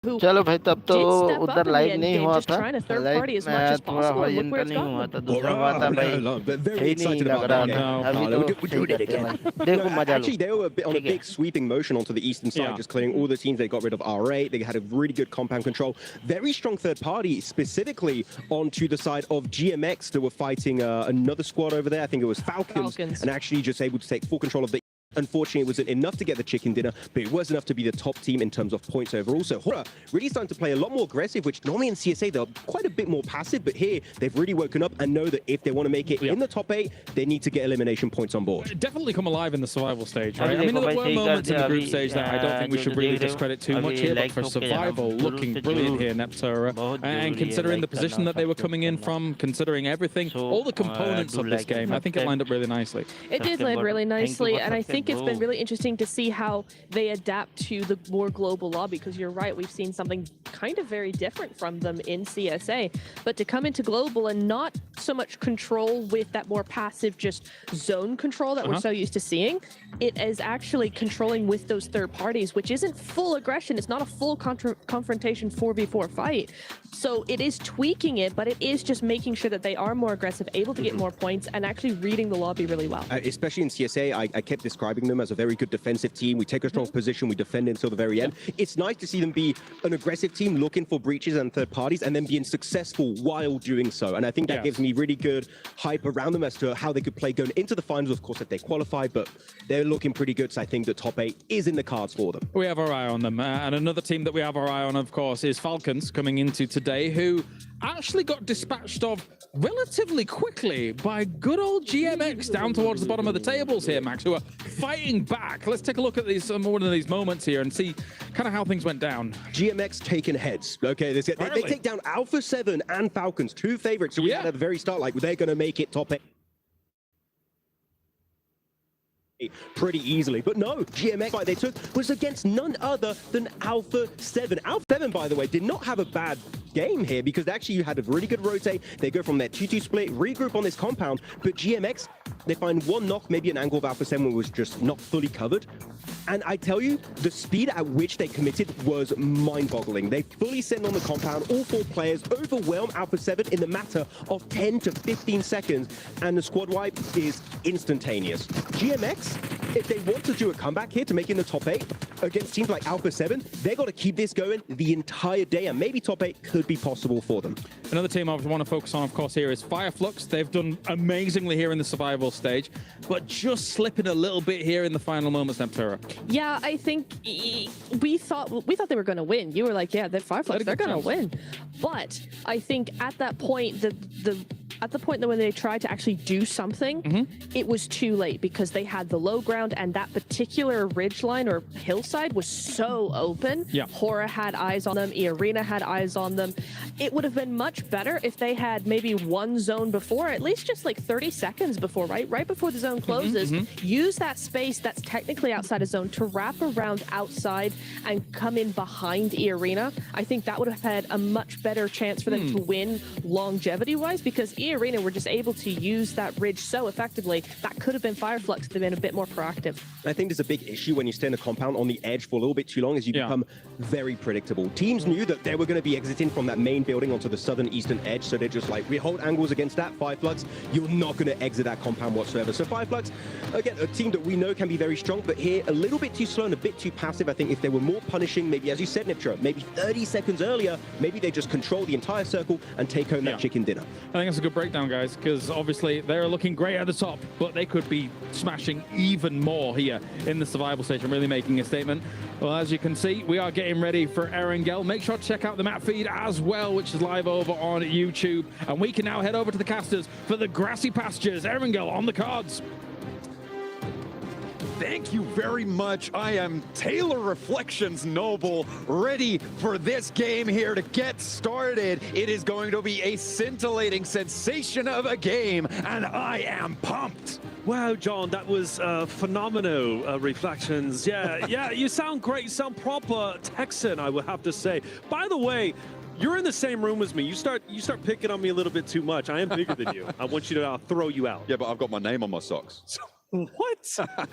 who चलो भाई तब तो did step up उधर in the लाइव end नहीं game, हुआ just था trying to third live party as much as थोड़ा possible, and look horizon where का it's नहीं gotten हुआ them. था दूसरा हुआ था भाई Very ही नहीं excited लग about रहा that था game. अभी No, तो we're सही doing it करते हैं again. भाई देखो मजा लो Actually, they were on a ठीक है big sweeping motion onto the eastern side, just clearing all the teams. They got rid of R8. They had a really good compound control. Very strong third party, specifically onto the side of GMX that were fighting another squad over there. I think it was Falcons. And actually just able to take full control of the. Unfortunately, it wasn't enough to get the chicken dinner, but it was enough to be the top team in terms of points overall. So Horror really starting to play a lot more aggressive, which normally in CSA they're quite a bit more passive, but here they've really woken up and know that if they want to make it in the top 8, they need to get elimination points on board. Definitely come alive in the survival stage, right? अभी I mean, देखो there भाई were सही कर moments in दिया the group अभी stage that I don't think we जो should जो really देख रहे हो discredit too much अभी here, but लाइक for ठोक के जाना survival, जरूर looking से brilliant जरूर here, Neptura. बहुत And जरूरी है considering the लाइक position करना that they were subscribe coming in करना from, considering everything, So, all the components do of this like and game, I think it subscribe. lined up really nicely. It did Subscribe land really button. Thank you nicely, for and I think it's been subscribe, really interesting to see how they adapt to the more global lobby, because you're right, we've seen something kind of very different from them in CSA, but to come into global and not so much control with that more passive just zone control that we're so used to seeing, it is actually controlling with those third parties, which isn't full aggression, it's not a full confrontation 4v4 fight. So it is tweaking it, but it is just making sure that they are more aggressive, able to get more points, and actually reading the lobby really well. Especially in CSA, I kept describing them as a very good defensive team. We take a strong position, we defend until the very end. It's nice to see them be an aggressive team looking for breaches and third parties and then being successful while doing so. And I think that gives me really good hype around them as to how they could play going into the finals, of course, if they qualify, but they're looking pretty good. So I think the top 8 is in the cards for them. We have our eye on them. And another team that we have our eye on, of course, is Falcons coming into today, who actually got dispatched of relatively quickly by good old GMX down towards the bottom of the tables here, Max, who are fighting back. Let's take a look at these one of these moments here and see kind of how things went down. GMX taking heads. Okay, they take down Alpha 7 and Falcons, 2 favorites. So we had at the very start, like, they're going to make it top 8. Pretty easily, but no, GMX fight they took was against none other than Alpha 7. Alpha 7, by the way, did not have a bad game here because actually you had a really good rotate. They go from their 2-2 split, regroup on this compound, but GMX, they find one knock, maybe an angle of Alpha 7 was just not fully covered. And I tell you, the speed at which they committed was mind-boggling. They fully send on the compound, all 4 players, overwhelm Alpha 7 in the matter of 10 to 15 seconds, and the squad wipe is instantaneous. GMX, if they want to do a comeback here to make it in the top 8 against teams like Alpha 7, they got to keep this going the entire day, and maybe top 8 could be possible for them. Another team I want to focus on, of course, here is Fireflux. They've done amazingly here in the survival stage, but just slipping a little bit here in the final moments, Neptura. Yeah, I think we thought they were going to win. You were like, yeah, they're Fireflux, they're going to win. But I think at that point, at the point that when they tried to actually do something, it was too late because they had the low ground and that particular ridgeline or hillside was so open. Yeah. Hora had eyes on them, Arena had eyes on them. It would have been much better if they had maybe one zone before, at least just like 30 seconds before, right before the zone closes. Use that space that's technically outside of zone to wrap around outside and come in behind Arena. I think that would have had a much better chance for them to win longevity-wise because Arena were just able to use that ridge so effectively. That could have been Fireflux to have been a bit more proactive. I think there's a big issue when you stay in a compound on the edge for a little bit too long as you become very predictable. Teams knew that they were going to be exiting from that main building onto the southern eastern edge, so they're just like, we hold angles against that, Fireflux, you're not going to exit that compound whatsoever. So Fireflux, again, a team that we know can be very strong, but here a little bit too slow and a bit too passive. I think if they were more punishing, maybe as you said, Niptra, maybe 30 seconds earlier, maybe they just control the entire circle and take home that chicken dinner. I think that's a good breakdown, guys, because obviously they're looking great at the top, but they could be smashing even more here in the survival stage and really making a statement. Well, as you can see, we are getting ready for Erangel. Make sure to check out the map feed as well, which is live over on YouTube. And we can now head over to the casters for the grassy pastures. Erangel on the cards. Thank you very much. I am Taylor Reflections Noble, ready for this game here to get started. It is going to be a scintillating sensation of a game, and I am pumped. Wow, John, that was phenomenal reflections. Yeah, you sound great. You sound proper Texan, I would have to say. By the way, you're in the same room as me. You start picking on me a little bit too much. I am bigger than you. I want you to throw you out. Yeah, but I've got my name on my socks. What?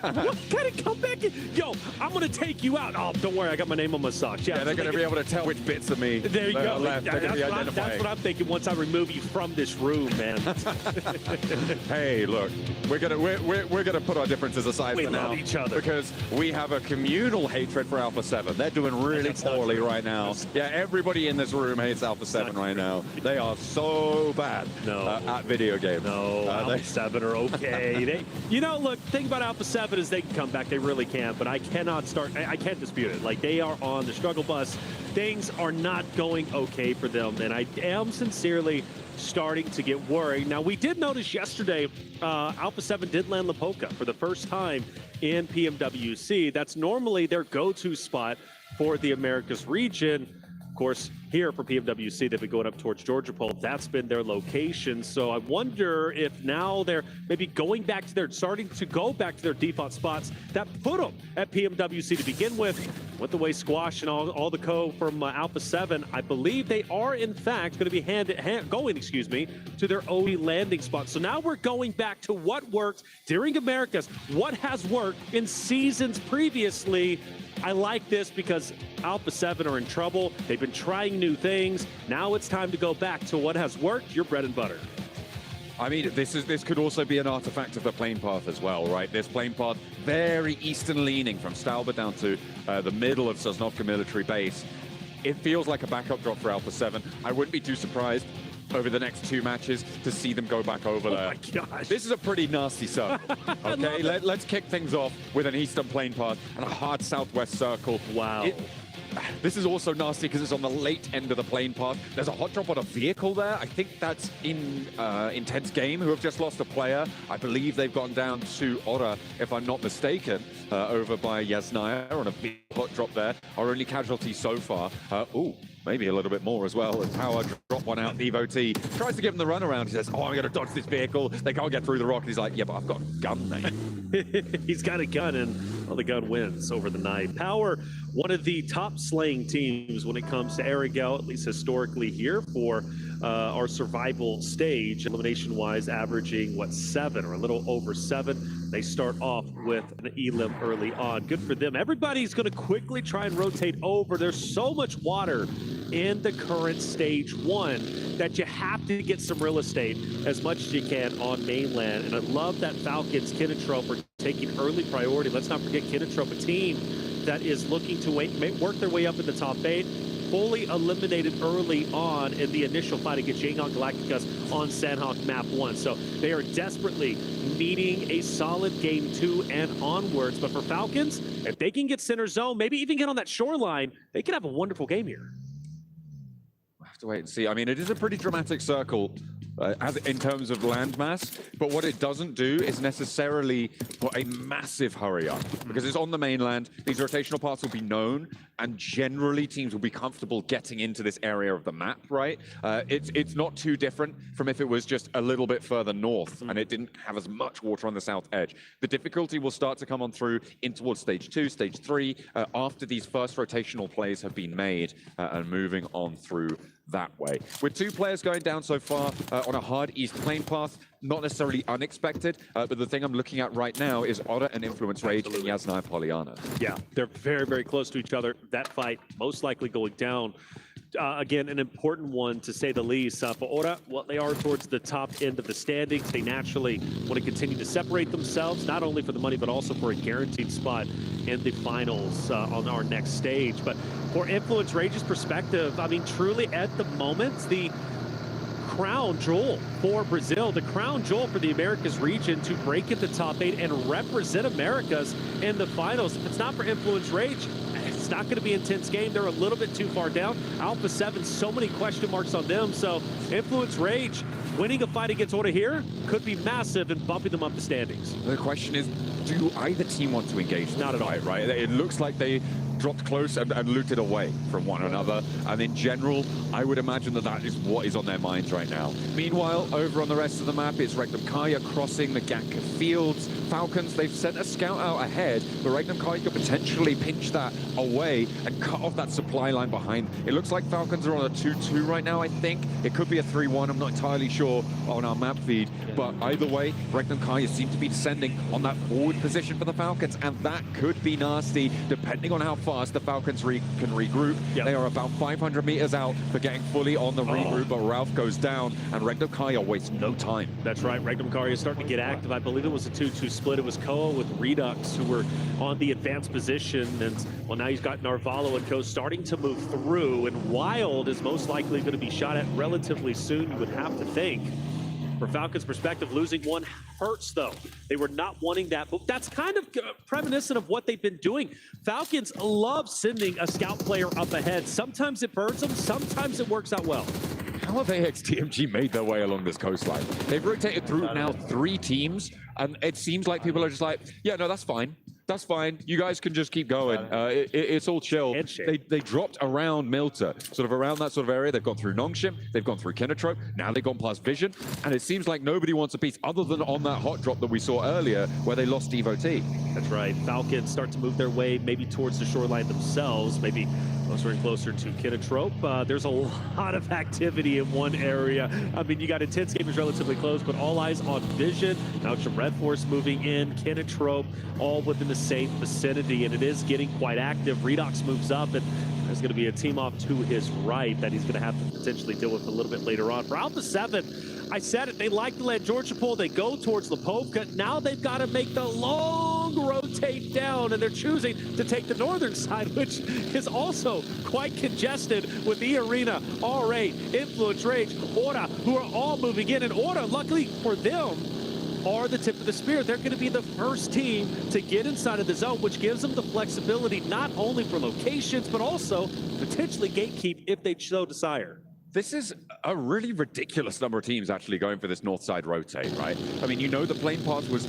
What kind of comeback? Yo, I'm going to take you out. Oh, don't worry. I got my name on my socks. Yeah, they're going to be able to tell which bits of me there you go. left. They're going to be That's identifying. what I'm thinking once I remove you from this room, man. Hey, look, we're gonna put our differences aside We for now love each other. because we have a communal hatred for Alpha 7. They're doing really That's not poorly true. right now. Yeah, everybody in this room hates Alpha 7 right now. They are so bad at video games. No, Alpha 7 are okay. You know, look, the thing about Alpha 7 is they can come back. They really can, but I can't dispute it. Like, they are on the struggle bus. Things are not going okay for them, and I am sincerely starting to get worried. Now, we did notice yesterday Alpha 7 did land Lapoca for the first time in PMWC. That's normally their go-to spot for the Americas region. Of course, here for PMWC, they've been going up towards Georgia Pole. That's been their location. So I wonder if now they're maybe starting to go back to their default spots that put them at PMWC to begin with the way Squash and all the co from Alpha 7, I believe they are in fact going to be going to their OE landing spot. So now we're going back to what worked during Americas, what has worked in seasons previously. I like this because Alpha 7 are in trouble. They've been trying new things. Now it's time to go back to what has worked, your bread and butter. I mean, this could also be an artifact of the plane path as well, right? This plane path, very eastern leaning from Stalba down to the middle of Sosnovka military base. It feels like a backup drop for Alpha 7. I wouldn't be too surprised over the next 2 matches to see them go back over there. Oh my gosh. This is a pretty nasty circle. Okay, let's kick things off with an eastern plane path and a hard southwest circle. Wow. This is also nasty because it's on the late end of the plane path. There's a hot drop on a vehicle there. I think that's in Intense Game, who have just lost a player. I believe they've gone down to Ora, if I'm not mistaken, over by Yasnaya on a big hot drop there. Our only casualty so far. Ooh, maybe a little bit more as well. And Power drop one out. Evo T tries to give him the runaround. He says, oh, I'm going to dodge this vehicle. They can't get through the rock. And he's like, yeah, but I've got a gun, mate. He's got a gun, and well, the gun wins over the night. Power, one of the top slaying teams when it comes to Erangel, at least historically here for our survival stage, elimination-wise, averaging, 7 or a little over 7. They start off with an elim early on. Good for them. Everybody's going to quickly try and rotate over. There's so much water in the current stage 1 that you have to get some real estate as much as you can on mainland. And I love that Falcons Kinentrope are taking early priority. Let's not forget Kinentrope, a team that is looking to work their way up in the top 8. Fully eliminated early on in the initial fight against Jaegon Galacticus on Sandhawk Map 1. So they are desperately needing a solid game 2 and onwards. But for Falcons, if they can get center zone, maybe even get on that shoreline, they could have a wonderful game here. We'll have to wait and see. I mean, it is a pretty dramatic circle in terms of landmass, but what it doesn't do is necessarily put a massive hurry up, because it's on the mainland. These rotational paths will be known, and generally teams will be comfortable getting into this area of the map, right? It's not too different from if it was just a little bit further north and it didn't have as much water on the south edge. The difficulty will start to come on through in towards stage 2, stage 3, after these first rotational plays have been made and moving on through that way. With 2 players going down so far on a hard east plane path, not necessarily unexpected, but the thing I'm looking at right now is Otter and Influence Rage and Yasnaya Pollyanna. Yeah, they're very, very close to each other. That fight most likely going down. Again, an important one to say the least. For Ora, they are towards the top end of the standings. They naturally want to continue to separate themselves, not only for the money, but also for a guaranteed spot in the finals on our next stage. But for Influence Rage's perspective, I mean, truly at the moment, the crown jewel for Brazil, the crown jewel for the Americas region to break at the top 8 and represent Americas in the finals. If it's not for Influence Rage, it's not going to be an intense game. They're a little bit too far down. Alpha 7, so many question marks on them. So Influence Rage winning a fight against Ora here could be massive and bumping them up the standings. The question is, do either team want to engage? Not at all. Right? It looks like they dropped close and looted away from one another. And in general, I would imagine that is what is on their minds right now. Meanwhile, over on the rest of the map, it's Rectum Kaya crossing the Gatka Fields Falcons, they've sent a scout out ahead, but Regnum Kai could potentially pinch that away and cut off that supply line behind. It looks like Falcons are on a 2-2 right now, I think. It could be a 3-1, I'm not entirely sure on our map feed, but either way, Regnum Kai seem to be descending on that forward position for the Falcons, and that could be nasty, depending on how fast the Falcons can regroup. Yep. They are about 500 meters out for getting fully on the regroup, but Ralph goes down, and Regnum Kai wastes no time. That's right, Regnum Kai is starting to get active. I believe it was a 2-2 split. It was Koa with Redux who were on the advanced position, and well, now he's got Narvalo and Co starting to move through, and Wild is most likely going to be shot at relatively soon, you would have to think. For Falcons' perspective, losing one hurts, though. They were not wanting that, but that's kind of reminiscent of what they've been doing. Falcons love sending a scout player up ahead. Sometimes it burns them, sometimes it works out well. How have AXTMG made their way along this coastline? They've rotated through now 3 teams, and it seems like people are just like, yeah, no, that's fine. That's fine. You guys can just keep going. It's all chill. They dropped around Milta, sort of around that sort of area. They've gone through Nongshim. They've gone through Kinotrope. Now they've gone past Vision. And it seems like nobody wants a piece other than on that hot drop that we saw earlier where they lost Devotee. That's right. Falcons start to move their way maybe towards the shoreline themselves, maybe closer and closer to Kinotrope. There's a lot of activity in one area. I mean, you got Intense Game is relatively close, but all eyes on Vision. Now some Red Force moving in, Kinotrope, all within the same vicinity, and it is getting quite active. Redox moves up, and there's going to be a team off to his right that he's going to have to potentially deal with a little bit later on. For Alpha 7, I said it, they like to let Georgia pull. They go towards Lipovka. Now they've got to make the long rotate down, and they're choosing to take the northern side, which is also quite congested with the arena. R8, Influence Rage, Aura, who are all moving in, and Aura, luckily for them, are the tip of the spear. They're going to be the first team to get inside of the zone, which gives them the flexibility not only for locations, but also potentially gatekeep if they so desire. This is a really ridiculous number of teams actually going for this north side rotate, right? I mean, you know the plane pass was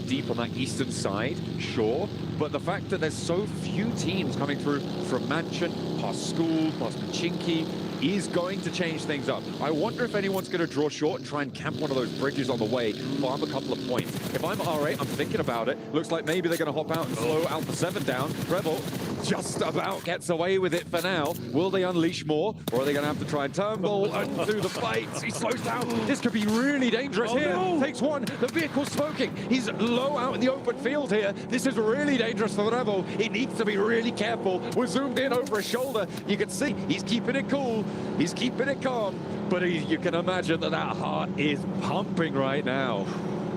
deep on that eastern side, sure, but the fact that there's so few teams coming through from Mansion, past School, past Pachinki, is going to change things up. I wonder if anyone's going to draw short and try and camp one of those bridges on the way, farm a couple of points. If I'm R8, I'm thinking about it. Looks like maybe they're going to hop out and slow Alpha 7 down. Rebel just about gets away with it for now. Will they unleash more, or are they going to have to try and turnbull and do the fights? He slows down. This could be really dangerous here. No. Takes one. The vehicle's smoking. He's low out in the open field here. This is really dangerous for the Rebel. He needs to be really careful. We're zoomed in over his shoulder. You can see he's keeping it cool. He's keeping it calm, but you can imagine that heart is pumping right now.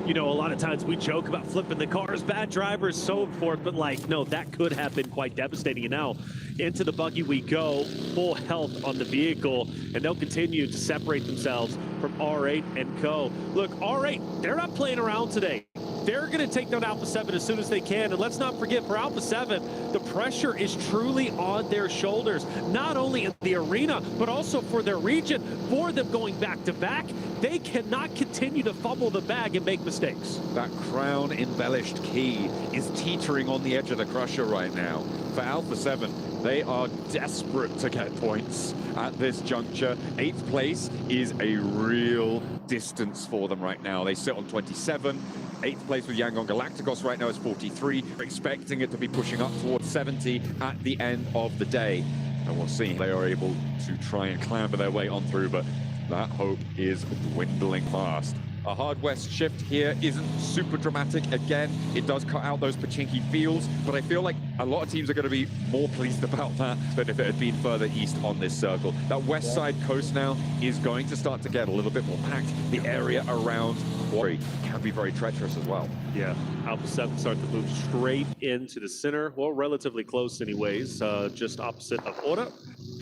You know, a lot of times we joke about flipping the cars, bad drivers, so forth, but like, no, that could have been quite devastating. And now into the buggy we go, full health on the vehicle, and they'll continue to separate themselves from R8 and Co. Look, R8, they're not playing around today. They're going to take down Alpha 7 as soon as they can. And let's not forget, for Alpha 7, the pressure is truly on their shoulders, not only in the arena, but also for their region. For them going back-to-back, they cannot continue to fumble the bag and make mistakes. That crown-embellished key is teetering on the edge of the crusher right now. For Alpha 7, they are desperate to get points at this juncture. 8th place is a real distance for them right now. They sit on 27. 8th place with Yangon Galacticos right now is 43. We're expecting it to be pushing up towards 70 at the end of the day. And we'll see if they are able to try and clamber their way on through, but that hope is dwindling fast. A hard west shift here isn't super dramatic. Again, it does cut out those Pachinki fields, but I feel like a lot of teams are going to be more pleased about that than if it had been further east on this circle. That west side coast now is going to start to get a little bit more packed. The area around Quarry can be very treacherous as well. Yeah, Alpha 7 start to move straight into the center. Well, relatively close anyways, just opposite of Aura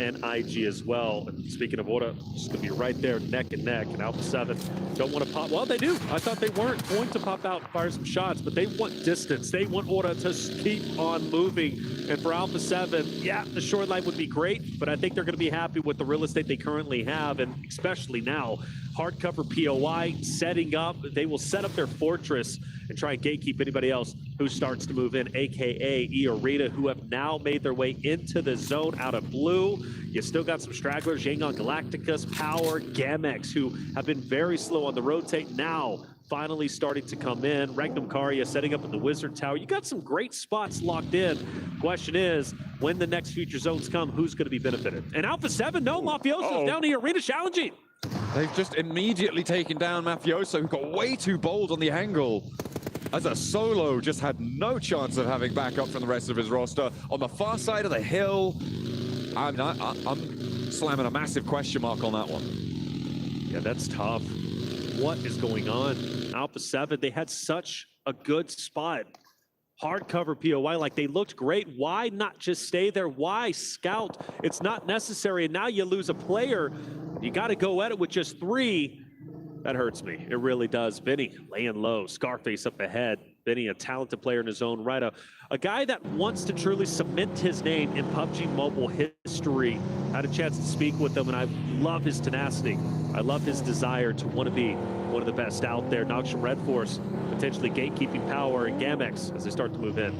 and IG as well. And speaking of Aura, it's going to be right there neck and neck. And Alpha 7 don't want to pop. Well, they do. I thought they weren't going to pop out and fire some shots, but they want distance. They want Aura to keep on moving. And for Alpha 7, yeah, the shoreline would be great, but I think they're going to be happy with the real estate they currently have, and especially now, hardcover POI setting up. They will set up their fortress and try and gatekeep anybody else who starts to move in, aka E-Arena, who have now made their way into the zone out of blue. You still got some stragglers, Yangon Galacticus, Power, Gamex, who have been very slow on the rotate. Now finally starting to come in. Regnum Karya setting up in the Wizard Tower. You got some great spots locked in. Question is, when the next future zones come, who's going to be benefited? And Alpha 7, no, Mafioso's down the arena challenging. They've just immediately taken down Mafioso, who got way too bold on the angle. As a solo, just had no chance of having backup from the rest of his roster. On the far side of the hill, I'm slamming a massive question mark on that one. Yeah, that's tough. What is going on? Alpha 7, they had such a good spot. Hard cover POI, like they looked great. Why not just stay there? Why scout? It's not necessary, and now you lose a player. You got to go at it with just 3. That hurts me. It really does. Vinny laying low. Scarface up ahead. Vinny, a talented player in his own right. A guy that wants to truly cement his name in PUBG Mobile history. Had a chance to speak with him, and I love his tenacity. I love his desire to want to be one of the best out there. Noxian Red Force, potentially gatekeeping power, and Gamex as they start to move in.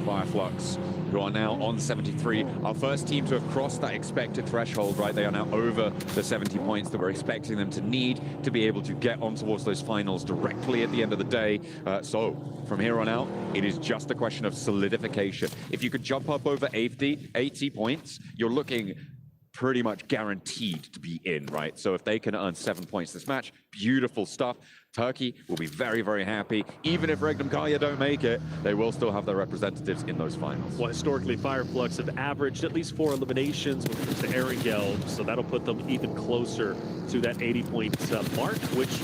Fireflux, who are now on 73. Our first team to have crossed that expected threshold, right? They are now over the 70 points that we're expecting them to need to be able to get on towards those finals directly at the end of the day. So from here on out, it is just a question of solidification. If you could jump up over 80 points, you're looking pretty much guaranteed to be in, right? So if they can earn 7 points this match, beautiful stuff. Turkey will be very, very happy. Even if Regnum Karya don't make it, they will still have their representatives in those finals. Well, historically, Fireflux have averaged at least 4 eliminations when it comes to Erangel, so that'll put them even closer to that 80-point mark, which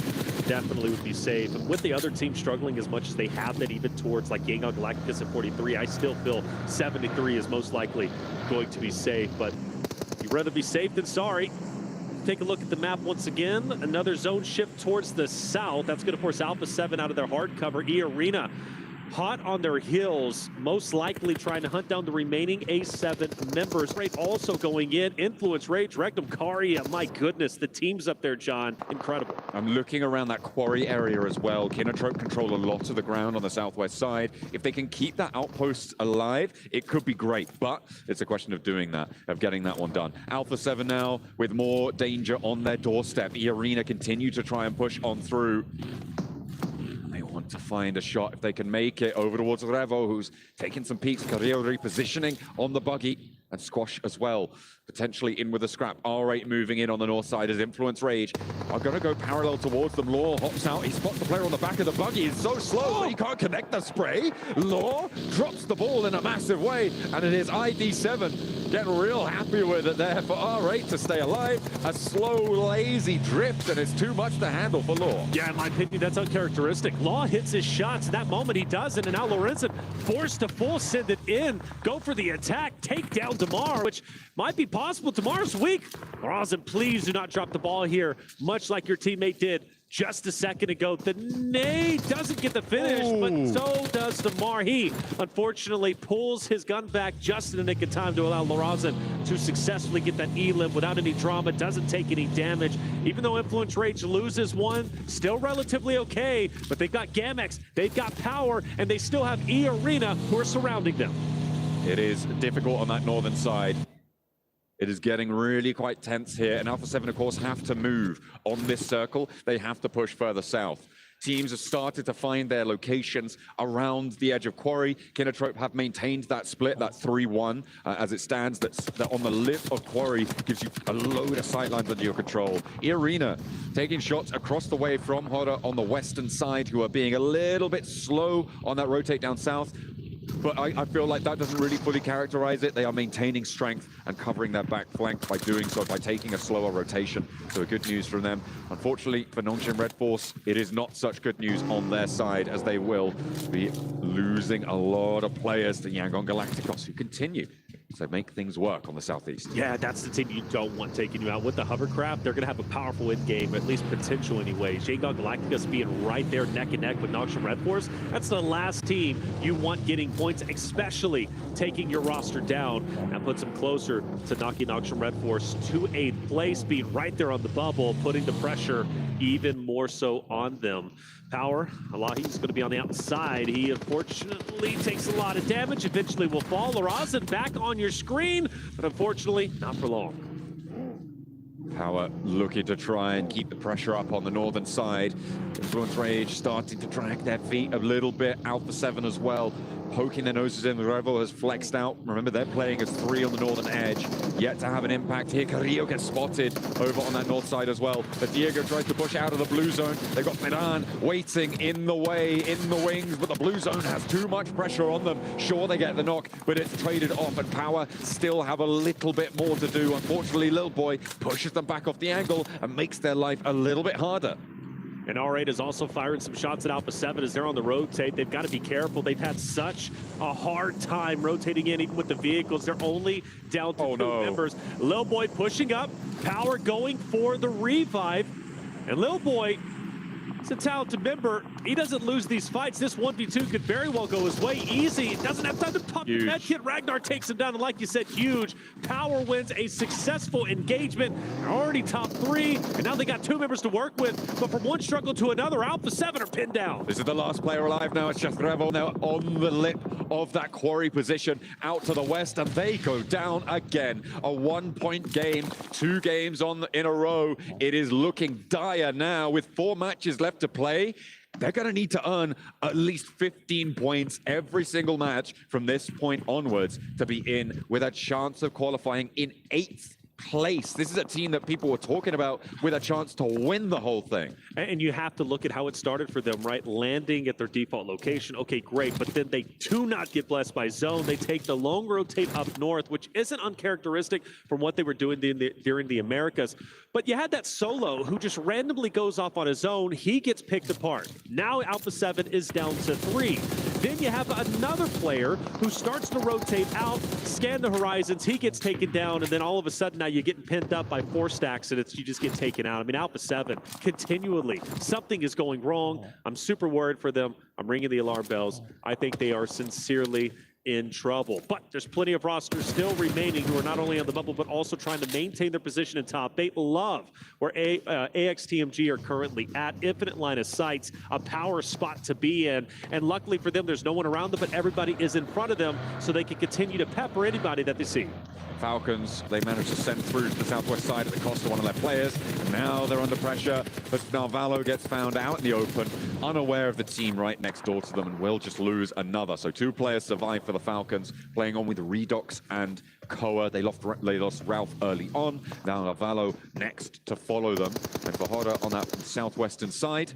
definitely would be safe. And with the other team struggling as much as they have been, even towards like Yangon Galacticus at 43, I still feel 73 is most likely going to be safe, but you'd rather be safe than sorry. Take a look at the map once again. Another zone shift towards the south. That's going to force Alpha 7 out of their hard cover. E-Arena hot on their heels, most likely trying to hunt down the remaining A7 members. Rate also going in. Influence Rage, Regnum Karya. My goodness, the team's up there, John. Incredible. I'm looking around that quarry area as well. Kinotrope control a lot of the ground on the southwest side. If they can keep that outpost alive, it could be great, but it's a question of doing that, of getting that one done. Alpha 7 now with more danger on their doorstep. E-Arena continue to try and push on through. Want to find a shot if they can make it over towards Revo, who's taking some peeks. Carrillo repositioning on the buggy, and Squash as well, potentially in with a scrap. R8 moving in on the north side as Influence Rage are going to go parallel towards them. Law hops out, he spots the player on the back of the buggy. He's so slow that he can't connect the spray. Law drops the ball in a massive way, and it is ID7 getting real happy with it there for R8 to stay alive. A slow, lazy drift, and it's too much to handle for Law. Yeah, in my opinion, that's uncharacteristic. Law hits his shots. That moment he doesn't, and now Lorenzen forced to full send it in, go for the attack, take down Damar, which might be possible. Damar's weak. Lorenzen, please do not drop the ball here, much like your teammate did just a second ago. The nade doesn't get the finish, but so does Damar. He, unfortunately, pulls his gun back just in the nick of time to allow Lorenzen to successfully get that elim without any drama, doesn't take any damage. Even though Influence Rage loses one, still relatively okay, but they've got Gamex, they've got power, and they still have E-Arena who are surrounding them. It is difficult on that northern side. It is getting really quite tense here, and Alpha 7, of course, have to move on this circle. They have to push further south. Teams have started to find their locations around the edge of Quarry. Kinotrope have maintained that split, that 3-1 as it stands. That on the lip of Quarry gives you a load of sightlines under your control. E-Arena taking shots across the way from Horror on the western side, who are being a little bit slow on that rotate down south. But I feel like that doesn't really fully characterize it. They are maintaining strength and covering their back flank by doing so, by taking a slower rotation. So good news from them. Unfortunately for Nongshin Red Force, it is not such good news on their side, as they will be losing a lot of players to Yangon Galacticos, who continue to make things work on the southeast. Yeah, that's the team you don't want taking you out. With the hovercraft, they're going to have a powerful end game, at least potential anyways. Yangon Galacticus being right there neck and neck with Noxian Red Force. That's the last team you want getting points, especially taking your roster down. That puts them closer to knocking Noxian Red Force to 8th place, being right there on the bubble, putting the pressure even more so on them. Power, Alahi's going to be on the outside. He unfortunately takes a lot of damage, eventually will fall. Lorenzen back on your screen, but unfortunately not for long. Power looking to try and keep the pressure up on the northern side. Influence Rage starting to drag their feet a little bit. Alpha 7 as well, poking their noses in. The Rebel has flexed out. Remember, they're playing as 3 on the northern edge. Yet to have an impact here. Carrillo gets spotted over on that north side as well. But Diego tries to push out of the blue zone. They've got Medan waiting in the way, in the wings, but the blue zone has too much pressure on them. Sure, they get the knock, but it's traded off, and Power still have a little bit more to do. Unfortunately, Lil Boy pushes them back off the angle and makes their life a little bit harder. And R8 is also firing some shots at Alpha 7 as they're on the rotate. They've got to be careful. They've had such a hard time rotating in, even with the vehicles. They're only down to 2 members. Lil Boy pushing up, Power going for the revive. And Lil Boy is a talented member. He doesn't lose these fights. This 1v2 could very well go his way. Easy. Doesn't have time to pop the med kit. Ragnar takes him down, and like you said, huge. Power wins a successful engagement. They're already top 3, and now they got 2 members to work with. But from one struggle to another, Alpha 7 are pinned down. This is the last player alive now. It's just Rebel now on the lip of that quarry position out to the west, and they go down again. A 1-point game, 2 games in a row. It is looking dire now with 4 matches left to play. They're going to need to earn at least 15 points every single match from this point onwards to be in with a chance of qualifying in 8th place. This is a team that people were talking about with a chance to win the whole thing. And you have to look at how it started for them, right? Landing at their default location. Okay, great. But then they do not get blessed by zone. They take the long rotate up north, which isn't uncharacteristic from what they were doing during the Americas. But you had that solo who just randomly goes off on his own. He gets picked apart. Now Alpha 7 is down to 3. Then you have another player who starts to rotate out, scan the horizons, he gets taken down, and then all of a sudden now you're getting pinned up by 4 stacks, and you just get taken out. I mean, Alpha 7, continually, something is going wrong. I'm super worried for them. I'm ringing the alarm bells. I think they are sincerely in trouble. But there's plenty of rosters still remaining who are not only on the bubble, but also trying to maintain their position in top 8. Love where AXTMG are currently at. Infinite line of sights, a power spot to be in. And luckily for them, there's no one around them, but everybody is in front of them, so they can continue to pepper anybody that they see. Falcons, they managed to send through to the southwest side at the cost of one of their players. Now they're under pressure, but Narvalo gets found out in the open, unaware of the team right next door to them, and will just lose another. So 2 players survive for the Falcons, playing on with Redox and Koa. They lost Ralph early on. Now Narvalo next to follow them. And for Hoda on that southwestern side,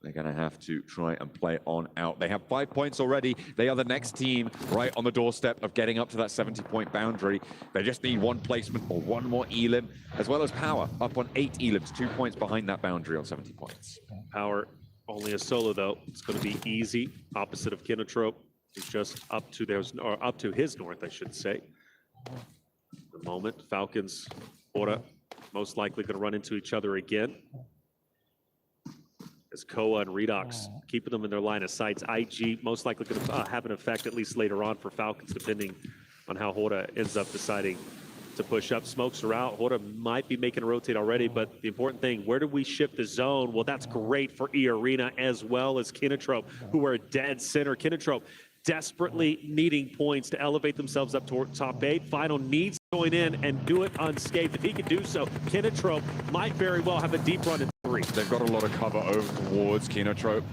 they're going to have to try and play on out. They have 5 points already. They are the next team right on the doorstep of getting up to that 70-point boundary. They just need 1 placement or 1 more elim, as well as Power up on 8 elims, 2 points behind that boundary on 70 points. Power only a solo though. It's going to be easy. Opposite of Kinotrope, who's just up to theirs, or up to his north, I should say. The moment Falcons, Ora, most likely going to run into each other again. As Koa and Redox keeping them in their line of sights. IG most likely going to have an effect at least later on for Falcons, depending on how Hoda ends up deciding to push up. Smokes are out. Hoda might be making a rotate already, but the important thing, where do we shift the zone? Well, that's great for E-Arena as well as Kinotrope, who are dead center. Kinotrope desperately needing points to elevate themselves up toward top 8. Final needs to join in and do it unscathed. If he can do so, Kinotrope might very well have a deep run in 3. They've got a lot of cover over towards Kinotrope,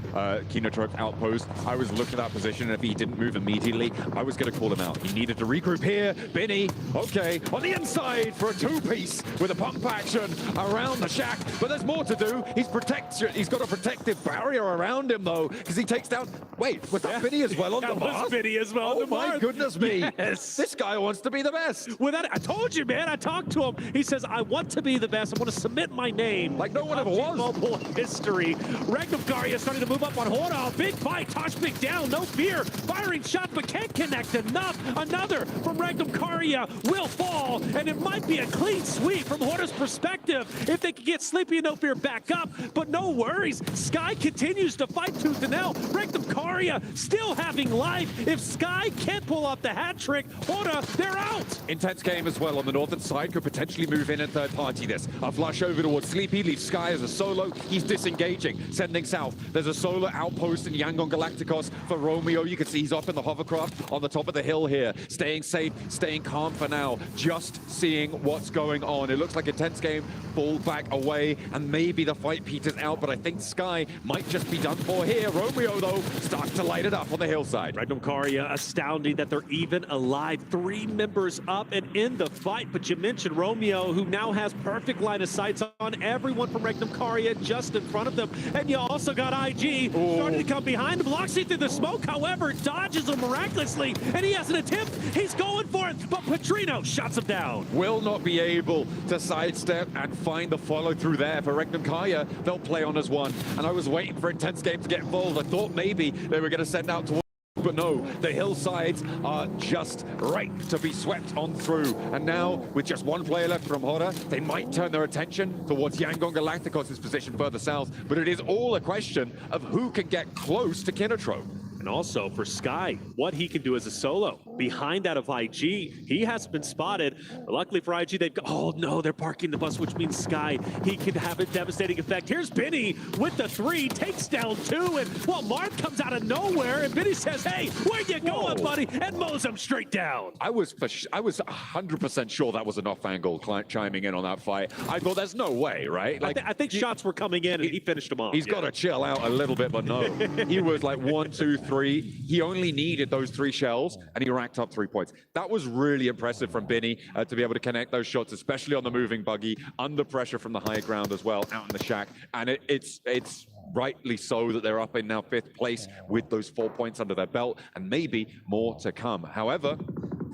Kinotrope's outpost. I was looking at that position, and if he didn't move immediately, I was going to call him out. He needed to regroup here. Binny, okay, on the inside for a 2-piece with a pump action around the shack, but there's more to do. He's got a protective barrier around him, though, because he takes down... Wait, was that Binny as well on the mark? Binny as well on the mark. Oh, my goodness me. Yes. This guy wants to be the best. With that, I told you, man. I talked to him. He says, I want to be the best. I want to submit my name. Like no one ever was. Mobile history. Ragnar Garia starting to move up on Hoda. Big fight. Toshpik down. No fear. Firing shot, but can't connect enough. Another from Ragnar Garia will fall, and it might be a clean sweep from Hoda's perspective if they can get Sleepy and No Fear back up. But no worries. Sky continues to fight tooth and nail. Ragnar Garia still having life. If Sky can't pull off the hat trick, Hoda, they're out. Intense game as well on the northern side. Could potentially move in and third party this. A flush over towards Sleepy leaves Sky as a solo. solo. He's disengaging, sending south. There's a solar outpost in Yangon Galacticos for Romeo. You can see he's up in the hovercraft on the top of the hill here, staying safe, staying calm for now, just seeing what's going on. It looks like a tense game, fall back away, and maybe the fight peters out, but I think Sky might just be done for here. Romeo, though, starts to light it up on the hillside. Regnum Caria, astounding that they're even alive. 3 members up and in the fight, but you mentioned Romeo, who now has perfect line of sight on everyone from Regnum Caria just in front of them. And you also got IG starting to come behind him, blocks it through the smoke, however, dodges him miraculously, and he has an attempt. He's going for it, but Petrino shuts him down. Will not be able to sidestep and find the follow through there for Regnum Caria. They'll play on as one, and I was waiting for Intense Game to get involved. I thought maybe they were going to send out towards, but no, the hillsides are just right to be swept on through. And now, with just one player left from Hora, they might turn their attention towards Yangon Galacticos' position further south, but it is all a question of who can get close to Kinotrope. And also for Sky, what he can do as a solo. Behind that of IG, he has been spotted. But luckily for IG, they've got, oh no, they're parking the bus, which means Sky, he can have a devastating effect. Here's Benny with the 3, takes down 2, and well, Mark comes out of nowhere, and Benny says, hey, where you going, buddy? And mows him straight down. I was 100% sure that was an off angle chiming in on that fight. I thought there's no way, right? Like, I think shots were coming in, and he finished them off. He's got to chill out a little bit, but no. He was like 1, 2, 3. He only needed those 3 shells, and he racked up 3 points. That was really impressive from Binny to be able to connect those shots, especially on the moving buggy, under pressure from the high ground as well, out in the shack. And it's rightly so that they're up in now 5th place with those 4 points under their belt, and maybe more to come. However,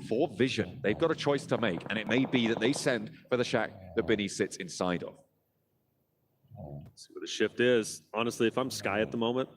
for Vision, they've got a choice to make, and it may be that they send for the shack that Binny sits inside of. See what the shift is. Honestly, if I'm Sky at the moment,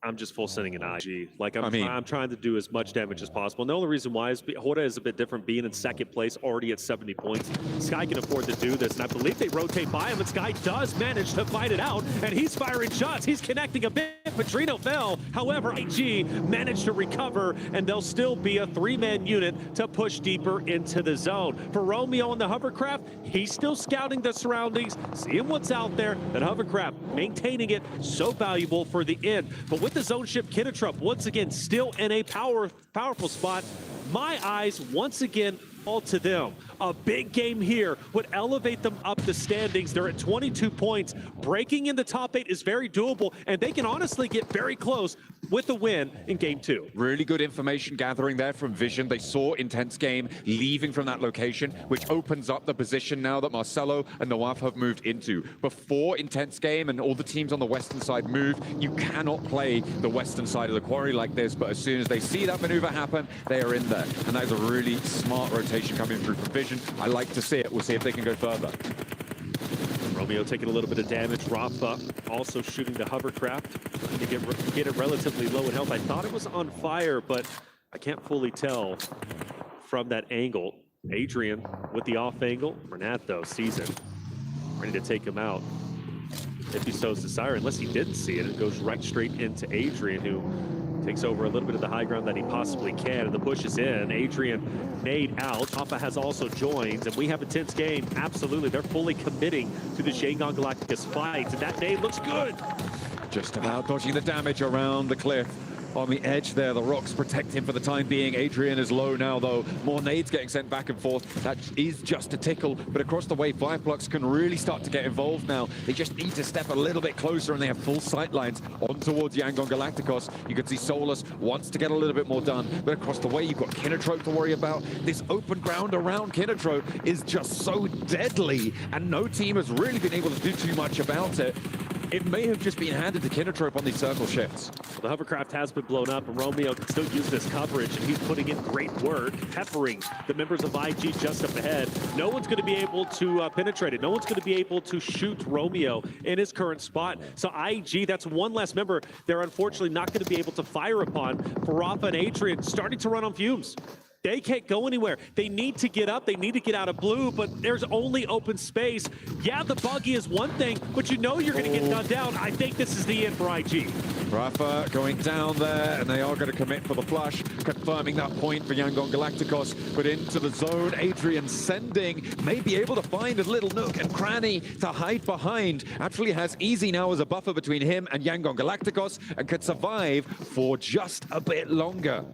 I'm just full sending an IG. Like, I'm trying to do as much damage as possible. And the only reason why is Hora is a bit different, being in 2nd place, already at 70 points. Sky can afford to do this, and I believe they rotate by him, and Sky does manage to fight it out, and he's firing shots. He's connecting a bit. Petrino fell. However, IG managed to recover, and they'll still be a 3-man unit to push deeper into the zone. For Romeo on the hovercraft, he's still scouting the surroundings, seeing what's out there. That hovercraft, maintaining it, so valuable for the end. But with the zone ship, Kinotrope, once again, still in a powerful spot. My eyes, once again, all to them. A big game here would elevate them up the standings. They're at 22 points. Breaking in the top 8 is very doable, and they can honestly get very close with a win in Game 2. Really good information gathering there from Vision. They saw Intense Game leaving from that location, which opens up the position now that Marcelo and Nawaf have moved into. Before Intense Game and all the teams on the western side move, you cannot play the western side of the quarry like this, but as soon as they see that maneuver happen, they are in there. And that is a really smart rotation coming through from Vision. I like to see it. We'll see if they can go further. Romeo taking a little bit of damage. Rafa also shooting the hovercraft to get it relatively low in health. I thought it was on fire, but I can't fully tell from that angle. Adrian with the off angle. Renat, though, sees it. Ready to take him out. If he so's desire, unless he didn't see it, it goes right straight into Adrian, who takes over a little bit of the high ground that he possibly can, and the push is in. Adrian made out. Papa has also joined, and we have a tense game. Absolutely, they're fully committing to the Yangon Galacticos fight, and that nade looks good. Just about dodging the damage around the cliff. On the edge there, the rocks protect him for the time being. Adrian is low now, though. More nades getting sent back and forth. That is just a tickle, but across the way, Fireflux can really start to get involved now. They just need to step a little bit closer, and they have full sight lines on towards Yangon Galacticos. You can see Solus wants to get a little bit more done, but across the way, you've got Kinotrope to worry about. This open ground around Kinotrope is just so deadly, and no team has really been able to do too much about it. It may have just been handed to Kinotrope on these circle shifts. Well, the hovercraft has been blown up, and Romeo can still use this coverage, and he's putting in great work, peppering the members of IG just up ahead. No one's going to be able to penetrate it. No one's going to be able to shoot Romeo in his current spot. So IG, that's one less member they're unfortunately not going to be able to fire upon. For Rafa and Adrian starting to run on fumes. They can't go anywhere. They need to get up. They need to get out of blue, but there's only open space. Yeah, the buggy is one thing, but you know you're going to get gunned down. I think this is the end for IG. Rafa going down there, and they are going to commit for the flush, confirming that point for Yangon Galacticos. But into the zone, Adrian sending, may be able to find a little nook and cranny to hide behind. Actually has Easy now as a buffer between him and Yangon Galacticos, and could survive for just a bit longer.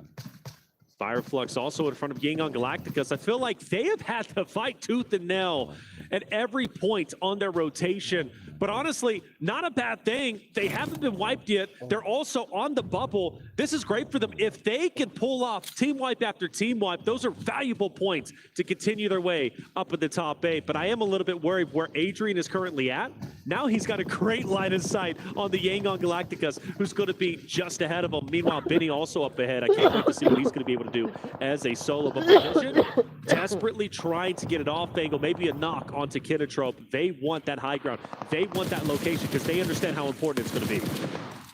Fireflux also in front of Yangon Galacticos. I feel like they have had to fight tooth and nail at every point on their rotation. But honestly, not a bad thing. They haven't been wiped yet. They're also on the bubble. This is great for them. If they can pull off team wipe after team wipe, those are valuable points to continue their way up in the top 8. But I am a little bit worried where Adrian is currently at. Now he's got a great line of sight on the Yangon Galacticos, who's going to be just ahead of him. Meanwhile, Benny also up ahead. I can't wait to see what he's going to be able to do as a solo. But Vision desperately trying to get it off angle, maybe a knock onto Kinotrope. They want that high ground. They want that location because they understand how important it's going to be.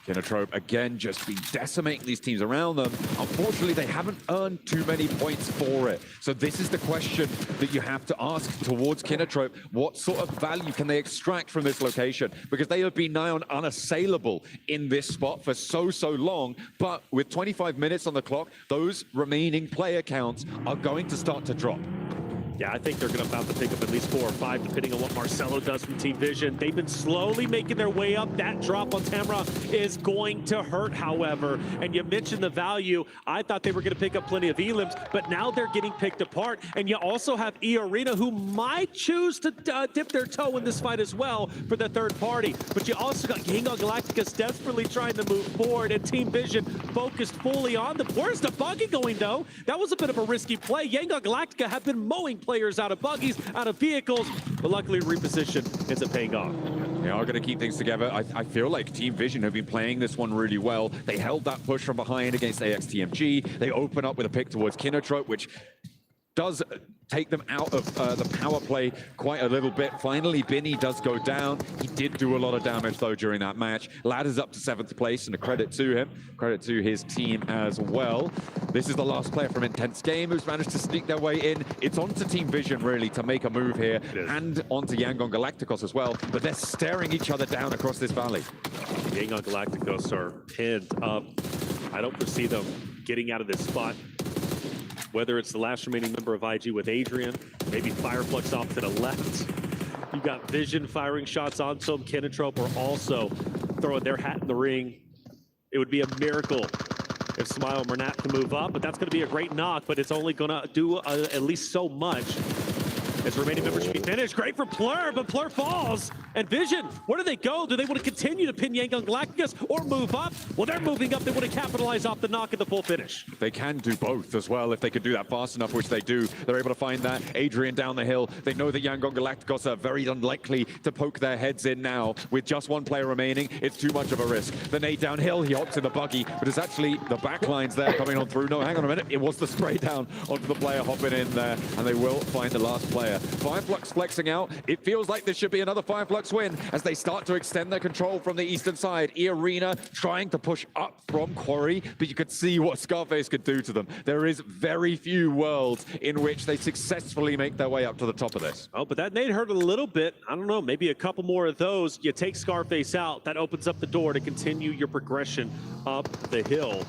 Kinotrope again just been decimating these teams around them. Unfortunately, they haven't earned too many points for it. So this is the question that you have to ask towards Kinotrope. What sort of value can they extract from this location? Because they have been nigh on unassailable in this spot for so long. But with 25 minutes on the clock, those remaining player counts are going to start to drop. Yeah, I think they're going to about to pick up at least 4 or 5, depending on what Marcelo does from Team Vision. They've been slowly making their way up. That drop on Tamra is going to hurt, however. And you mentioned the value. I thought they were going to pick up plenty of elims, but now they're getting picked apart. And you also have E-Arena, who might choose to dip their toe in this fight as well for the third party. But you also got Yangon Galacticos desperately trying to move forward, and Team Vision focused fully on them. Where's the buggy going, though? That was a bit of a risky play. Yangon Galactica have been mowing players out of buggies, out of vehicles, but luckily reposition ends up paying off. They are going to keep things together. I feel like Team Vision have been playing this one really well. They held that push from behind against AXTMG. They open up with a pick towards Kinotrope, which does take them out of the power play quite a little bit. Finally, Binny does go down. He did do a lot of damage, though, during that match. Ladders up to 7th place, and a credit to him. Credit to his team as well. This is the last player from Intense Game who's managed to sneak their way in. It's on to Team Vision, really, to make a move here, and onto Yangon Galacticos as well. But they're staring each other down across this valley. Yangon Galacticos are pinned up. I don't foresee them getting out of this spot. Whether it's the last remaining member of IG with Adrian, maybe Fireflux off to the left. You got Vision firing shots onto him. Kinotrope are also throwing their hat in the ring. It would be a miracle if Smile and Mernat can move up, but that's going to be a great knock, but it's only going to do at least so much. As remaining members should be finished. Great for Plur, but Plur falls. And Vision, where do they go? Do they want to continue to pin Yangon Galacticos or move up? Well, they're moving up. They want to capitalize off the knock and the full finish. They can do both as well if they could do that fast enough, which they do. They're able to find that. Adrian down the hill. They know that Yangon Galacticos are very unlikely to poke their heads in now. With just one player remaining, it's too much of a risk. The nade downhill, he opts in the buggy, but it's actually the backlines there coming on through. No, hang on a minute. It was the spray down onto the player hopping in there, and they will find the last player. Fireflux flexing out. It feels like this should be another Fireflux win as they start to extend their control from the eastern side. E-Arena trying to push up from Quarry, but you could see what Scarface could do to them. There is very few worlds in which they successfully make their way up to the top of this. Oh, but that nade hurt a little bit. I don't know, maybe a couple more of those. You take Scarface out, that opens up the door to continue your progression up the hill.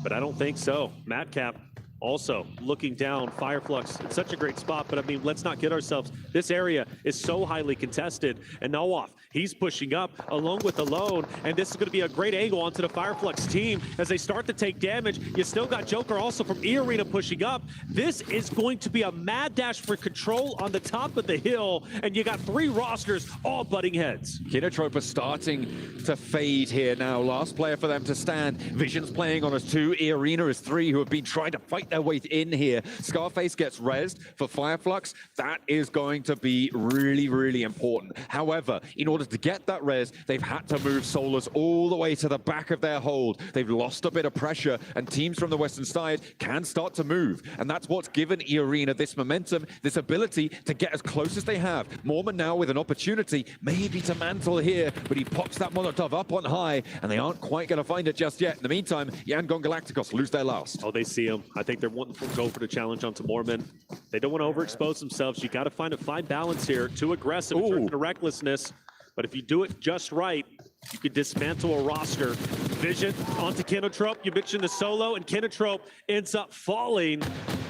But I don't think so. Madcap also looking down. Fireflux in such a great spot, but I mean, let's not kid ourselves. This area is so highly contested, and Nawaf, he's pushing up along with Alone, and this is going to be a great angle onto the Fireflux team as they start to take damage. You still got Joker also from E-Arena pushing up. This is going to be a mad dash for control on the top of the hill, and you got 3 rosters all butting heads. Kinotrope are starting to fade here now. Last player for them to stand. Vision's playing on us 2. E-Arena is 3 who have been trying to fight their way in here. Scarface gets rezzed for Fireflux. That is going to be really, really important. However, in order to get that res, they've had to move Solars all the way to the back of their hold. They've lost a bit of pressure, and teams from the western side can start to move. And that's what's given E-Arena this momentum, this ability to get as close as they have. Mormon now with an opportunity, maybe to mantle here, but he pops that Molotov up on high, and they aren't quite going to find it just yet. In the meantime, Yangon Galacticos lose their last. Oh, they see him. I think think they're wanting to go for the challenge onto Mormon. They don't want to overexpose themselves. You got to find a fine balance here. Too aggressive in terms of recklessness. But if you do it just right, you can dismantle a roster. Vision onto Kinotrope. You mentioned the solo, and Kinotrope ends up falling.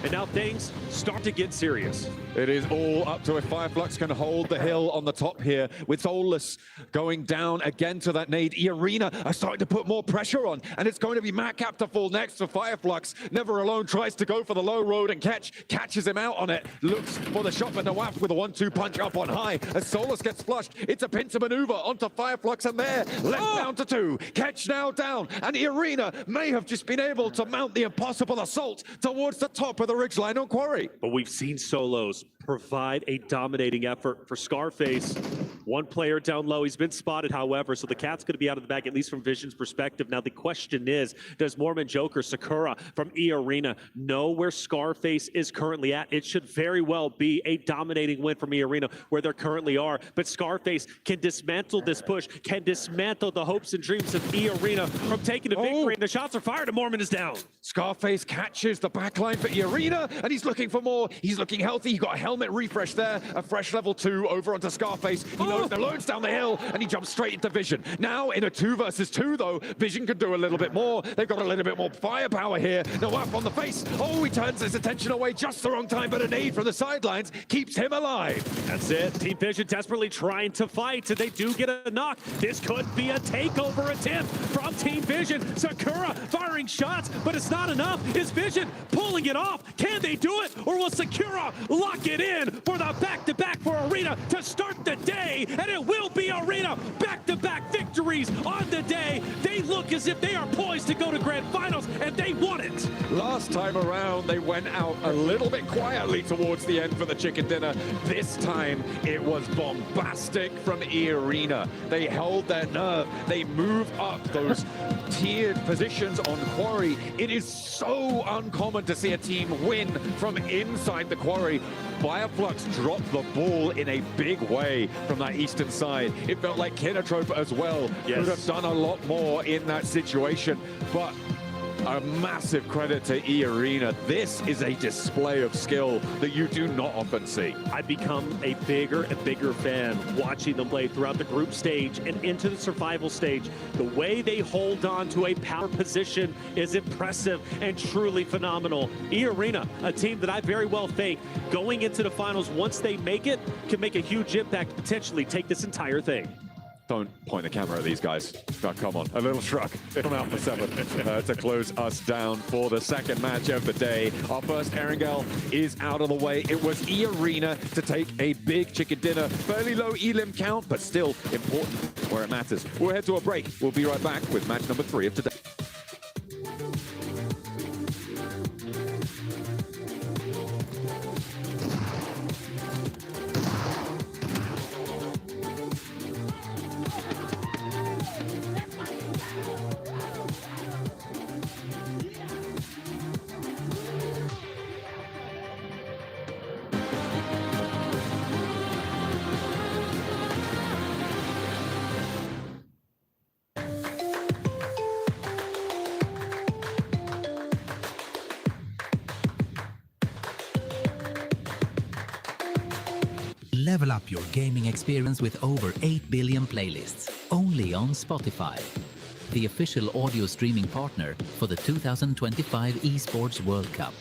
And now things start to get serious. It is all up to if Fireflux can hold the hill on the top here, with Soulless going down again to that nade. E-Arena are starting to put more pressure on, and it's going to be Madcap to fall next for Fireflux. Never Alone tries to go for the low road and catches him out on it. Looks for the shot, but Nawaf with a 1-2 punch up on high. As Soulless gets flushed, it's a pincer maneuver onto Fireflux, and there, left down to 2. Catch now down, and E-Arena may have just been able to mount the impossible assault towards the top of the ridgeline on Quarry. But we've seen solos provide a dominating effort for Scarface. One player down low, he's been spotted, however, so the cat's going to be out of the bag, at least from Vision's perspective. Now the question is, does Mormon Joker, Sakura from E-Arena know where Scarface is currently at? It should very well be a dominating win from E-Arena where they currently are, but Scarface can dismantle this push, can dismantle the hopes and dreams of E-Arena from taking the victory, and the shots are fired and Mormon is down. Scarface catches the backline for E-Arena, and he's looking for more. He's looking healthy. He got a helmet refresh there, a fresh level 2 over onto Scarface. He knows the load's down the hill, and he jumps straight into Vision. Now in a 2 versus 2, though, Vision can do a little bit more. They've got a little bit more firepower here. Nawaf on the face. Oh, he turns his attention away just the wrong time, but a nade from the sidelines keeps him alive. That's it. Team Vision desperately trying to fight, and they do get a knock. This could be a takeover attempt from Team Vision. Sakura firing shots, but it's not enough. Is Vision pulling it off? Can they do it? Or will Sakura lock it in for the back-to-back for Arena to start the day? And it will be Arena back-to-back victories on the day. They look as if they are poised to go to grand finals, and they won it. Last time around, they went out a little bit quietly towards the end for the chicken dinner. This time, it was bombastic from E-Arena. They held their nerve. They moved up those tiered positions on Quarry. It is so uncommon to see a team win from inside the Quarry. Fireflux dropped the ball in a big way from that eastern side. It felt like Kinotrope as well could have done a lot more in that situation, but a massive credit to E-Arena. This is a display of skill that you do not often see. I've become a bigger and bigger fan watching them play throughout the group stage and into the survival stage. The way they hold on to a power position is impressive and truly phenomenal. E-Arena, a team that I very well think going into the finals, once they make it, can make a huge impact, potentially take this entire thing. Don't point the camera at these guys. Oh, come on, a little shrug from Alpha 7 to close us down for the second match of the day. Our first Erangel is out of the way. It was E-Arena to take a big chicken dinner. Fairly low elim count, but still important where it matters. We'll head to a break. We'll be right back with match number 3 of today. Level up your gaming experience with over 8 billion playlists, only on Spotify, the official audio streaming partner for the 2025 ESPORTS World Cup.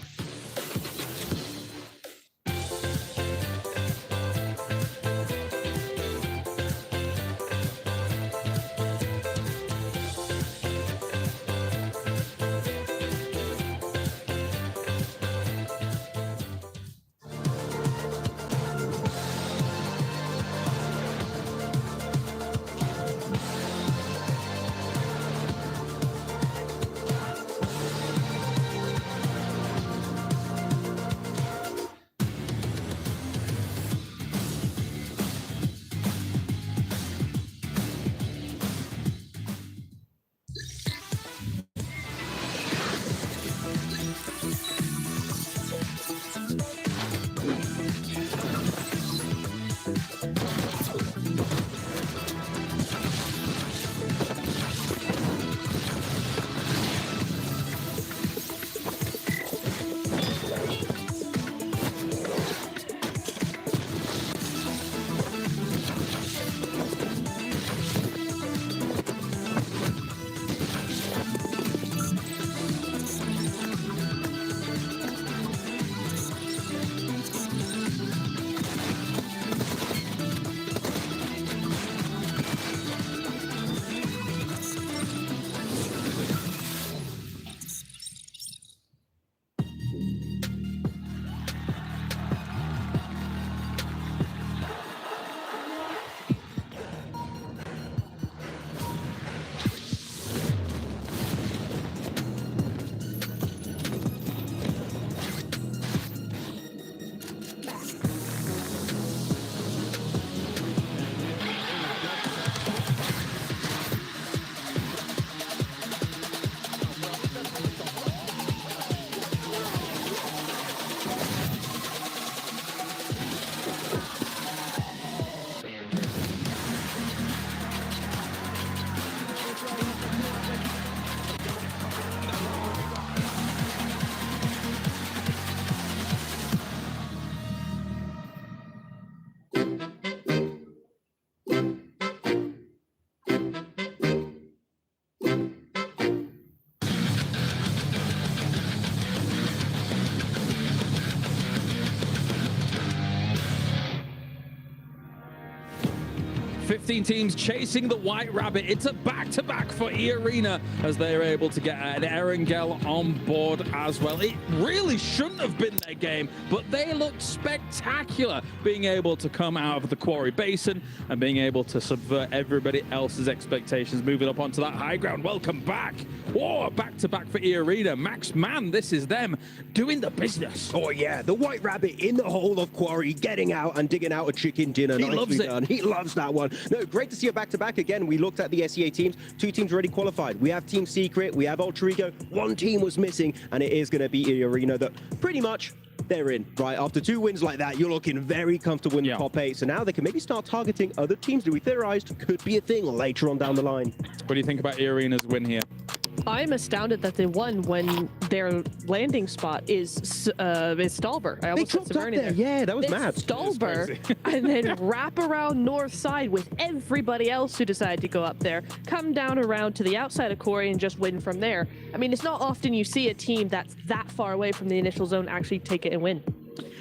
15 teams chasing the White Rabbit. It's a back-to-back for E-Arena as they are able to get an Erangel on board as well. It really shouldn't have been their game, but they looked spectacular, being able to come out of the Quarry Basin and being able to subvert everybody else's expectations, moving up onto that high ground. Welcome back. Whoa, back-to-back for E-Arena. Max, man, this is them doing the business. Oh yeah, the White Rabbit in the hole of Quarry, getting out and digging out a chicken dinner. He loves it. Done. He loves that one. No, great to see a back-to-back again. We looked at the SEA teams. 2 teams already qualified. We have Team Secret, we have Ultra Ego. 1 team was missing, and it is going to be E-Arena that pretty much they're in, right? After 2 wins like that, you're looking very comfortable in the top 8. So now they can maybe start targeting other teams that we theorized could be a thing later on down the line. What do you think about E-Arena's win here? I'm astounded that they won when their landing spot is Stalber. I almost said dropped up Severny there. Yeah, that was It's mad. Stalber, and then wrap around north side with everybody else who decided to go up there, come down around to the outside of Quarry and just win from there. I mean, it's not often you see a team that's that far away from the initial zone actually take it and win.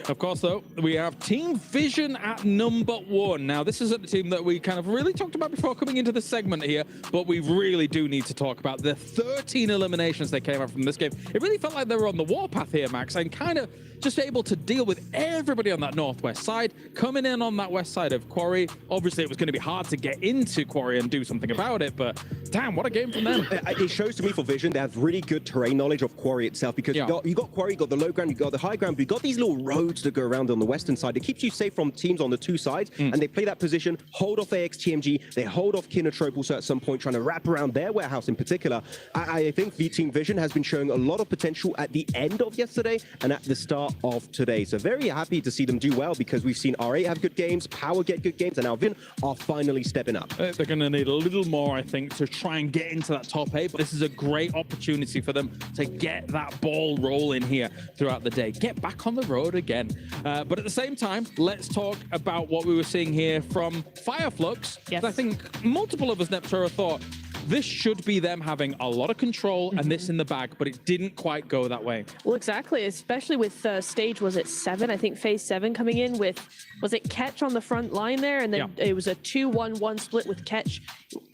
Of course, though, we have Team Vision at number 1. Now, this isn't a team that we kind of really talked about before coming into this segment here, but we really do need to talk about the 13 eliminations they came out from this game. It really felt like they were on the warpath here, Max, and kind of just able to deal with everybody on that northwest side, coming in on that west side of Quarry. Obviously, it was going to be hard to get into Quarry and do something about it, but damn, what a game from them. It shows to me for Vision, they have really good terrain knowledge of Quarry itself, because you got Quarry, you got the low ground, you got the high ground, but you got these little roads that go around on the western side. It keeps you safe from teams on the 2 sides, and they play that position, hold off AXTMG, they hold off Kinotrope also at some point, trying to wrap around their warehouse in particular. I think Team Vision has been showing a lot of potential at the end of yesterday and at the start of today. So very happy to see them do well, because we've seen R8 have good games, Power get good games, and now Vision are finally stepping up. They're going to need a little more, I think, to try and get into that top 8, but this is a great opportunity for them to get that ball rolling here throughout the day. Get back on the road again. But at the same time, let's talk about what we were seeing here from Fireflux. Yes. I think multiple of us, Neptura, thought this should be them having a lot of control and this in the bag, but it didn't quite go that way. Well, exactly, especially with stage, was it 7? I think phase 7 coming in with, was it Ketch on the front line there? And then it was a 2-1-1 split with Ketch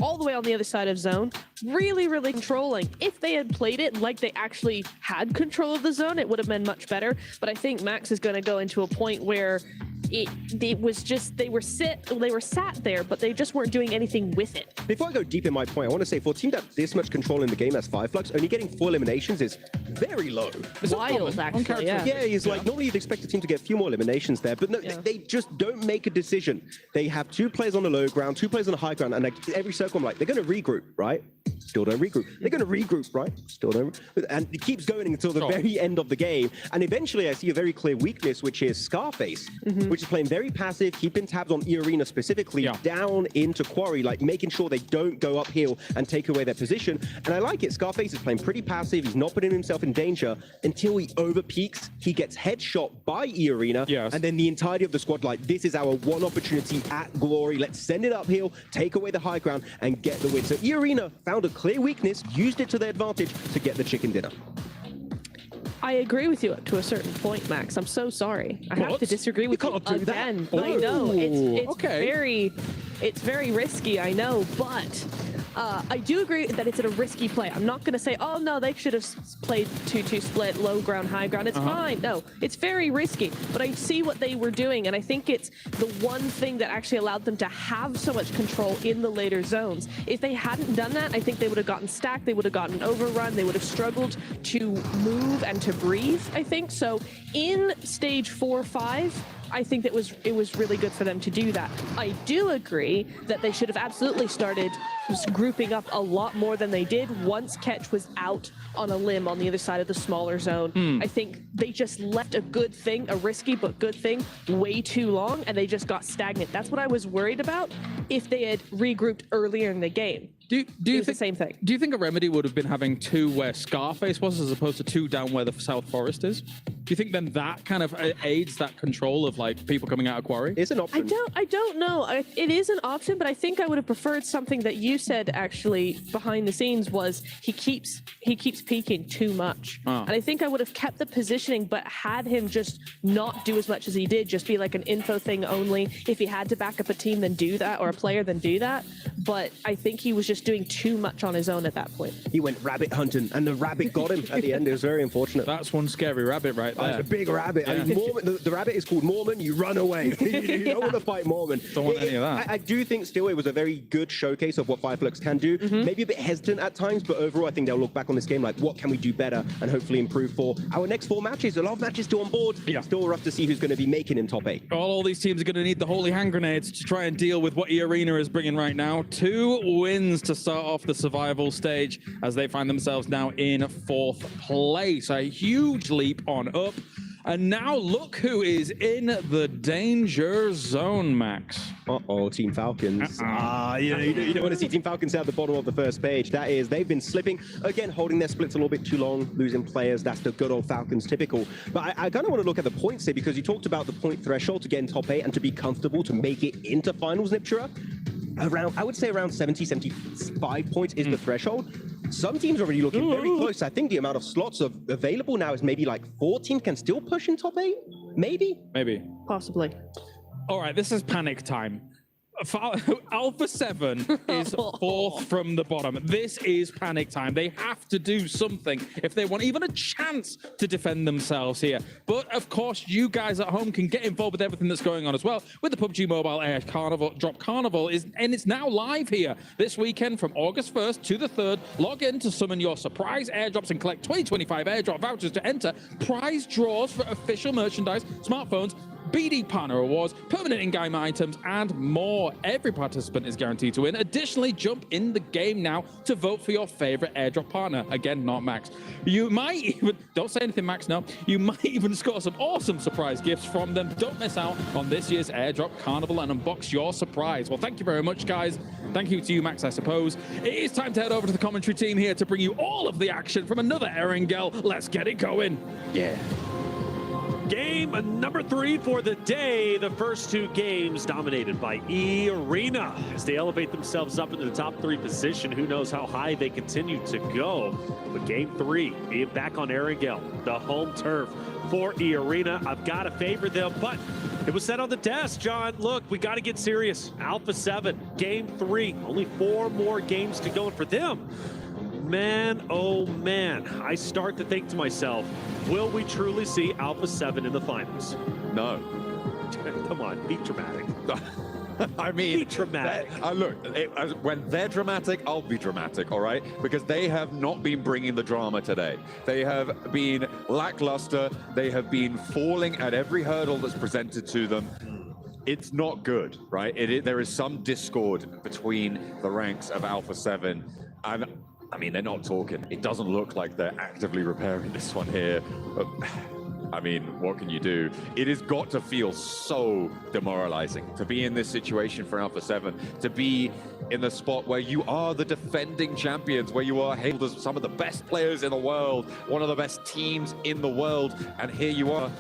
all the way on the other side of zone. Really, really controlling. If they had played it like they actually had control of the zone, it would have been much better. But I think Max is going to go into a point where it was just, they were sat there, but they just weren't doing anything with it. Before I go deep in my point, I want to say for a team that this much control in the game as Fireflux, only getting 4 eliminations is very low. It's wild, actually, yeah. Yeah, it's like normally you'd expect a team to get a few more eliminations there, but no, they just don't make a decision. They have 2 players on the low ground, 2 players on the high ground, and like every circle I'm like, they're going to regroup, right? Still don't regroup. They're going to regroup, right? Still don't. And it keeps going until the very end of the game. And eventually I see a very clear weakness, which is Scarface, which is playing very passive, keeping tabs on E-Arena specifically, down into Quarry, like making sure they don't go uphill and take away their position. And I like it. Scarface is playing pretty passive. He's not putting himself in danger until he overpeaks. He gets headshot by E-Arena. And then the entirety of the squad, like, this is our one opportunity at Glory. Let's send it uphill, take away the high ground, and get the win. So E-Arena found a clear weakness, used it to their advantage to get the chicken dinner. I agree with you to a certain point, Max. I'm so sorry. I have to disagree with you again. I know it's very risky. I know, but I do agree that it's a risky play. I'm not going to say, oh no, they should have played 2-2 split, low ground, high ground. It's fine. No, it's very risky. But I see what they were doing, and I think it's the one thing that actually allowed them to have so much control in the later zones. If they hadn't done that, I think they would have gotten stacked. They would have gotten overrun. They would have struggled to move and to breathe, I think. So in stage 4-5, I think that it was really good for them to do that. I do agree that they should have absolutely started grouping up a lot more than they did once Ketch was out on a limb on the other side of the smaller zone. I think they just left a good thing, a risky but good thing, way too long, and they just got stagnant. That's what I was worried about if they had regrouped earlier in the game. Do it you was the think same thing. Do you think a remedy would have been having 2 where Scarface was as opposed to 2 down where the South Forest is? Do you think then that kind of aids that control of like people coming out of quarry? It's an option. I don't know. It is an option, but I think I would have preferred something that you said actually behind the scenes was he keeps peeking too much. Oh. And I think I would have kept the positioning, but had him just not do as much as he did, just be like an info thing only. If he had to back up a team, then do that, or a player, then do that. But I think he was just doing too much on his own at that point. He went rabbit hunting, and the rabbit got him at the end. It was very unfortunate. That's one scary rabbit right there. That's a big rabbit. Yeah. I mean, Mormon, the rabbit is called Mormon. You run away. You don't want to fight Mormon. Don't want any of that. I do think still it was a very good showcase of what Fireflux can do. Maybe a bit hesitant at times, but overall I think they'll look back on this game like, what can we do better and hopefully improve for our next 4 matches. A lot of matches still on board. Yeah. Still rough to see who's going to be making in top 8. All these teams are going to need the holy hand grenades to try and deal with what E-Arena is bringing right now. 2 wins to start off the survival stage as they find themselves now in 4th place. A huge leap on up. And now look who is in the danger zone, Max. Uh-oh, Team Falcons. You don't want to see Team Falcons at the bottom of the first page. That is, they've been slipping. Again, holding their splits a little bit too long, losing players. That's the good old Falcons typical. But I kind of want to look at the points here because you talked about the point threshold to get in top 8 and to be comfortable to make it into finals, Niptura. Around, I would say around 70, 75 points is the threshold. Some teams are already looking very close. I think the amount of slots available now is maybe like 4 teams can still push in top 8. Maybe. Possibly. All right, this is panic time. Alpha 7 is 4th from the bottom. This is panic time. They have to do something if they want even a chance to defend themselves here. But of course, you guys at home can get involved with everything that's going on as well with the PUBG Mobile Air Carnival. Drop Carnival and it's now live here this weekend from August 1st to the 3rd. Log in to summon your surprise airdrops and collect 2025 airdrop vouchers to enter prize draws for official merchandise, smartphones, BD Partner Awards, permanent in-game items, and more. Every participant is guaranteed to win. Additionally, jump in the game now to vote for your favorite airdrop partner. Again, not Max. You might even, don't say anything, Max, no. You might even score some awesome surprise gifts from them. Don't miss out on this year's airdrop carnival and unbox your surprise. Well, thank you very much, guys. Thank you to you, Max, I suppose. It is time to head over to the commentary team here to bring you all of the action from another Erangel. Let's get it going. Yeah. Game number 3 for the day. The first 2 games dominated by E-Arena as they elevate themselves up into the top 3 position. Who knows how high they continue to go. But game 3 being back on Erangel, the home turf for E-Arena. I've got to favor them, but it was said on the desk, John, look, we got to get serious. Alpha 7, game 3, only 4 more games to go for them. Man, oh man, I start to think to myself, will we truly see Alpha 7 in the finals? No. Come on, be dramatic. I mean, be dramatic. Look, when they're dramatic, I'll be dramatic, all right? Because they have not been bringing the drama today. They have been lackluster. They have been falling at every hurdle that's presented to them. It's not good, right? There is some discord between the ranks of Alpha 7. And I mean, they're not talking. It doesn't look like they're actively repairing this one here. I mean, what can you do? It has got to feel so demoralizing to be in this situation for Alpha 7, to be in the spot where you are the defending champions, where you are hailed as some of the best players in the world, one of the best teams in the world, and here you are,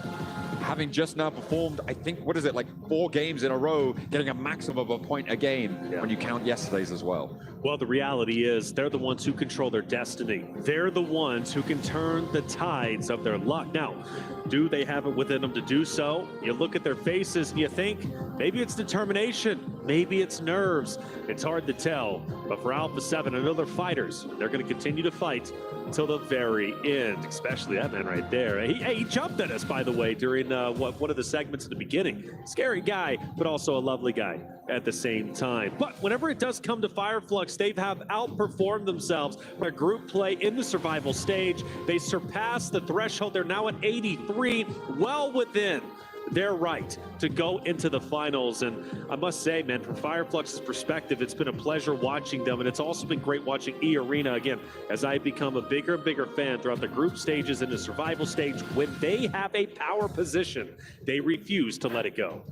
having just now performed, I think, what is it, like 4 games in a row, getting a maximum of a point a game when you count yesterday's as well. Well, the reality is they're the ones who control their destiny. They're the ones who can turn the tides of their luck. Now, do they have it within them to do so? You look at their faces and you think, maybe it's determination, maybe it's nerves. It's hard to tell. But for Alpha 7 and other fighters, they're going to continue to fight until the very end, especially that man right there. He jumped at us, by the way, during one of the segments at the beginning. Scary guy, but also a lovely guy at the same time. But whenever it does come to Fireflux, they have outperformed themselves by group play in the survival stage. They surpassed the threshold. They're now at 83, well within their right to go into the finals. And I must say, man, from Fireflux's perspective, it's been a pleasure watching them, and it's also been great watching E-Arena again as I become a bigger and bigger fan throughout the group stages and the survival stage. When they have a power position, they refuse to let it go.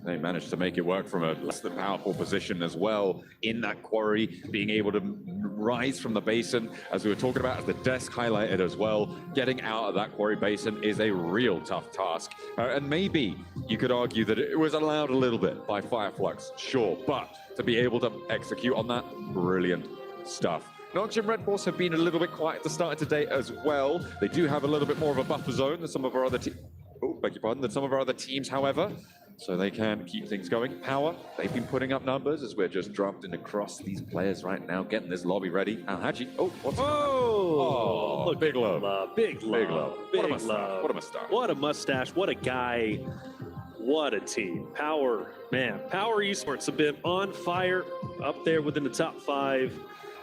They managed to make it work from a less than powerful position as well in that quarry, being able to rise from the basin, as we were talking about, as the desk highlighted as well. Getting out of that quarry basin is a real tough task. And maybe you could argue that it was allowed a little bit by Fireflux, sure, but to be able to execute on that, brilliant stuff. Noxian Red Force have been a little bit quiet at the start of today as well. They do have a little bit more of a buffer zone than some of our other teams. Oh, beg your pardon, than some of our other teams, however. So they can keep things going. Power, they've been putting up numbers as we're just drafting across these players right now, getting this lobby ready. Alhaji, what's Oh, look, big love. Big love. Big love. What a mustache. love. What a mustache. What a mustache. What a guy. What a team. Power, man. Power Esports have been on fire up there within the top 5.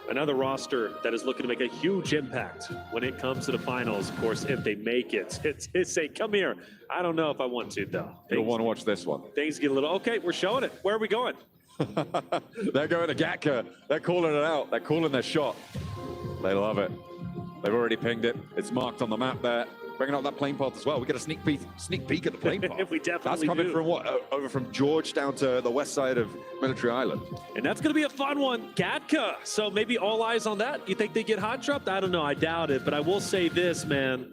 Another roster that is looking to make a huge impact when it comes to the finals, of course, if they make it. It's a come here. I don't know if I want to, though. You'll want to watch this one. Things get a little, okay, we're showing it. Where are we going? They're going to Gatka. They're calling it out. They're calling their shot. They love it. They've already pinged it. It's marked on the map there. Bringing up that plane path as well. We get a sneak peek at the plane path. We definitely That's coming do. from what? Over from George down to the west side of Military Island. And that's going to be a fun one. Gatka. So maybe all eyes on that. You think they get hot dropped? I don't know. I doubt it. But I will say this, man.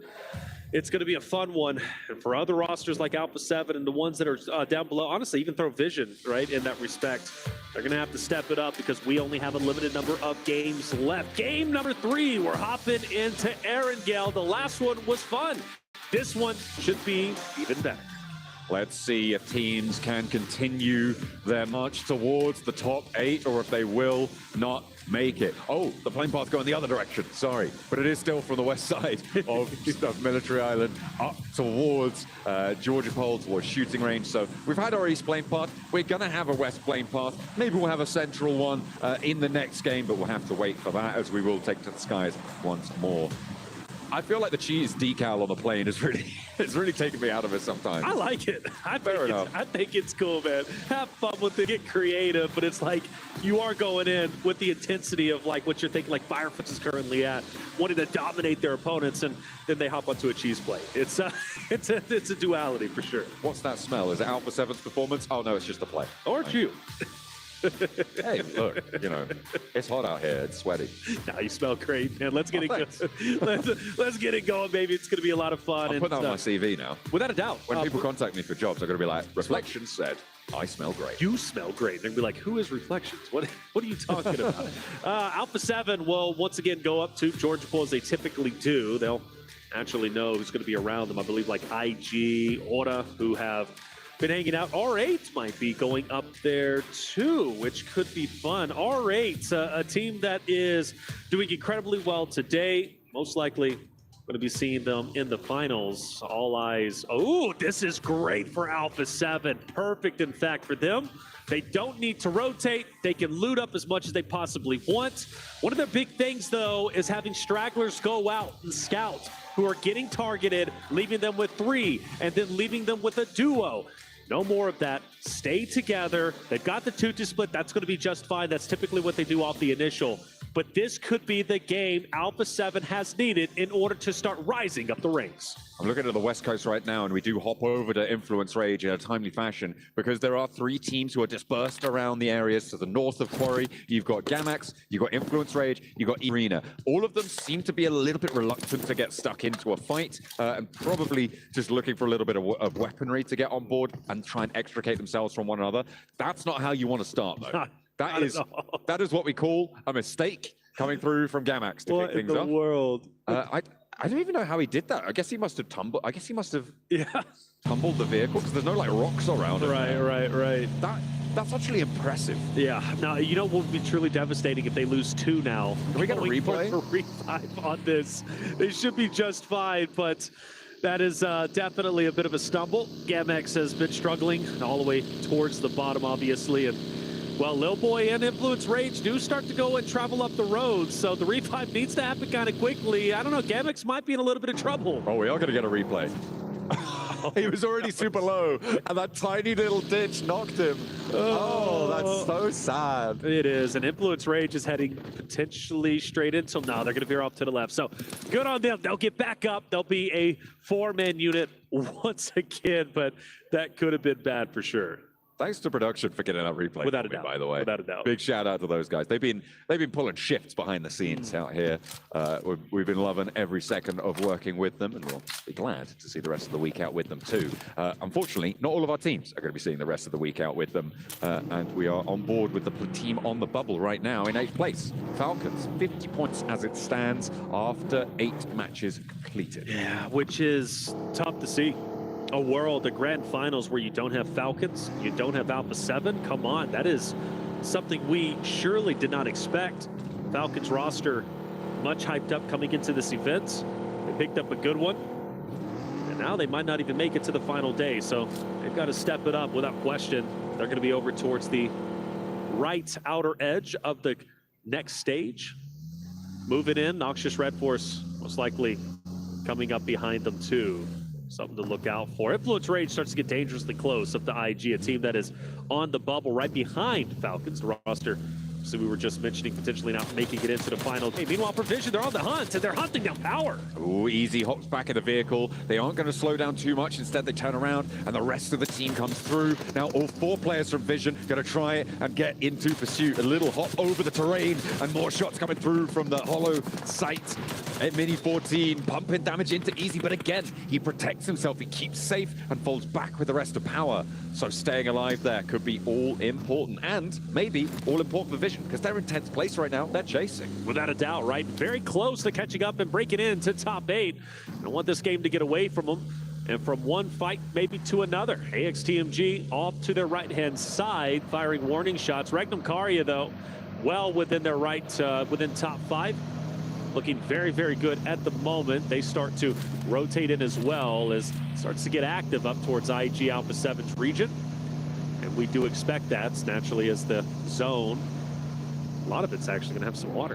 It's going to be a fun one. And for other rosters like Alpha 7 and the ones that are down below, honestly, even Throw Vision, right, in that respect, they're going to have to step it up because we only have a limited number of games left. Game number 3, we're hopping into Erangel. The last one was fun. This one should be even better. Let's see if teams can continue their march towards the top 8 or if they will not make it. Oh, the plane path going the other direction, sorry. But it is still from the west side of Military Island up towards Georgia Pole, towards shooting range. So we've had our east plane path. We're going to have a west plane path. Maybe we'll have a central one in the next game, but we'll have to wait for that as we will take to the skies once more. I feel like the cheese decal on the plane is really taking me out of it sometimes. I like it. I think it's cool, man. Have fun with it, get creative, but it's like you are going in with the intensity of like what you're thinking, like Fireflux is currently at, wanting to dominate their opponents, and then they hop onto a cheese plate. It's a duality for sure. What's that smell? Is it Alpha 7's performance? Oh no, it's just the play. Or it's you. Hey, look, you know, it's hot out here. It's sweaty. Now you smell great, man. Let's get it going. Let's get it going, baby. It's going to be a lot of fun. I'll put that on my CV now. Without a doubt. When people contact me for jobs, I'm going to be like, Reflections said, I smell great. You smell great. They're going to be like, who is Reflections? What are you talking about? Alpha 7 will once again go up to Georgia Pole as they typically do. They'll naturally know who's going to be around them. I believe like IG, Aura, who have been hanging out. R8 might be going up there too, which could be fun. R8, a team that is doing incredibly well today. Most likely going to be seeing them in the finals. All eyes. Oh, this is great for Alpha 7. Perfect, in fact, for them. They don't need to rotate. They can loot up as much as they possibly want. One of their big things, though, is having stragglers go out and scout who are getting targeted, leaving them with 3, and then leaving them with a duo. No more of that. Stay together. They've got the 2-2 split. That's going to be just fine. That's typically what they do off the initial. But this could be the game Alpha 7 has needed in order to start rising up the ranks. I'm looking at the West Coast right now, and we do hop over to Influence Rage in a timely fashion because there are 3 teams who are dispersed around the areas to the north of Quarry. You've got Gamax, you've got Influence Rage, you've got Arena. All of them seem to be a little bit reluctant to get stuck into a fight and probably just looking for a little bit of weaponry to get on board and try and extricate themselves from one another. That's not how you want to start, though. That is what we call a mistake coming through from Gamax to kick things off. What in the world? I don't even know how he did that. I guess he must have tumbled. I guess he must have tumbled the vehicle because there's no like rocks around it. Right. That's actually impressive. Yeah. Now, you know what would be truly devastating if they lose 2 now. Can we get a replay? For revive on this. They should be just fine, but that is definitely a bit of a stumble. Gamex has been struggling all the way towards the bottom, obviously, and well, Lil Boy and Influence Rage do start to go and travel up the road, so the revive needs to happen kind of quickly. I don't know, Gamex might be in a little bit of trouble. Oh, we are going to get a replay. He was already super low, and that tiny little ditch knocked him. Oh, that's so sad. It is, and Influence Rage is heading potentially straight into, no, they're going to veer off to the left. So good on them. They'll get back up. They'll be a 4-man unit once again, but that could have been bad for sure. Thanks to production for getting that replay. Without a for me, doubt. by the way. Without a doubt. Big shout out to those guys. They've been pulling shifts behind the scenes out here. We've been loving every second of working with them, and we'll be glad to see the rest of the week out with them too. Unfortunately, not all of our teams are going to be seeing the rest of the week out with them, and we are on board with the team on the bubble right now in 8th place. Falcons, 50 points as it stands after 8 matches completed. Yeah, which is tough to see. A world, a grand finals where you don't have Falcons, you don't have Alpha 7. Come on, that is something we surely did not expect. Falcons roster much hyped up coming into this event. They picked up a good one, and now they might not even make it to the final day. So they've got to step it up without question. They're going to be over towards the right outer edge of the next stage. Moving in, Noxious Red Force most likely coming up behind them too. Something to look out for. Influence Rage starts to get dangerously close up to IG, a team that is on the bubble right behind Falcons. The roster, so we were just mentioning, potentially not making it into the final. Hey, meanwhile, Provision, they're on the hunt, and they're hunting down Power. Ooh, Easy hops back in the vehicle. They aren't going to slow down too much. Instead, they turn around, and the rest of the team comes through. Now, all 4 players from Vision going to try and get into pursuit. A little hop over the terrain, and more shots coming through from the hollow sight. At Mini 14, pumping damage into Easy, but again, he protects himself. He keeps safe and falls back with the rest of Power. So staying alive there could be all important, and maybe all important for Vision, because they're in 10th place right now. They're chasing. Without a doubt, right? Very close to catching up and breaking into top 8. I don't want this game to get away from them. And from one fight maybe to another. AXTMG off to their right-hand side, firing warning shots. Regnum Karya, though, well within their right, within top 5. Looking very, very good at the moment. They start to rotate in as well as starts to get active up towards IG Alpha 7's region. And we do expect that, naturally, as the zone. A lot of it's actually going to have some water,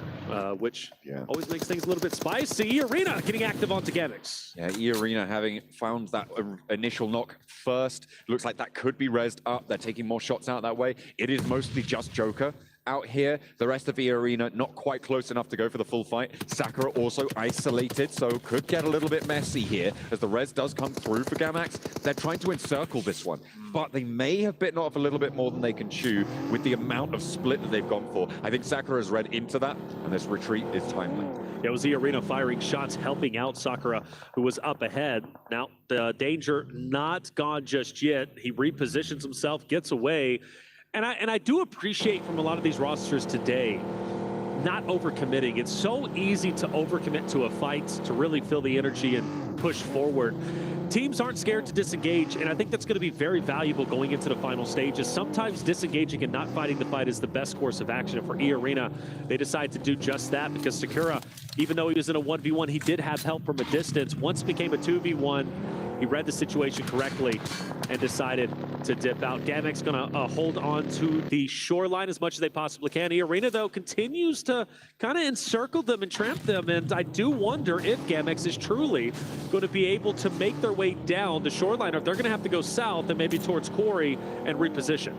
which always makes things a little bit spicy. Arena getting active onto Gamix. Yeah, Arena having found that initial knock first. Looks like that could be rezzed up. They're taking more shots out that way. It is mostly just Joker out here. The rest of the Arena not quite close enough to go for the full fight. Sakura also isolated, so could get a little bit messy here as the res does come through for Gamax. They're trying to encircle this one, but they may have bitten off a little bit more than they can chew with the amount of split that they've gone for. I think Sakura has read into that, and this retreat is timely. Yeah, it was the Arena firing shots, helping out Sakura, who was up ahead. Now, the danger not gone just yet. He repositions himself, gets away. And I do appreciate from a lot of these rosters today, not overcommitting. It's so easy to overcommit to a fight, to really feel the energy and push forward. Teams aren't scared to disengage, and I think that's going to be very valuable going into the final stages. Sometimes disengaging and not fighting the fight is the best course of action. And for E-Arena, they decide to do just that because Sakura, even though he was in a 1v1, he did have help from a distance. Once it became a 2v1, he read the situation correctly and decided to dip out. Gamix going to hold on to the shoreline as much as they possibly can. E-Arena, though, continues to kind of encircle them and tramp them, and I do wonder if Gamix is truly going to be able to make their way down the shoreline, or if they're going to have to go south and maybe towards Quarry and reposition.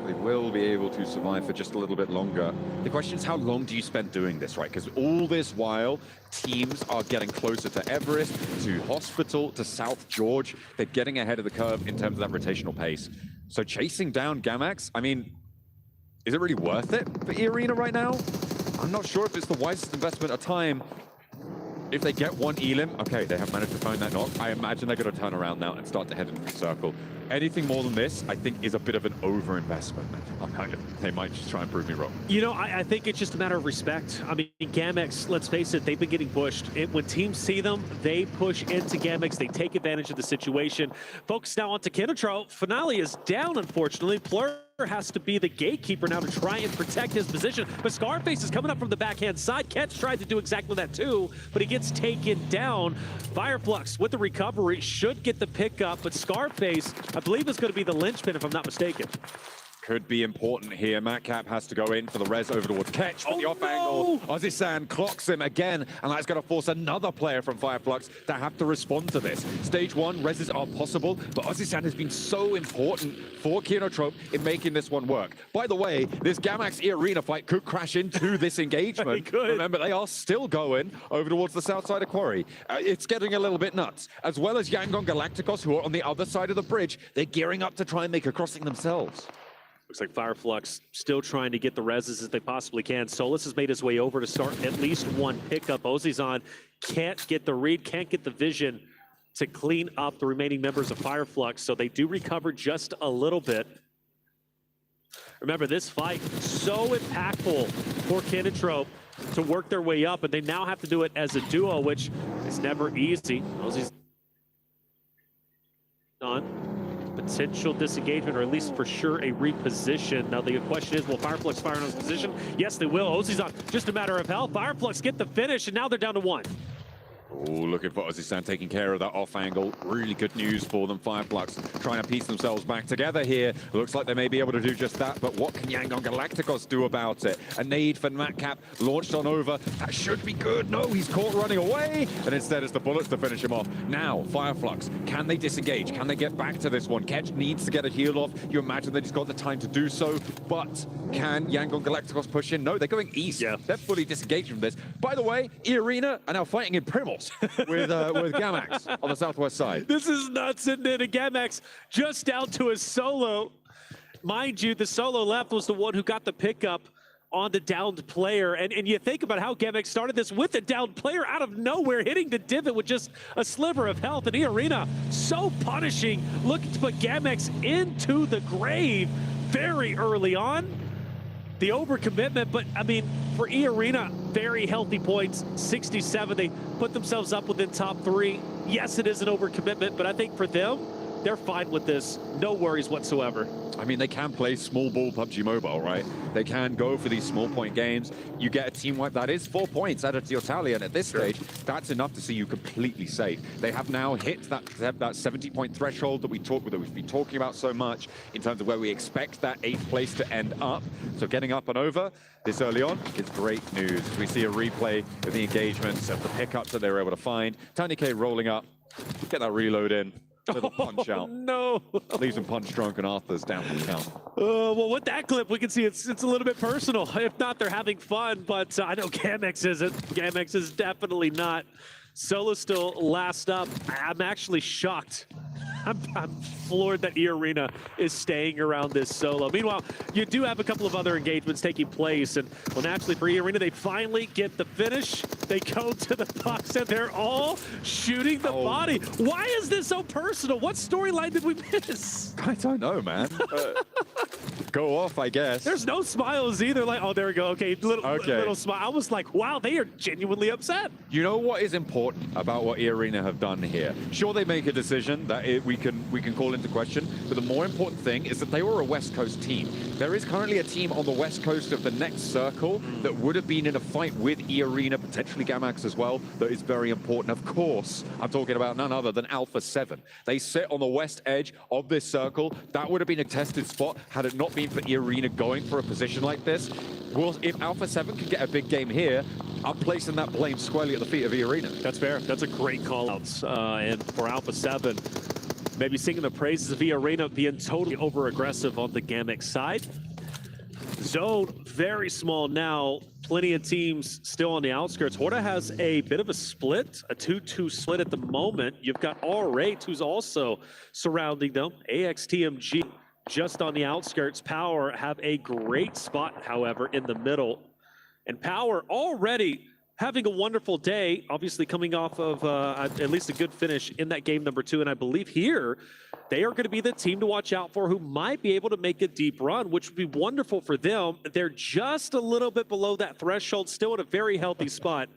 They will be able to survive for just a little bit longer. The question is, how long do you spend doing this, right? Because all this while, teams are getting closer to Everest, to Hospital, to South George. They're getting ahead of the curve in terms of that rotational pace. So chasing down Gamax, I mean, is it really worth it for E-Arena right now? I'm not sure if it's the wisest investment of time. If they get one Elim, okay, they have managed to find that knock. I imagine they're going to turn around now and start to head into the circle. Anything more than this, I think, is a bit of an over-investment. They might just try and prove me wrong. You know, I think it's just a matter of respect. I mean, Gamix, let's face it, they've been getting pushed. When teams see them, they push into Gamix. They take advantage of the situation. Focus now onto Kinetro. Finale is down, unfortunately. Plur has to be the gatekeeper now to try and protect his position. But Scarface is coming up from the backhand side. Ketch tried to do exactly that too, but he gets taken down. Fireflux with the recovery should get the pickup, but Scarface, I believe, is going to be the linchpin if I'm not mistaken. could be important here. Matcap has to go in for the res over towards Ketch, but the off angle, Ozzy clocks him again, and that's going to force another player from Fireflux to have to respond to this. Stage 1, reses are possible, but Ozzy has been so important for Kinotrope in making this one work. By the way, this Gamax E-Arena fight could crash into this engagement. Remember, they are still going over towards the south side of Quarry. It's getting a little bit nuts. As well as Yangon Galacticos, who are on the other side of the bridge, they're gearing up to try and make a crossing themselves. Looks like Fireflux still trying to get the reses as they possibly can. Solus has made his way over to start at least one pickup. Ozzy can't get the read, can't get the vision to clean up the remaining members of Fireflux, so they do recover just a little bit. Remember, this fight so impactful for Kinotrope to work their way up, and they now have to do it as a duo, which is never easy. Ozzy's on potential disengagement, or at least for sure a reposition. Now the question is, will Fireflux fire on his position? Yes, they will. Ozzy's on just a matter of health. Fireflux get the finish, and now they're down to 1. Oh, looking for Ozzy taking care of that off angle. Really good news for them. Fireflux trying to piece themselves back together here. Looks like they may be able to do just that, but what can Yangon Galacticos do about it? A nade for Matcap launched on over. That should be good. No, he's caught running away, and instead it's the bullets to finish him off. Now, Fireflux, can they disengage? Can they get back to this one? Ketch needs to get a heal off. You imagine that he's got the time to do so, but can Yangon Galacticos push in? No, they're going east. Yeah. They're fully disengaged from this. By the way, E-Arena are now fighting in Primals with Gamax on the southwest side. This is nuts, isn't it? And Gamax just down to a solo. Mind you, the solo left was the one who got the pickup on the downed player. And you think about how Gamax started this with a downed player out of nowhere, hitting the divot with just a sliver of health. And E-Arena so punishing, looking to put Gamax into the grave very early on. The overcommitment, but I mean, for E-Arena, very healthy points, 67. They put themselves up within top 3. Yes, it is an overcommitment, but I think for them, they're fine with this. No worries whatsoever. I mean, they can play small ball PUBG Mobile, right? They can go for these small point games. You get a team wipe, that is 4 points added to your tally, and at this stage, that's enough to see you completely safe. They have now hit that 70-point threshold that we've been talking about so much in terms of where we expect that 8th place to end up. So getting up and over this early on is great news. We see a replay of the engagements, of the pickups that they were able to find. Tiny K rolling up, get that reload in. Little punch out. No. Leaves him punch drunk, and Arthur's down for the count. Well, with that clip, we can see it's a little bit personal. If not, they're having fun, but I know Gamax isn't. Gamax is definitely not. Solo still last up. I'm actually shocked. I'm floored that E-Arena is staying around this solo. Meanwhile, you do have a couple of other engagements taking place, and well, naturally for E-Arena, they finally get the finish. They go to the box, and they're all shooting the body. Why is this so personal? What storyline did we miss? I don't know, man. Go off, I guess. There's no smiles either. Like, oh, there we go. Okay, little smile. I was like, wow, they are genuinely upset. You know what is important about what E-Arena have done here? Sure, they make a decision that we can call into question, but the more important thing is that they were a West Coast team. There is currently a team on the West Coast of the next circle that would have been in a fight with E-Arena, potentially Gamax as well, that is very important. Of course, I'm talking about none other than Alpha 7. They sit on the west edge of this circle. That would have been a tested spot had it not been for E-Arena going for a position like this. Well, if Alpha 7 can get a big game here, I'm placing that blame squarely at the feet of E-Arena. That's fair. That's a great call out. And for Alpha 7, maybe singing the praises of E-Arena being totally over-aggressive on the Gamax side. Zone, very small now. Plenty of teams still on the outskirts. Horta has a bit of a split, a 2-2 split at the moment. You've got R8, who's also surrounding them. AXTMG just on the outskirts. Power have a great spot, however, in the middle. And Power already having a wonderful day, obviously coming off of at least a good finish in that game number 2. And I believe here, they are going to be the team to watch out for who might be able to make a deep run, which would be wonderful for them. They're just a little bit below that threshold, still at a very healthy spot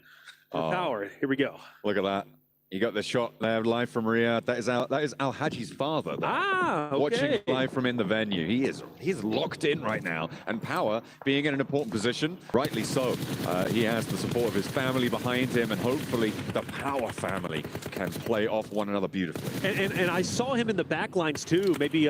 for Power. Here we go. Look at that. You got the shot there live from Riyadh. That is Al Haji's father there. Ah, okay. Watching live from in the venue. He's locked in right now. And Power being in an important position, rightly so. He has the support of his family behind him, and hopefully the Power family can play off one another beautifully. And I saw him in the back lines too, maybe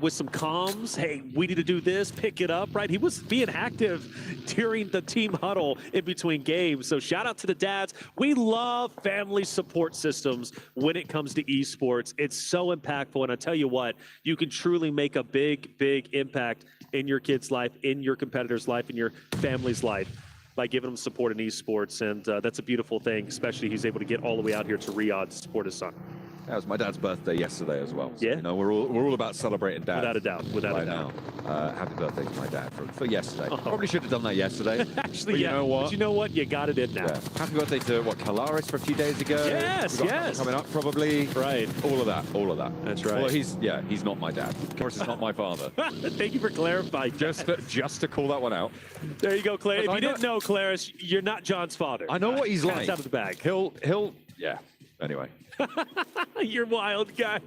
with some comms. Hey, we need to do this, pick it up, right? He was being active during the team huddle in between games. So shout out to the dads. We love family support systems when it comes to esports. It's so impactful, and I tell you what, you can truly make a big impact in your kid's life, in your competitor's life, in your family's life by giving them support in esports, and that's a beautiful thing, especially he's able to get all the way out here to Riyadh to support his son. That was my dad's birthday yesterday as well. So, yeah, you know, we're all about celebrating dad. Without a doubt, without a doubt. Now, happy birthday to my dad for yesterday. Probably should have done that yesterday. Actually, but yeah. You know what? But you know what? You got it in now. Yeah. Happy birthday to Kalaris for a few days ago. Yes, yes. Coming up probably. Right. All of that. That's right. Well, he's not my dad. Of course, it's not my father. Thank you for clarifying. Just to call that one out. There you go, Claire. If you didn't know, Claris, you're not John's father. I know what he's like. Out of the bag. Yeah. Anyway. You're wild guy.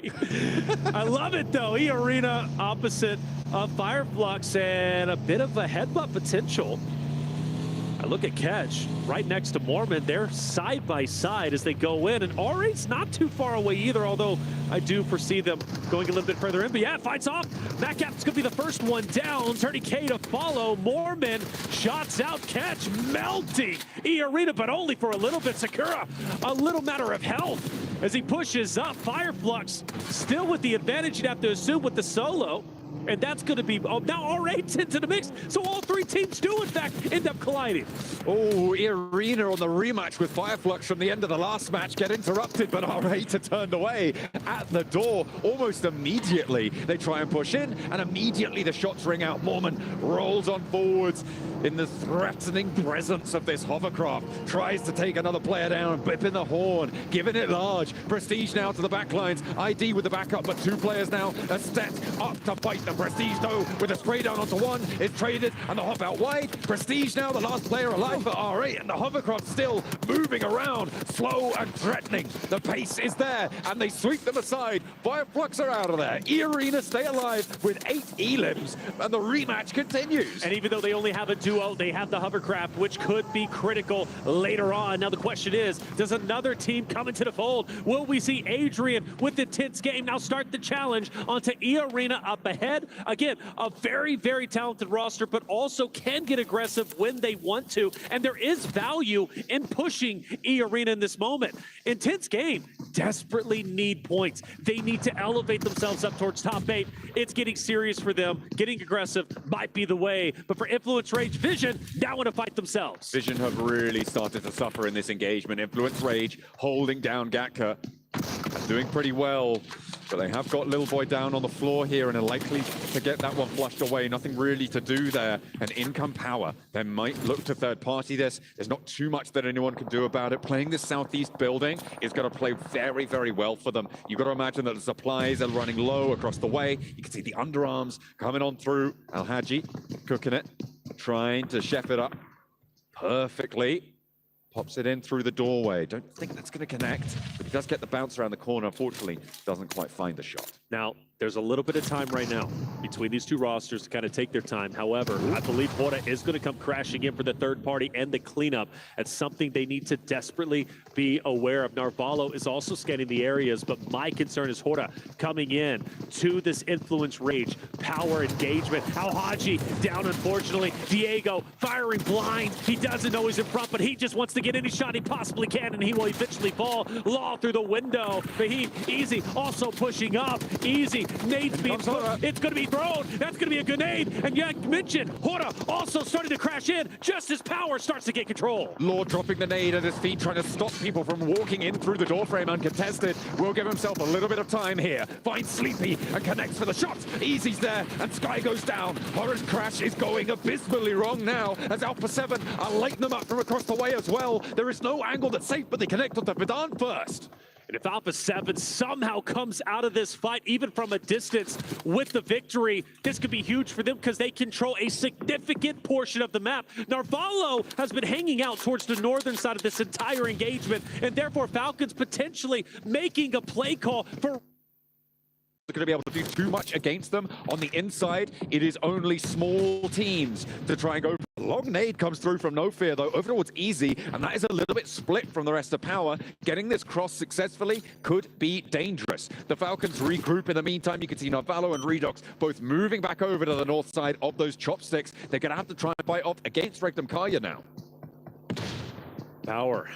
I love it though. E-Arena opposite of Fireflux and a bit of a headbutt potential. I look at Catch right next to Mormon. They're side by side as they go in, and R8's not too far away either, although I do foresee them going a little bit further in. But yeah, fights off. Macap's gonna be the first one down. 30K to follow. Mormon shots out. Catch melting E-Arena, but only for a little bit. Sakura, a little matter of health as he pushes up. Fireflux still with the advantage, you'd have to assume, with the solo. And that's going to be, now R8's into the mix. So all three teams do, in fact, end up colliding. Oh, E-Arena on the rematch with Fireflux from the end of the last match get interrupted, but R8 are turned away at the door almost immediately. They try and push in, and immediately the shots ring out. Mormon rolls on forwards in the threatening presence of this hovercraft. Tries to take another player down, bipping the horn, giving it large. Prestige now to the backlines. ID with the backup, but two players now are set up to fight the Prestige, though, with a spray down onto one, is traded, and the hop out wide. Prestige now the last player alive for R8, and the hovercraft still moving around, slow and threatening. The pace is there, and they sweep them aside. Fireflux are out of there. E-Arena stay alive with 8 elims, and the rematch continues. And even though they only have a duo, they have the hovercraft, which could be critical later on. Now the question is, does another team come into the fold? Will we see Adrian with the Intense game now start the challenge onto E-Arena up ahead? Again, a very talented roster, but also can get aggressive when they want to. And there is value in pushing E-Arena in this moment. Intense game desperately need points. They need to elevate themselves up towards top 8. It's getting serious for them. Getting aggressive might be the way. But for Influence Rage, Vision now want to fight themselves. Vision have really started to suffer in this engagement. Influence Rage holding down Gatka, doing pretty well. But they have got Little Boy down on the floor here and are likely to get that one flushed away. Nothing really to do there. And in come Power. They might look to third party this. There's not too much that anyone can do about it. Playing this southeast building is going to play very well for them. You've got to imagine that the supplies are running low across the way. You can see the underarms coming on through. Al Haji cooking it, trying to chef it up perfectly. Pops it in through the doorway. Don't think that's going to connect, but he does get the bounce around the corner. Unfortunately, doesn't quite find the shot. Now, there's a little bit of time right now between these two rosters to kind of take their time. However, I believe Hora is going to come crashing in for the third party and the cleanup. That's something they need to desperately be aware of. Narvalo is also scanning the areas, but my concern is Hora coming in to this Influence Rage. Power engagement. Al Haji down, unfortunately. Diego firing blind. He doesn't know he's in front, but he just wants to get any shot he possibly can, and he will eventually fall. Law through the window. Fahim, easy, also pushing up. Easy. Nade's being put. It's going to be thrown. That's going to be a grenade. And yeah, mentioned, Hora also starting to crash in just as Power starts to get control. Law dropping the nade at his feet, trying to stop people from walking in through the doorframe uncontested. Will give himself a little bit of time here. Finds Sleepy and connects for the shot. Easy's there, and Sky goes down. Hora's crash is going abysmally wrong now, as Alpha 7 are lighting them up from across the way as well. There is no angle that's safe, but they connect onto Vidan first. And if Alpha 7 somehow comes out of this fight, even from a distance, with the victory, this could be huge for them because they control a significant portion of the map. Narvalo has been hanging out towards the northern side of this entire engagement, and therefore Falcons potentially making a play call for going to be able to do too much against them. On the inside, it is only small teams to try and go. Long nade comes through from No Fear, though, over towards Easy, and that is a little bit split from the rest of Power. Getting this cross successfully could be dangerous. The Falcons regroup in the meantime. You can see Narvalo and Redox both moving back over to the north side of those chopsticks. They're going to have to try and fight off against Regdom Kaya now. Power.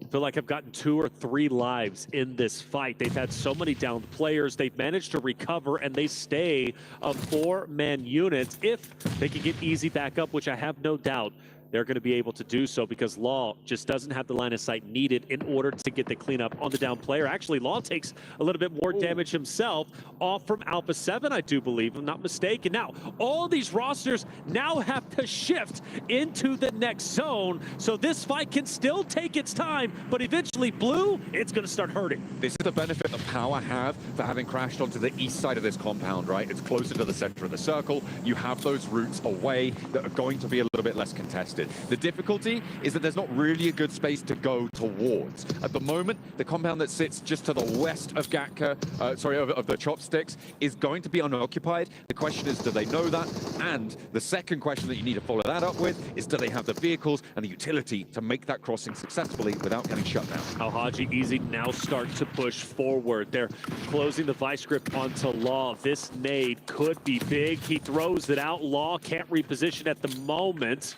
I feel like I've gotten 2 or 3 lives in this fight. They've had so many downed players. They've managed to recover, and they stay a 4-man unit. If they can get Easy back up, which I have no doubt they're going to be able to do so, because Law just doesn't have the line of sight needed in order to get the cleanup on the down player. Actually, Law takes a little bit more damage himself off from Alpha 7, I do believe, if I'm not mistaken. Now, all these rosters now have to shift into the next zone, so this fight can still take its time, but eventually, Blue, it's going to start hurting. This is the benefit that Power have for having crashed onto the east side of this compound, right? It's closer to the center of the circle. You have those routes away that are going to be a little bit less contested. The difficulty is that there's not really a good space to go towards. At the moment, the compound that sits just to the west of Gatka, of the chopsticks, is going to be unoccupied. The question is, do they know that? And the second question that you need to follow that up with is, do they have the vehicles and the utility to make that crossing successfully without getting shut down? Alhaji Easy now start to push forward. They're closing the vice grip onto Law. This nade could be big. He throws it out. Law can't reposition at the moment.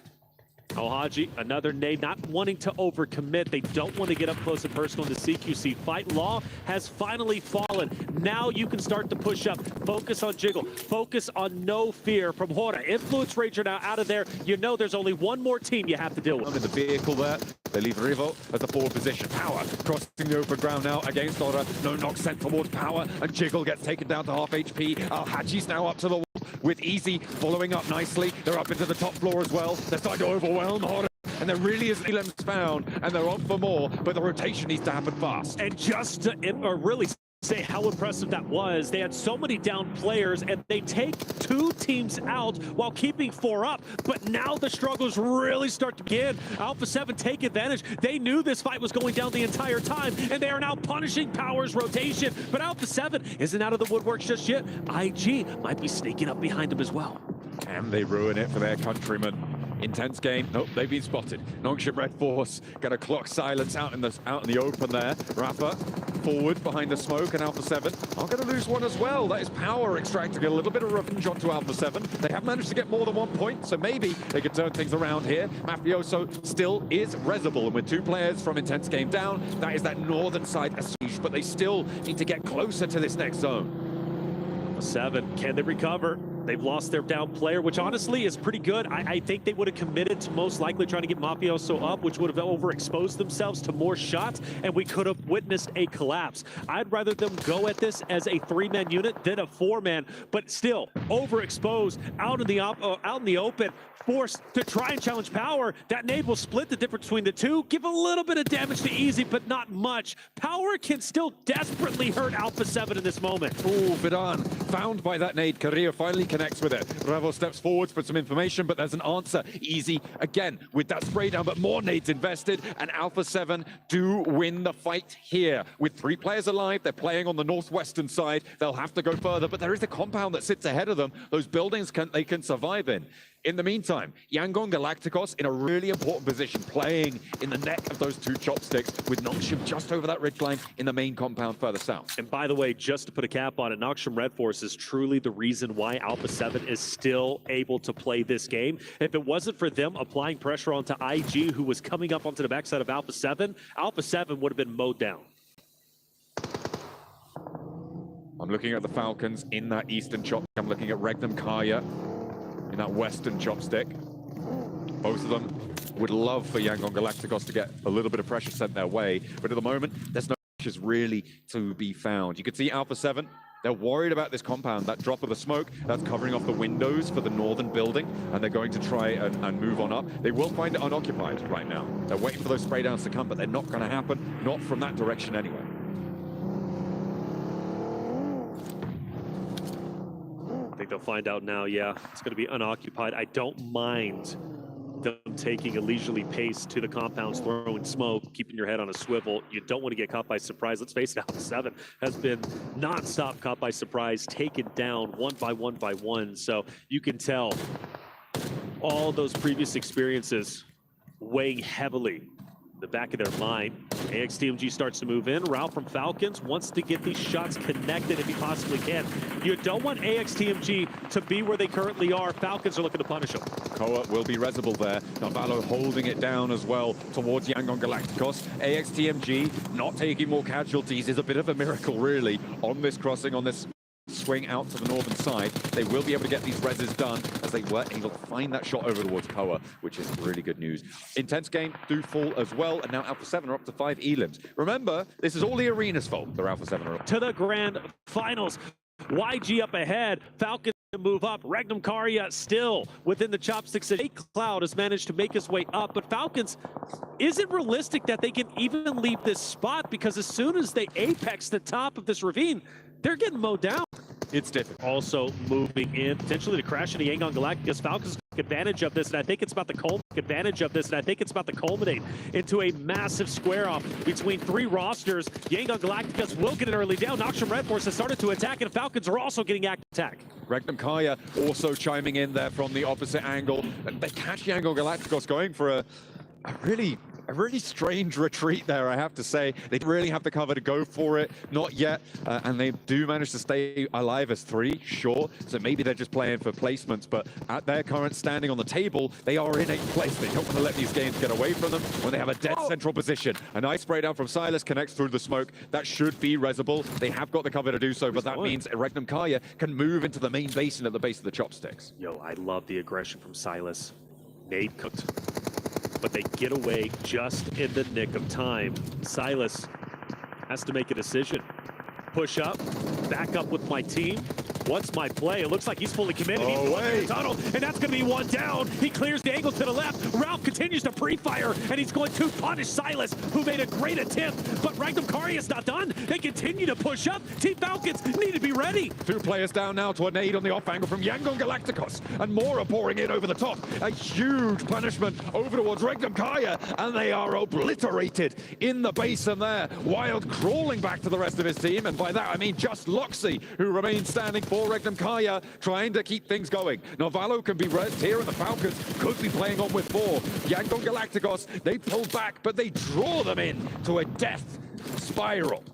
Alhaji, another nade, not wanting to overcommit. They don't want to get up close and personal in the CQC fight. Law has finally fallen. Now you can start to push up. Focus on Jiggle. Focus on No Fear from Hora. Influence Ranger now out of there. You know there's only one more team you have to deal with. In the vehicle there, they leave Rivo at the forward position. Power crossing the open ground now against Hora. No knock sent towards Power, and Jiggle gets taken down to half HP. Alhaji's now up to the wall with Easy following up nicely. They're up into the top floor as well. They're starting to overwhelm Hora, and there really isn't Elam's found, and they're on for more, but the rotation needs to happen fast. And just to really say how impressive that was, they had so many down players, and they take 2 teams out while keeping 4 up. But now the struggles really start to begin. Alpha 7 take advantage. They knew this fight was going down the entire time, and they are now punishing Power's rotation. But Alpha 7 isn't out of the woodworks just yet. IG might be sneaking up behind them as well. Can they ruin it for their countrymen? Intense game. Nope, they've been spotted. Nongship Red Force gonna clock silence out in the open there. Rafa forward behind the smoke, and Alpha 7 are gonna lose one as well. That is Power extracting a little bit of revenge onto Alpha 7. They have managed to get more than 1 point, so maybe they could turn things around here. Mafioso still is resible, and with 2 players from Intense game down, that is that northern side a siege, but they still need to get closer to this next zone. Alpha 7, can they recover? They've lost their down player, which honestly is pretty good. I think they would have committed to most likely trying to get Mafioso up, which would have overexposed themselves to more shots, and we could have witnessed a collapse. I'd rather them go at this as a 3-man unit than a 4-man, but still overexposed out in the open, forced to try and challenge Power. That nade will split the difference between the two, give a little bit of damage to Easy, but not much. Power can still desperately hurt Alpha 7 in this moment. Ooh, Vidan found by that nade. Korea finally connects with it. Bravo steps forwards for some information, but there's an answer. Easy again with that spray down, but more nades invested, and Alpha 7 do win the fight here. With 3 players alive, they're playing on the northwestern side. They'll have to go further, but there is a compound that sits ahead of them. Those buildings they can survive in. In the meantime, Yangon Galacticos in a really important position, playing in the neck of those 2 chopsticks, with Nongshim just over that ridgeline in the main compound further south. And by the way, just to put a cap on it, Nongshim Red Force is truly the reason why Alpha 7 is still able to play this game. If it wasn't for them applying pressure onto IG, who was coming up onto the backside of Alpha 7 would have been mowed down. I'm looking at the Falcons in that eastern chopstick. I'm looking at Regdom Kaya in that western chopstick. Both of them would love for Yangon Galacticos to get a little bit of pressure sent their way, but at the moment, there's no pressures really to be found. You can see Alpha 7, they're worried about this compound, that drop of the smoke, that's covering off the windows for the northern building, and they're going to try and move on up. They will find it unoccupied right now. They're waiting for those spray downs to come, but they're not going to happen, not from that direction anyway. They'll find out now, yeah, it's going to be unoccupied. I don't mind them taking a leisurely pace to the compounds, throwing smoke, keeping your head on a swivel. You don't want to get caught by surprise. Let's face it, Alpha 7 has been non-stop caught by surprise, taken down one by one. So you can tell all those previous experiences weighing heavily in the back of their mind. AXTMG starts to move in. Ralph from Falcons wants to get these shots connected if he possibly can. You don't want AXTMG to be where they currently are. Falcons are looking to punish them. Koa will be resible there. Navalo holding it down as well towards Yangon Galacticos. AXTMG not taking more casualties is a bit of a miracle, really, on this crossing, on this swing out to the northern side. They will be able to get these reses done as they were able to find that shot over towards Koa, which is really good news. Intense game do fall as well, and now Alpha 7 are up to 5 elims. Remember, this is all the arena's fault. Their Alpha 7 are up to the grand finals. YG up ahead. Falcons to move up. Regnum Karya still within the chopsticks. Cloud has managed to make his way up, but Falcons isn't realistic that they can even leave this spot, because as soon as they apex the top of this ravine, they're getting mowed down. It's different. Also moving in, potentially to crash into Yangon Galacticos. Falcons take advantage of this, and I think it's about to culminate into a massive square-off between 3 rosters. Yangon Galacticos will get an early down. Noxium Red Force has started to attack, and Falcons are also getting active attack. Regnum Karya also chiming in there from the opposite angle. And they catch Yangon Galacticos going for a really strange retreat there, I have to say. They didn't really have the cover to go for it, not yet, and they do manage to stay alive as 3, sure. So maybe they're just playing for placements, but at their current standing on the table, they are in 8th place. They don't want to let these games get away from them when they have a dead central position. A nice spray down from Silas connects through the smoke. That should be resible. They have got the cover to do so, but that means Regnum Karya can move into the main basin at the base of the chopsticks. Yo, I love the aggression from Silas. Nade cooked, but they get away just in the nick of time. Silas has to make a decision. Push up, back up with my team. What's my play? It looks like he's fully committed. He's going to the tunnel, and that's going to be one down. He clears the angle to the left. Ralph continues to pre-fire, and he's going to punish Silas, who made a great attempt. But Regnum Karya is not done. They continue to push up. Team Falcons need to be ready. 2 players down now to a nade on the off angle from Yangon Galacticos, and more are pouring in over the top. A huge punishment over towards Regnum Karya, and they are obliterated in the basin there. Wild crawling back to the rest of his team, and by that I mean just Loxy, who remains standing for Regnum Karya, trying to keep things going. Novalo can be rezzed here, and the Falcons could be playing on with 4. Yangon Galacticos, they pull back, but they draw them in to a death spiral.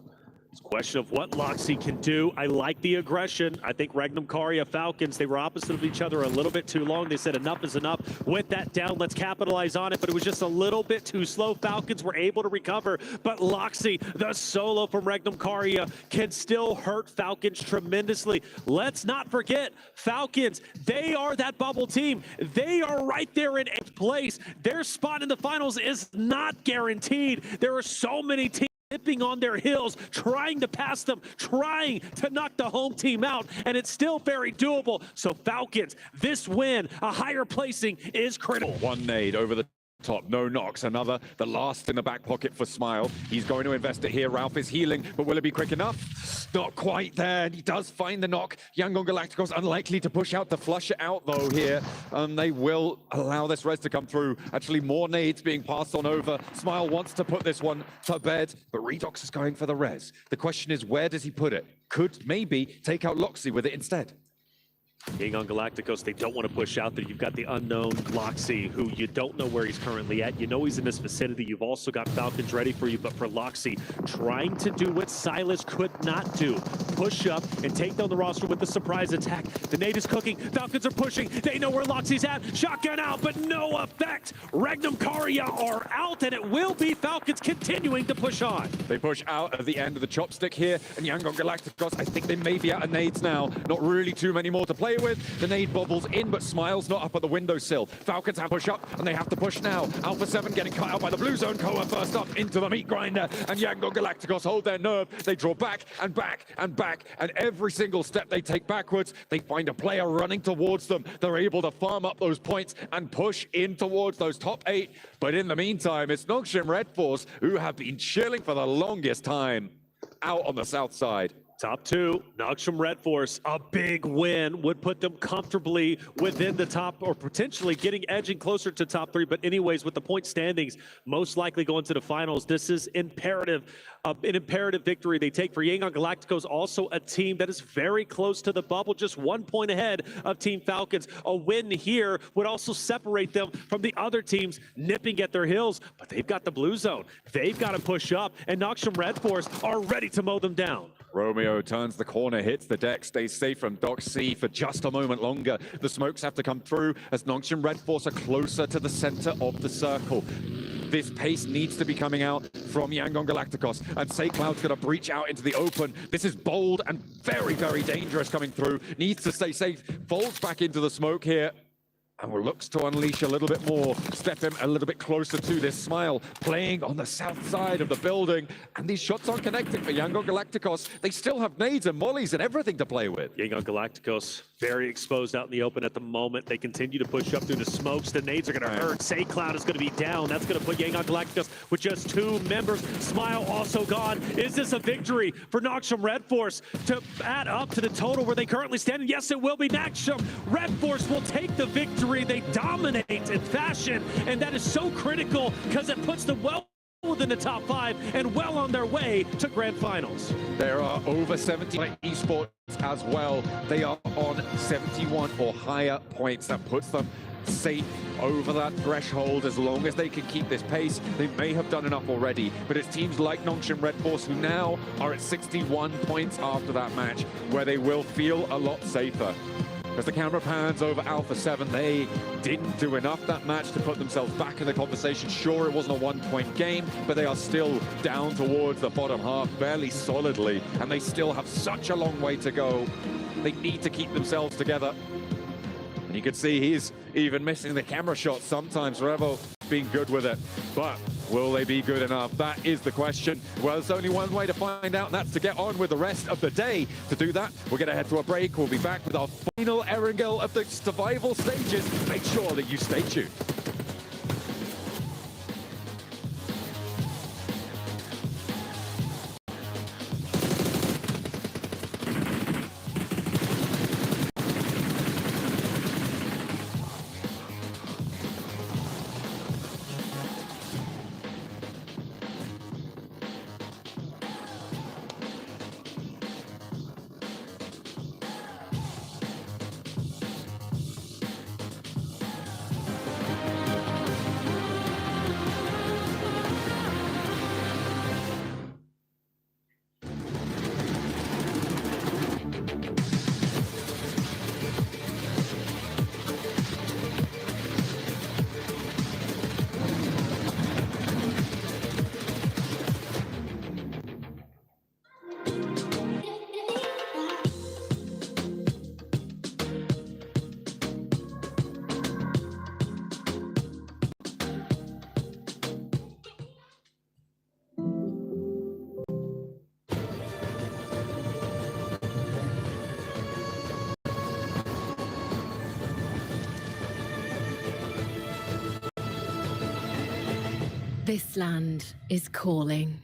It's a question of what Loxy can do. I like the aggression. I think Regnum Karya, Falcons, they were opposite of each other a little bit too long. They said enough is enough. With that down, let's capitalize on it, but it was just a little bit too slow. Falcons were able to recover, but Loxy, the solo from Regnum Karya, can still hurt Falcons tremendously. Let's not forget, Falcons, they are that bubble team. They are right there in 8th place. Their spot in the finals is not guaranteed. There are so many teams dipping on their heels, trying to pass them, trying to knock the home team out, and it's still very doable. So Falcons, this win, a higher placing is critical. 1 nade over the top, no knocks, another, the last in the back pocket for Smile. He's going to invest it here. Ralph is healing, but will it be quick enough? Not quite there, and he does find the knock. Yangon Galacticos unlikely to push out, to flush it out though here. They will allow this res to come through. Actually, more nades being passed on over. Smile wants to put this one to bed, but Redox is going for the res. The question is, where does he put it? Could maybe take out Loxy with it instead. Yangon Galacticos, they don't want to push out there. You've got the unknown Loxy, who you don't know where he's currently at. You know he's in this vicinity. You've also got Falcons ready for you, but for Loxy, trying to do what Silas could not do. Push up and take down the roster with the surprise attack. The nade is cooking. Falcons are pushing. They know where Loxy's at. Shotgun out, but no effect. Regnum Karya are out, and it will be Falcons continuing to push on. They push out at the end of the chopstick here, and Yangon Galacticos, I think they may be out of nades now. Not really too many more to play with. The nade bobbles in, but Smile's not up at the windowsill. Falcons have to push up, and they have to push now. Alpha 7 getting cut out by the blue zone. Koa first up into the meat grinder, and Yangon Galacticos hold their nerve. They draw back and back and back, and every single step they take backwards, they find a player running towards them. They're able to farm up those points and push in towards those top 8. But in the meantime, it's Noxium Red Force who have been chilling for the longest time out on the south side. Top two, Knoxham Red Force, a big win would put them comfortably within the top, or potentially edging closer to top three. But anyways, with the point standings, most likely going to the finals, this is imperative, an imperative victory they take for Yangon Galacticos, also a team that is very close to the bubble, just 1 point ahead of Team Falcons. A win here would also separate them from the other teams nipping at their heels, but they've got the blue zone. They've got to push up, and Knoxham Red Force are ready to mow them down. Romeo turns the corner, hits the deck, stays safe from Dock C for just a moment longer. The smokes have to come through as Knoxham Red Force are closer to the center of the circle. This pace needs to be coming out from Yangon Galacticos, and SayCloud's gonna breach out into the open. This is bold and very, very dangerous coming through. Needs to stay safe, falls back into the smoke here, and looks to unleash a little bit more, step him a little bit closer to this Smile, playing on the south side of the building, and these shots aren't connecting for Yangon Galacticos. They still have nades and mollies and everything to play with. Yangon Galacticos very exposed out in the open at the moment. They continue to push up through the smokes. The nades are going to hurt. SayCloud is going to be down. That's going to put Yangon Galacticos with just 2 members. Smile also gone. Is this a victory for Knoxham Red Force to add up to the total where they currently stand? Yes, it will be. Knoxham Red Force will take the victory. They dominate in fashion, and that is so critical because it puts them well within the top 5 and well on their way to grand finals. There are over 70 esports as well. They are on 71 or higher points. That puts them safe over that threshold as long as they can keep this pace. They may have done enough already, but it's teams like Knoxham Red Force who now are at 61 points after that match, where they will feel a lot safer. As the camera pans over Alpha 7, they didn't do enough that match to put themselves back in the conversation. Sure, it wasn't a 1-point game, but they are still down towards the bottom half, barely solidly, and they still have such a long way to go. They need to keep themselves together. And you can see he's even missing the camera shots sometimes. Revo being good with it, but will they be good enough? That is the question. Well, there's only one way to find out, and that's to get on with the rest of the day. To do that, we're going to head to a break. We'll be back with our final Erangel of the survival stages. Make sure that you stay tuned. This land is calling.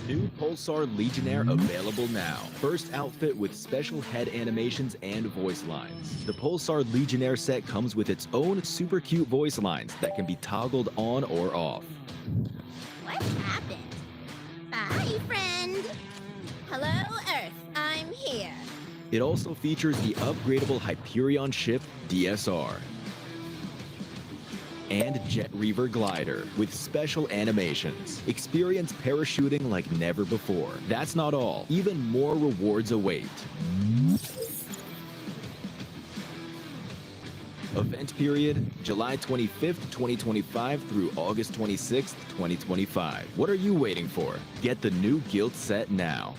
New Pulsar Legionnaire available now. First outfit with special head animations and voice lines. The Pulsar Legionnaire set comes with its own super cute voice lines that can be toggled on or off. What happened? Bye, friend. Hello, Earth. I'm here. It also features the upgradable Hyperion ship DSR and Jet Reaver glider with special animations. Experience parachuting like never before. That's not all. Even more rewards await. Event period, July 25th, 2025 through August 26th, 2025. What are you waiting for? Get the new Guild set now.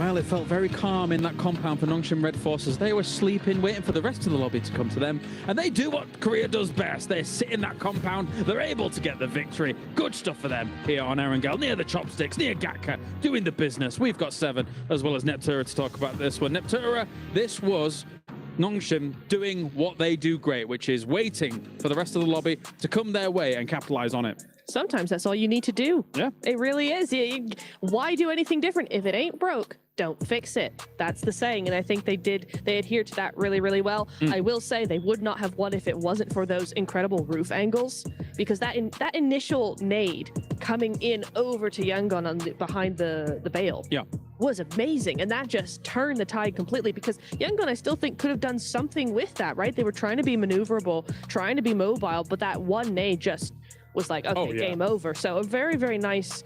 Well, it felt very calm in that compound for Nongshim Red Forces. They were sleeping, waiting for the rest of the lobby to come to them. And they do what Korea does best. They sit in that compound. They're able to get the victory. Good stuff for them here on Erangel, near the chopsticks, near Gatka, doing the business. We've got 7, as well as Neptura to talk about this one. Neptura, this was Nongshim doing what they do great, which is waiting for the rest of the lobby to come their way and capitalize on it. Sometimes that's all you need to do. Yeah. It really is. Why do anything different? If it ain't broke, don't fix it. That's the saying. And I think they adhered to that really, really well. I will say they would not have won if it wasn't for those incredible roof angles, because that initial nade coming in over to Yangon on behind the bale was amazing. And that just turned the tide completely, because Yangon, I still think, could have done something with that, right? They were trying to be maneuverable, trying to be mobile, but that one nade just was like, okay, game over. So a very, very nice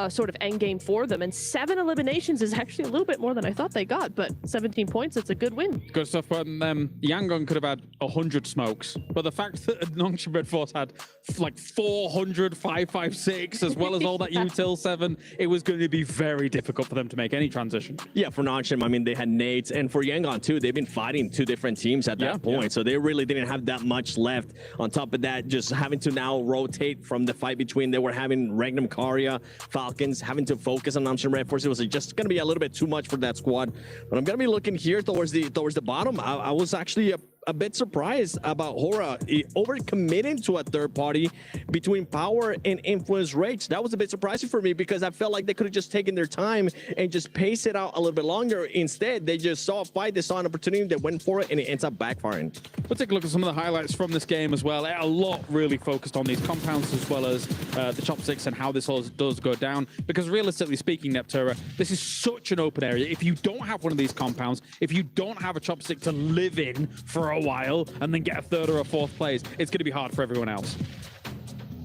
sort of end game for them. And 7 eliminations is actually a little bit more than I thought they got, but 17 points, it's a good win. Good stuff. But Yangon could have had 100 smokes, but the fact that Nongshim Red Force had like 400, 556, as well as all that util 7, it was going to be very difficult for them to make any transition. Yeah, for Nongshim, I mean, they had nades, and for Yangon too, they've been fighting 2 different teams at that point, so they really didn't have that much left. On top of that, just having to now rotate from the fight between, they were having Regnum Karya, Falcons, having to focus on Nongshim Red Force. It was just going to be a little bit too much for that squad. But I'm going to be looking here towards the bottom. I was actually a bit surprised about Hora overcommitting to a third party between Power and Influence Rage. That was a bit surprising for me, because I felt like they could have just taken their time and just paced it out a little bit longer. Instead, they just saw a fight, they saw an opportunity, they went for it, and it ends up backfiring. We'll take a look at some of the highlights from this game as well. A lot really focused on these compounds, as well as the chopsticks and how this all does go down. Because realistically speaking, Neptura, this is such an open area. If you don't have one of these compounds, if you don't have a chopstick to live in for a while and then get a 3rd or a 4th place, it's going to be hard for everyone else.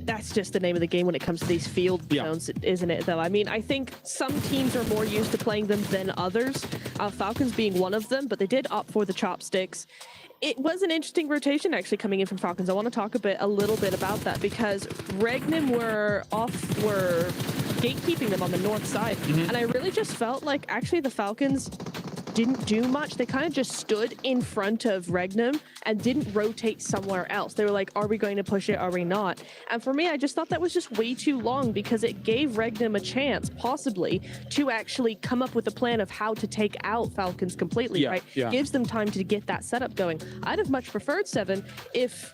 That's just the name of the game when it comes to these field zones, isn't it, though? I mean, I think some teams are more used to playing them than others, Falcons being one of them, but they did opt for the chopsticks. It was an interesting rotation actually coming in from Falcons. I want to talk a little bit about that, because Regnum were gatekeeping them on the north side. And I really just felt like actually the Falcons didn't do much. They kind of just stood in front of Regnum and didn't rotate somewhere else. They were like, are we going to push it? Are we not? And for me, I just thought that was just way too long, because it gave Regnum a chance, possibly, to actually come up with a plan of how to take out Falcons completely, right? Gives them time to get that setup going. I'd have much preferred 7 if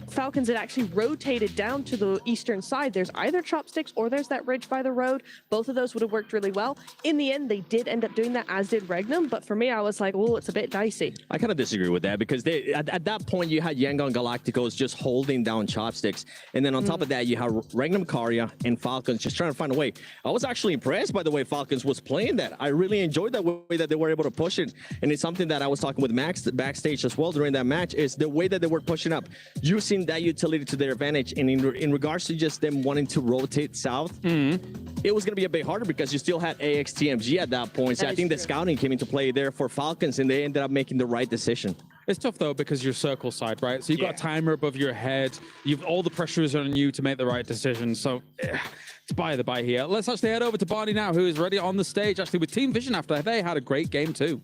Falcons had actually rotated down to the eastern side. There's either chopsticks or there's that ridge by the road. Both of those would have worked really well. In the end, they did end up doing that, as did Regnum. But for me, I was like, oh, it's a bit dicey. I kind of disagree with that, because they at that point, you had Yangon Galacticos just holding down chopsticks. And then on top of that, you have Regnum Karya and Falcons just trying to find a way. I was actually impressed by the way Falcons was playing that. I really enjoyed that way that they were able to push it. And it's something that I was talking with Max backstage as well during that match, is the way that they were pushing up, using that utility to their advantage. And in regards to just them wanting to rotate south, it was going to be a bit harder, because you still had AXTMG at that point. So I think the scouting came into play there for Falcons, and they ended up making the right decision. It's tough though, because you're circle side, right? So you've got a timer above your head. You've all the pressure is on you to make the right decision. So it's by the by here. Let's actually head over to Barney now, who is ready on the stage, actually with Team Vision after they had a great game too.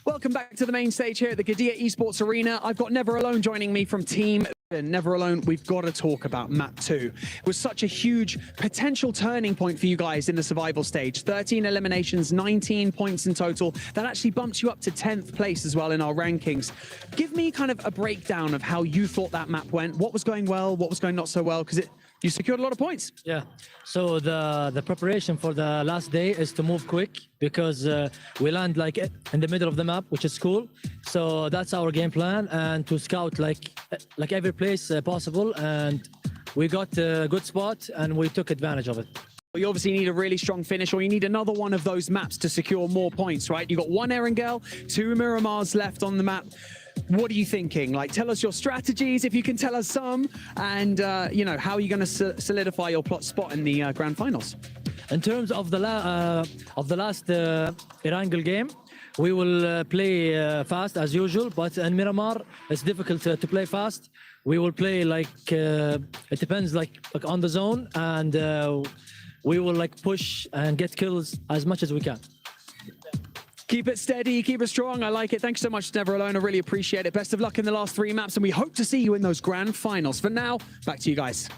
Welcome back to the main stage here at the Gadia Esports Arena. I've got Never Alone joining me from Team Never Alone. We've got to talk about map 2. It was such a huge potential turning point for you guys in the survival stage. 13 eliminations, 19 points in total. That actually bumps you up to 10th place as well in our rankings. Give me kind of a breakdown of how you thought that map went. What was going well? What was going not so well? Because you secured a lot of points. Yeah. So the preparation for the last day is to move quick, because we land like in the middle of the map, which is cool. So that's our game plan, and to scout like every place possible. And we got a good spot, and we took advantage of it. You obviously need a really strong finish, or you need another one of those maps to secure more points, right? You got 1 Erangel, 2 Miramars left on the map. What are you thinking? Like, tell us your strategies, if you can tell us some, and you know, how are you going to solidify your plot spot in the grand finals? In terms of the last Erangel game, we will play fast as usual, but in Miramar it's difficult to play fast. We will play like it depends, like on the zone, and we will like push and get kills as much as we can. Keep it steady, keep it strong. I like it. Thanks so much, Never Alone. I really appreciate it. Best of luck in the last 3 maps, and we hope to see you in those grand finals. For now, back to you guys.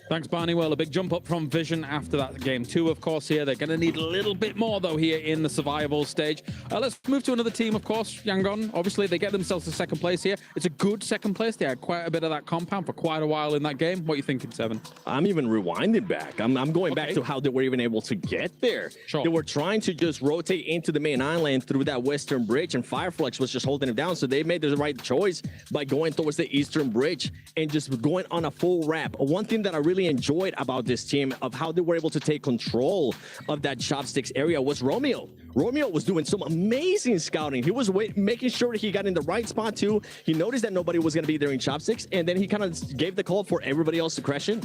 Thanks, Barney. Well, a big jump up from Vision after that game 2, of course, here. They're going to need a little bit more, though, here in the survival stage. Let's move to another team, of course, Yangon. Obviously, they get themselves to second place here. It's a good second place. They had quite a bit of that compound for quite a while in that game. What are you thinking, Seven? I'm even rewinding back. I'm going back to how they were even able to get there. Sure. They were trying to just rotate into the main island through that western bridge, and Fireflex was just holding them down. So they made the right choice by going towards the eastern bridge and just going on a full wrap. One thing that I really enjoyed about this team of how they were able to take control of that chopsticks area was Romeo. Romeo was doing some amazing scouting. He was making sure he got in the right spot too. He noticed that nobody was going to be there in chopsticks, and then he kind of gave the call for everybody else to crash in.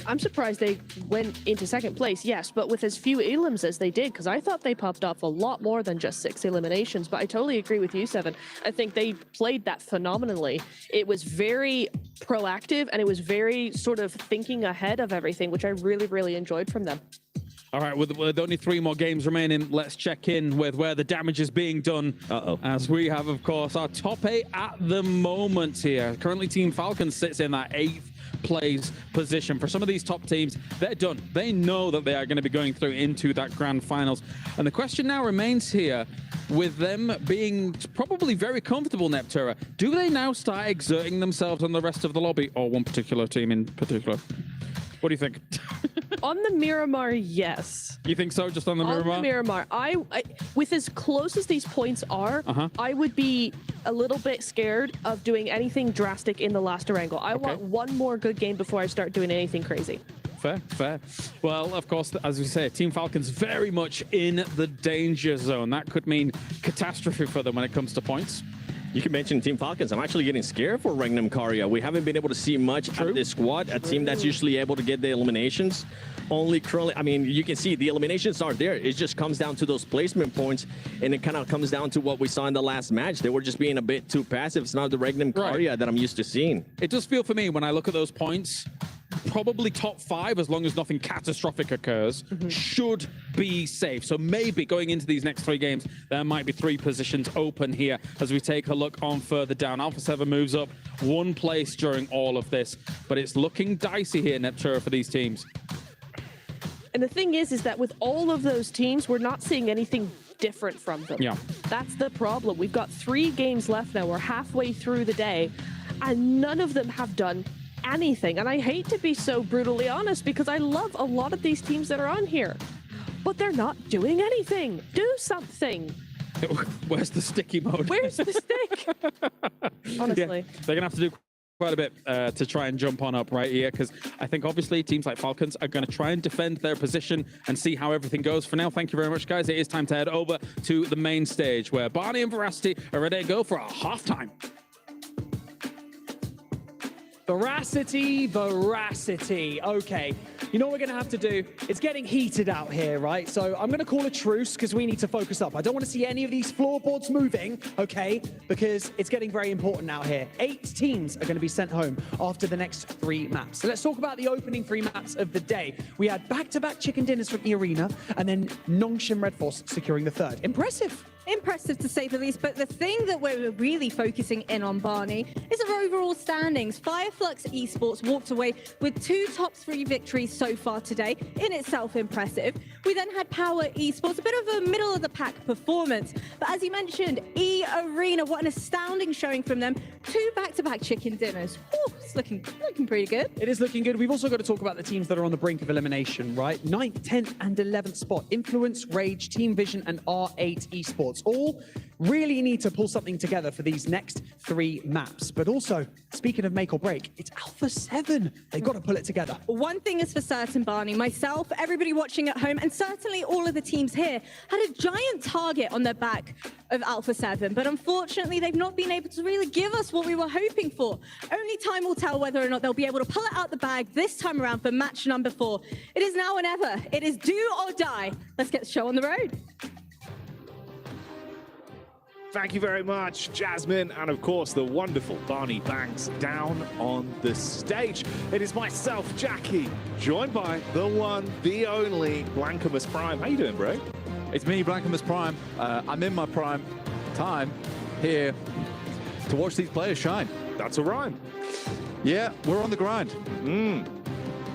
I'm surprised they went into second place, yes, but with as few elims as they did, because I thought they popped off a lot more than just 6 eliminations. But I totally agree with you, Seven. I think they played that phenomenally. It was very proactive, and it was very sort of thinking ahead of everything, which I really, really enjoyed from them. All right, with only 3 more games remaining, let's check in with where the damage is being done. As we have, of course, our top 8 at the moment here. Currently, Team Falcons sits in that 8th place position. For some of these top teams, they're done. They know that they are going to be going through into that grand finals. And the question now remains here, with them being probably very comfortable, Neptura, do they now start exerting themselves on the rest of the lobby, or one particular team in particular? What do you think? On the Miramar, yes. You think so, just on the Miramar? On the Miramar. I with as close as these points are, I would be a little bit scared of doing anything drastic in the last Erangel. I want one more good game before I start doing anything crazy. Fair, fair. Well, of course, as we say, Team Falcons very much in the danger zone. That could mean catastrophe for them when it comes to points. You can mention Team Falcons. I'm actually getting scared for Regnum Karya. We haven't been able to see much of this squad, a team that's usually able to get the eliminations. Only currently, I mean, you can see the eliminations aren't there. It just comes down to those placement points, and it kind of comes down to what we saw in the last match. They were just being a bit too passive. It's not the Regnum Karya that I'm used to seeing. It does feel for me when I look at those points, probably top 5, as long as nothing catastrophic occurs, should be safe. So maybe going into these next 3 games, there might be 3 positions open here as we take a look on further down. Alpha 7 moves up 1 place during all of this, but it's looking dicey here, Neptura, for these teams. And the thing is that with all of those teams, we're not seeing anything different from them. Yeah. That's the problem. We've got 3 games left now. We're halfway through the day, and none of them have done anything. And I hate to be so brutally honest, because I love a lot of these teams that are on here, but they're not doing anything. Do something. Where's the sticky mode? Where's the stick? Honestly. Yeah, they're gonna have to do quite a bit to try and jump on up right here, because I think obviously teams like Falcons are going to try and defend their position and see how everything goes. For now, thank you very much, guys. It is time to head over to the main stage where Barney and Veracity are ready to go for a halftime. Veracity, veracity. Okay, you know what we're going to have to do? It's getting heated out here, right? So I'm going to call a truce because we need to focus up. I don't want to see any of these floorboards moving, okay? Because it's getting very important out here. 8 teams are going to be sent home after the next 3 maps. So let's talk about the opening 3 maps of the day. We had back-to-back chicken dinners from E Arena, and then Nongshim Red Force securing the 3rd. Impressive. Impressive to say the least, but the thing that we're really focusing in on, Barney, is our overall standings. Fireflux Esports walked away with 2 top 3 victories so far today, in itself impressive. We then had Power Esports, a bit of a middle-of-the-pack performance, but as you mentioned, E Arena, what an astounding showing from them. 2 back-to-back chicken dinners. Whew, it's looking pretty good. It is looking good. We've also got to talk about the teams that are on the brink of elimination, right? 9th, 10th, and 11th spot. Influence, Rage, Team Vision, and R8 Esports. All really need to pull something together for these next 3 maps. But also, speaking of make or break, it's Alpha 7. They've got to pull it together. One thing is for certain, Barney, myself, everybody watching at home, and certainly all of the teams here, had a giant target on their back of Alpha 7. But unfortunately, they've not been able to really give us what we were hoping for. Only time will tell whether or not they'll be able to pull it out the bag this time around for match number 4. It is now and ever. It is do or die. Let's get the show on the road. Thank you very much, Jasmine, and of course the wonderful Barney Banks down on the stage. It is myself, Jackie, joined by the one, the only Blancamus Prime. How you doing, bro? It's me, Blancamus Prime. I'm in my prime time here to watch these players shine. That's a rhyme. Yeah, we're on the grind.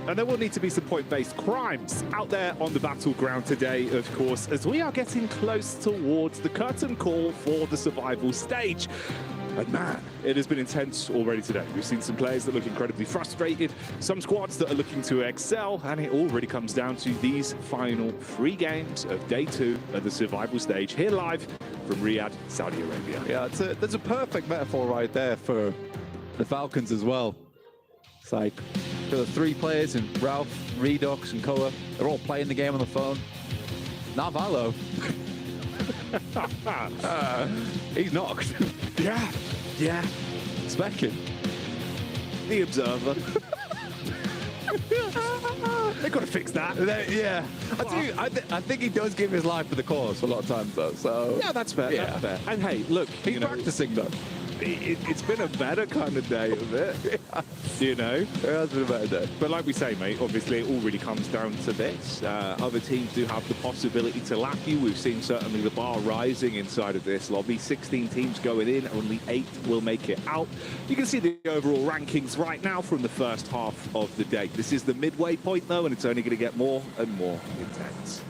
And there will need to be some point-based crimes out there on the battleground today, of course, as we are getting close towards the curtain call for the survival stage. And man, it has been intense already today. We've seen some players that look incredibly frustrated, some squads that are looking to excel, and it all really comes down to these final 3 games of day 2 of the survival stage, here live from Riyadh, Saudi Arabia. Yeah, there's a perfect metaphor right there for the Falcons as well. It's like, there are 3 players, and Ralph, Redox, and Koa, they're all playing the game on the phone. Now Valo, he's knocked. Yeah, Specking. The Observer. They've got to fix that. Yeah, I think he does give his life for the cause a lot of times, though. So yeah, that's fair. Yeah. That's fair. And hey, look, he's practicing though. It's been a better kind of day of it, you know? It has been a better day. But like we say, mate, obviously it all really comes down to this. Other teams do have the possibility to lap you. We've seen certainly the bar rising inside of this lobby. 16 teams going in, only 8 will make it out. You can see the overall rankings right now from the first half of the day. This is the midway point, though, and it's only going to get more and more intense.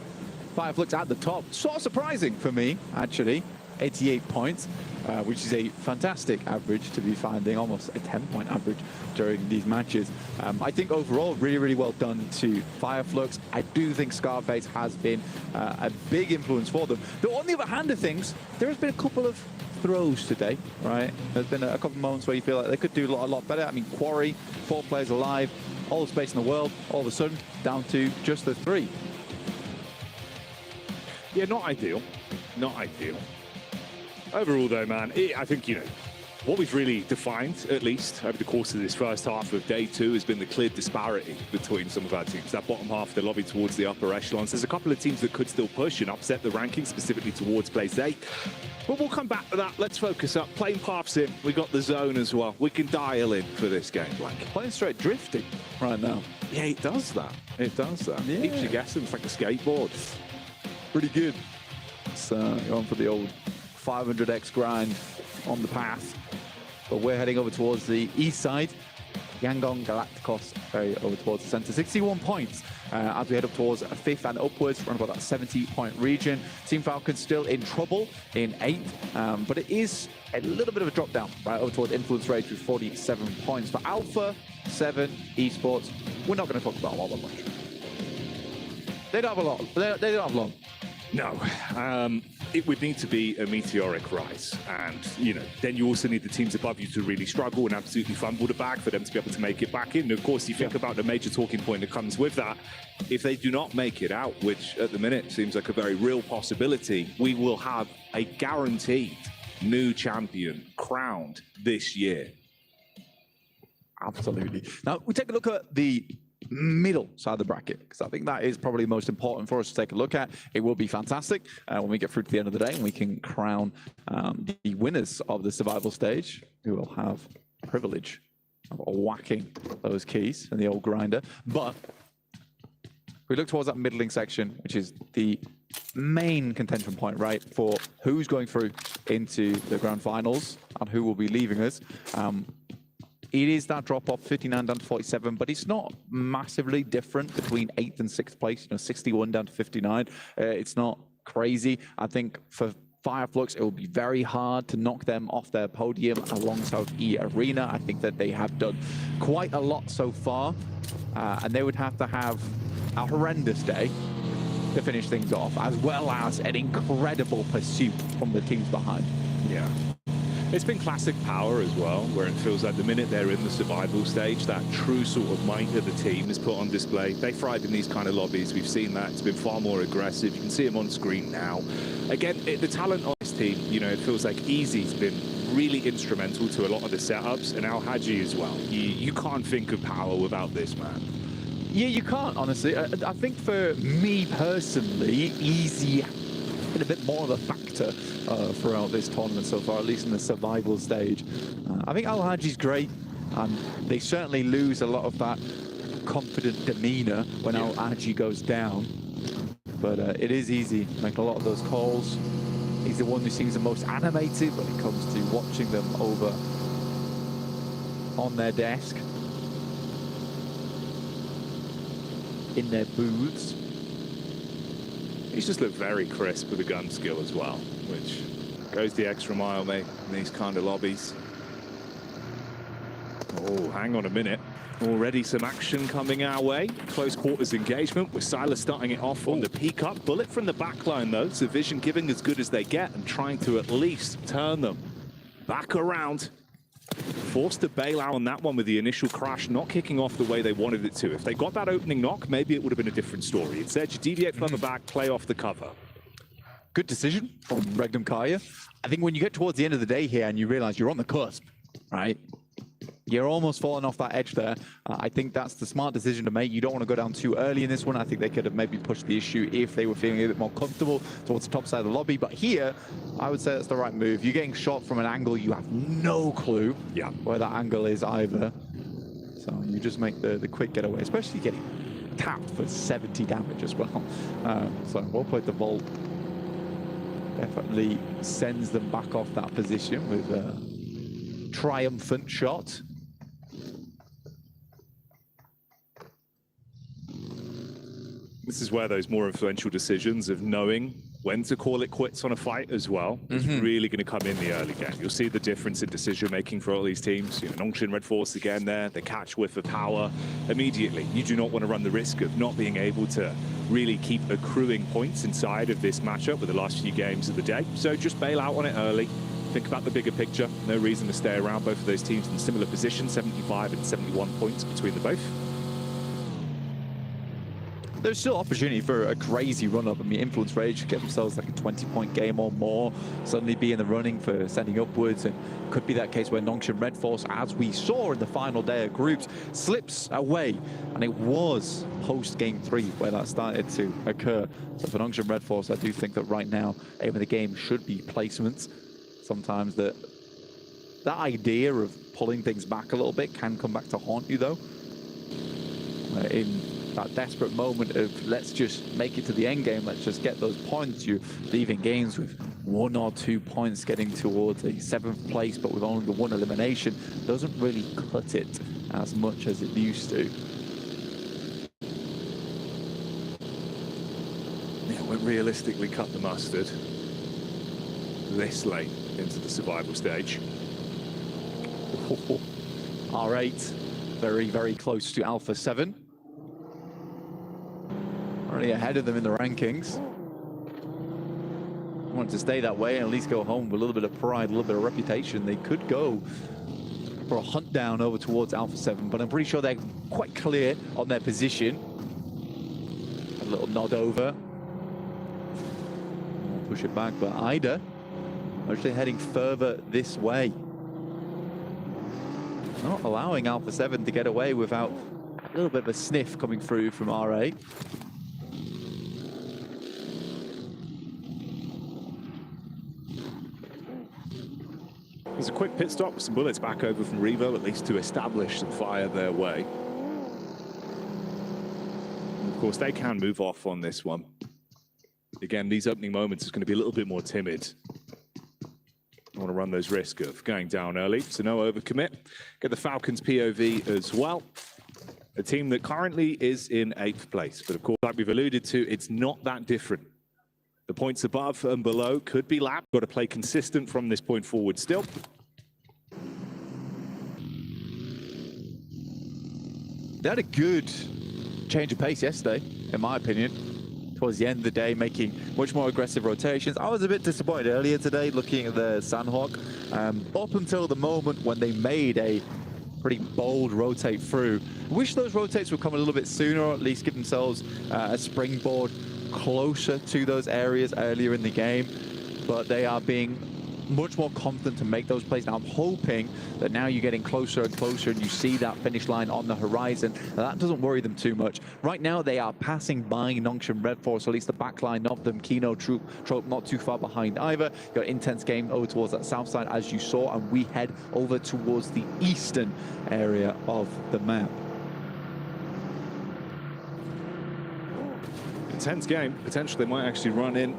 Fireflux at the top. Sort of surprising for me, actually. 88 points, which is a fantastic average to be finding, almost a 10-point average during these matches. I think overall, really, really well done to Fireflux. I do think Scarface has been a big influence for them. Though on the other hand of things, there has been a couple of throws today, right? There's been a couple of moments where you feel like they could do a lot better. I mean, Quarry, 4 players alive, all the space in the world, all of a sudden, down to just the 3. Yeah, not ideal. Not ideal. Overall, though, man, I think, you know, what we've really defined, at least over the course of this first half of day 2, has been the clear disparity between some of our teams. That bottom half of the lobby towards the upper echelons. There's a couple of teams that could still push and upset the rankings, specifically towards place 8. But we'll come back to that. Let's focus up. Plane paths in. We got the zone as well. We can dial in for this game, Blank. Playing straight drifting right now. Yeah, it does that. It does that. Yeah. Keeps you guessing. It's like a skateboard. Pretty good. So going for the old 500x grind on the path, but we're heading over towards the east side. Yangon Galacticos over towards the center. 61 points as we head up towards 5th and upwards, around about that 70-point region. Team Falcons still in trouble in 8th, but it is a little bit of a drop down right over towards Influence Rage with 47 points. For Alpha 7 Esports, we're not going to talk about all that much. They don't have a lot. They don't have long. No, it would need to be a meteoric rise. And, you know, then you also need the teams above you to really struggle and absolutely fumble the bag for them to be able to make it back in. And of course, you think about the major talking point that comes with that. If they do not make it out, which at the minute seems like a very real possibility, we will have a guaranteed new champion crowned this year. Absolutely. Now, we take a look at the middle side of the bracket, because I think that is probably most important for us to take a look at. It will be fantastic when we get through to the end of the day and we can crown the winners of the survival stage, who will have the privilege of whacking those keys in the old grinder. But we look towards that middling section, which is the main contention point, right, for who's going through into the grand finals and who will be leaving us. It is that drop-off, 59 down to 47, but it's not massively different between 8th and 6th place, you know, 61 down to 59. It's not crazy. I think for Fireflux, it will be very hard to knock them off their podium alongside E Arena. I think that they have done quite a lot so far, and they would have to have a horrendous day to finish things off, as well as an incredible pursuit from the teams behind. Yeah. It's been classic power as well, where it feels like the minute they're in the survival stage, that true sort of might of the team is put on display. They thrive in these kind of lobbies. We've seen that. It's been far more aggressive. You can see them on screen now. Again, the talent on this team, you know, it feels like Easy's been really instrumental to a lot of the setups, and Al Haji as well. You can't think of power without this man. Yeah, you can't, honestly. I think for me personally, Easy been a bit more of a factor throughout this tournament so far, at least in the survival stage. I think Al-Haji's great, and they certainly lose a lot of that confident demeanor when Al-Haji goes down. But it is easy to make a lot of those calls. He's the one who seems the most animated when it comes to watching them over on their desk, in their booths. He's just looked very crisp with the gun skill as well, which goes the extra mile, mate, in these kind of lobbies. Oh, hang on a minute. Already some action coming our way. Close quarters engagement with Silas starting it off on the peak-up. Bullet from the backline, though. So Vision giving as good as they get and trying to at least turn them back around. Forced to bail out on that one with the initial crash, not kicking off the way they wanted it to. If they got that opening knock, maybe it would have been a different story. Instead, you deviate from the back, play off the cover. Good decision from Regnum Kaya. I think when you get towards the end of the day here and you realize you're on the cusp, right? You're almost falling off that edge there. I think that's the smart decision to make. You don't want to go down too early in this one. I think they could have maybe pushed the issue if they were feeling a bit more comfortable towards the top side of the lobby. But here, I would say that's the right move. You're getting shot from an angle you have no clue where that angle is either. So you just make the quick getaway, especially getting tapped for 70 damage as well. So well played, the Vault. Definitely sends them back off that position with a triumphant shot. This is where those more influential decisions of knowing when to call it quits on a fight as well is really going to come in the early game. You'll see the difference in decision-making for all these teams. You know, Nongshim Red Force again there, they catch whiff of power immediately. You do not want to run the risk of not being able to really keep accruing points inside of this matchup with the last few games of the day. So just bail out on it early. Think about the bigger picture. No reason to stay around. Both of those teams in similar positions, 75 and 71 points between the both. There's still opportunity for a crazy run-up. I mean, Influence Rage could get themselves like a 20-point game or more, suddenly be in the running for sending upwards, and could be that case where Nongshim Red Force, as we saw in the final day of groups, slips away. And it was post-game 3 where that started to occur. So for Nongshim Red Force, I do think that right now, aim of the game should be placements. Sometimes that idea of pulling things back a little bit can come back to haunt you, though. In that desperate moment of let's just make it to the end game, let's just get those points, you're leaving games with 1 or 2 points, getting towards a 7th place, but with only the 1 elimination, doesn't really cut it as much as it used to. Yeah, won't realistically cut the mustard this late into the survival stage. R8, very, very close to Alpha 7. Already ahead of them in the rankings. Want to stay that way and at least go home with a little bit of pride, a little bit of reputation. They could go for a hunt down over towards Alpha 7, but I'm pretty sure they're quite clear on their position. A little nod over. We'll push it back, but Ida actually heading further this way. Not allowing Alpha 7 to get away without a little bit of a sniff coming through from R8. There's a quick pit stop with some bullets back over from Revo, at least to establish some fire their way. And of course, they can move off on this one. Again, these opening moments is going to be a little bit more timid. I want to run those risks of going down early, so no overcommit. Get the Falcons POV as well. A team that currently is in 8th place, but of course, like we've alluded to, it's not that different. The points above and below could be lapped. Got to play consistent from this point forward still. They had a good change of pace yesterday, in my opinion. Towards the end of the day, making much more aggressive rotations. I was a bit disappointed earlier today looking at the Sandhawk. Up until the moment when they made a pretty bold rotate through. I wish those rotates would come a little bit sooner, or at least give themselves a springboard closer to those areas earlier in the game, but they are being much more confident to make those plays. Now, I'm hoping that now you're getting closer and closer and you see that finish line on the horizon. That doesn't worry them too much. Right now, they are passing by Nongshim Red Force, at least the back line of them. Kino, Trope not too far behind either. Got intense game over towards that south side, as you saw, and we head over towards the eastern area of the map. Intense game. Potentially they might actually run in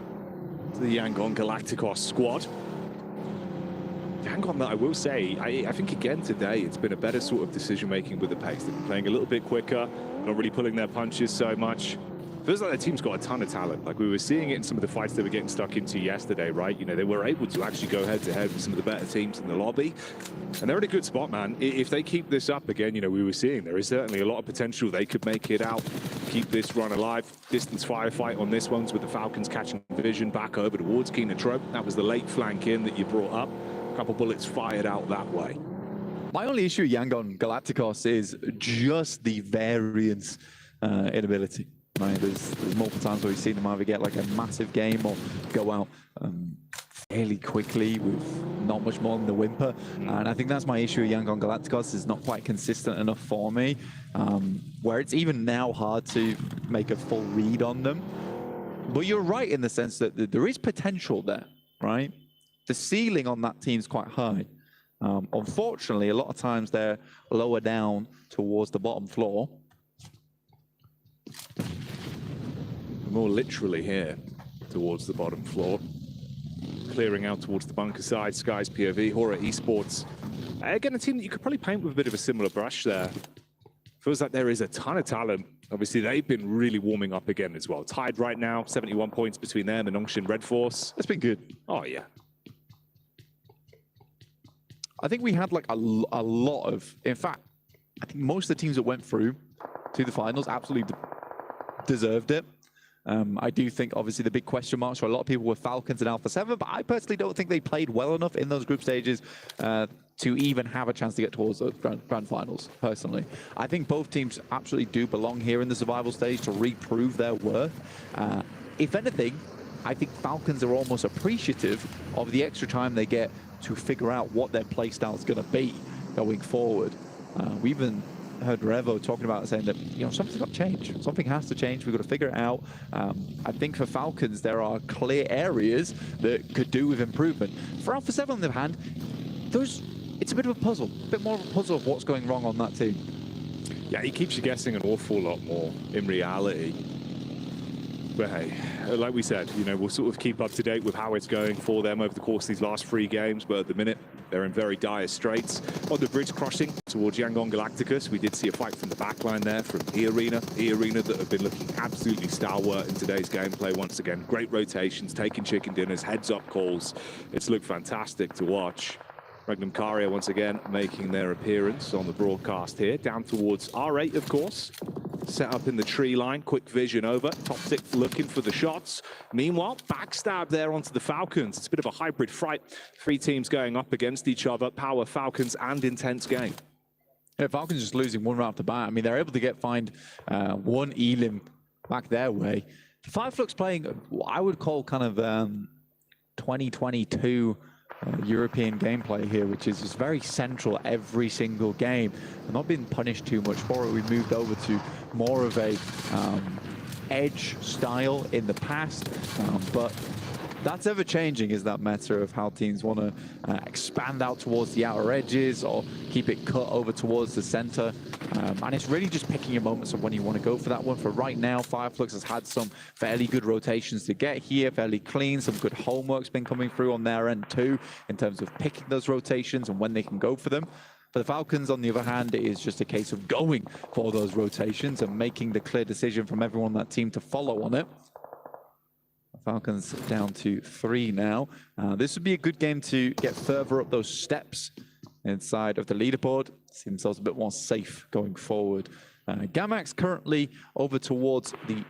to the Yangon Galacticos squad. Yangon, that I will say, I think again today it's been a better sort of decision making with the pace. They've been playing a little bit quicker, not really pulling their punches so much. Feels like their team's got a ton of talent. Like we were seeing it in some of the fights they were getting stuck into yesterday, right? You know, they were able to actually go head to head with some of the better teams in the lobby. And they're in a good spot, man. If they keep this up again, you know, we were seeing there is certainly a lot of potential. They could make it out, keep this run alive. Distance firefight on this one's with the Falcons catching vision back over towards Kina Trope. That was the late flank in that you brought up. A couple bullets fired out that way. My only issue with Yangon Galacticos is just the variance in ability. Right? There's multiple times where we've seen them either get like a massive game or go out fairly quickly with not much more than the whimper. And I think that's my issue with Yangon Galacticos, is not quite consistent enough for me, where it's even now hard to make a full read on them. But you're right in the sense that there is potential there, right? The ceiling on that team's quite high. Unfortunately, a lot of times they're lower down towards the bottom floor. More literally here towards the bottom floor. Clearing out towards the bunker side, Sky's POV, Horror Esports. Again, a team that you could probably paint with a bit of a similar brush there. Feels like there is a ton of talent. Obviously, they've been really warming up again as well. Tied right now, 71 points between them and Nongshim Red Force. That's been good. Oh, yeah. I think we had like a lot of, in fact, I think most of the teams that went through to the finals absolutely deserved it. I do think, obviously, the big question marks for a lot of people were Falcons and Alpha 7, but I personally don't think they played well enough in those group stages to even have a chance to get towards the grand finals, personally. I think both teams absolutely do belong here in the survival stage to reprove their worth. If anything, I think Falcons are almost appreciative of the extra time they get to figure out what their playstyle is going to be going forward. We even heard Revo talking about it, saying that, you know, something's got to change. Something has to change. We've got to figure it out. I think for Falcons, there are clear areas that could do with improvement. For Alpha 7, on the other hand, it's a bit of a puzzle. A bit more of a puzzle of what's going wrong on that team. Yeah, he keeps you guessing an awful lot more in reality. But hey, like we said, you know, we'll sort of keep up to date with how it's going for them over the course of these last 3 games. But at the minute, they're in very dire straits. On the bridge crossing towards Yangon Galacticos, we did see a fight from the backline there from E-Arena. E-Arena that have been looking absolutely stalwart in today's gameplay once again. Great rotations, taking chicken dinners, heads-up calls. It's looked fantastic to watch. Regnum Caria once again making their appearance on the broadcast here. Down towards R8, of course. Set up in the tree line, quick vision over. Top 6 looking for the shots. Meanwhile, backstab there onto the Falcons. It's a bit of a hybrid fight. 3 teams going up against each other. Power Falcons and intense game. Yeah, Falcons just losing one right off the bat. I mean, they're able to find one Elim back their way. Fireflux playing what I would call kind of 2022 European gameplay here, which is just very central every single game. They're not being punished too much for it. We moved over to more of a edge style in the past, but that's ever changing, is that meta of how teams want to expand out towards the outer edges or keep it cut over towards the center. And it's really just picking your moments of when you want to go for that one. For right now, Fireflux has had some fairly good rotations to get here, fairly clean. Some good homework's been coming through on their end too, in terms of picking those rotations and when they can go for them. For the Falcons, on the other hand, it is just a case of going for those rotations and making the clear decision from everyone on that team to follow on it. Falcons down to 3 now. This would be a good game to get further up those steps inside of the leaderboard. See themselves a bit more safe going forward. Gamax currently over towards the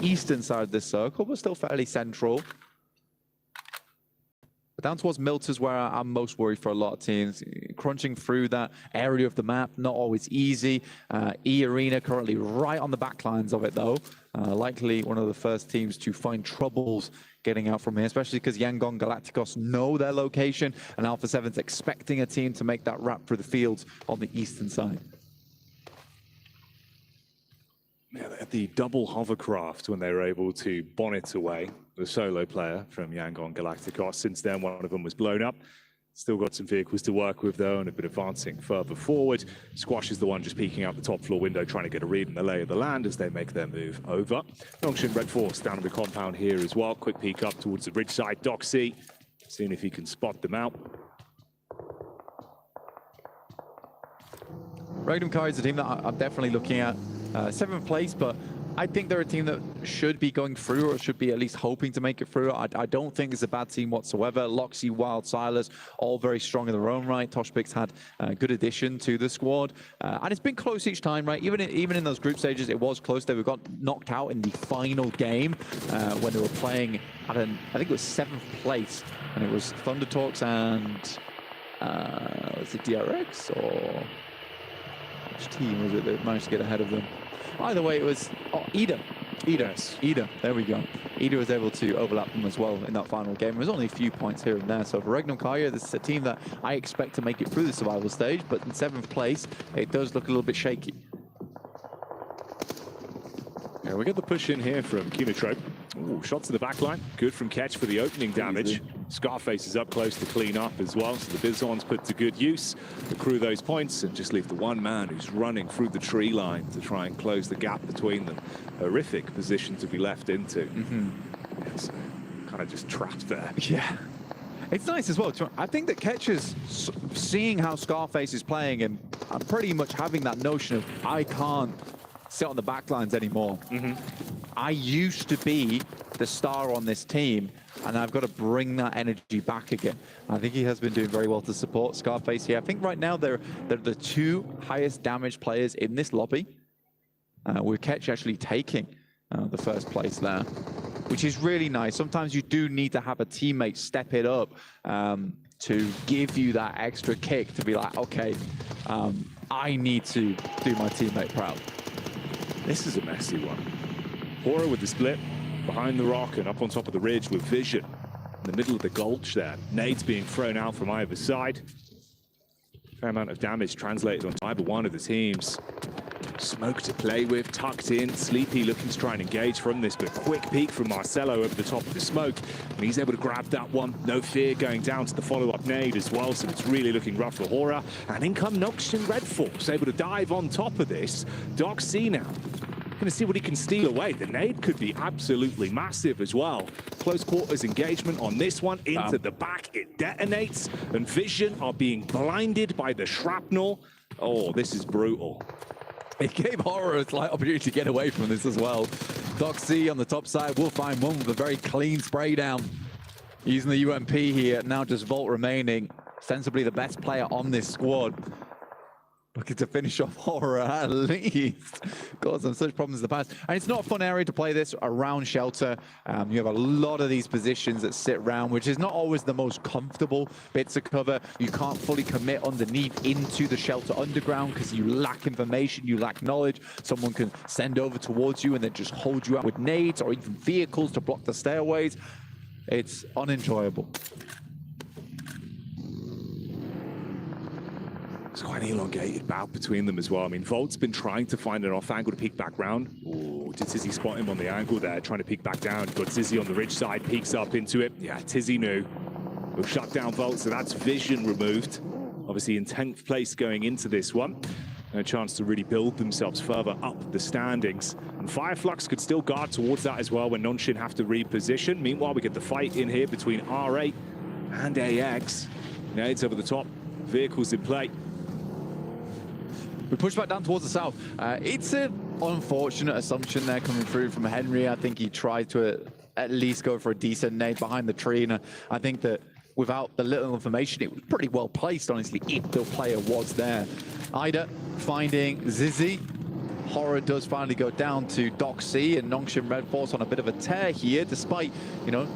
eastern side of this circle, but still fairly central. But down towards Milt is where I'm most worried for a lot of teams. Crunching through that area of the map, not always easy. E-Arena currently right on the back lines of it, though. Likely one of the first teams to find troubles getting out from here, especially because Yangon Galacticos know their location, and Alpha 7's expecting a team to make that wrap through the fields on the eastern side. Yeah, they had the double hovercraft when they were able to bonnet away the solo player from Yangon Galacticos. Since then, one of them was blown up. Still got some vehicles to work with, though, and have been advancing further forward. Squash is the one just peeking out the top floor window, trying to get a read in the lay of the land as they make their move over. Nongshin Red Force down in the compound here as well. Quick peek up towards the ridge side. Doxy, seeing if he can spot them out. Regnum Kai is a team that I'm definitely looking at. 7th place, but I think they're a team that should be going through, or should be at least hoping to make it through. I don't think it's a bad team whatsoever. Loxy, Wild, Silas, all very strong in their own right. Toshpik's had a good addition to the squad. And it's been close each time, right? Even in those group stages, it was close. They got knocked out in the final game when they were playing at I think it was 7th place. And it was Thunder Talks and was it DRX or which team was it that managed to get ahead of them? Either way, it was Ida. Yes. Ida, there we go. Ida was able to overlap them as well in that final game. It was only a few points here and there. So for Regnum Kaya, this is a team that I expect to make it through the survival stage, but in 7th place, it does look a little bit shaky. Yeah, we get the push in here from Kinotrope. Ooh, shots to the back line. Good from Ketch for the opening damage. Scarface is up close to clean up as well, so the Bizon's put to good use. Accrue those points and just leave the one man who's running through the tree line to try and close the gap between them. Horrific position to be left into. Yeah, so kind of just trapped there. Yeah. It's nice as well. I think that Ketch is seeing how Scarface is playing and pretty much having that notion of, I can't sit on the back lines anymore. I used to be the star on this team, and I've got to bring that energy back again. I think he has been doing very well to support Scarface here. I think right now they're the 2 highest damage players in this lobby, with Ketch actually taking the 1st place there, which is really nice. Sometimes you do need to have a teammate step it up to give you that extra kick to be like, okay, I need to do my teammate proud. This is a messy one. Hora with the split behind the rock and up on top of the ridge with Vision in the middle of the gulch there. Nades being thrown out from either side. Fair amount of damage translated on either one of the teams. Smoke to play with, tucked in. Sleepy looking to try and engage from this, but quick peek from Marcelo over the top of the smoke. And he's able to grab that one. No fear going down to the follow-up nade as well, so it's really looking rough for Hora. And in come Noxian Red Force, able to dive on top of this. Doc C now. Going to see what he can steal away. The nade could be absolutely massive as well. Close quarters engagement on this one. Into the back, it detonates. And Vision are being blinded by the shrapnel. Oh, this is brutal. It gave Horror a slight opportunity to get away from this as well. Doc C on the top side will find one with a very clean spray down. Using the UMP here, now just Volt remaining. Sensibly the best player on this squad. Looking to finish off Horror at least. Caused them such problems in the past. And it's not a fun area to play this around Shelter. You have a lot of these positions that sit around, which is not always the most comfortable bits of cover. You can't fully commit underneath into the Shelter underground because you lack information, you lack knowledge. Someone can send over towards you and then just hold you out with nades or even vehicles to block the stairways. It's unenjoyable. It's quite an elongated bout between them as well. I mean, Volt's been trying to find an off angle to peek back round. Ooh, did Tizzy spot him on the angle there, trying to peek back down? Got Tizzy on the ridge side, peeks up into it. Yeah, Tizzy knew. We'll shut down Volt, so that's Vision removed. Obviously in 10th place going into this one. No chance to really build themselves further up the standings. And Fireflux could still guard towards that as well when Nonshin have to reposition. Meanwhile, we get the fight in here between R8 and AX. Nades over the top, vehicles in play. We push back down towards the south. It's an unfortunate assumption there coming through from Henry. I think he tried to at least go for a decent nade behind the tree. And I think that without the little information, it was pretty well placed, honestly, if the player was there. Ida finding Zizzy. Horror does finally go down to Doc C, and Nongshin Red Force on a bit of a tear here, despite, you know,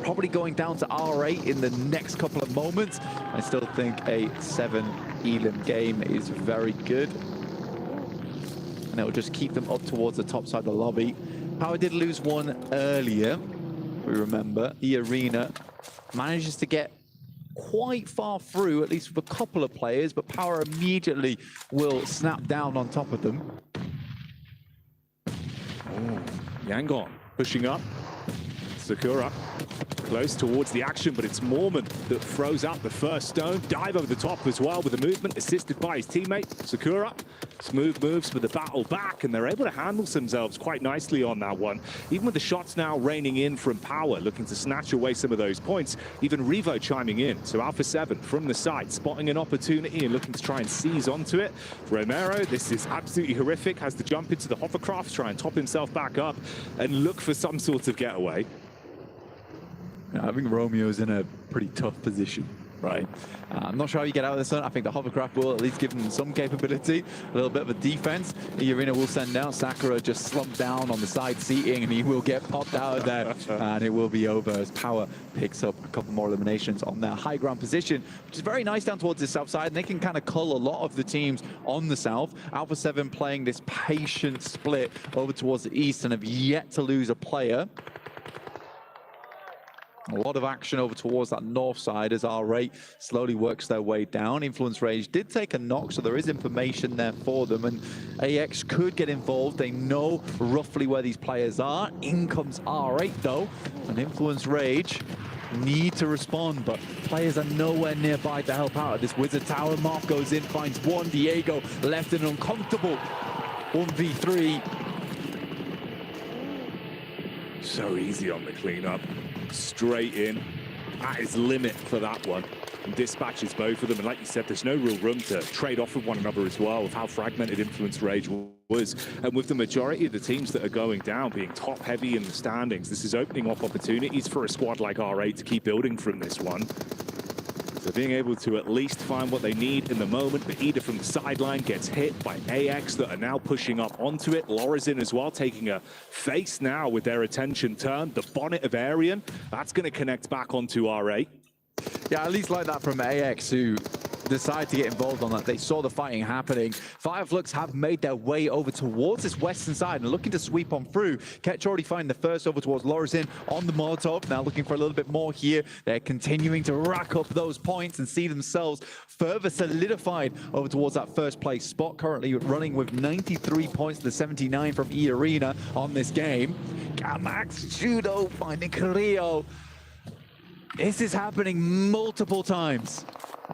probably going down to R8 in the next couple of moments. I still think a 7 Elim game is very good. And it will just keep them up towards the top side of the lobby. Power did lose one earlier, we remember. E-Arena manages to get quite far through, at least with a couple of players, but Power immediately will snap down on top of them. Oh, Yangon pushing up. Sakura close towards the action, but it's Mormon that throws out the first stone. Dive over the top as well with the movement, assisted by his teammate. Sakura, smooth moves with the battle back, and they're able to handle themselves quite nicely on that one. Even with the shots now raining in from Power, looking to snatch away some of those points. Even Revo chiming in. So Alpha 7 from the side, spotting an opportunity and looking to try and seize onto it. Romero, this is absolutely horrific, has to jump into the hovercraft, try and top himself back up and look for some sort of getaway. I think Romeo's in a pretty tough position, right? I'm not sure how you get out of this one. I think the hovercraft will at least give him some capability, a little bit of a defense. E-Arena will send down. Sakura just slumped down on the side seating, and he will get popped out of there, and it will be over as Power picks up a couple more eliminations on their high ground position, which is very nice down towards the south side, and they can kind of cull a lot of the teams on the south. Alpha 7 playing this patient split over towards the east and have yet to lose a player. A lot of action over towards that north side as R8 slowly works their way down. Influence Rage did take a knock, so there is information there for them, and AX could get involved. They know roughly where these players are. In comes R8 though, and Influence Rage need to respond, but players are nowhere nearby to help out at this Wizard Tower. Mark goes in, finds one. Diego left in an uncomfortable 1v3. So easy on the cleanup. Straight in. At his limit for that one. And dispatches both of them. And like you said, there's no real room to trade off with one another as well, with how fragmented Influence Rage was. And with the majority of the teams that are going down being top heavy in the standings, this is opening up opportunities for a squad like R8 to keep building from this one. So being able to at least find what they need in the moment, but Ida from the sideline gets hit by AX that are now pushing up onto it. Laura's in as well, taking a face now with their attention turned. The bonnet of Arian, that's going to connect back onto R8. Yeah, at least like that from AX, who decided to get involved on that. They saw the fighting happening. Fireflux have made their way over towards this western side and looking to sweep on through. Ketch already finding the first over towards Lorazin on the Molotov. Now looking for a little bit more here. They're continuing to rack up those points and see themselves further solidified over towards that first place spot. Currently running with 93 points to 79 from E-Arena on this game. Gamax Judo finding Carrillo. This is happening multiple times.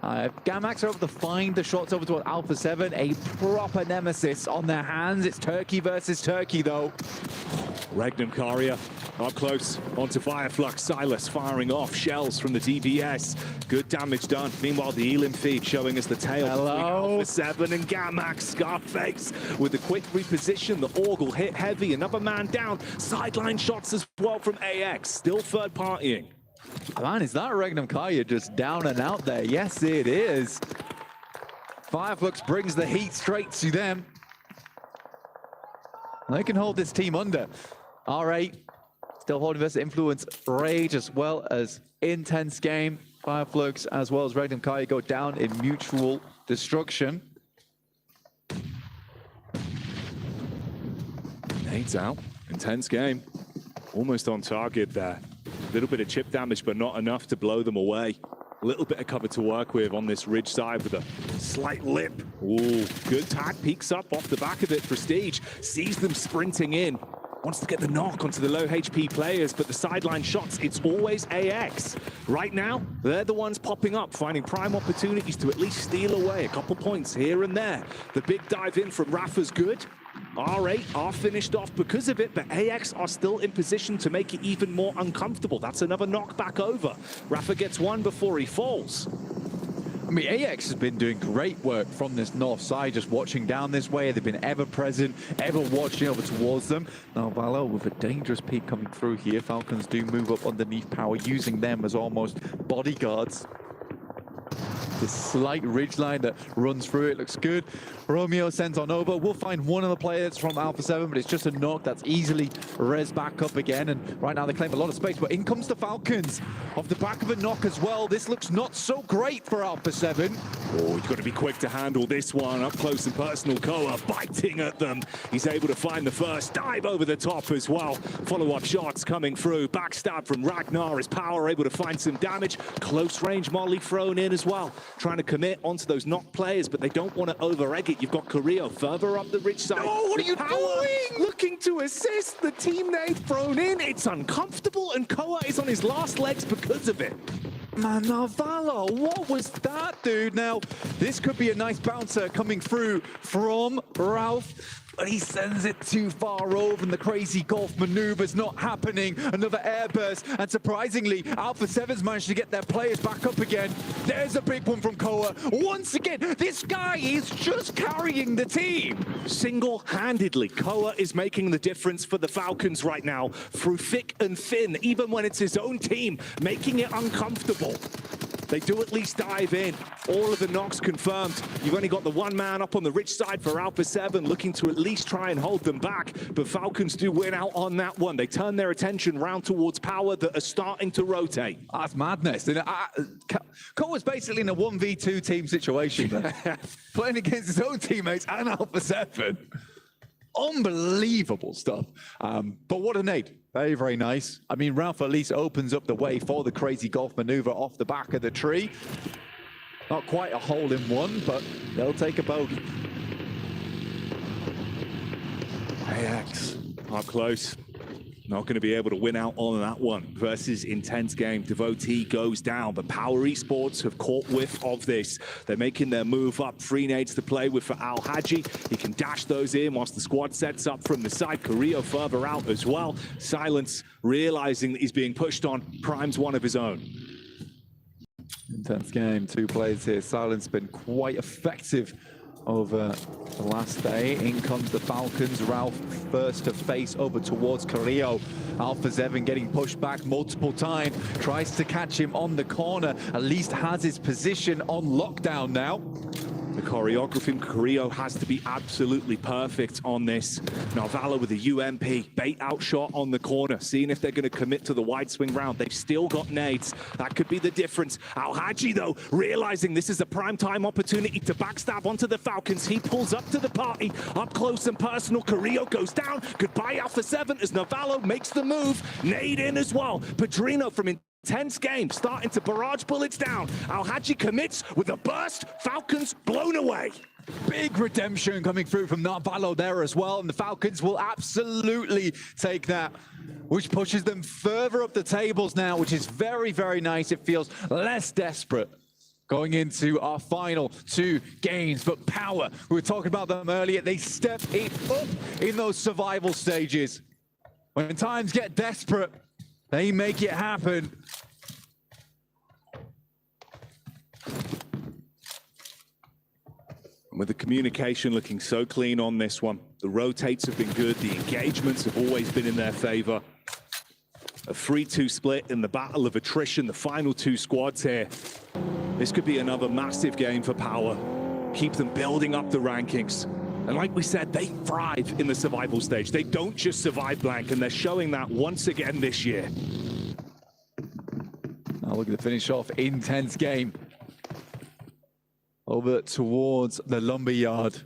Gamax are able to find the shots over to Alpha 7, a proper nemesis on their hands. It's Turkey versus Turkey, though. Regnum Karia up close onto Fireflux. Silas firing off shells from the DBS. Good damage done. Meanwhile, the Elim feed showing us the tail between Alpha 7 and Gamax. Scarface with a quick reposition. The Orgle hit heavy. Another man down. Sideline shots as well from AX. Still third partying. Man, is that Regnum Kaya just down and out there? Yes, it is. Fireflux brings the heat straight to them. They can hold this team under. R8 still holding this Influence Rage as well as intense game. Fireflux as well as Regnum Kaya go down in mutual destruction. Nade's out. Intense game. Almost on target there. A little bit of chip damage, but not enough to blow them away. A little bit of cover to work with on this ridge side with a slight lip. Ooh, good tag, peeks up off the back of it. Prestige sees them sprinting in. Wants to get the knock onto the low HP players, but the sideline shots, it's always AX. Right now, they're the ones popping up, finding prime opportunities to at least steal away a couple points here and there. The big dive in from Rafa's good. R8 are finished off because of it, but AX are still in position to make it even more uncomfortable. That's another knock back over. Rafa gets one before he falls. I mean, AX has been doing great work from this north side, just watching down this way. They've been ever present, ever watching over towards them. Now, Valo with a dangerous peek coming through here. Falcons do move up underneath Power, using them as almost bodyguards. This slight ridgeline that runs through it looks good. Romeo sends on over. We'll find one of the players from Alpha 7, but it's just a knock that's easily res back up again. And right now they claim a lot of space, but in comes the Falcons off the back of a knock as well. This looks not so great for Alpha 7. Oh, you've got to be quick to handle this one. Up close and personal, Koa biting at them. He's able to find the first dive over the top as well. Follow-up shots coming through. Backstab from Ragnar as Power able to find some damage. Close range molly thrown in as well. Trying to commit onto those knock players, but they don't want to over-egg it. You've got Carrillo further up the ridge side. No, what are you doing? Looking to assist the team they've thrown in. It's uncomfortable, and Koa is on his last legs because of it. Man, Navallo, what was that, dude? Now, this could be a nice bouncer coming through from Ralph, but he sends it too far over, and the crazy golf maneuver's not happening. Another airburst, and surprisingly, Alpha 7's managed to get their players back up again. There's a big one from Koa. Once again, this guy is just carrying the team. Single-handedly, Koa is making the difference for the Falcons right now, through thick and thin, even when it's his own team, making it uncomfortable. They do at least dive in. All of the knocks confirmed. You've only got the one man up on the rich side for Alpha 7, looking to at least try and hold them back. But Falcons do win out on that one. They turn their attention round towards Power that are starting to rotate. That's madness. Koa's basically in a 1v2 team situation there. Playing against his own teammates and Alpha 7. Unbelievable stuff. But what a nade. Very, very nice. I mean, Ralph at least opens up the way for the crazy golf maneuver off the back of the tree. Not quite a hole-in-one, but they'll take a bogey. AX up close. Not going to be able to win out on that one versus intense game. Devotee goes down, but Power Esports have caught whiff of this. They're making their move up. 3 nades to play with for Al Haji. He can dash those in whilst the squad sets up from the side. Carrillo further out as well. Silence, realizing that he's being pushed on, primes one of his own. Intense game, 2 players here. Silence been quite effective over the last day. In comes the Falcons. Ralph first to face over towards Carrillo. Alpha 7 getting pushed back multiple times. Tries to catch him on the corner. At least has his position on lockdown now. The choreography from Carrillo has to be absolutely perfect on this. Navallo with a UMP, bait out shot on the corner, seeing if they're going to commit to the wide swing round. They've still got nades. That could be the difference. Al Haji, though, realizing this is a prime time opportunity to backstab onto the Falcons. He pulls up to the party, up close and personal. Carrillo goes down. Goodbye, Alpha 7, as Navallo makes the move. Nade in as well. Pedrino from intense game, starting to barrage bullets down. Al Haji commits with a burst. Falcons blown away. Big redemption coming through from Navallo there as well, and the Falcons will absolutely take that, which pushes them further up the tables now, which is very, very nice. It feels less desperate going into our final 2 games. But Power, we were talking about them earlier, they step it up in those survival stages. When times get desperate, they make it happen. With the communication looking so clean on this one, the rotates have been good, the engagements have always been in their favor. A 3-2 split in the battle of attrition, the final 2 squads here. This could be another massive game for Power. Keep them building up the rankings. And like we said, they thrive in the survival stage. They don't just survive blank, and they're showing that once again this year. Now look at the finish off, intense game. Over towards the lumberyard.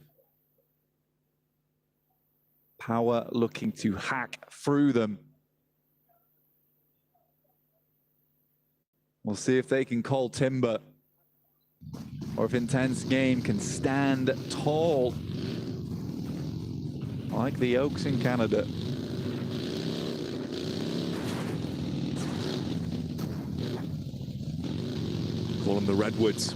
Power looking to hack through them. We'll see if they can call timber, or if intense game can stand tall like the Oaks in Canada. Call them the Redwoods.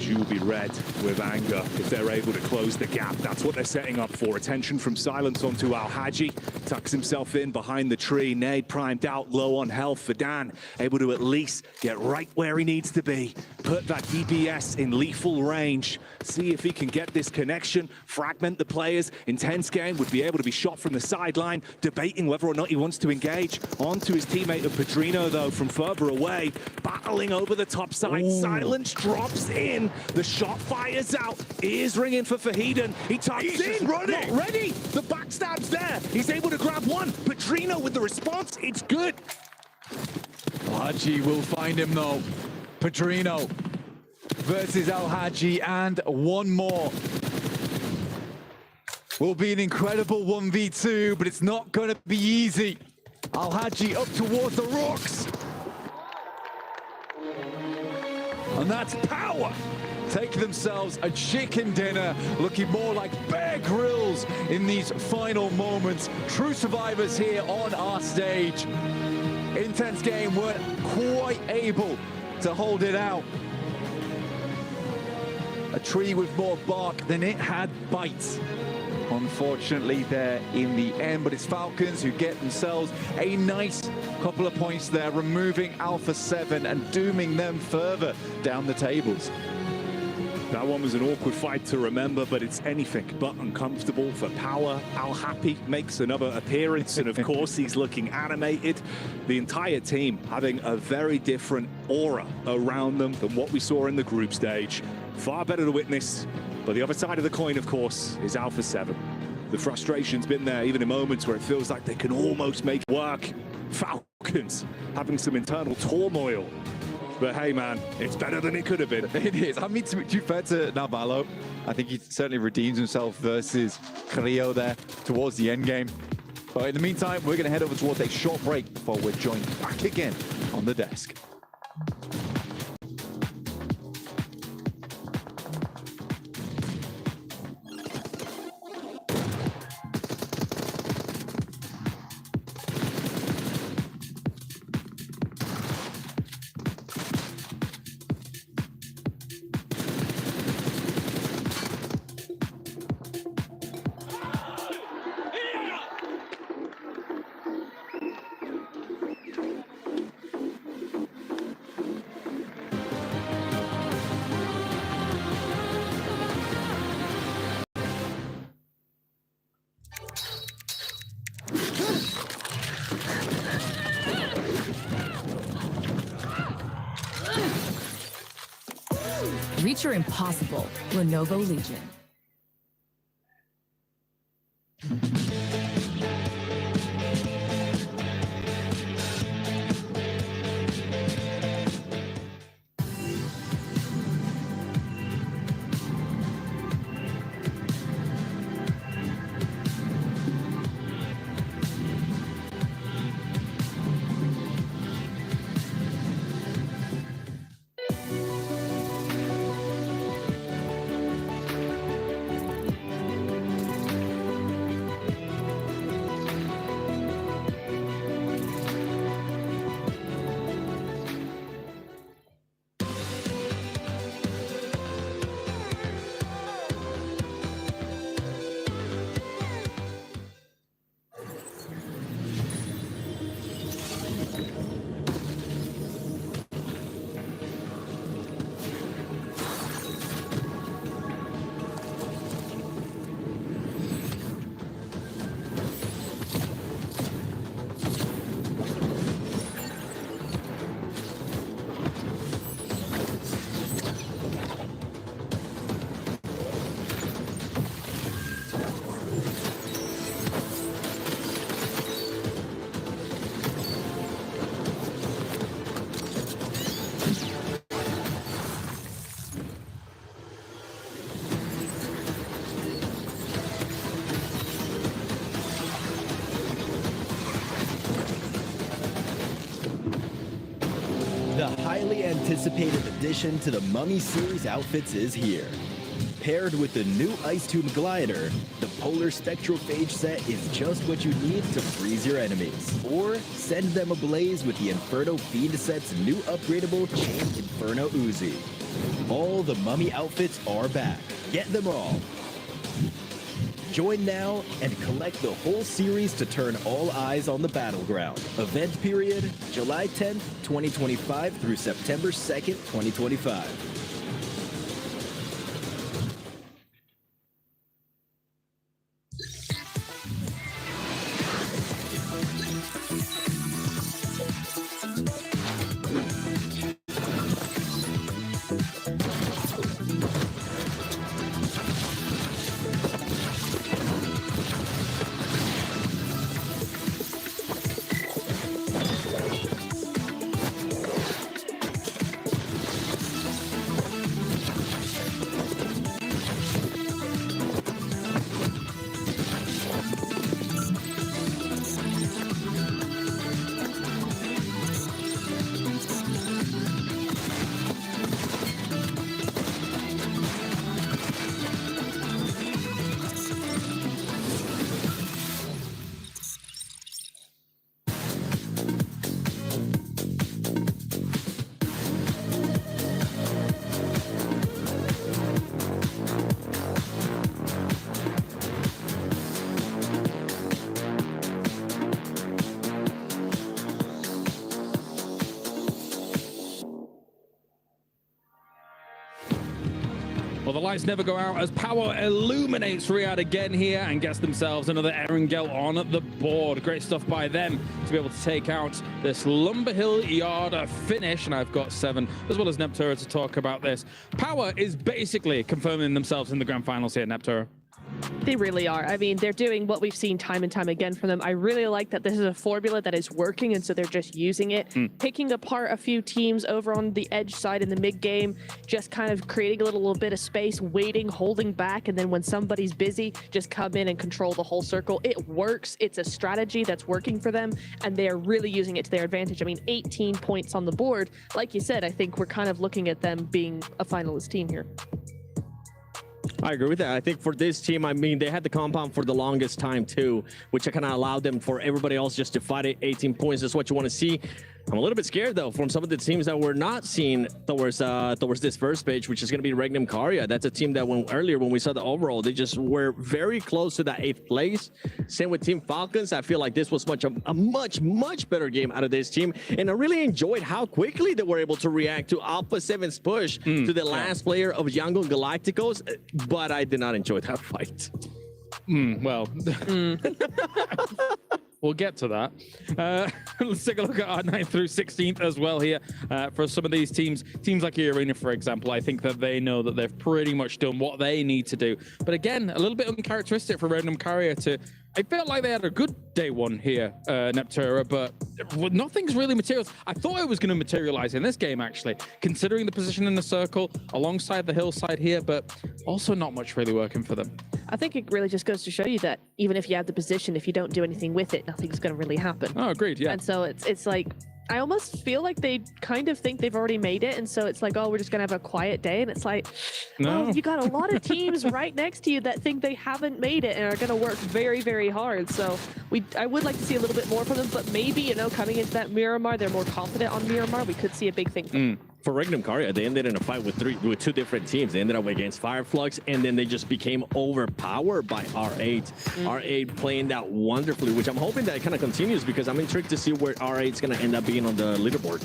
you will be red with anger if they're able to close the gap. That's what they're setting up for. Attention from Silence onto Al-Haji. Tucks himself in behind the tree. Nade primed out, low on health for Dan. Able to at least get right where he needs to be. Put that DPS in lethal range. See if he can get this connection. Fragment the players. Intense game would be able to be shot from the sideline. Debating whether or not he wants to engage. Onto his teammate of Pedrino, though, from further away. Battling over the top side. Ooh. Silence drops in. The shot fires out. Ears ringing for Fahiden. He tucks in. Running. Not ready. The backstab's there. He's able to grab one. Pedrino with the response. It's good. Al-Haji will find him, though. Pedrino versus Al-Haji, and one more. Will be an incredible 1v2, but it's not going to be easy. Al-Haji up towards the rocks. And that's power. Take themselves a chicken dinner, looking more like Bear Grylls in these final moments. True survivors here on our stage. Intense game, weren't quite able to hold it out. A tree with more bark than it had bites. Unfortunately, there in the end, but it's Falcons who get themselves a nice couple of points there, removing Alpha 7 and dooming them further down the tables. That one was an awkward fight to remember, but it's anything but uncomfortable for Power. Al-Happy makes another appearance, and of course, he's looking animated. The entire team having a very different aura around them than what we saw in the group stage. Far better to witness, but the other side of the coin, of course, is Alpha 7. The frustration's been there, even in moments where it feels like they can almost make it work. Falcons having some internal turmoil. But hey, man, it's better than it could have been. It is. I mean, to be fair to Navallo, I think he certainly redeems himself versus Carrillo there towards the end game. But in the meantime, we're going to head over towards a short break before we're joined back again on the desk. Reach your impossible, Lenovo Legion. The highly anticipated addition to the Mummy series outfits is here. Paired with the new Ice Tomb Glider, the Polar Spectrophage set is just what you need to freeze your enemies. Or send them ablaze with the Inferno Fiend set's new upgradable Chain Inferno Uzi. All the Mummy outfits are back. Get them all. Join now and collect the whole series to turn all eyes on the battleground. Event period, July 10th, 2025 through September 2nd, 2025. Well, the lights never go out as Power illuminates Riyadh again here and gets themselves another Erangel on the board. Great stuff by them to be able to take out this Lumberhill Yard finish. And I've got 7, as well as Neptura, to talk about this. Power is basically confirming themselves in the grand finals here, Neptura. They really are. I mean, they're doing what we've seen time and time again from them. I really like that this is a formula that is working, and so they're just using it, picking apart a few teams over on the edge side in the mid game, just kind of creating a little bit of space, waiting, holding back, and then when somebody's busy, just come in and control the whole circle. It works. It's a strategy that's working for them, and they are really using it to their advantage. I mean, 18 points on the board. Like you said, I think we're kind of looking at them being a finalist team here. I agree with that. I think for this team, I mean, they had the compound for the longest time too, which kind of allowed them for everybody else just to fight it. 18 points is what you want to see. I'm a little bit scared though from some of the teams that we're not seeing towards this first page, which is going to be Regnum Karya. That's a team that earlier when we saw the overall, they just were very close to that 8th place. Same with Team Falcons. I feel like this was a much better game out of this team, and I really enjoyed how quickly they were able to react to Alpha 7's push to the last player of Jungle Galacticos, but I did not enjoy that fight. We'll get to that. Let's take a look at our 9th through 16th as well here. For some of these teams like Arena, for example, I think that they know that they've pretty much done what they need to do. But again, a little bit uncharacteristic for Random Carrier to... I felt like they had a good day one here, Neptura, but nothing's really materialized. I thought it was going to materialize in this game, actually, considering the position in the circle alongside the hillside here, but also not much really working for them. I think it really just goes to show you that even if you have the position, if you don't do anything with it, nothing's going to really happen. Oh, agreed, yeah. And so it's like, I almost feel like they kind of think they've already made it, and so it's like, oh, we're just gonna have a quiet day, and it's like, no, well, you got a lot of teams right next to you that think they haven't made it and are gonna work very, very hard. So I would like to see a little bit more from them, but maybe, you know, coming into that Miramar, they're more confident on Miramar. We could see a big thing from them. For Regnum Karya, they ended in a fight with 2 different teams. They ended up against Fireflux, and then they just became overpowered by R8. R8 playing that wonderfully, which I'm hoping that it kind of continues, because I'm intrigued to see where R8 is going to end up being on the leaderboard.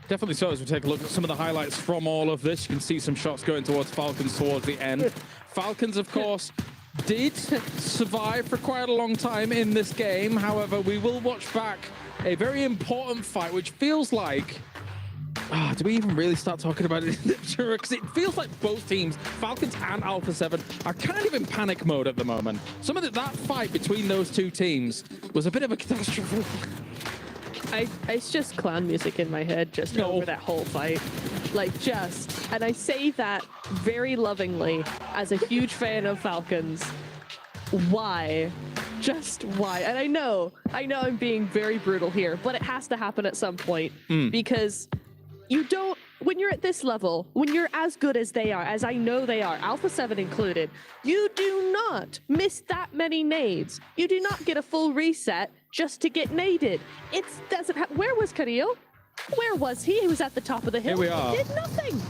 Definitely so. As we take a look at some of the highlights from all of this, you can see some shots going towards Falcons towards the end. Falcons, of course, did survive for quite a long time in this game. However, we will watch back a very important fight, which feels like... do we even really start talking about it? Because it feels like both teams, Falcons and Alpha 7, are kind of in panic mode at the moment. Some of that fight between those two teams was a bit of a catastrophe. It's just clown music in my head just over that whole fight. Like, and I say that very lovingly as a huge fan of Falcons. Why? Just why? And I know I'm being very brutal here, but it has to happen at some point because you don't, when you're at this level, when you're as good as they are, as I know they are, Alpha 7 included, you do not miss that many nades. You do not get a full reset just to get naded. It doesn't happen. Where was Kirill? Where was he? He was at the top of the hill. Here we are. He did nothing.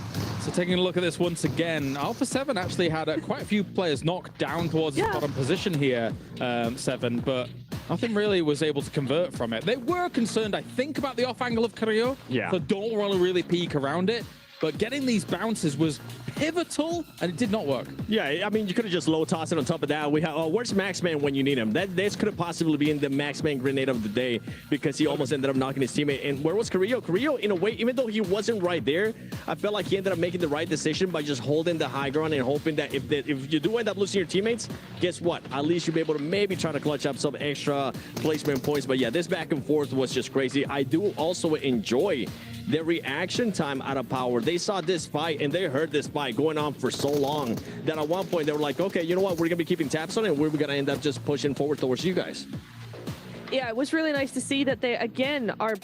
So taking a look at this once again, Alpha 7 actually had quite a few players knocked down towards the bottom position here, 7, but nothing really was able to convert from it. They were concerned, I think, about the off angle of Carrillo, so don't want to really peek around it. But getting these bounces was pivotal, and it did not work. Yeah, I mean, you could have just low tossed it on top of that. We have, where's Maxman when you need him? This could have possibly been the Maxman grenade of the day because he almost ended up knocking his teammate. And where was Carrillo? Carrillo, in a way, even though he wasn't right there, I felt like he ended up making the right decision by just holding the high ground and hoping that if you do end up losing your teammates, guess what? At least you'll be able to maybe try to clutch up some extra placement points. But yeah, this back and forth was just crazy. I do also enjoy the reaction time out of Power. They saw this fight and they heard this fight going on for so long that at one point they were like, okay, you know what? We're going to be keeping tabs on it and we're going to end up just pushing forward towards you guys. Yeah, it was really nice to see that they again are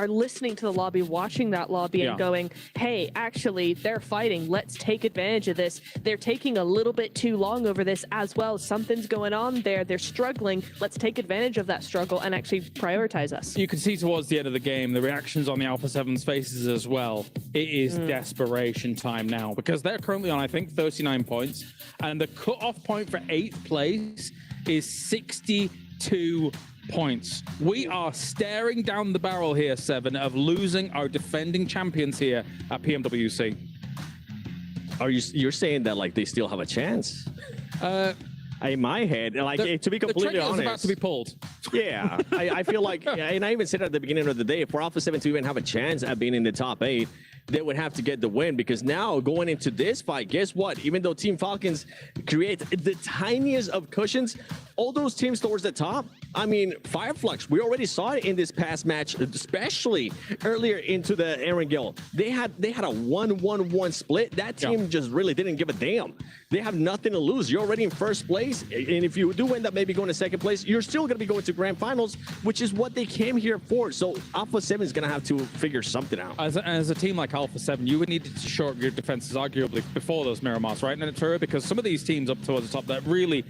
listening to the lobby, watching that lobby and going, hey, actually they're fighting, let's take advantage of this. They're taking a little bit too long over this as well. Something's going on there, they're struggling, let's take advantage of that struggle and actually prioritize us. You can see towards the end of the game the reactions on the Alpha 7's faces as well. It is desperation time now because they're currently on, I think, 39 points, and the cutoff point for 8th place is 62 points. We are staring down the barrel here, 7, of losing our defending champions here at PMWC. You're saying that like they still have a chance? In my head, like to be completely honest, the trigger is about to be pulled. Yeah, I feel like, and I even said at the beginning of the day, for Alpha 7 to even have a chance at being in the top 8, they would have to get the win, because now going into this fight, guess what? Even though Team Falcons create the tiniest of cushions, all those teams towards the top, I mean, Fireflux, we already saw it in this past match, especially earlier into the Erangel. They had a 1-1-1 split. That team just really didn't give a damn. They have nothing to lose. You're already in first place, and if you do end up maybe going to second place, you're still going to be going to grand finals, which is what they came here for. So Alpha 7 is going to have to figure something out. As a team like Alpha 7, you would need to shore up your defenses arguably before those Miramars, right, Natura? Because some of these teams up towards the top that really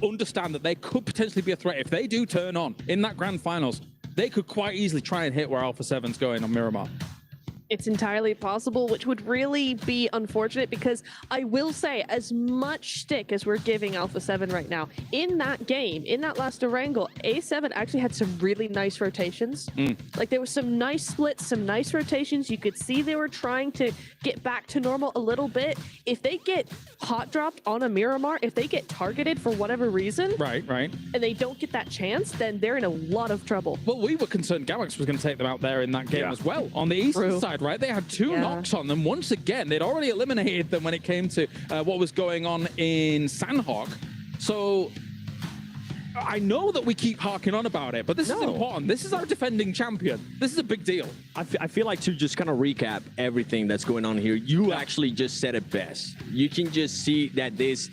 understand that they could potentially be a threat. If they do turn on in that grand finals, they could quite easily try and hit where Alpha 7's going on Miramar. It's entirely possible, which would really be unfortunate, because I will say, as much stick as we're giving Alpha 7 right now, in that game, in that last Erangel, A7 actually had some really nice rotations. Like, there was some nice splits, some nice rotations. You could see they were trying to get back to normal a little bit. If they get hot dropped on a Miramar, if they get targeted for whatever reason, right, and they don't get that chance, then they're in a lot of trouble. Well, we were concerned Galax was going to take them out there in that game as well. On the eastern side, right? They had 2 knocks on them. Once again, they'd already eliminated them when it came to what was going on in Sandhawk. So I know that we keep harking on about it, but this is important. This is our defending champion. This is a big deal. I feel like, to just kind of recap everything that's going on here, you actually just said it best. You can just see that these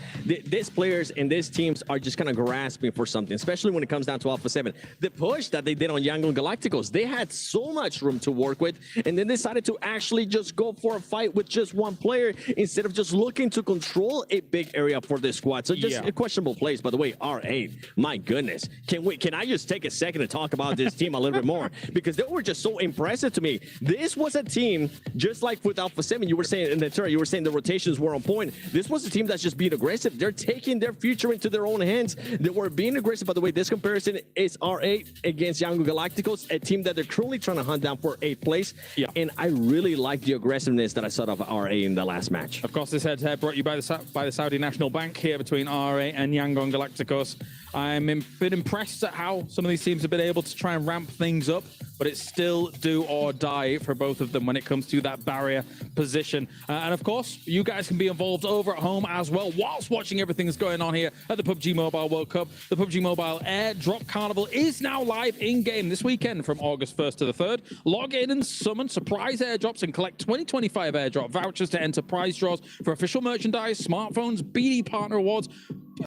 players and these teams are just kind of grasping for something, especially when it comes down to Alpha 7. The push that they did on Yangon Galacticos, they had so much room to work with, and then decided to actually just go for a fight with just one player instead of just looking to control a big area for this squad. So just a questionable place, by the way, R8. My goodness. Can I just take a second to talk about this team a little bit more? Because they were just so impressive to me. This was a team, just like with Alpha 7, you were saying, in the turret, you were saying the rotations were on point. This was a team that's just being aggressive. They're taking their future into their own hands. They were being aggressive. By the way, this comparison is R8 against Yangon Galacticos, a team that they're currently trying to hunt down for 8th place. And I really like the aggressiveness that I saw of RA in the last match. Of course, this head-to-head brought you by the Saudi National Bank here between RA and Yangon Galacticos. I'm a bit impressed at how some of these teams have been able to try and ramp things up, but it's still do or die for both of them when it comes to that barrier position. And of course, you guys can be involved over at home as well whilst watching everything that's going on here at the PUBG Mobile World Cup. The PUBG Mobile Airdrop Carnival is now live in-game this weekend from August 1st to the 3rd. Log in and summon surprise airdrops and collect 2025 airdrop vouchers to enter prize draws for official merchandise, smartphones, BD partner awards,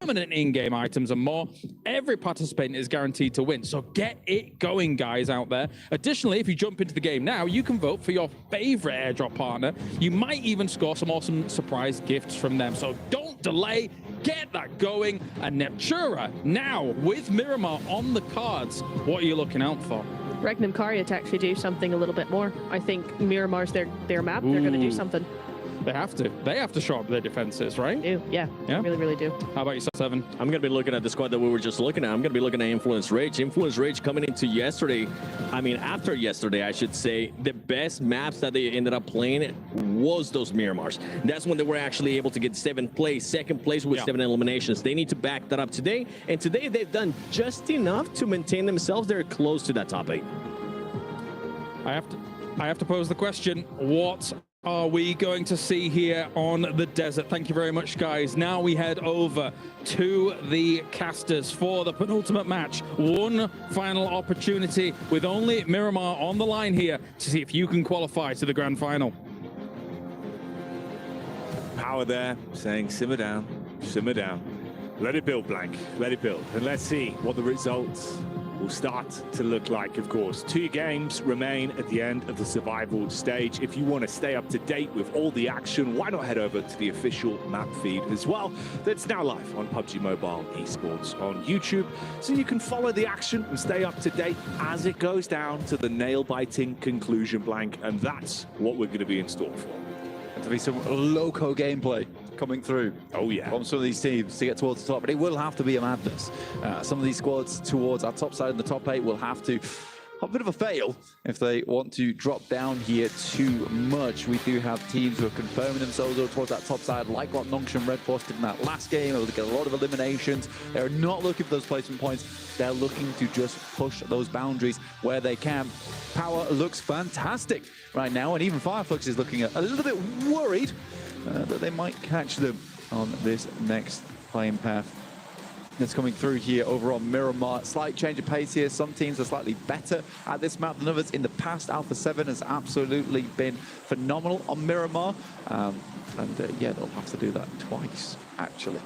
permanent in-game items, and more. Every participant is guaranteed to win, so get it going, guys, out there. Additionally, if you jump into the game now, you can vote for your favorite airdrop partner. You might even score some awesome surprise gifts from them, so don't delay. Get that going. And Natura, now with Miramar on the cards, what are you looking out for? Regnum Karya to actually do something a little bit more. I think Miramar's their map. They're going to do something. They have to. They have to show up their defenses, right? They do. Yeah. Really, really do. How about yourself, Seven? I'm going to be looking at the squad that we were just looking at. I'm going to be looking at Influence Rage. Influence Rage coming into yesterday, I mean, after yesterday, I should say, the best maps that they ended up playing was those Miramars. That's when they were actually able to get 7th place, 2nd place with 7 eliminations. They need to back that up today. And today, they've done just enough to maintain themselves. They're close to that top 8. I have to pose the question, what are we going to see here on the desert? Thank you very much, guys. Now we head over to the casters for the penultimate match. One final opportunity with only Miramar on the line here to see if you can qualify to the grand final. Power there, saying simmer down, simmer down. Let it build, Blank, let it build. And let's see what the results will start to look like, of course. 2 games remain at the end of the survival stage. If you want to stay up to date with all the action, why not head over to the official map feed as well? That's now live on PUBG Mobile Esports on YouTube, so you can follow the action and stay up to date as it goes down to the nail-biting conclusion, Blank, and that's what we're going to be in store for. To be some loco gameplay coming through. Oh yeah, from some of these teams to get towards the top, but it will have to be a madness. Some of these squads towards our top side in the top 8 will have to have a bit of a fail if they want to drop down here too much. We do have teams who are confirming themselves towards that top side, like what Nongshim Red Force did in that last game. They'll get a lot of eliminations. They're not looking for those placement points. They're looking to just push those boundaries where they can. Power looks fantastic right now, and even Fireflux is looking a little bit worried that they might catch them on this next playing path that's coming through here over on Miramar. Slight change of pace here. Some teams are slightly better at this map than others. In the past, Alpha 7 has absolutely been phenomenal on Miramar. Yeah, they'll have to do that twice, actually.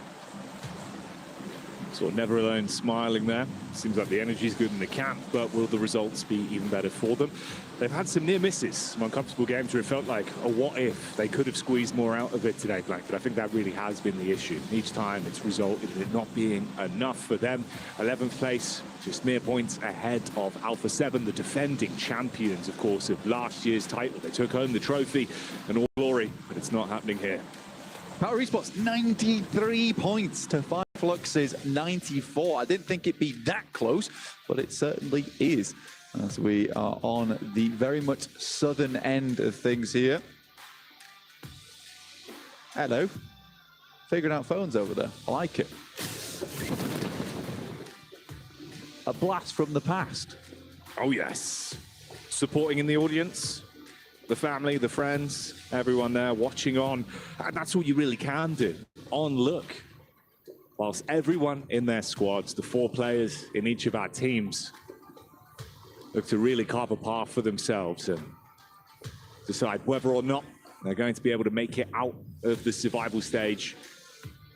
Sort of Never Alone smiling there. Seems like the energy's good in the camp, but will the results be even better for them? They've had some near misses, some uncomfortable games where it felt like a what if. They could have squeezed more out of it today, Blank, but I think that really has been the issue. Each time it's resulted in it not being enough for them. 11th place, just mere points ahead of Alpha 7, the defending champions, of course, of last year's title. They took home the trophy and all glory, but it's not happening here. Power Esports, 93 points to Fireflux's 94. I didn't think it'd be that close, but it certainly is, as we are on the very much southern end of things here. Hello. Figuring out phones over there. I like it. A blast from the past. Oh, yes. Supporting in the audience. The family, the friends, everyone there watching on. And that's all you really can do. On look. Whilst everyone in their squads, the 4 players in each of our teams, look to really carve a path for themselves and decide whether or not they're going to be able to make it out of the survival stage.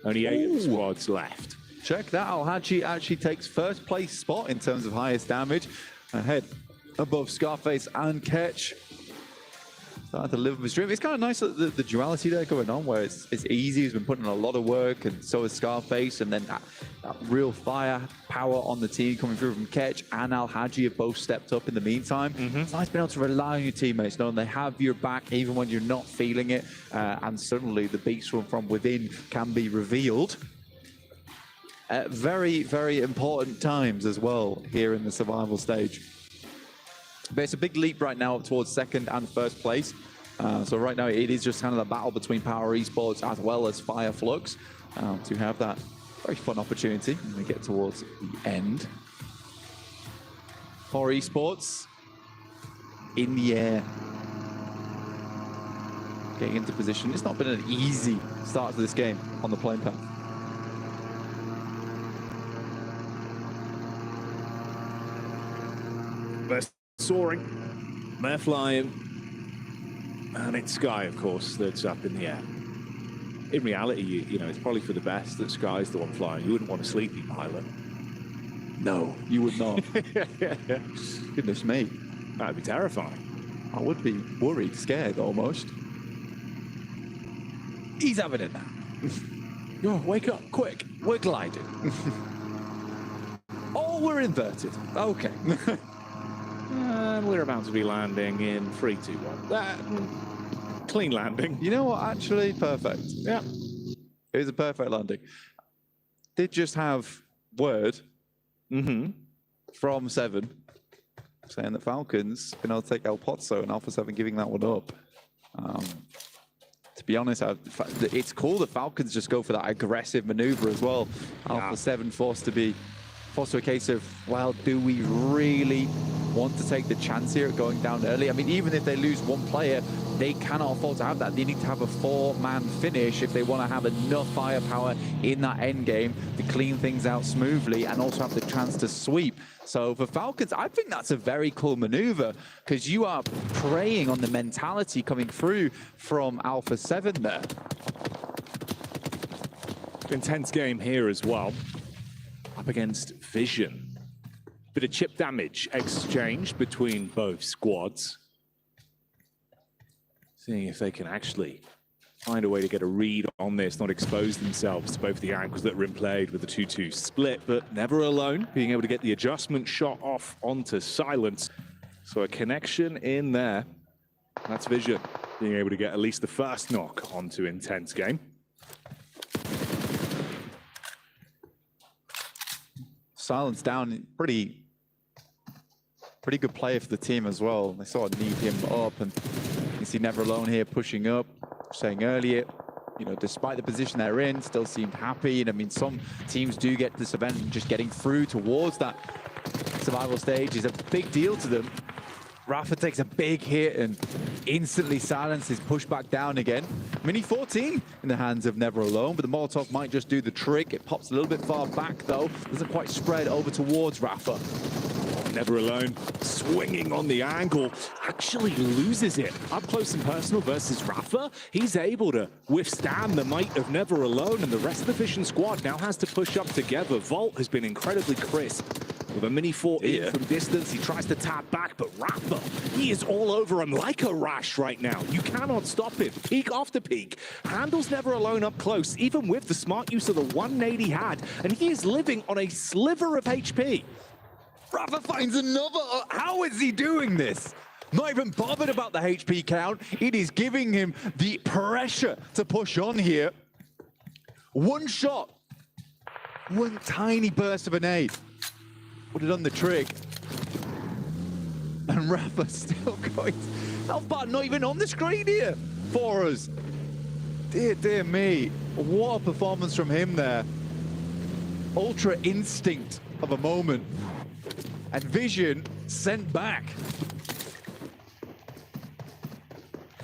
Only 8 of the squads left. Check that. Al-Haji actually takes 1st place spot in terms of highest damage, ahead above Scarface and Ketch. Starting to live his dream. It's kind of nice that the duality there going on, where it's easy. He's been putting in a lot of work, and so is Scarface, and then that real firepower on the team coming through from Ketch and Al-Haji have both stepped up in the meantime. It's nice being able to rely on your teammates, knowing they have your back even when you're not feeling it, and suddenly the beast from within can be revealed at very, very important times as well here in the survival stage. But it's a big leap right now up towards 2nd and 1st place. So right now it is just kind of the battle between Power Esports as well as Fireflux to have that very fun opportunity when we get towards the end. Power Esports in the air. Getting into position. It's not been an easy start to this game on the playing path. They're soaring, they're flying, and it's Sky, of course, that's up in the air. In reality, you know, it's probably for the best that Sky's the one flying. You wouldn't want a sleepy pilot. No, you would not. Goodness me. That'd be terrifying. I would be worried, scared almost. He's having it now. Yo, wake up, quick. We're gliding. Oh, we're inverted. Okay. And we're about to be landing in 3, 2, 1. clean landing. You know what? Actually, perfect. Yeah. It was a perfect landing. Did just have word from Seven saying that Falcons can now take El Pozo, and Alpha 7 giving that one up. To be honest, it's cool that Falcons just go for that aggressive maneuver as well. Yeah. Alpha 7 forced to a case of, well, do we really want to take the chance here at going down early? I mean, even if they lose one player, they cannot afford to have that. They need to have a 4-man finish if they want to have enough firepower in that end game to clean things out smoothly and also have the chance to sweep. So for Falcons, I think that's a very cool maneuver because you are preying on the mentality coming through from Alpha 7 there. Intense game here as well. Up against Vision. Bit of chip damage exchanged between both squads. Seeing if they can actually find a way to get a read on this, not expose themselves to both the angles that are in play with the 2-2 split, but Never Alone being able to get the adjustment shot off onto Silence. So a connection in there. That's Vision being able to get at least the first knock onto Intense game. Silence down, pretty good player for the team as well. They sort of need him up, and you see Never Alone here pushing up, saying earlier, you know, despite the position they're in, still seemed happy. And I mean, some teams do get this event, and just getting through towards that survival stage is a big deal to them. Rafa takes a big hit and instantly Silence is pushed back down again. Mini 14 in the hands of Never Alone, but the Molotov might just do the trick. It pops a little bit far back though. Doesn't quite spread over towards Rafa. Never Alone swinging on the angle, actually loses it. Up close and personal versus Rafa, he's able to withstand the might of Never Alone, and the rest of the Vision squad now has to push up together. Volt has been incredibly crisp. With a Mini 14 from distance, he tries to tap back, but Rafa, he is all over him like a rash right now. You cannot stop him. Peak after peak. Handles Never Alone up close, even with the smart use of the 180 he had, and he is living on a sliver of HP. Rafa finds another. How is he doing this? Not even bothered about the HP count. It is giving him the pressure to push on here. One shot, one tiny burst of a nade would have done the trick. And Rafa still going. Health bar not even on the screen here for us. Dear me. What a performance from him there. Ultra instinct of a moment. And Vision sent back.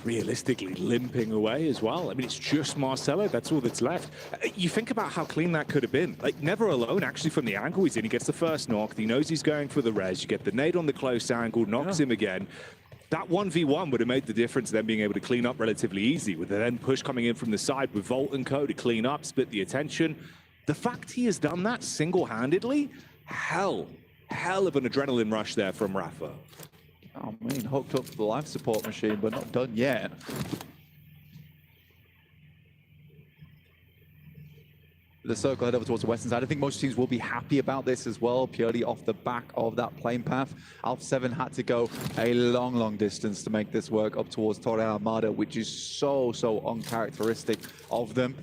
Realistically limping away as well. I mean, it's just Marcelo, that's all that's left. You think about how clean that could have been. Like, Never Alone, actually, from the angle he's in, he gets the first knock, he knows he's going for the res, you get the nade on the close angle, knocks him again. That 1v1 would have made the difference, them being able to clean up relatively easy, with the then push coming in from the side with Volt and Co to clean up, split the attention. The fact he has done that single-handedly, hell of an adrenaline rush there from Rafa. Oh, man, hooked up to the life support machine, but not done yet. The circle head over towards the western side. I think most teams will be happy about this as well, purely off the back of that plane path. Alpha 7 had to go a long distance to make this work up towards Torre Armada, which is so uncharacteristic of them.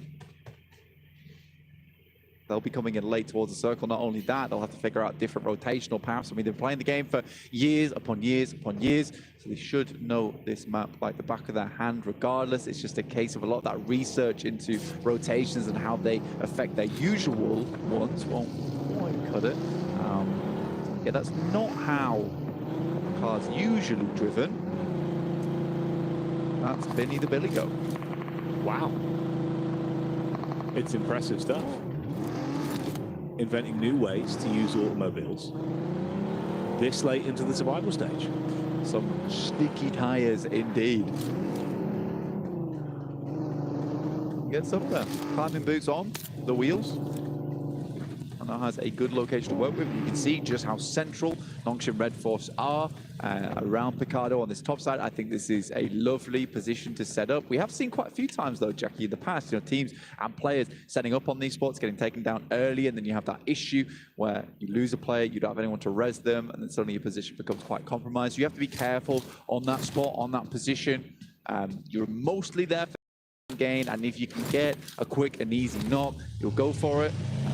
They'll be coming in late towards the circle. Not only that, they'll have to figure out different rotational paths. I mean, they've been playing the game for years upon years upon years, so they should know this map like the back of their hand regardless. It's just a case of a lot of that research into rotations and how they affect their usual ones. Won't quite cut it. Yeah, that's not how cars usually driven. That's Vinny the Billy Goat. Wow. It's impressive stuff. Inventing new ways to use automobiles this late into the survival stage. Some sticky tires indeed. Gets up there. Climbing boots on, the wheels. And that has a good location to work with. You can see just how central Nongshim Red Force are around Picardo on this top side. I think this is a lovely position to set up. We have seen quite a few times though, Jackie, in the past, you know, teams and players setting up on these spots, getting taken down early, and then you have that issue where you lose a player, you don't have anyone to res them, and then suddenly your position becomes quite compromised. You have to be careful on that spot, on that position. You're mostly there for gain, and if you can get a quick and easy knock, you'll go for it,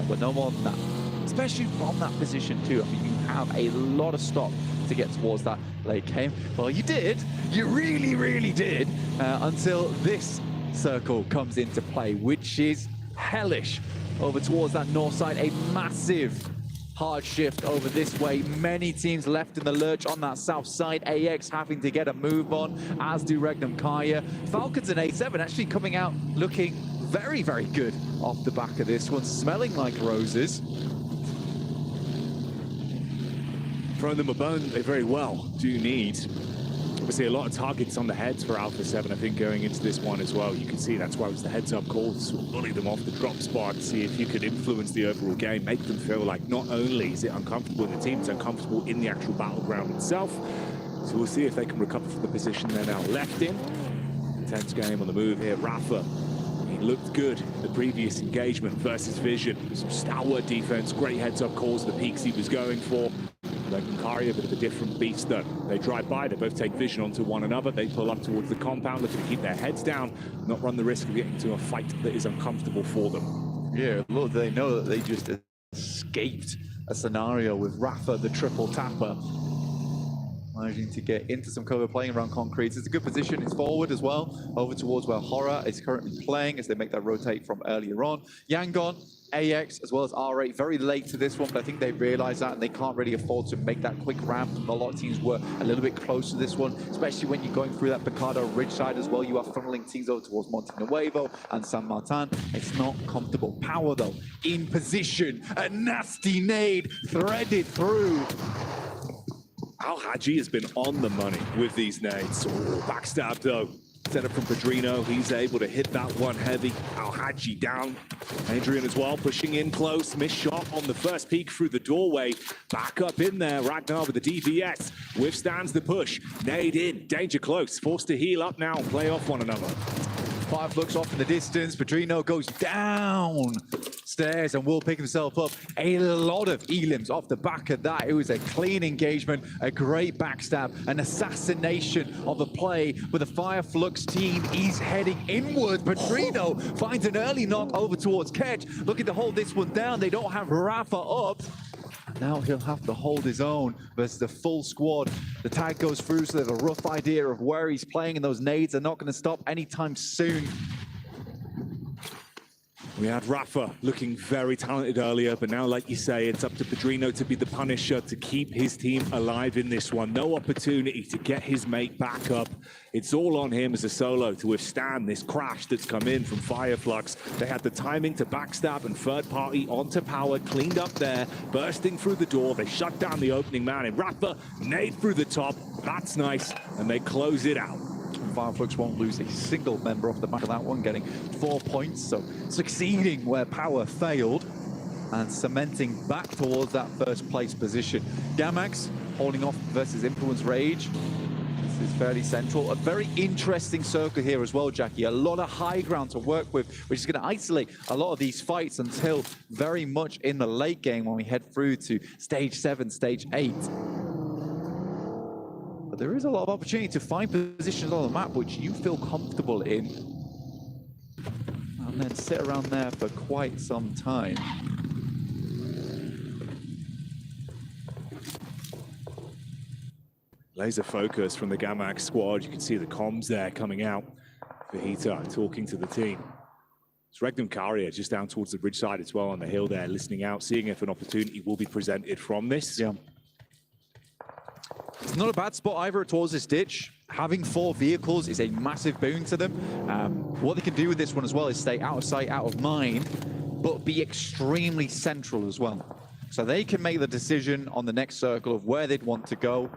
but no more than that. Especially from that position too. I mean, you have a lot of stock to get towards that late game. Well, you did. You really, really did, until this circle comes into play, which is hellish. Over towards that north side, a massive hard shift over this way. Many teams left in the lurch on that south side. AX having to get a move on, as do Regnum Kaya. Falcons and A7 actually coming out looking very, very good off the back of this one, smelling like roses. Throwing them a bone, they very well do need. Obviously, a lot of targets on the heads for Alpha 7, I think, going into this one as well. You can see that's why it was the heads-up call to sort of bully them off the drop spot, see if you could influence the overall game, make them feel like not only is it uncomfortable in the team, it's uncomfortable in the actual battleground itself. So we'll see if they can recover from the position they're now left in. Intense game on the move here. Rafa, he looked good the previous engagement versus Vision. Some stalwart defense, great heads-up calls, the peaks he was going for. Kari, a bit of a different beast though. They drive by, they both take vision onto one another, they pull up towards the compound, looking to keep their heads down, not run the risk of getting into a fight that is uncomfortable for them. Yeah, look, they know that they just escaped a scenario with Rafa, the triple tapper, managing to get into some cover, playing around concrete. It's a good position. It's forward as well, over towards where Horror is currently playing as they make that rotate from earlier on. Yangon, AX, as well as R8, very late to this one, but I think they realize that and they can't really afford to make that quick ramp. A lot of teams were a little bit close to this one, especially when you're going through that Picado Ridge side as well. You are funneling teams over towards Monte Nuevo and San Martin. It's not comfortable. Power, though, in position. A nasty nade threaded through. Al Haji has been on the money with these nades. Backstab, though. Set up from Pedrino, he's able to hit that one heavy. Al Haji down. Adrian as well, pushing in close. Missed shot on the first peek through the doorway. Back up in there. Ragnar with the DVS. Withstands the push. Nade in. Danger close. Forced to heal up now. Play off one another. Five looks off in the distance. Pedrino goes down stairs and will pick himself up. A lot of elims off the back of that. It was a clean engagement, a great backstab, an assassination of a play with the Fireflux team is heading inward. Pedrino finds an early knock over towards Ketch, looking to hold this one down. They don't have Rafa up. Now he'll have to hold his own versus the full squad. The tag goes through, so they have a rough idea of where he's playing, and those nades are not going to stop anytime soon. We had Rafa looking very talented earlier, but now, like you say, it's up to Pedrino to be the punisher, to keep his team alive in this one. No opportunity to get his mate back up. It's all on him as a solo to withstand this crash that's come in from Fireflux. They had the timing to backstab and third party onto power, cleaned up there, bursting through the door. They shut down the opening man, and Rafa nade through the top. That's nice, and they close it out. Fireflux won't lose a single member off the back of that one, getting 4 points, so succeeding where power failed and cementing back towards that first place position. Gamax holding off versus Influence Rage. This is fairly central. A very interesting circle here as well, Jackie. A lot of high ground to work with, which is going to isolate a lot of these fights until very much in the late game when we head through to stage 7, stage 8. But there is a lot of opportunity to find positions on the map which you feel comfortable in, and then sit around there for quite some time. Laser focus from the Gamax squad. You can see the comms there coming out. Vahita talking to the team. It's Regnum Karia just down towards the bridge side as well on the hill there, listening out, seeing if an opportunity will be presented from this. Yeah. It's not a bad spot either towards this ditch. Having 4 vehicles is a massive boon to them. What they can do with this one as well is stay out of sight, out of mind, but be extremely central as well. So they can make the decision on the next circle of where they'd want to go.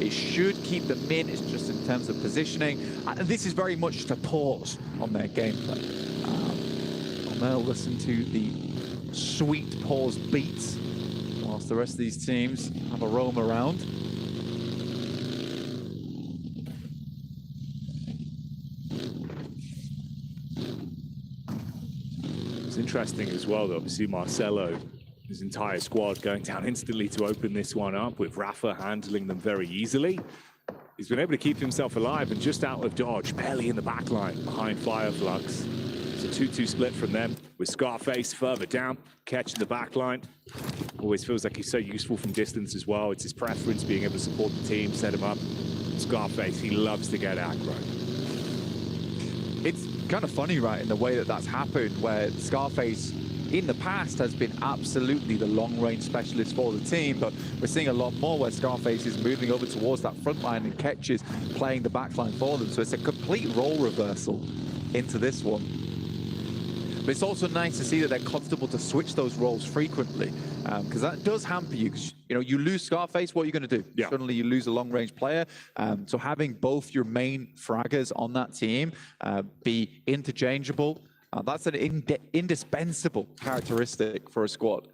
It should keep them in, it's just in terms of positioning. And this is very much just a pause on their gameplay. And they'll listen to the sweet pause beats whilst the rest of these teams have a roam around. It's interesting as well, though. Obviously, Marcelo, his entire squad going down instantly to open this one up, with Rafa handling them very easily. He's been able to keep himself alive and just out of dodge, barely in the back line behind Fireflux. It's a 2-2 split from them, with Scarface further down, catching the back line. Always feels like he's so useful from distance as well. It's his preference, being able to support the team, set him up. Scarface, he loves to get aggro. It's kind of funny, right, in the way that that's happened, where Scarface in the past has been absolutely the long-range specialist for the team, but we're seeing a lot more where Scarface is moving over towards that front line and catches playing the back line for them. So it's a complete role reversal into this one. But it's also nice to see that they're comfortable to switch those roles frequently, because that does hamper you. You know, you lose Scarface, what are you going to do? Yeah. Suddenly you lose a long-range player. So having both your main fraggers on that team be interchangeable, that's an indispensable characteristic for a squad.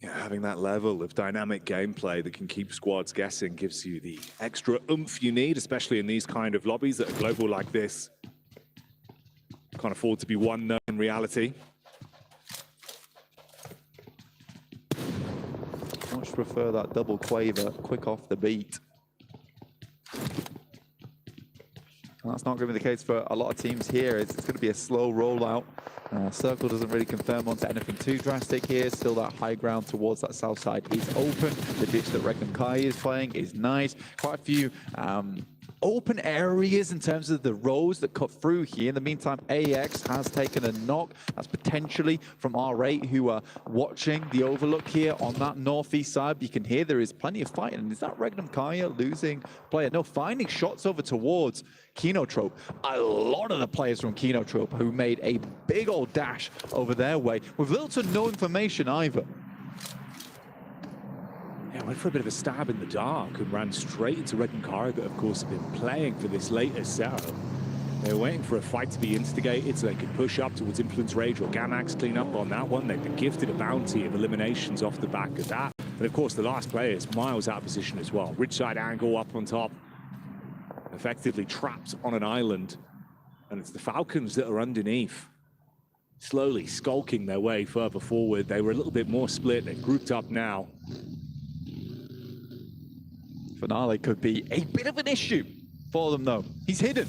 Yeah, having that level of dynamic gameplay that can keep squads guessing gives you the extra oomph you need, especially in these kind of lobbies that are global like this. Can't afford to be one known in reality. Much prefer that double quaver, quick off the beat. And that's not going to be the case for a lot of teams here. It's going to be a slow rollout. Circle doesn't really confirm onto anything too drastic here. Still that high ground towards that south side is open. The ditch that Regnum Kai is playing is nice. Quite a few open areas in terms of the rows that cut through here. In the meantime, AX has taken a knock. That's potentially from R8, who are watching the overlook here on that northeast side. You can hear there is plenty of fighting. And is that Regnum Kaya losing player? No, finding shots over towards Kinotrope. A lot of the players from Kinotrope who made a big old dash over their way with little to no information either. Yeah, went for a bit of a stab in the dark and ran straight into Red and Kara, that of course have been playing for this latest setup. They were waiting for a fight to be instigated so they could push up towards Influence Rage or Gamax, clean up on that one. They've been gifted a bounty of eliminations off the back of that. And of course the last player is miles out of position as well. Ridgeside angle up on top, effectively trapped on an island. And it's the Falcons that are underneath, slowly skulking their way further forward. They were a little bit more split. They've grouped up now. Finale could be a bit of an issue for them, though. He's hidden.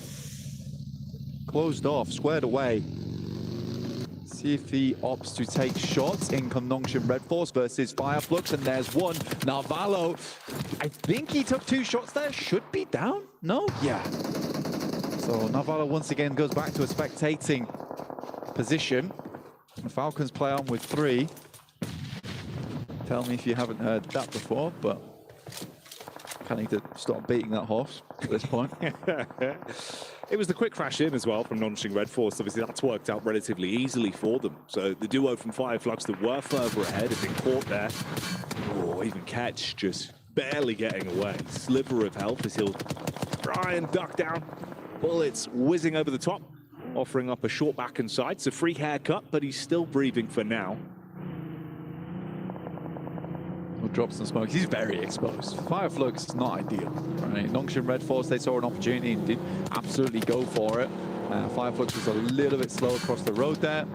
Closed off, squared away. See if he opts to take shots. In come Nongshim Red Force versus Fireflux, and there's one. Narvalo, I think he took 2 shots there. Should be down? No? Yeah. So Narvalo once again goes back to a spectating position. The Falcons play on with 3. Tell me if you haven't heard that before, but I need to stop beating that horse at this point. It was the quick crash in as well from Nongshim Red Force. Obviously, that's worked out relatively easily for them. So the duo from Fireflux that were further ahead have been caught there. Oh, even Catch just barely getting away. Sliver of health as he'll try and duck down. Bullets whizzing over the top, offering up a short back and side. It's a free haircut, but he's still breathing for now. We'll drop some smoke. He's very exposed. Fireflux is not ideal. Right? Nongshim Red Force, they saw an opportunity and did absolutely go for it. Fireflux was a little bit slow across the road there.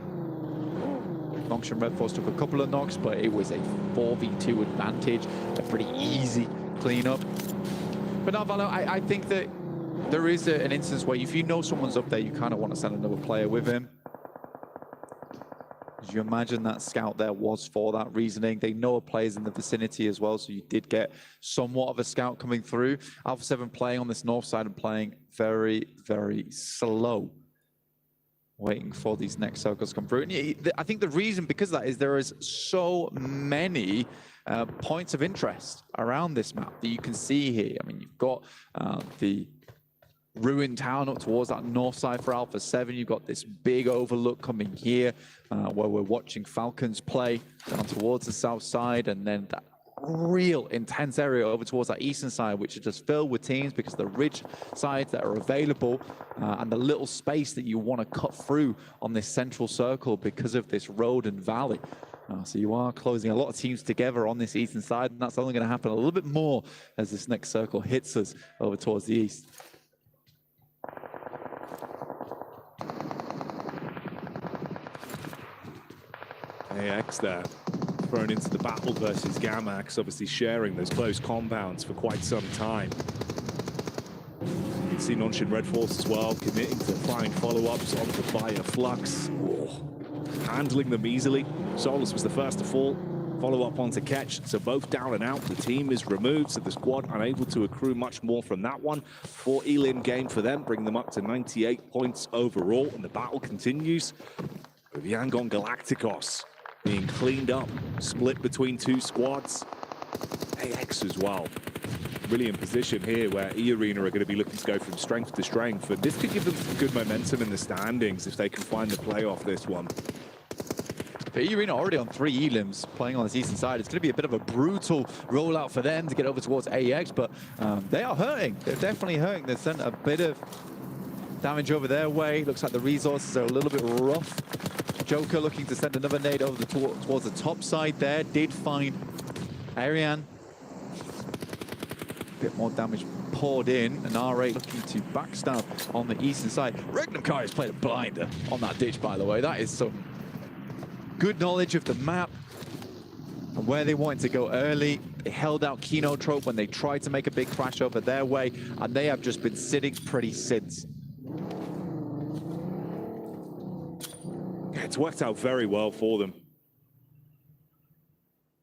Nongshim Red Force took a couple of knocks, but it was a 4v2 advantage. A pretty easy cleanup. But now, Valo, I think that there is an instance where if you know someone's up there, you kind of want to send another player with him. You imagine that scout there was for that reasoning. They know a player's in the vicinity as well, so you did get somewhat of a scout coming through. Alpha 7 playing on this north side and playing very, very slow, waiting for these next circles to come through. And I think the reason because of that is there is so many points of interest around this map that you can see here. I mean, you've got the ruined town up towards that north side for Alpha 7. You've got this big overlook coming here where we're watching Falcons play down towards the south side, and then that real intense area over towards that eastern side, which is just filled with teams because the ridge sides that are available and the little space that you want to cut through on this central circle because of this road and valley. So you are closing a lot of teams together on this eastern side, and that's only going to happen a little bit more as this next circle hits us over towards the east. AX there, thrown into the battle versus Gamax, obviously sharing those close compounds for quite some time. You can see Nonshin Red Force as well, committing to find follow-ups onto the Fire Flux. Oh, handling them easily. Solus was the first to fall. Follow up onto Ketch, so both down and out. The team is removed, so the squad unable to accrue much more from that one. 4 elim game for them, bringing them up to 98 points overall, and the battle continues with Yangon Galacticos being cleaned up, split between 2 squads. AX as well. Really in position here where E-Arena are going to be looking to go from strength to strength, and this could give them some good momentum in the standings if they can find the play off this one. But E-Arena already on 3 elims playing on this eastern side. It's going to be a bit of a brutal rollout for them to get over towards AX, but they are hurting. They're definitely hurting. They sent a bit of damage over their way. Looks like the resources are a little bit rough. Joker looking to send another nade over towards the top side there. Did find Ariane. Bit more damage poured in, and R8 looking to backstab on the eastern side. Regnum Kai has played a blinder on that ditch, by the way. That is some good knowledge of the map and where they wanted to go early. They held out Kenotrope when they tried to make a big crash over their way, and they have just been sitting pretty since. It's worked out very well for them.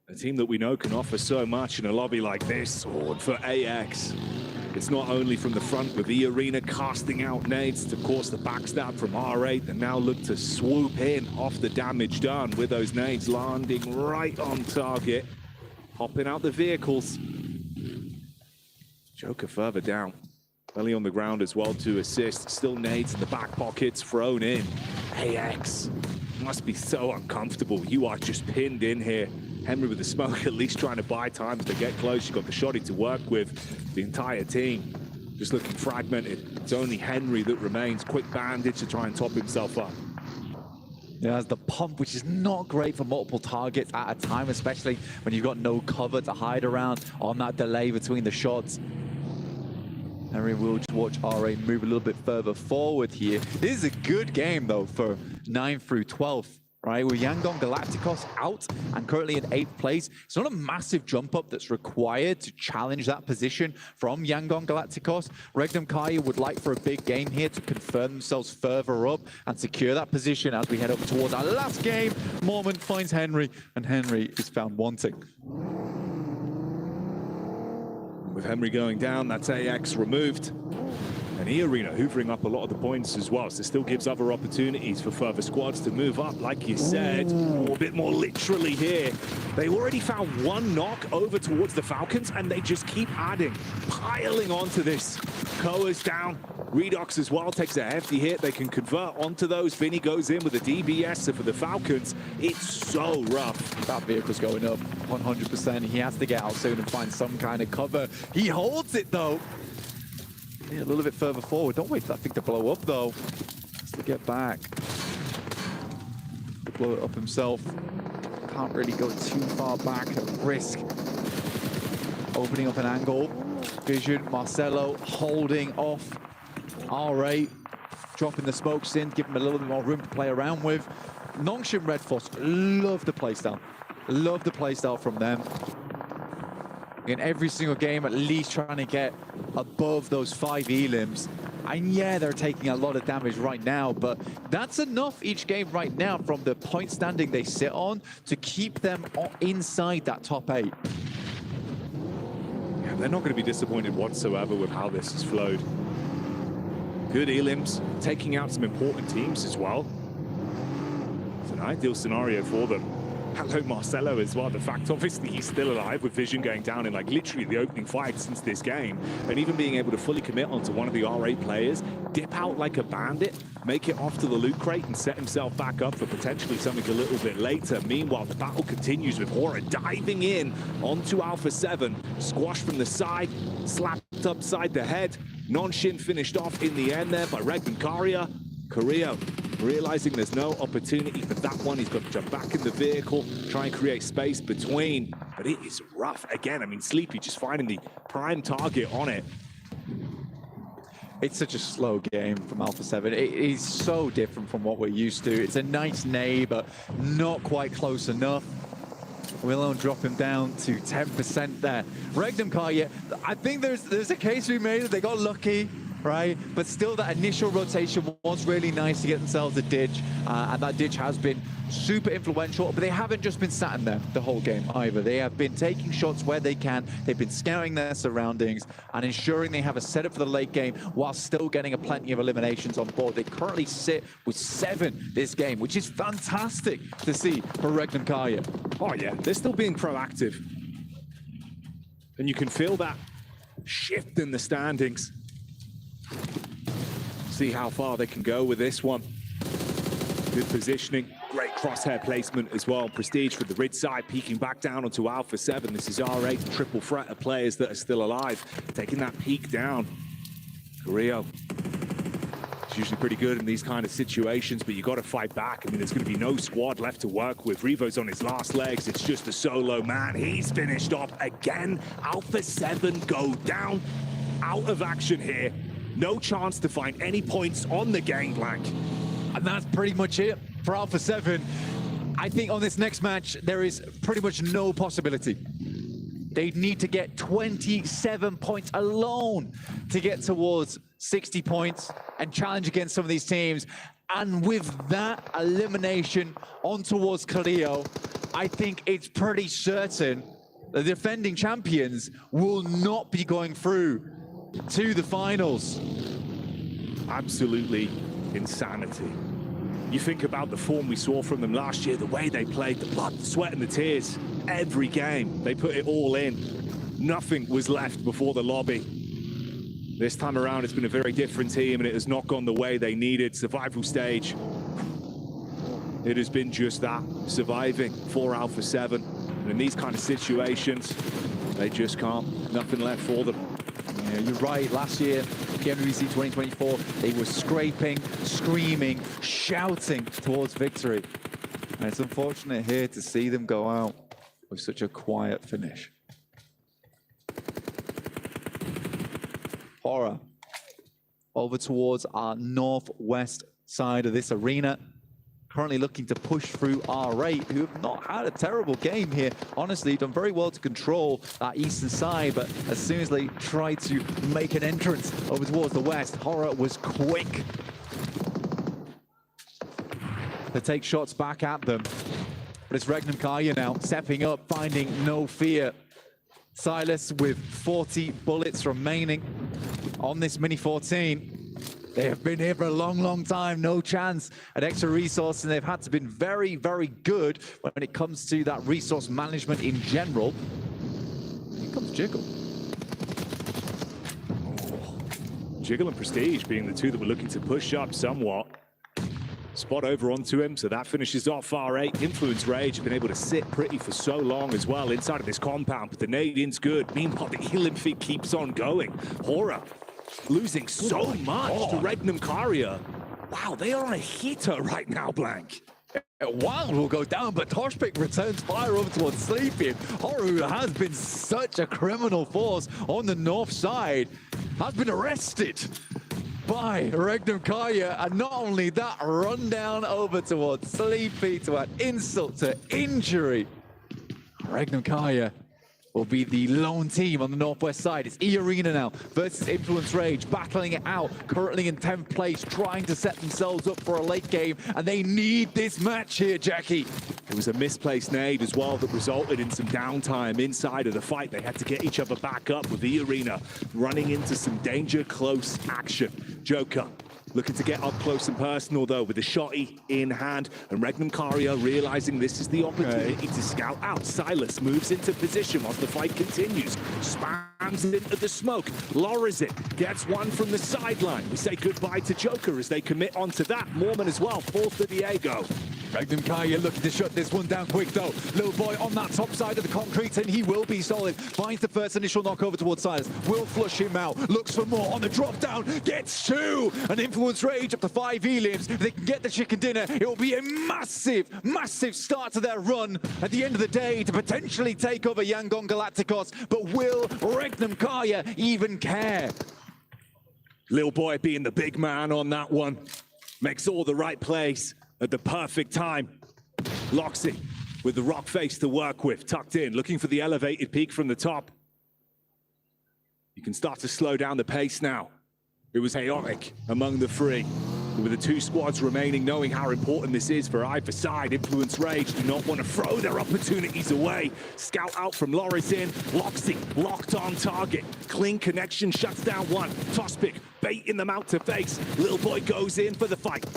A team that we know can offer so much in a lobby like this. Oh, and for AX, it's not only from the front with E-Arena casting out nades to course the backstab from R8, and now look to swoop in off the damage done with those nades landing right on target, hopping out the vehicles. Joker further down, belly on the ground as well to assist. Still nades in the back pockets thrown in. AX must be so uncomfortable. You are just pinned in here. Henry with the smoke, at least trying to buy time to get close. You've got the shotty to work with. The entire team just looking fragmented. It's only Henry that remains. Quick bandage to try and top himself up. Yeah, has the pump, which is not great for multiple targets at a time, especially when you've got no cover to hide around on that delay between the shots. Henry will just watch RA move a little bit further forward here. This is a good game, though, for 9 through 12. Right, with Yangon Galacticos out and currently in 8th place. It's not a massive jump up that's required to challenge that position from Yangon Galacticos. Regnum Kai would like for a big game here to confirm themselves further up and secure that position as we head up towards our last game. Mormon finds Henry, and Henry is found wanting. With Henry going down, that's AX removed. And E-Arena hoovering up a lot of the points as well, so still gives other opportunities for further squads to move up, like you said. A bit more literally here. They already found 1 knock over towards the Falcons, and they just keep adding, piling onto this. Koa's down. Redox as well takes a hefty hit. They can convert onto those. Vinny goes in with a DBS, so for the Falcons, it's so rough. That vehicle's going up 100%. He has to get out soon and find some kind of cover. He holds it, though. Yeah, a little bit further forward. Don't wait for that thing to blow up, though. Just to get back. Blow it up himself. Can't really go too far back at risk. Opening up an angle. Vision, Marcelo holding off R8. Dropping the smokes in, giving him a little bit more room to play around with. Nongshim Red Force, love the playstyle. Love the playstyle from them. In every single game, at least trying to get above those 5 elims. And yeah, they're taking a lot of damage right now, but that's enough each game right now from the point standing they sit on to keep them inside that top 8. Yeah, they're not going to be disappointed whatsoever with how this has flowed. Good elims, taking out some important teams as well. It's an ideal scenario for them. Hello, Marcelo as well. The fact, obviously, he's still alive with Vision going down in, like, literally the opening fight since this game. And even being able to fully commit onto one of the R8 players, dip out like a bandit, make it off to the loot crate and set himself back up for potentially something a little bit later. Meanwhile, the battle continues with Hora diving in onto Alpha 7. Squashed from the side, slapped upside the head. Nonshin finished off in the end there by Regnum Karia. Carrillo realizing there's no opportunity for that one. He's got to jump back in the vehicle, try and create space between. But it is rough. Again, I mean, Sleepy just finding the prime target on it. It's such a slow game from Alpha 7. It is so different from what we're used to. It's a nice nay, but not quite close enough. We'll only drop him down to 10% there. Regnum Karya, I think there's a case to be made that they got lucky, right? But still, that initial rotation was really nice to get themselves a ditch, and that ditch has been super influential, but they haven't just been sat in there the whole game either. They have been taking shots where they can. They've been scouting their surroundings and ensuring they have a setup for the late game while still getting plenty of eliminations on board. They currently sit with 7 this game, which is fantastic to see for Regnum Karya. Oh yeah, they're still being proactive. And you can feel that shift in the standings. See how far they can go with this one. Good positioning, great crosshair placement as well. Prestige for the Rid side, peeking back down onto Alpha 7. This is R8, triple threat of players that are still alive. Taking that peek down. Carrillo. It's usually pretty good in these kind of situations, but you got to fight back. I mean, there's going to be no squad left to work with. Revo's on his last legs. It's just a solo man. He's finished off again. Alpha 7 go down. Out of action here. No chance to find any points on the gangplank. And that's pretty much it for Alpha 7. I think on this next match, there is pretty much no possibility. They need to get 27 points alone to get towards 60 points and challenge against some of these teams. And with that elimination on towards Carrillo, I think it's pretty certain the defending champions will not be going through to the finals. Absolutely insanity. You think about the form we saw from them last year, the way they played, the blood, the sweat and the tears. Every game, they put it all in. Nothing was left before the lobby. This time around, it's been a very different team and it has not gone the way they needed. Survival stage. It has been just that, surviving for Alpha 7. And in these kind of situations, they just can't. Nothing left for them. Yeah, you're right. Last year, PMWC 2024, they were scraping, screaming, shouting towards victory. And it's unfortunate here to see them go out with such a quiet finish. Horror over towards our northwest side of this arena. Currently looking to push through R8, who have not had a terrible game here. Honestly, done very well to control that eastern side, but as soon as they tried to make an entrance over towards the west, Horror was quick to take shots back at them. But it's Regnum Karya now, stepping up, finding no fear. Silas with 40 bullets remaining on this Mini 14. They have been here for a long, long time. No chance at extra resource, and they've had to be very, very good when it comes to that resource management in general. Here comes Jiggle. Jiggle and Prestige being the two that were looking to push up somewhat. Spot over onto him, so that finishes off R8. Influence Rage have been able to sit pretty for so long as well inside of this compound, but the nade-in's good. Meanwhile, the healing feed keeps on going. Horror losing so much to Regnum Karya. Wow, they are on a heater right now, Blank. Wild will go down, but Toshpik returns fire over towards Sleepy. Horror, who has been such a criminal force on the north side, has been arrested by Regnum Karya, and not only that, run down over towards Sleepy to add insult to injury. Regnum Karya will be the lone team on the northwest side. It's E-Arena now versus Influence Rage, battling it out, currently in 10th place, trying to set themselves up for a late game, and they need this match here, Jackie. It was a misplaced nade as well that resulted in some downtime inside of the fight. They had to get each other back up with E-Arena running into some danger close action. Joker looking to get up close and personal, though, with the shotty in hand. And Regnum Karya realizing this is the opportunity to scout out. Silas moves into position whilst the fight continues. Spams it into the smoke. Lowers it. Gets one from the sideline. We say goodbye to Joker as they commit onto that. Mormon as well. Falls to Diego. Regnum Karya looking to shut this one down quick, though. Little boy on that top side of the concrete, and he will be solid. Finds the first initial knock over towards Silas. Will flush him out. Looks for more on the drop down. Gets 2. An Influence Rage up to 5 E-Limbs. If they can get the chicken dinner, it will be a massive, massive start to their run at the end of the day to potentially take over Yangon Galacticos. But will Regnum Karya even care? Little boy being the big man on that one. Makes all the right plays at the perfect time. Locks it with with the rock face to work with, tucked in, looking for the elevated peak from the top. You can start to slow down the pace now. It was chaotic among the three. With the two squads remaining, knowing how important this is for either side, Influence Rage do not want to throw their opportunities away. Scout out from Loris in, Loxy locked on target. Clean connection shuts down one. Toss pick, baiting them out to face. Little boy goes in for the fight.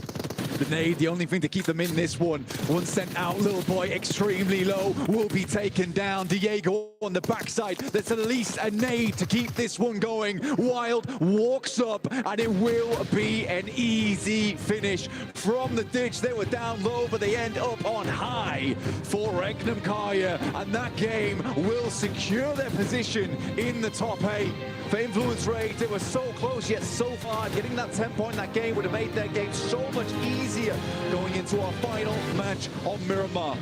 The nade, the only thing to keep them in this one. One sent out, little boy extremely low, will be taken down. Diego on the backside, there's at least a nade to keep this one going. Wild walks up, and it will be an easy finish. From the ditch, they were down low, but they end up on high for Regnum Kaya, and that game will secure their position in the top 8. For Influence Rage, they were so close yet so far. Getting that 10 point in that game would have made their game so much easier going into our final match on Miramar.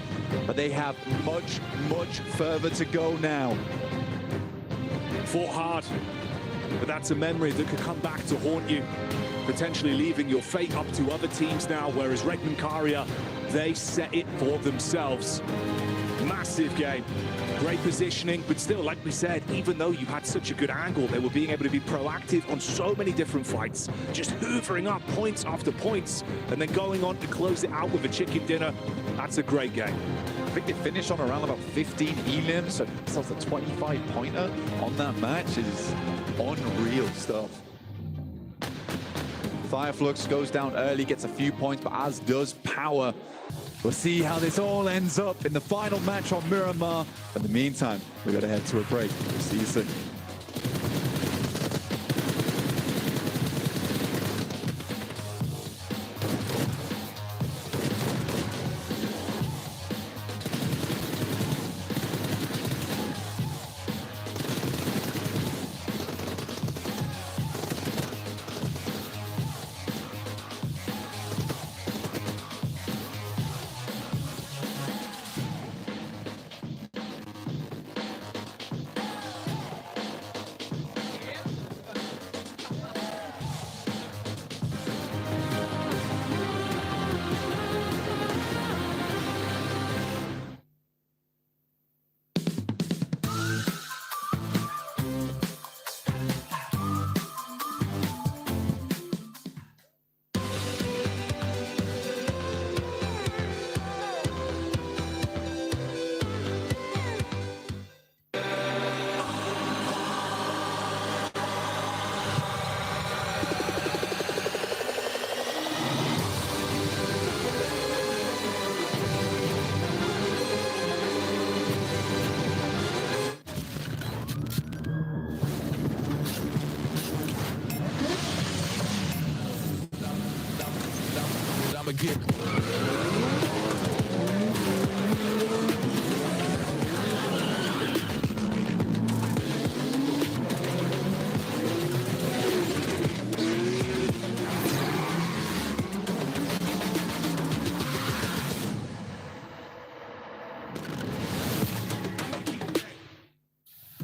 But they have much, much further to go now. Fought hard, but that's a memory that could come back to haunt you, potentially leaving your fate up to other teams now, whereas Regnum Karia, they set it for themselves. Massive game, great positioning, but still, like we said, even though you had such a good angle, they were being able to be proactive on so many different fights, just hoovering up points after points, and then going on to close it out with a chicken dinner. That's a great game. I think they finished on around about 15 elims, so themselves a 25-pointer on that match is unreal stuff. Fireflux goes down early, gets a few points, but as does Power. We'll see how this all ends up in the final match on Miramar. In the meantime, we got to head to a break. We'll see you soon.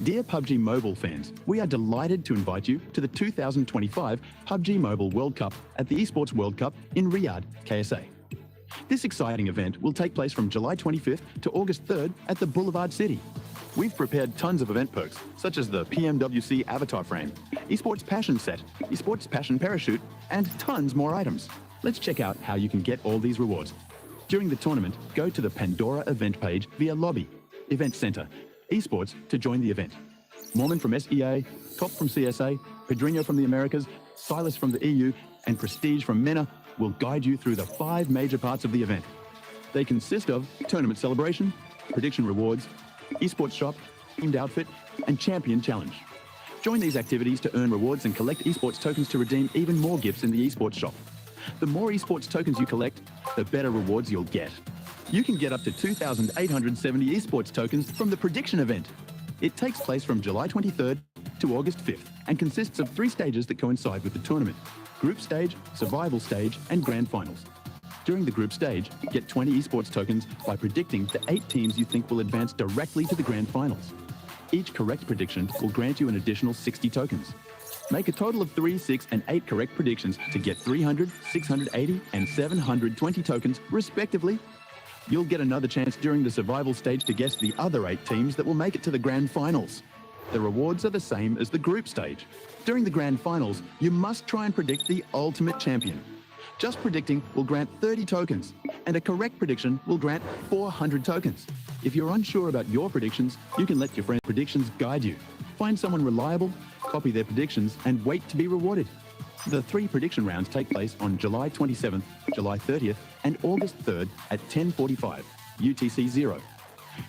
Dear PUBG Mobile fans, we are delighted to invite you to the 2025 PUBG Mobile World Cup at the ESPORTS WORLD CUP in Riyadh, KSA. This exciting event will take place from July 25th to August 3rd at the Boulevard City. We've prepared tons of event perks, such as the PMWC avatar frame, ESPORTS Passion Set, ESPORTS Passion Parachute, and tons more items. Let's check out how you can get all these rewards. During the tournament, go to the Pandora event page via Lobby, Event Center, Esports to join the event. Mormon from SEA, Top from CSA, Pedrinho from the Americas, Silas from the EU, and Prestige from MENA will guide you through the 5 major parts of the event. They consist of tournament celebration, prediction rewards, esports shop, themed outfit, and champion challenge. Join these activities to earn rewards and collect esports tokens to redeem even more gifts in the esports shop. The more esports tokens you collect, the better rewards you'll get. You can get up to 2,870 esports tokens from the prediction event. It takes place from July 23rd to August 5th and consists of 3 stages that coincide with the tournament: group stage, survival stage, and grand finals. During the group stage, get 20 esports tokens by predicting the 8 teams you think will advance directly to the grand finals. Each correct prediction will grant you an additional 60 tokens. Make a total of 3, 6, and 8 correct predictions to get 300, 680, and 720 tokens, respectively. you'll get another chance during the survival stage to guess the other 8 teams that will make it to the grand finals. The rewards are the same as the group stage. During the grand finals, you must try and predict the ultimate champion. Just predicting will grant 30 tokens, and a correct prediction will grant 400 tokens. If you're unsure about your predictions, you can let your friend's predictions guide you. Find someone reliable, copy their predictions, and wait to be rewarded. The 3 prediction rounds take place on July 27th, July 30th, and August 3rd at 10:45 UTC 0.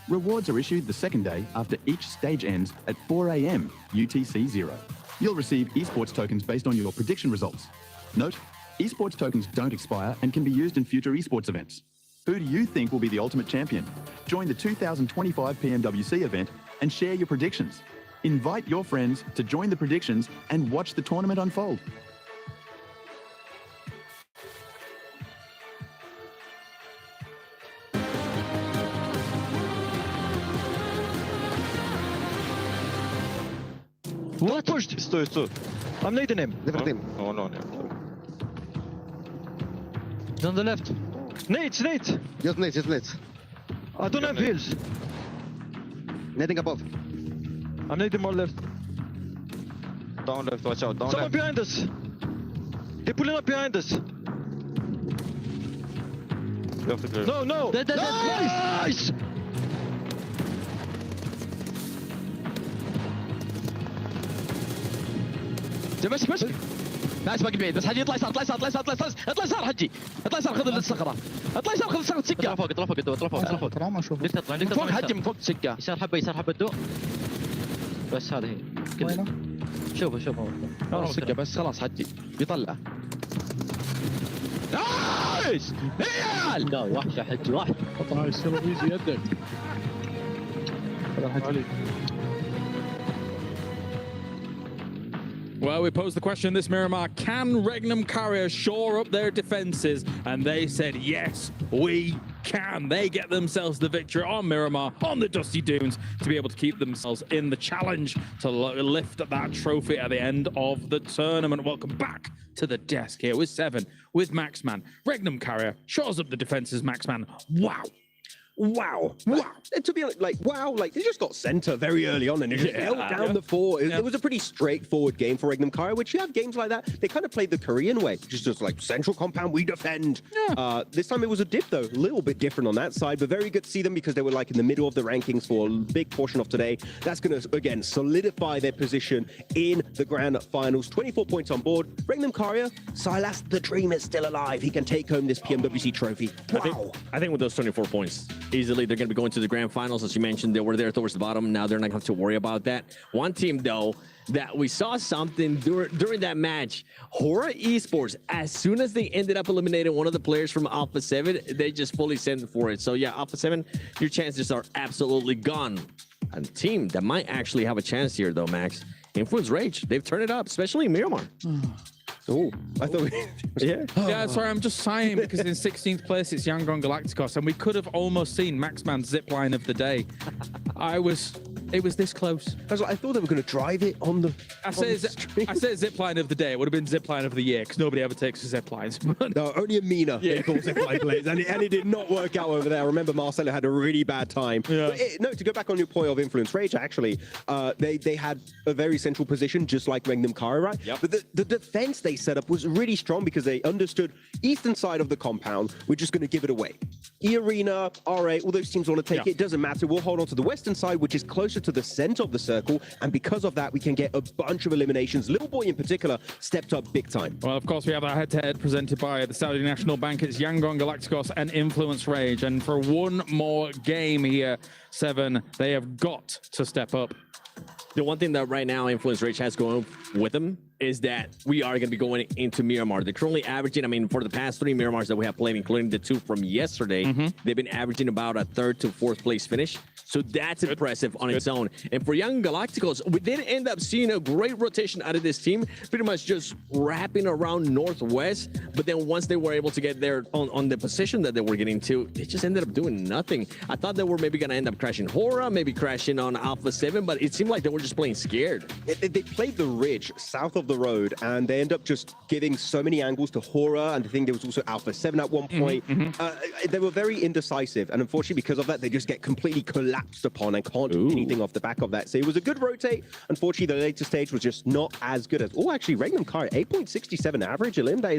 Rewards are issued the second day after each stage ends at 4 AM UTC 0. You'll receive esports tokens based on your prediction results. Note, esports tokens don't expire and can be used in future esports events. Who do you think will be the ultimate champion? Join the 2025 PMWC event and share your predictions. Invite your friends to join the predictions and watch the tournament unfold. What pushed? Stój. I'm nading him. Different team. Oh, no. He's on the left. Nate. Just nades. I don't have heals. Nading above. I'm nading more left. Down left, watch out. Down Someone left. behind us. They're pulling up behind us. You have to clear. No. Nice! مسك ناس باقي بعيد بس حجي اطلع يسار اطلع يسار حجي اطلع يسار خذ الصخره اطلع يسار خذ الصخره سكه اطلع فوق طالما اشوف من فوق حجي من فوق سكه يسار حبه دو بس هذه هي شوفه سكه بس خلاص حجي بيطلع نايس ريال لا وحشه حجي واحد حط هاي السيرو بيزي يدك هذا حجي Well, we posed the question this Miramar, can Regnum Carrier shore up their defenses? And they said, yes, we can. They get themselves the victory on Miramar, on the Dusty Dunes, to be able to keep themselves in the challenge to lift that trophy at the end of the tournament. Welcome back to the desk here with 7, with Maxman. Regnum Carrier shores up the defenses, Maxman. Wow. To be like, they just got center very early on and they just held down the 4. It was a pretty straightforward game for Regnum Carrier, which you have games like that. They kind of played the Korean way, which is just like central compound, we defend. This time it was a dip though, a little bit different on that side, but very good to see them because they were like in the middle of the rankings for a big portion of today. That's going to, again, solidify their position in the grand finals. 24 points on board. Regnum Carrier, Silas, the dream is still alive. He can take home this PMWC trophy. Wow. I think with those 24 points, easily they're going to be going to the grand finals. As you mentioned, they were there towards the bottom. Now they're not going to have to worry about that. One team, though, that we saw something during that match, Hora Esports, as soon as they ended up eliminating one of the players from Alpha 7, they just fully sent for it. So yeah, Alpha 7, your chances are absolutely gone. A team that might actually have a chance here, though, Max, Influence Rage. They've turned it up, especially in Miramar. Oh, I thought yeah, sorry, I'm just sighing because in 16th place it's Yangon Galacticos, and we could have almost seen Maxman's zipline of the day. It was this close. I thought they were going to drive it on the. I say zipline of the day. It would have been zipline of the year because nobody ever takes the ziplines. No, only Amina calls zipline plays, and it did not work out over there. I remember Marcelo had a really bad time. Yeah. But to go back on your point of Influence Rage, actually, they had a very central position, just like Regnum Carrier, right? Yep. But the defense they set up was really strong because they understood eastern side of the compound, we're just going to give it away. E-Arena, RA, all those teams want to take it. It doesn't matter. We'll hold on to the western side, which is closer to the center of the circle, and because of that, we can get a bunch of eliminations. Little Boy in particular stepped up big time. Well, of course, we have our head-to-head presented by the Saudi National Bank. It's Yangon Galacticos and Influence Rage, and for one more game here, 7, they have got to step up. The one thing that right now Influence Rage has going with them is that we are going to be going into Miramar. They're currently averaging, I mean, for the past 3 Miramars that we have played, including the 2 from yesterday, they've been averaging about a 3rd to 4th place finish. So that's impressive on its own. And for Young Galacticos, we did end up seeing a great rotation out of this team, pretty much just wrapping around Northwest. But then once they were able to get there on the position that they were getting to, they just ended up doing nothing. I thought they were maybe going to end up crashing Hora, maybe crashing on Alpha 7, but it seemed like they were just playing scared. They played the ridge south of of the road, and they end up just giving so many angles to Hora, and I think there was also Alpha 7 at one point. They were very indecisive, and unfortunately because of that, they just get completely collapsed upon and can't do anything off the back of that. So it was a good rotate. Unfortunately, the later stage was just not as good as... Oh, actually, Regnum Kai, 8.67 average, Elim. That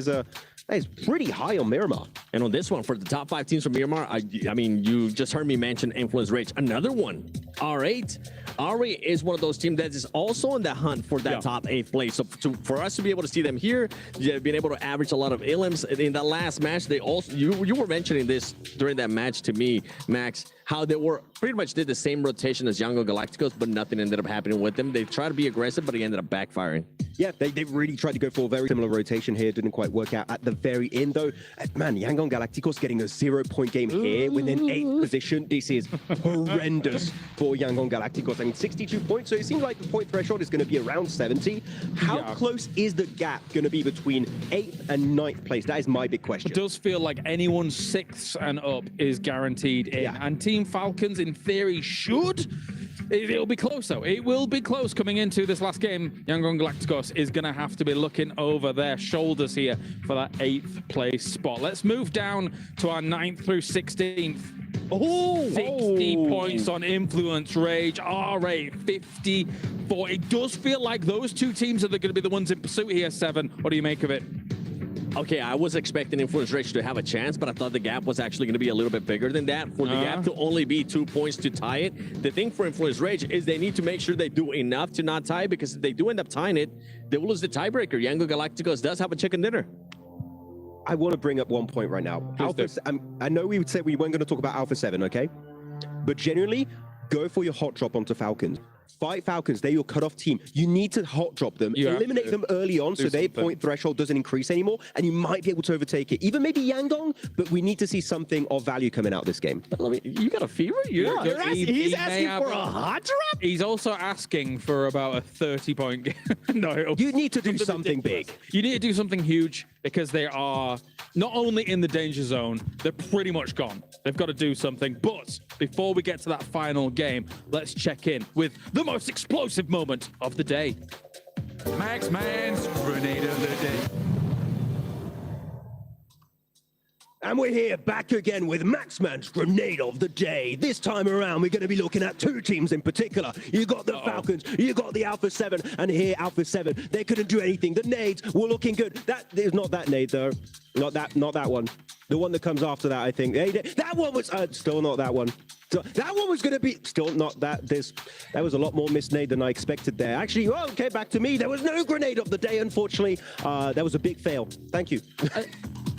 is pretty high on Miramar. And on this one, for the top 5 teams from Miramar, I mean, you just heard me mention Influence Rage. Another one, R8. R8 is one of those teams that is also in the hunt for that top 8th place. So for us to be able to see them here, being able to average a lot of Elims in that last match, they also, you were mentioning this during that match to me, Max, how they were pretty much did the same rotation as Yangon Galacticos, but nothing ended up happening with them. They tried to be aggressive, but he ended up backfiring. Yeah, they really tried to go for a very similar rotation here. Didn't quite work out at the very end, though. Man, Yangon Galacticos getting a 0-point game here within 8th position. This is horrendous for Yangon Galacticos. I mean, 62 points, so it seems like the point threshold is going to be around 70. How close is the gap going to be between 8th and 9th place? That is my big question. It does feel like anyone 6th and up is guaranteed in. And Team Falcons, in theory, should... It'll be close, though. It will be close coming into this last game. Yangon Galacticos is going to have to be looking over their shoulders here for that 8th place spot. Let's move down to our 9th through 16th. Oh, 60 points on Influence Rage, R8, 54. It does feel like those two teams are going to be the ones in pursuit here, Seven. What do you make of it? Okay, I was expecting Influence Rage to have a chance, but I thought the gap was actually going to be a little bit bigger than that. For the gap to only be 2 points to tie it, the thing for Influence Rage is they need to make sure they do enough to not tie, because if they do end up tying it, they will lose the tiebreaker. Yangon Galacticos does have a chicken dinner. I want to bring up one point right now. I know we would say we weren't going to talk about Alpha 7, okay? But genuinely, go for your hot drop onto Falcons. Fight Falcons, they're your cutoff team. You need to hot drop them, eliminate them early on so their point threshold doesn't increase anymore, and you might be able to overtake it. Even maybe Yangon, but we need to see something of value coming out this game. You got a fever? He's asking for a hot drop? He's also asking for about a 30-point game. No, you need to do something big. You need to do something huge, because they are not only in the danger zone, they're pretty much gone. They've got to do something. But before we get to that final game, let's check in with the most explosive moment of the day. Max Man's Grenade of the Day. And we're here back again with Maxman's Grenade of the Day. This time around, we're going to be looking at 2 teams in particular. You got the Falcons, you got the Alpha 7, and here Alpha 7, they couldn't do anything. The nades were looking good. That is not that nade though. Not that one. The one that comes after that, I think. That one was still not that one. So that one was going to be still not that. That was a lot more missed nade than I expected there. Actually, okay, back to me. There was no Grenade of the Day, unfortunately. That was a big fail. Thank you.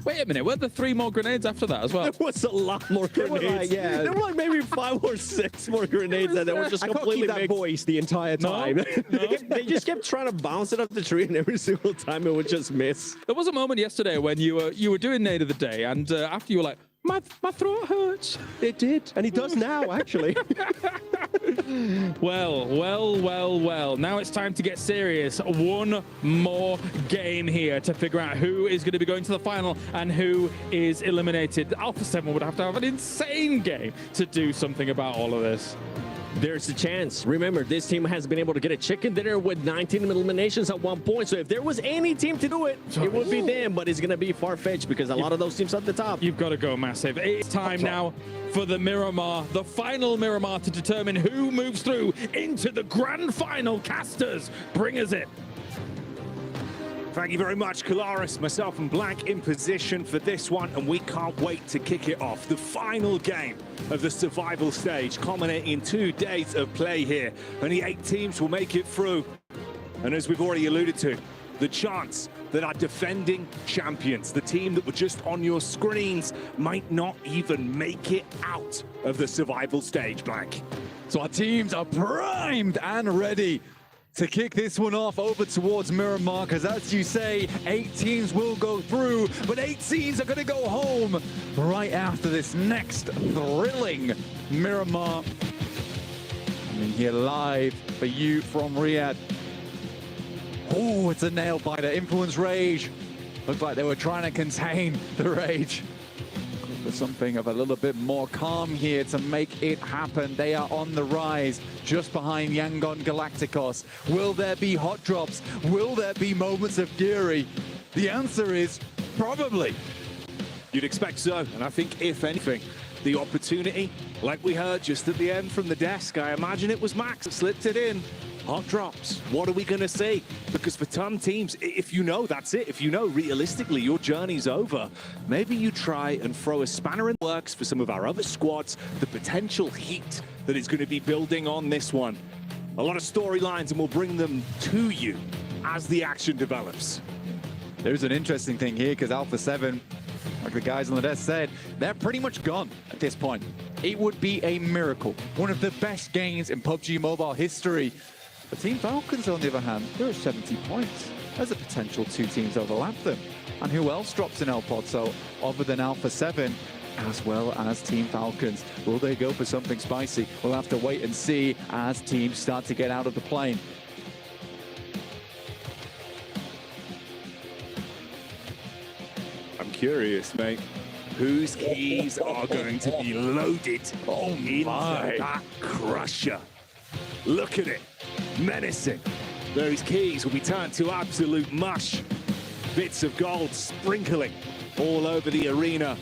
Wait a minute, were there 3 more grenades after that as well? There was a lot more grenades. There were like maybe 5 or 6 more grenades that were just completely I can't keep that voice the entire time. No? They just kept trying to bounce it up the tree, and every single time it would just miss. There was a moment yesterday when you were doing Nade of the Day, and after you were like, my throat hurts. It did, and it does now, actually. Well. Now it's time to get serious. One more game here to figure out who is going to be going to the final and who is eliminated. Alpha 7 would have to have an insane game to do something about all of this. There's a chance. Remember, this team has been able to get a chicken dinner with 19 eliminations at one point. So if there was any team to do it, it would be them. But it's going to be far-fetched because a lot of those teams at the top. You've got to go massive. It's time now for the Miramar, the final Miramar, to determine who moves through into the grand final. Casters, bring us it. Thank you very much, Kalaris. Myself and Blank in position for this one, and we can't wait to kick it off. The final game of the survival stage, culminating in 2 days of play here. Only 8 teams will make it through. And as we've already alluded to, the chance that our defending champions, the team that were just on your screens, might not even make it out of the survival stage, Blank. So our teams are primed and ready to kick this one off over towards Miramar, because as you say, 8 teams will go through, but 8 teams are going to go home right after this next thrilling Miramar. And here live for you from Riyadh. Oh, it's a nail biter. Influence Rage. Looked like they were trying to contain the rage. for something of a little bit more calm here to make it happen. They are on the rise, just behind Yangon Galacticos. Will there be hot drops? Will there be moments of fury? The answer is probably. You'd expect so, and I think if anything, the opportunity, like we heard just at the end from the desk, I imagine it was Max that slipped it in. Hot drops. What are we going to see? Because for some teams, if you know that's it, if you know realistically your journey's over, maybe you try and throw a spanner in the works for some of our other squads, the potential heat that is going to be building on this one. A lot of storylines, and we'll bring them to you as the action develops. There's an interesting thing here, because Alpha 7, like the guys on the desk said, they're pretty much gone at this point. It would be a miracle. One of the best games in PUBG Mobile history. The Team Falcons, on the other hand, they're at 70 points. There's a potential two teams overlap them. And who else drops in El Pozo other than Alpha 7, as well as Team Falcons? Will they go for something spicy? We'll have to wait and see as teams start to get out of the plane. I'm curious, mate. Whose keys are going to be loaded into that crusher? Look at it. Menacing. Those keys will be turned to absolute mush. Bits of gold sprinkling all over the arena.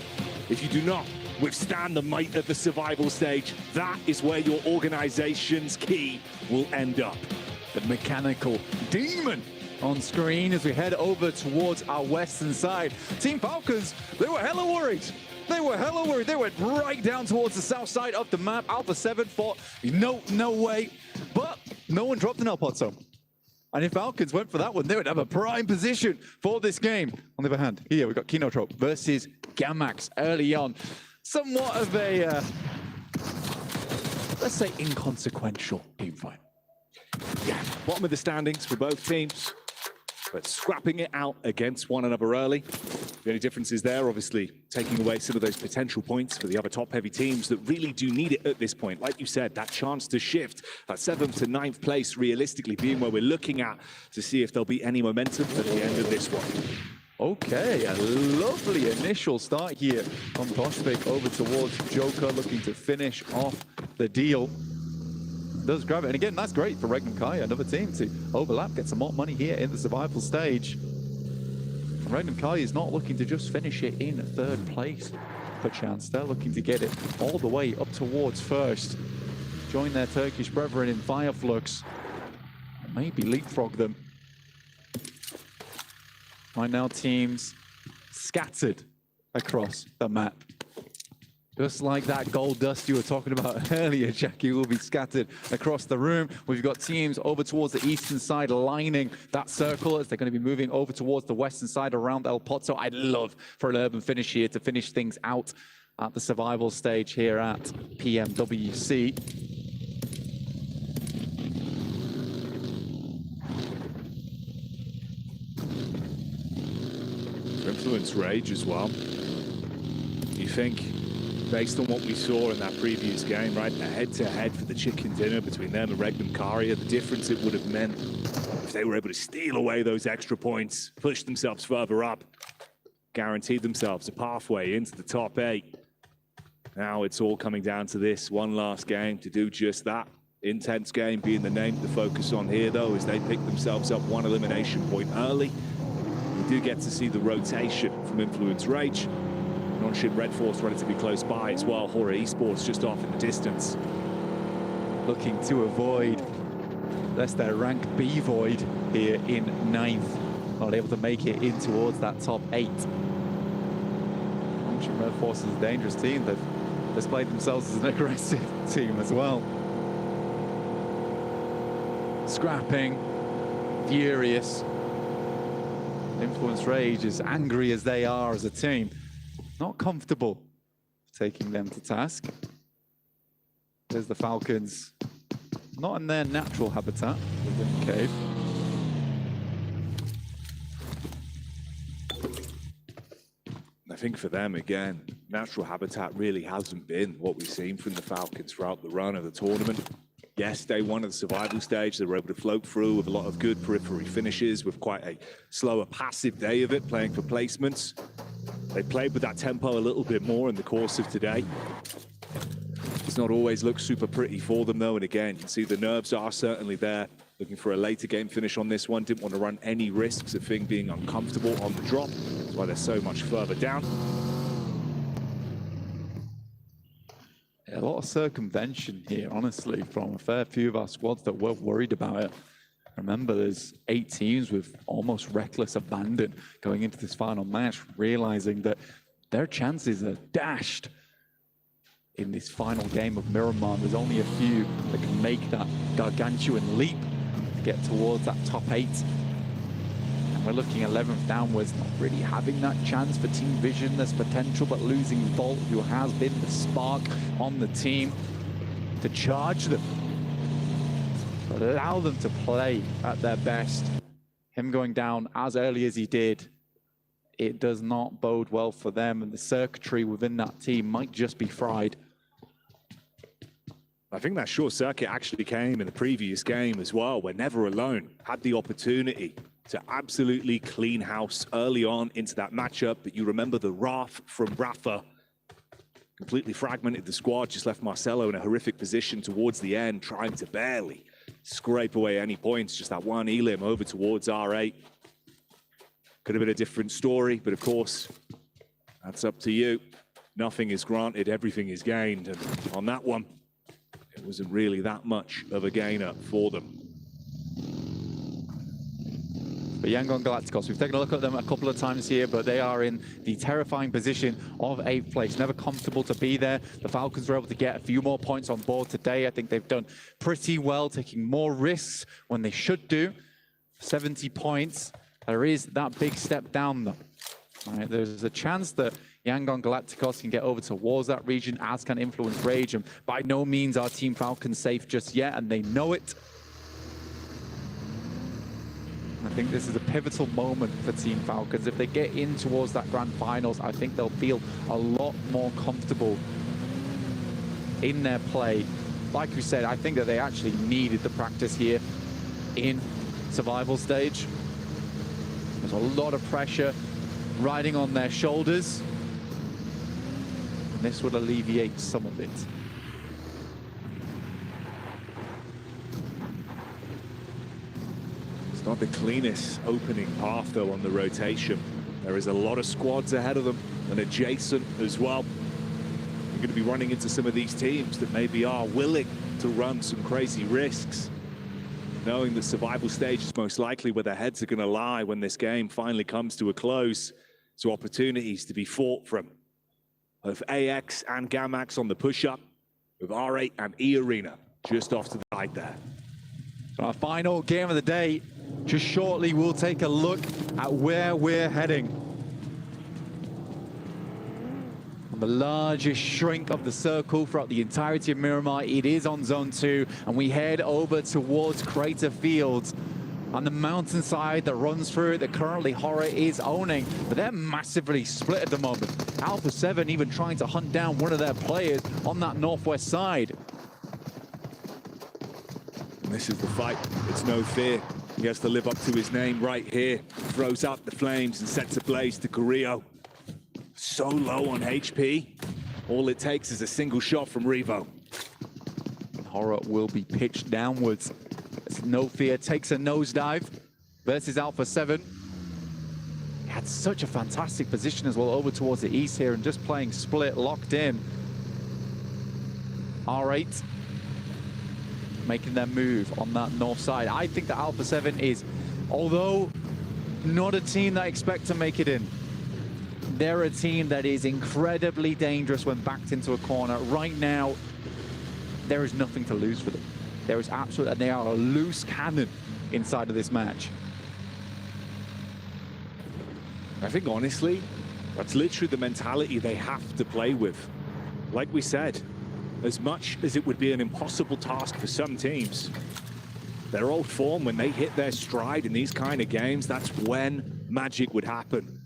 If you do not withstand the might of the survival stage, that is where your organization's key will end up. The mechanical demon on screen as we head over towards our western side. Team Falcons, they were hella worried. They were hella worried. They went right down towards the south side of the map. Alpha 7 thought, no way. But no one dropped an El Pozo. And if Falcons went for that one, they would have a prime position for this game. On the other hand, here we've got Kinotrope versus Gamax early on. Somewhat of a, let's say, inconsequential team fight. Yeah, bottom of the standings for both teams, but scrapping it out against one another early. The only difference is there, obviously, taking away some of those potential points for the other top-heavy teams that really do need it at this point. Like you said, that chance to shift, that 7th to 9th place, realistically being where we're looking at to see if there'll be any momentum at the end of this one. Okay, a lovely initial start here on Boschvik over towards Joker, looking to finish off the deal. Does grab it, and again, that's great for Regnum Kaya, another team to overlap, get some more money here in the survival stage. Regnum Kaya is not looking to just finish it in 3rd place, perchance. They're looking to get it all the way up towards 1st. Join their Turkish brethren in Fireflux, and maybe leapfrog them. Right now, teams scattered across the map. Just like that gold dust you were talking about earlier, Jackie, will be scattered across the room. We've got teams over towards the eastern side lining that circle as they're going to be moving over towards the western side around El Pozo. I'd love for an urban finish here to finish things out at the survival stage here at PMWC. Influence Rage as well. You think, based on what we saw in that previous game, right, a head-to-head for the chicken dinner between them and Regnum Kaya, the difference it would have meant if they were able to steal away those extra points, push themselves further up, guarantee themselves a pathway into the top 8. Now it's all coming down to this one last game to do just that. Intense game being the name to focus on here, though, as they pick themselves up one elimination point early. We do get to see the rotation from Influence Rage. Non-ship Red Force relatively close by as well. Horror Esports just off in the distance. Looking to avoid, that's their rank B void here in 9th. Not able to make it in towards that top 8. Non-ship Red Force is a dangerous team. They've displayed themselves as an aggressive team as well. Scrapping, furious. Influence Rage, as angry as they are as a team, not comfortable taking them to task. There's the Falcons, not in their natural habitat within the cave. I think for them, again, natural habitat really hasn't been what we've seen from the Falcons throughout the run of the tournament. Yes, day one of the survival stage, they were able to float through with a lot of good periphery finishes, with quite a slower passive day of it, playing for placements. They played with that tempo a little bit more in the course of today. It's not always looked super pretty for them though, and again, you can see the nerves are certainly there. Looking for a later game finish on this one. Didn't want to run any risks of Fing being uncomfortable on the drop. That's why they're so much further down. Yeah, a lot of circumvention here, honestly, from a fair few of our squads that were worried about it. Remember, there's 8 teams with almost reckless abandon going into this final match, realizing that their chances are dashed in this final game of Miramar. There's only a few that can make that gargantuan leap to get towards that top 8. And we're looking 11th downwards, not really having that chance for Team Vision. There's potential, but losing Volt, who has been the spark on the team, to charge them, allow them to play at their best. Him going down as early as he did, it does not bode well for them, and the circuitry within that team might just be fried. I think that short circuit actually came in the previous game as well, where Never Alone had the opportunity to absolutely clean house early on into that matchup. But you remember the Wrath from Rafa completely fragmented the squad, just left Marcelo in a horrific position towards the end, trying to barely scrape away any points. Just that one elim over towards R8. Could have been a different story, but of course, that's up to you. Nothing is granted, everything is gained. And on that one, it wasn't really that much of a gainer for them. But Yangon Galacticos, we've taken a look at them a couple of times here, but they are in the terrifying position of 8th place. Never comfortable to be there. The Falcons were able to get a few more points on board today. I think they've done pretty well, taking more risks when they should do. 70 points. There is that big step down, though. Right, there's a chance that Yangon Galacticos can get over towards that region, as can Influence Rage, and by no means are Team Falcons safe just yet, and they know it. I think this is a pivotal moment for Team Falcons. If they get in towards that grand finals, I think they'll feel a lot more comfortable in their play. Like we said, I think that they actually needed the practice here in survival stage. There's a lot of pressure riding on their shoulders, and this would alleviate some of it. It's not the cleanest opening path, though, on the rotation. There is a lot of squads ahead of them and adjacent as well. You're going to be running into some of these teams that maybe are willing to run some crazy risks, knowing that survival stage is most likely where their heads are going to lie when this game finally comes to a close. So opportunities to be fought from of AX and Gamax on the push-up, with R8 and E Arena just off to the right there. So our final game of the day, just shortly we'll take a look at where we're heading. On the largest shrink of the circle throughout the entirety of Miramar, it is on Zone 2, and we head over towards Crater Fields. On the mountainside that runs through it, that currently Horror is owning, but they're massively split at the moment. Alpha 7 even trying to hunt down one of their players on that northwest side. And this is the fight. It's no fear. He has to live up to his name right here. Throws out the flames and sets ablaze to Carrillo. So low on HP. All it takes is a single shot from Revo. Horror will be pitched downwards. No Fear takes a nosedive versus Alpha 7. He had such a fantastic position as well over towards the east here, and just playing split, locked in. R8 making their move on that north side. I think that Alpha 7 is, although not a team that I expect to make it in, they're a team that is incredibly dangerous when backed into a corner. Right now, there is nothing to lose for them. There is absolutely, and they are a loose cannon inside of this match. I think, honestly, that's literally the mentality they have to play with. Like we said, as much as it would be an impossible task for some teams, their old form, when they hit their stride in these kind of games, that's when magic would happen.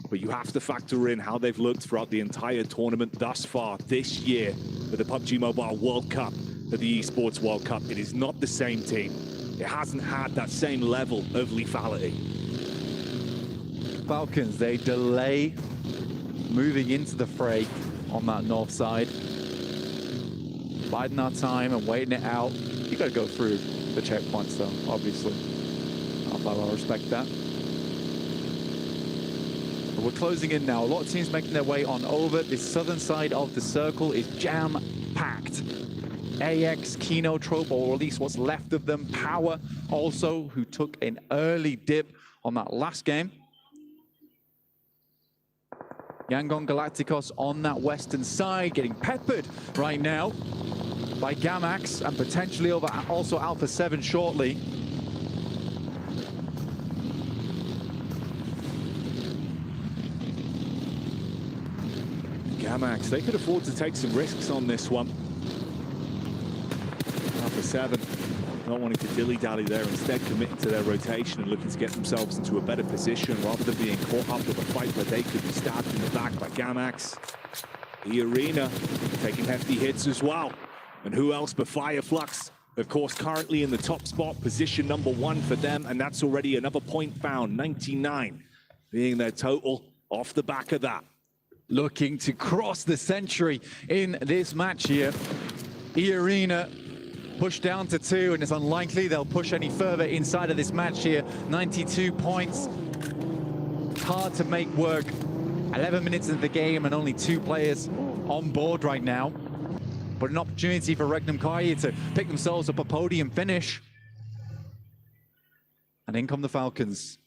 But you have to factor in how they've looked throughout the entire tournament thus far this year for the PUBG Mobile World Cup, for the ESports World Cup. It is not the same team. It hasn't had that same level of lethality. Falcons, they delay moving into the fray on that north side. Biding our time and waiting it out. You got to go through the checkpoints though, obviously. I'll respect that. But we're closing in now. A lot of teams making their way on over. The southern side of the circle is jam-packed. AX, Kinotrope, or at least what's left of them. Power also, who took an early dip on that last game. Yangon Galacticos on that western side, getting peppered right now by Gamax and potentially over also Alpha 7 shortly. Gamax, they could afford to take some risks on this one. Alpha 7 not wanting to dilly-dally there, instead committing to their rotation and looking to get themselves into a better position rather than being caught up with a fight where they could be stabbed in the back by Gamax. The Arena taking hefty hits as well. And who else but Fireflux? Of course, currently in the top spot, position #1 for them, and that's already another point found, 99 being their total off the back of that. Looking to cross the century in this match here. E-Arena pushed down to 2, and it's unlikely they'll push any further inside of this match here. 92 points. It's hard to make work. 11 minutes into the game and only 2 players on board right now. But an opportunity for Regnum Karya to pick themselves up a podium finish. And in come the Falcons.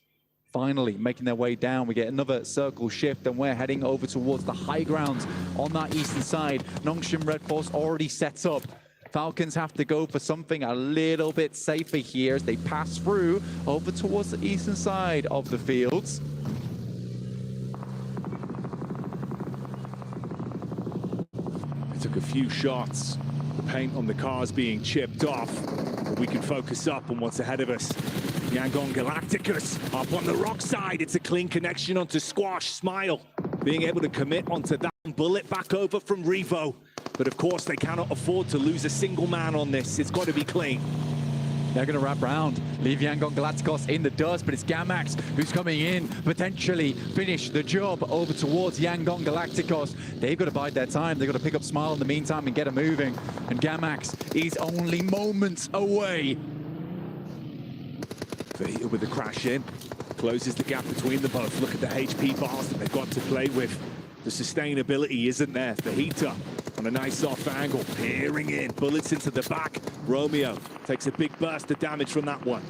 Finally making their way down. We get another circle shift and we're heading over towards the high ground on that eastern side. Nongshim Red Force already set up. Falcons have to go for something a little bit safer here as they pass through over towards the eastern side of the fields. They took a few shots. The paint on the cars being chipped off. But we can focus up on what's ahead of us. Yangon Galacticus up on the rock side. It's a clean connection onto Squash. Smile being able to commit onto that bullet back over from Revo. But of course, they cannot afford to lose a single man on this. It's got to be clean. They're going to wrap round, leave Yangon Galacticos in the dust, but it's Gamax who's coming in, potentially finish the job over towards Yangon Galacticos. They've got to bide their time. They've got to pick up Smile in the meantime and get it moving. And Gamax is only moments away. Fajita with the crash in, closes the gap between them both. Look at the HP bars that they've got to play with. The sustainability isn't there. Fajita on a nice soft angle, peering in, bullets into the back. Romeo takes a big burst of damage from that one.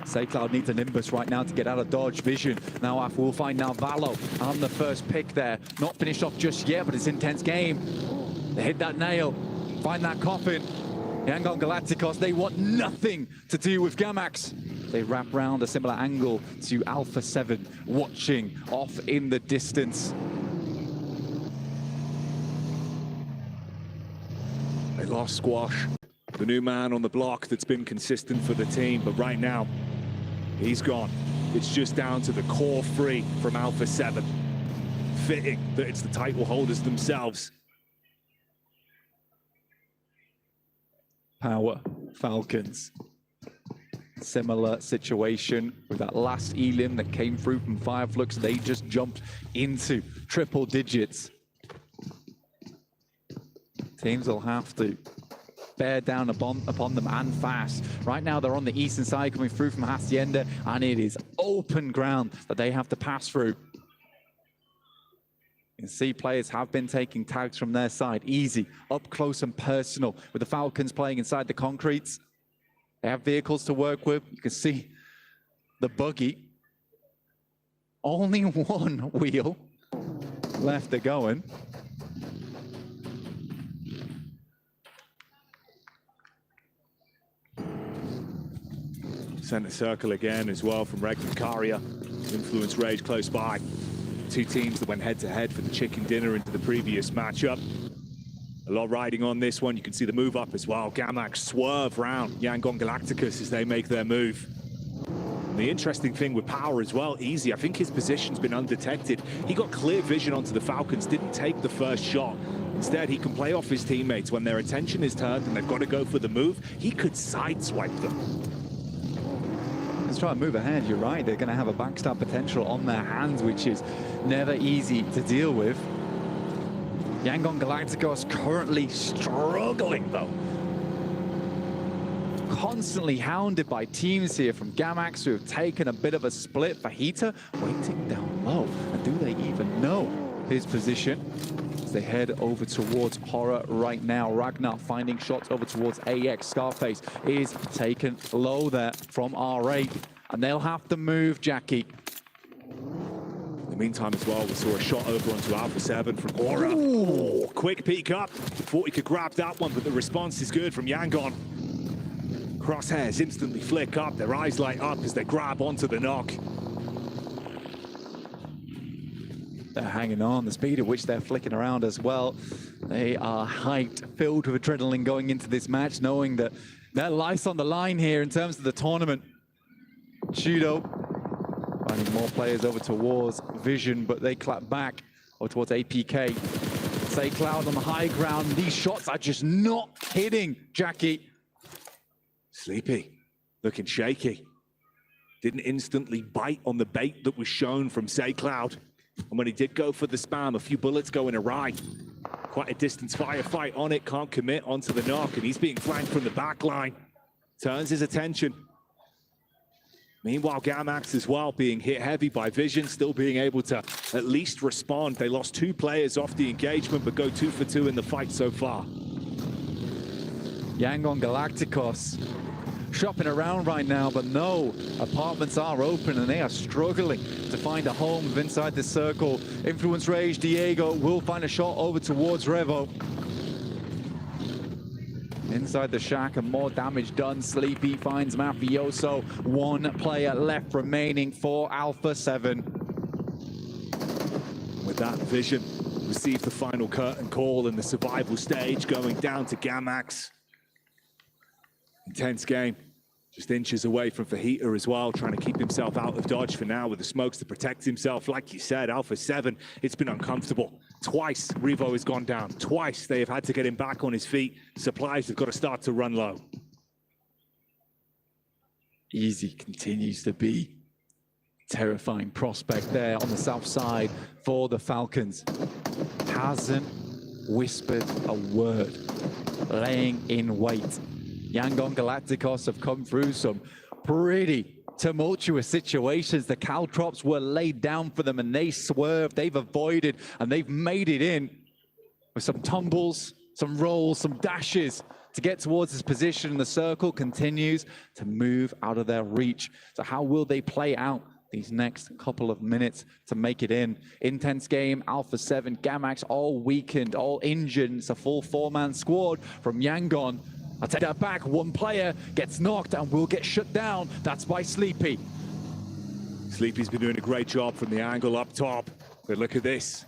Saycloud needs a Nimbus right now to get out of dodge vision. Now after we'll find now Valo on the first pick there. Not finished off just yet, but it's an intense game. They hit that nail, find that coffin. Yangon Galacticos, they want nothing to do with Gamax. They wrap round a similar angle to Alpha 7, watching off in the distance. They lost Squash, the new man on the block that's been consistent for the team, but right now, he's gone. It's just down to the core 3 from Alpha 7. Fitting that it's the title holders themselves. Power, Falcons. Similar situation with that last elim that came through from Fireflux. They just jumped into triple digits. Teams will have to bear down upon them and fast. Right now they're on the eastern side coming through from Hacienda, and it is open ground that they have to pass through. You can see players have been taking tags from their side. Easy, up close and personal with the Falcons playing inside the concretes. They have vehicles to work with. You can see the buggy. Only one wheel left to going. Center circle again as well from Regnum Karya. Influence Rage close by. Two teams that went head-to-head for the chicken dinner into the previous matchup. A lot riding on this one. You can see the move up as well. Gamax swerve round Yangon Galacticus as they make their move. And the interesting thing with Power as well, Easy, I think his position's been undetected. He got clear vision onto the Falcons, didn't take the first shot. Instead, he can play off his teammates when their attention is turned and they've got to go for the move. He could sideswipe them. Let's try and move ahead. You're right. They're going to have a backstab potential on their hands, which is never easy to deal with. Yangon Galacticos currently struggling, though. Constantly hounded by teams here from Gamax, who have taken a bit of a split. Fajita waiting down low. And do they even know his position? As they head over towards Horror right now. Ragnar finding shots over towards AX. Scarface is taken low there from R8. And they'll have to move, Jackie. In the meantime as well, we saw a shot over onto Alpha 7 from Horror. Ooh, quick peek up. Thought he could grab that one, but the response is good from Yangon. Crosshairs instantly flick up, their eyes light up as they grab onto the knock. They're hanging on, the speed at which they're flicking around as well. They are hyped, filled with adrenaline going into this match, knowing that their life's on the line here in terms of the tournament. Judo finding more players over towards Vision, but they clap back over towards APK. Say Cloud on the high ground. These shots are just not hitting, Jackie. Sleepy, looking shaky. Didn't instantly bite on the bait that was shown from Say Cloud. And when he did go for the spam, a few bullets going awry. Quite a distance firefight on it, can't commit onto the knock, and he's being flanked from the back line. Turns his attention. Meanwhile, Gamax as well being hit heavy by Vision, still being able to at least respond. They lost 2 players off the engagement, but go 2 for 2 in the fight so far. Yangon Galacticos shopping around right now, but no, apartments are open and they are struggling to find a home inside this circle. Influence Rage, Diego will find a shot over towards Revo. Inside the shack and more damage done. Sleepy finds Mafioso. 1 player left remaining for Alpha 7. With that, Vision received the final curtain call in the survival stage, going down to Gamax. Intense game, just inches away from Fajita as well, trying to keep himself out of dodge for now with the smokes to protect himself. Like you said, Alpha 7, it's been uncomfortable. Twice Revo has gone down. Twice they have had to get him back on his feet. Supplies have got to start to run low. Easy continues to be terrifying prospect there on the south side for the Falcons. Hasn't whispered a word, laying in wait. Yangon Galacticos have come through some pretty tumultuous situations. The caltrops were laid down for them and they swerved, they've avoided, and they've made it in with some tumbles, some rolls, some dashes to get towards this position. The circle continues to move out of their reach. So how will they play out these next couple of minutes to make it in? Intense game, Alpha 7, Gamax all weakened, all injured. It's a full 4-man squad from Yangon. I'll take that back. 1 player gets knocked and will get shut down. That's by Sleepy. Sleepy's been doing a great job from the angle up top. But look at this.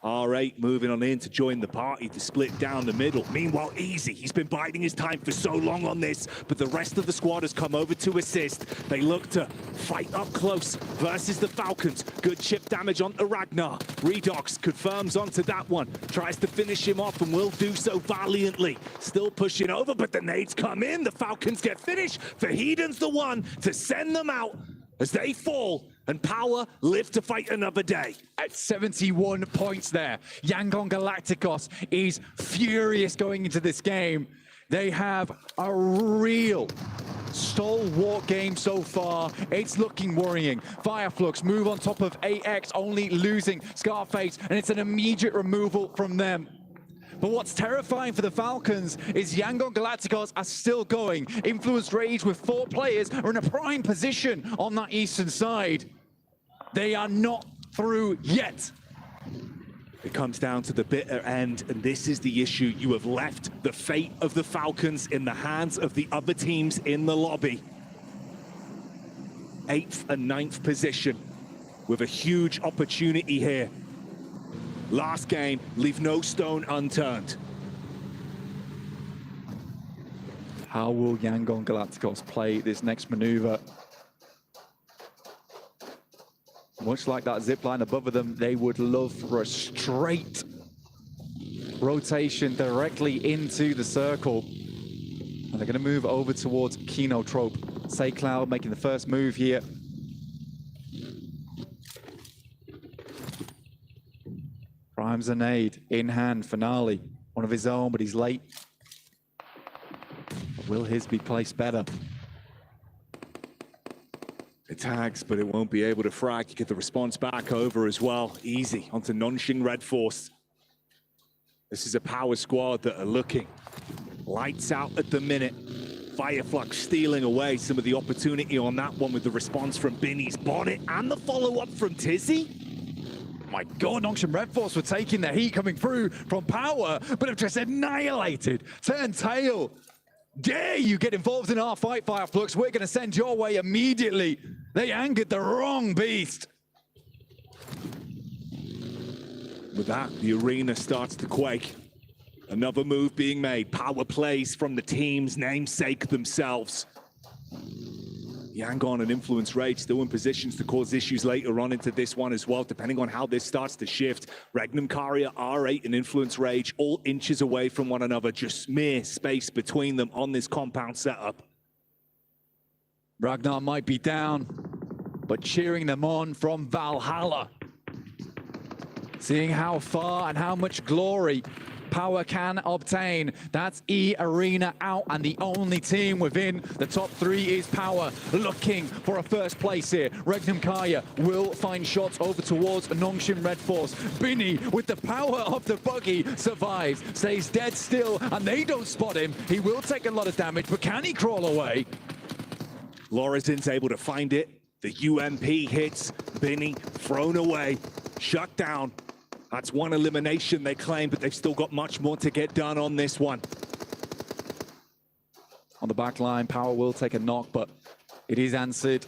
R8 moving on in to join the party to split down the middle. Meanwhile, Easy, he's been biding his time for so long on this, but the rest of the squad has come over to assist. They look to fight up close versus the Falcons. Good chip damage onto Ragnar. Redox confirms onto that one. Tries to finish him off and will do so valiantly. Still pushing over, but the nades come in. The Falcons get finished. Fajita's the one to send them out as they fall. And Power live to fight another day. At 71 points there, Yangon Galacticos is furious going into this game. They have a real stalwart game so far. It's looking worrying. Fireflux move on top of AX, only losing Scarface, and it's an immediate removal from them. But what's terrifying for the Falcons is Yangon Galacticos are still going. Influence Rage with 4 players are in a prime position on that eastern side. They are not through yet. It comes down to the bitter end, and this is the issue. You have left the fate of the Falcons in the hands of the other teams in the lobby. 8th and 9th position with a huge opportunity here. Last game, leave no stone unturned. How will Yangon Galacticos play this next maneuver? Much like that zip line above them, they would love for a straight rotation directly into the circle. And they're going to move over towards Kinotrope Say Cloud making the first move here. Primes a nade in hand. Finale, one of his own, but he's late. Will his be placed better? It tags, but it won't be able to frag. You get the response back over as well. Easy onto Nongshing Red Force. This is a power squad that are looking lights out at the minute. Fireflux stealing away some of the opportunity on that one with the response from Binny's Bonnet and the follow-up from Tizzy. My God, Nongshim Red Force were taking the heat coming through from Power, but have just annihilated. Turn tail. Dare you get involved in our fight, Fireflux? We're going to send your way immediately. They angered the wrong beast. With that, the arena starts to quake. Another move being made. Power plays from the team's namesake themselves. Yangon and Influence Rage still in positions to cause issues later on into this one as well, depending on how this starts to shift. Regnum Karya, R8 and Influence Rage all inches away from one another, just mere space between them on this compound setup. Ragnar might be down, but cheering them on from Valhalla. Seeing how far and how much glory Power can obtain. That's E Arena out, and the only team within the top 3 is Power, looking for a first place here. Regnum Karya will find shots over towards Nongshim Red Force. Binny, with the power of the buggy, survives, stays dead still, and they don't spot him. He will take a lot of damage, but can he crawl away? Lorezin's able to find it. The UMP hits. Binny thrown away, shut down. That's one elimination they claim, but they've still got much more to get done on this one. On the back line, Power will take a knock, but it is answered.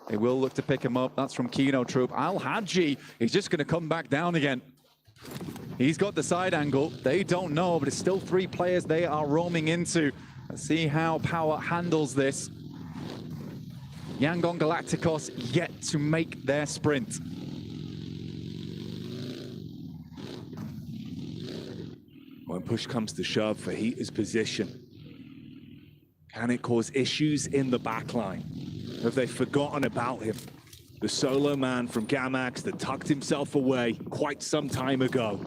They will look to pick him up. That's from Kino Troop. Al-Hadji is just going to come back down again. He's got the side angle. They don't know, but it's still 3 players they are roaming into. Let's see how Power handles this. Yangon Galacticos yet to make their sprint. When push comes to shove for Heater's position, can it cause issues in the backline? Have they forgotten about him? The solo man from Gamax that tucked himself away quite some time ago.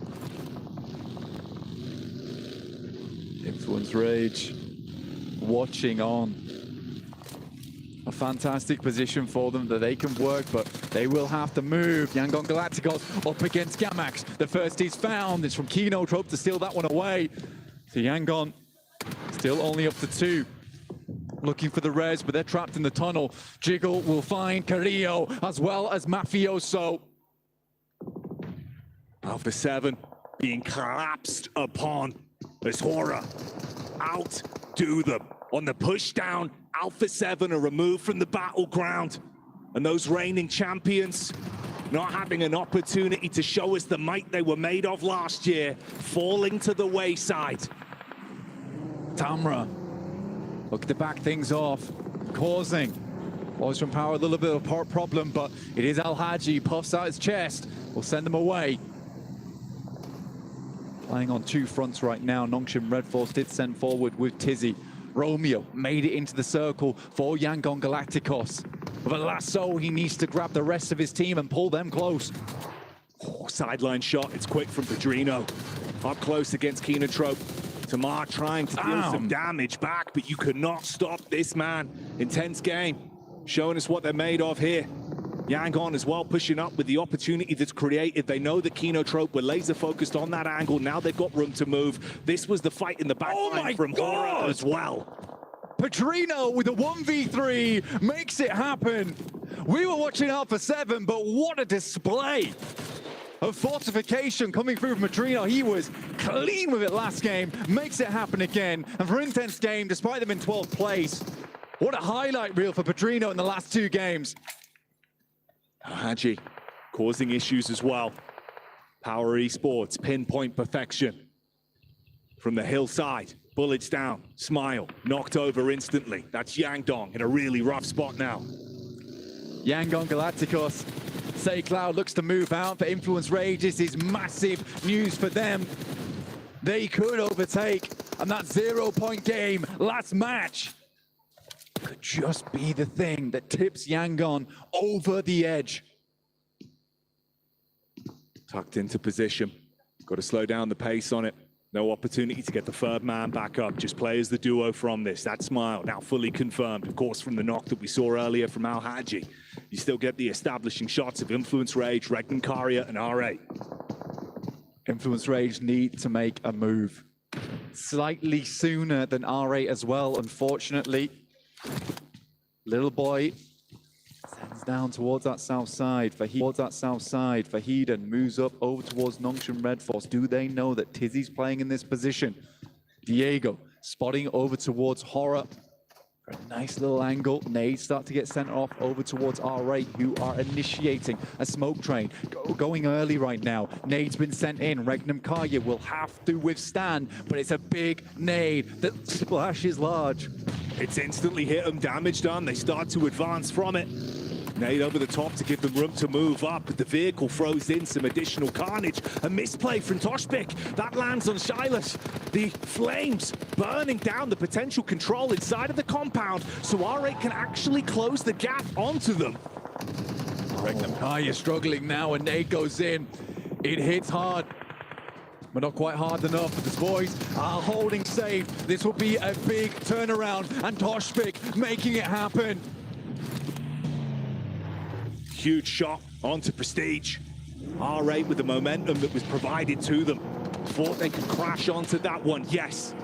Influence Rage watching on. A fantastic position for them that they can work, but they will have to move. Yangon Galacticos up against Gamax. The first is found. It's from Kino Trope to steal that one away. So Yangon still only up to 2. Looking for the res, but they're trapped in the tunnel. Jiggle will find Carrillo as well as Mafioso. Alpha 7 being collapsed upon as Horror outdo them. On the push down, Alpha 7 are removed from the battleground. And those reigning champions not having an opportunity to show us the might they were made of last year, falling to the wayside. Tamra look to back things off, causing Voice from Power a little bit of a problem, but it is Al-Hadji, puffs out his chest, will send them away. Playing on 2 fronts right now. Nongshim Red Force did send forward with Tizzy. Romeo made it into the circle for Yangon Galacticos. With a lasso, he needs to grab the rest of his team and pull them close. Oh, sideline shot, it's quick from Pedrino. Up close against Kinotrope. Tamar trying to deal some damage back, but you could not stop this man. Intense game, showing us what they're made of here. Yangon as well pushing up with the opportunity that's created. They know that Kinotrope were laser focused on that angle. Now they've got room to move. This was the fight in the backline from Horror as well. Pedrino with a 1v3 makes it happen. We were watching Alpha 7, but what a display of fortification coming through from Pedrino. He was clean with it last game, makes it happen again. And for Intense Game, despite them in 12th place, what a highlight reel for Pedrino in the last 2 games. Haji causing issues as well. Power Esports, pinpoint perfection. From the hillside, bullets down, Smile, knocked over instantly. That's Yangdong in a really rough spot now. Yangon Galacticos. Say Cloud looks to move out for Influence Rage. This is massive news for them. They could overtake, and that 0-point game, last match, could just be the thing that tips Yangon over the edge. Tucked into position. Got to slow down the pace on it. No opportunity to get the third man back up. Just play as the duo from this. That smile now fully confirmed, of course, from the knock that we saw earlier from Al Haji. You still get the establishing shots of Influence Rage, Regnan Karya, and R8. Influence Rage need to make a move slightly sooner than R8 as well, unfortunately. Little boy sends down towards that south side. Fahid moves up over towards Nongshim Red Force. Do they know that Tizzy's playing in this position? Diego spotting over towards Horror. A nice little angle. Nades start to get sent off over towards R8, who are initiating a smoke train. Going early right now. Nade's been sent in. Regnum Karya will have to withstand, but it's a big nade that splashes large. It's instantly hit them, damage done. They start to advance from it. Nade over the top to give them room to move up, but the vehicle throws in some additional carnage. A misplay from Toshbek. That lands on Silas. The flames burning down the potential control inside of the compound, so R8 can actually close the gap onto them. Regnum Karya struggling now, and Nade goes in. It hits hard, but not quite hard enough. But the boys are holding safe. This will be a big turnaround, and Toshbek making it happen. Huge shot onto Prestige. R8 with the momentum that was provided to them. Thought they could crash onto that one. Yes,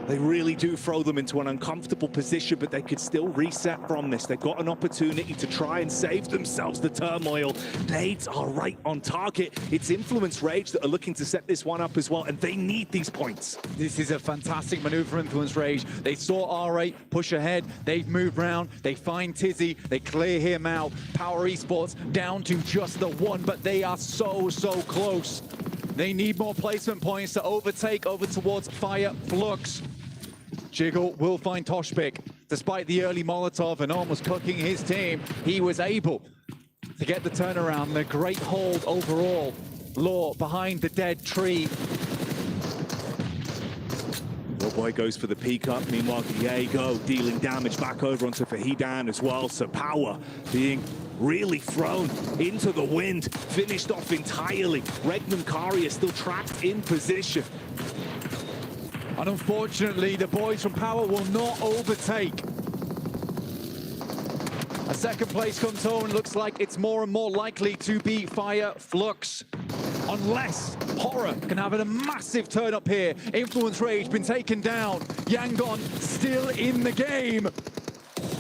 they really do throw them into an uncomfortable position, but they could still reset from this. They've got an opportunity to try and save themselves the turmoil. Nades are right on target. It's Influence Rage that are looking to set this one up as well, and they need these points. This is a fantastic maneuver for Influence Rage. They saw R8 push ahead. They've moved round. They find Tizzy. They clear him out. Power Esports down to just the one, but they are so close. They need more placement points to overtake over towards Fire Flux. Jiggle will find Toshbek. Despite the early Molotov and almost cooking his team, he was able to get the turnaround. The great hold overall. Law behind the dead tree. Little boy goes for the peek up. Meanwhile, Diego dealing damage back over onto Fahidan as well. So Power being really thrown into the wind, finished off entirely. Regnum Karya still trapped in position. And unfortunately, the boys from Power will not overtake. A second place comes home, and looks like it's more and more likely to be Fire Flux. Unless Horror can have a massive turn up here. Influence Rage been taken down. Yangon still in the game.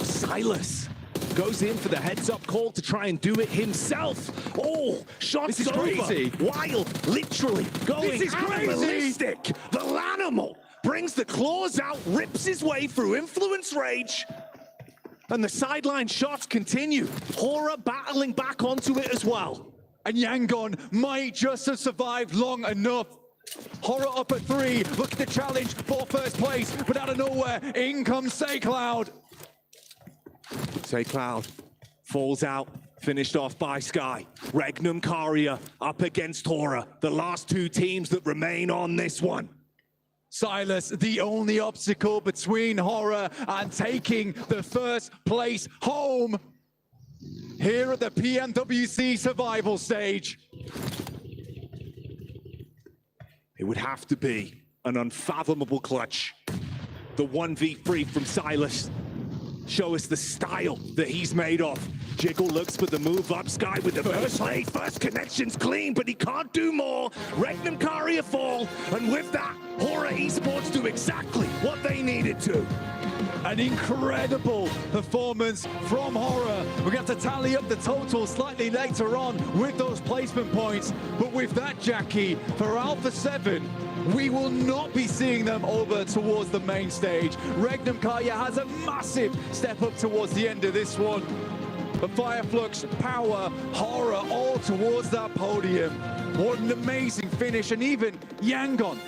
Silas goes in for the heads-up call to try and do it himself. Oh, shots this is over. Crazy. Wild, literally going this is crazy. animalistic. The Lanimal brings the claws out, rips his way through Influence Rage. And the sideline shots continue. Horror battling back onto it as well. And Yangon might just have survived long enough. Horror up at 3, look at the challenge for first place, but out of nowhere, in comes SayCloud. SayCloud falls out, finished off by Sky. Regnum Karya up against Horror, the last two teams that remain on this one. Silas, the only obstacle between Horror and taking the first place home here at the PMWC survival stage. It would have to be an unfathomable clutch. The 1v3 from Silas. Show us the style that he's made of. Jiggle looks for the move up. Sky with the first play. First connection's clean, but he can't do more. Regnum Karya fall, and with that, Horror Esports do exactly what they needed to. An incredible performance from Horror. We're going to have to tally up the total slightly later on with those placement points. But with that, Jackie, for Alpha 7, we will not be seeing them over towards the main stage. Regnum Karya has a massive step up towards the end of this one. But Fireflux, Power, Horror, all towards that podium. What an amazing finish. And even Yangon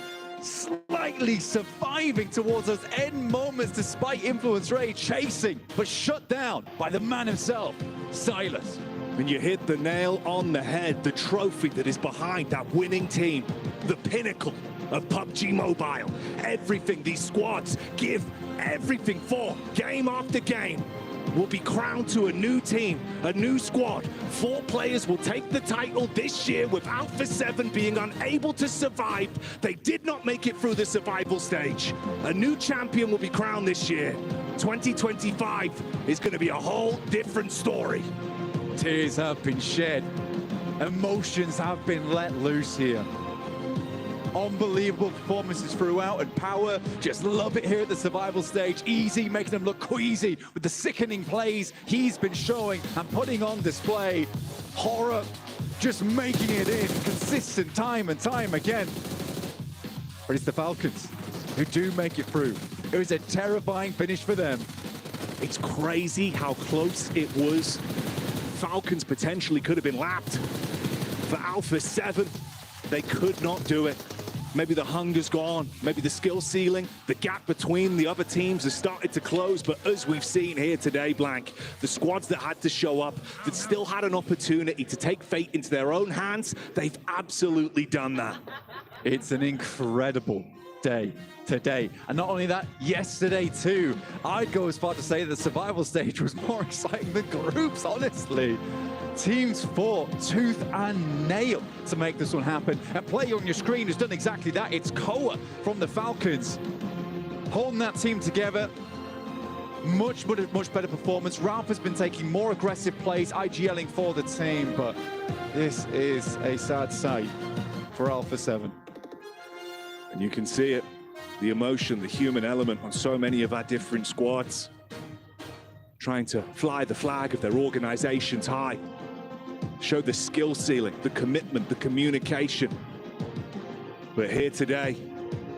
slightly surviving towards those end moments despite Influence Rage chasing, but shut down by the man himself, Silas. When you hit the nail on the head, the trophy that is behind that winning team, the pinnacle of PUBG Mobile. Everything these squads give everything for, game after game, will be crowned to a new team, a new squad. 4 players will take the title this year, with Alpha 7 being unable to survive. They did not make it through the survival stage. A new champion will be crowned this year. 2025 is going to be a whole different story. Tears have been shed. Emotions have been let loose here. Unbelievable performances throughout, and Power just love it here at the survival stage. Easy, making them look queasy with the sickening plays he's been showing and putting on display. Horror just making it in consistent time and time again. But it's the Falcons who do make it through. It was a terrifying finish for them. It's crazy how close it was. Falcons potentially could have been lapped. For Alpha 7, they could not do it. Maybe the hunger's gone, maybe the skill ceiling, the gap between the other teams has started to close, but as we've seen here today, Blank, the squads that had to show up, that still had an opportunity to take fate into their own hands, they've absolutely done that. It's an incredible day today. And not only that, yesterday too. I'd go as far to say the survival stage was more exciting than groups, honestly. Teams fought tooth and nail to make this one happen. And play on your screen has done exactly that. It's Koa from the Falcons holding that team together. Much better performance. Ralph has been taking more aggressive plays, IGLing for the team, but this is a sad sight for Alpha 7. And you can see it, the emotion, the human element on so many of our different squads. Trying to fly the flag of their organizations high. Show the skill ceiling, the commitment, the communication. But here today,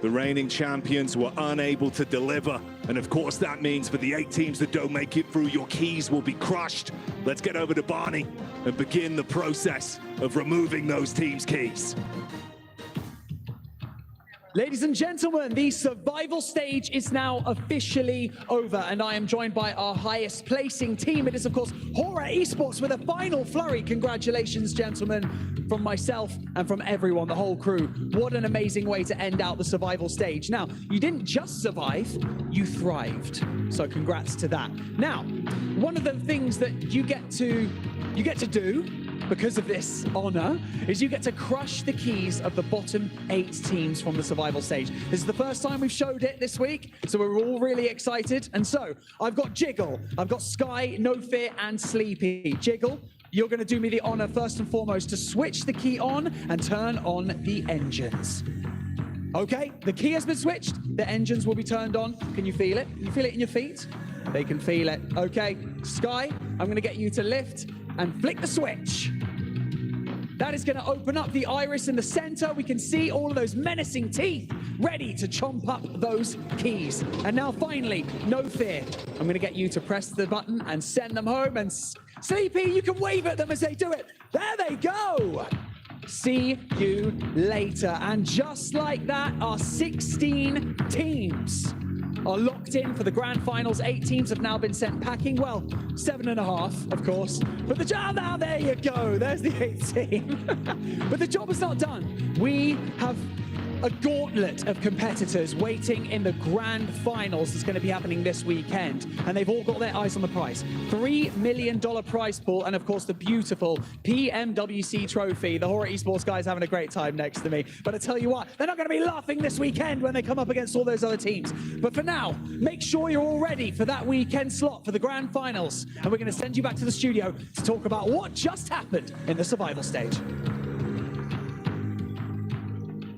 the reigning champions were unable to deliver. And of course that means for the 8 teams that don't make it through, your keys will be crushed. Let's get over to Barney and begin the process of removing those teams' keys. Ladies and gentlemen, the survival stage is now officially over, and I am joined by our highest placing team. It is, of course, Horror Esports with a final flurry. Congratulations, gentlemen, from myself and from everyone, the whole crew. What an amazing way to end out the survival stage. Now, you didn't just survive, you thrived. So congrats to that. Now, one of the things that you get to do because of this honor is you get to crush the keys of the bottom 8 teams from the survival stage. This is the first time we've showed it this week, so we're all really excited. And so I've got Jiggle, I've got Sky, No Fear, and Sleepy. Jiggle, you're going to do me the honor first and foremost to switch the key on and turn on the engines. Okay, the key has been switched. The engines will be turned on. Can you feel it? Can you feel it in your feet? They can feel it. Okay, Sky, I'm going to get you to lift and flick the switch. That is going to open up the iris in the center. We can see all of those menacing teeth ready to chomp up those keys. And now finally, No Fear. I'm going to get you to press the button and send them home. And Sleepy, you can wave at them as they do it. There they go. See you later. And just like that, our 16 teams are locked in for the grand finals. 8 teams have now been sent packing. Well, 7.5, of course. But the job, now there you go. There's the 8th team. But the job is not done. We have a gauntlet of competitors waiting in the grand finals that's going to be happening this weekend. And they've all got their eyes on the prize. $3 million prize pool, and of course the beautiful PMWC trophy. The Horror Esports guys having a great time next to me. But I tell you what, they're not going to be laughing this weekend when they come up against all those other teams. But for now, make sure you're all ready for that weekend slot for the grand finals. And we're going to send you back to the studio to talk about what just happened in the survival stage.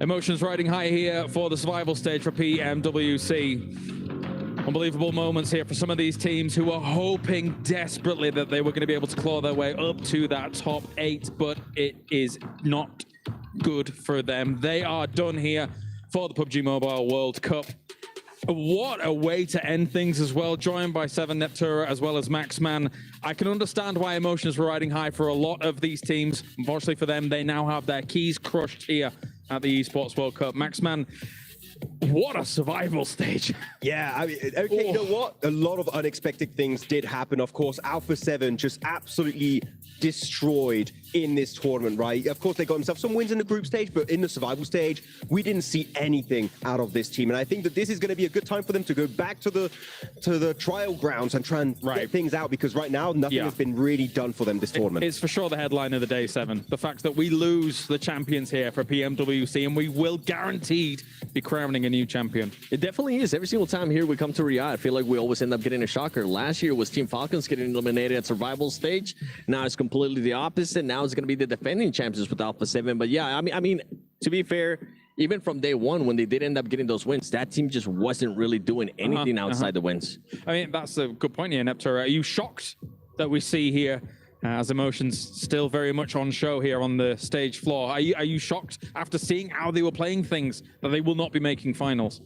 Emotions riding high here for the survival stage for PMWC. Unbelievable moments here for some of these teams who were hoping desperately that they were going to be able to claw their way up to that top 8, but it is not good for them. They are done here for the PUBG Mobile World Cup. What a way to end things as well, joined by Seven Neptura as well as Maxman. I can understand why emotions were riding high for a lot of these teams. Unfortunately for them, they now have their keys crushed here at the Esports World Cup. Maxman, what a survival stage. Yeah, I mean, okay, you know what? A lot of unexpected things did happen. Of course, Alpha 7 just absolutely destroyed in this tournament, right? Of course, they got themselves some wins in the group stage, but in the survival stage, we didn't see anything out of this team. And I think that this is going to be a good time for them to go back to the trial grounds and try and get things out, because right now, nothing has been really done for them this tournament. It's for sure the headline of the day, Seven. The fact that we lose the champions here for PMWC, and we will guaranteed be crowning a new champion. It definitely is. Every single time here we come to Riyadh, I feel like we always end up getting a shocker. Last year was Team Falcons getting eliminated at survival stage. Now it's completely the opposite. Now it's going to be the defending champions with Alpha 7. But yeah, I mean, to be fair, even from day one, when they did end up getting those wins, that team just wasn't really doing anything outside the wins. I mean, that's a good point here, Neptura. Are you shocked that we see here as emotions still very much on show here on the stage floor? Are you shocked after seeing how they were playing things that they will not be making finals?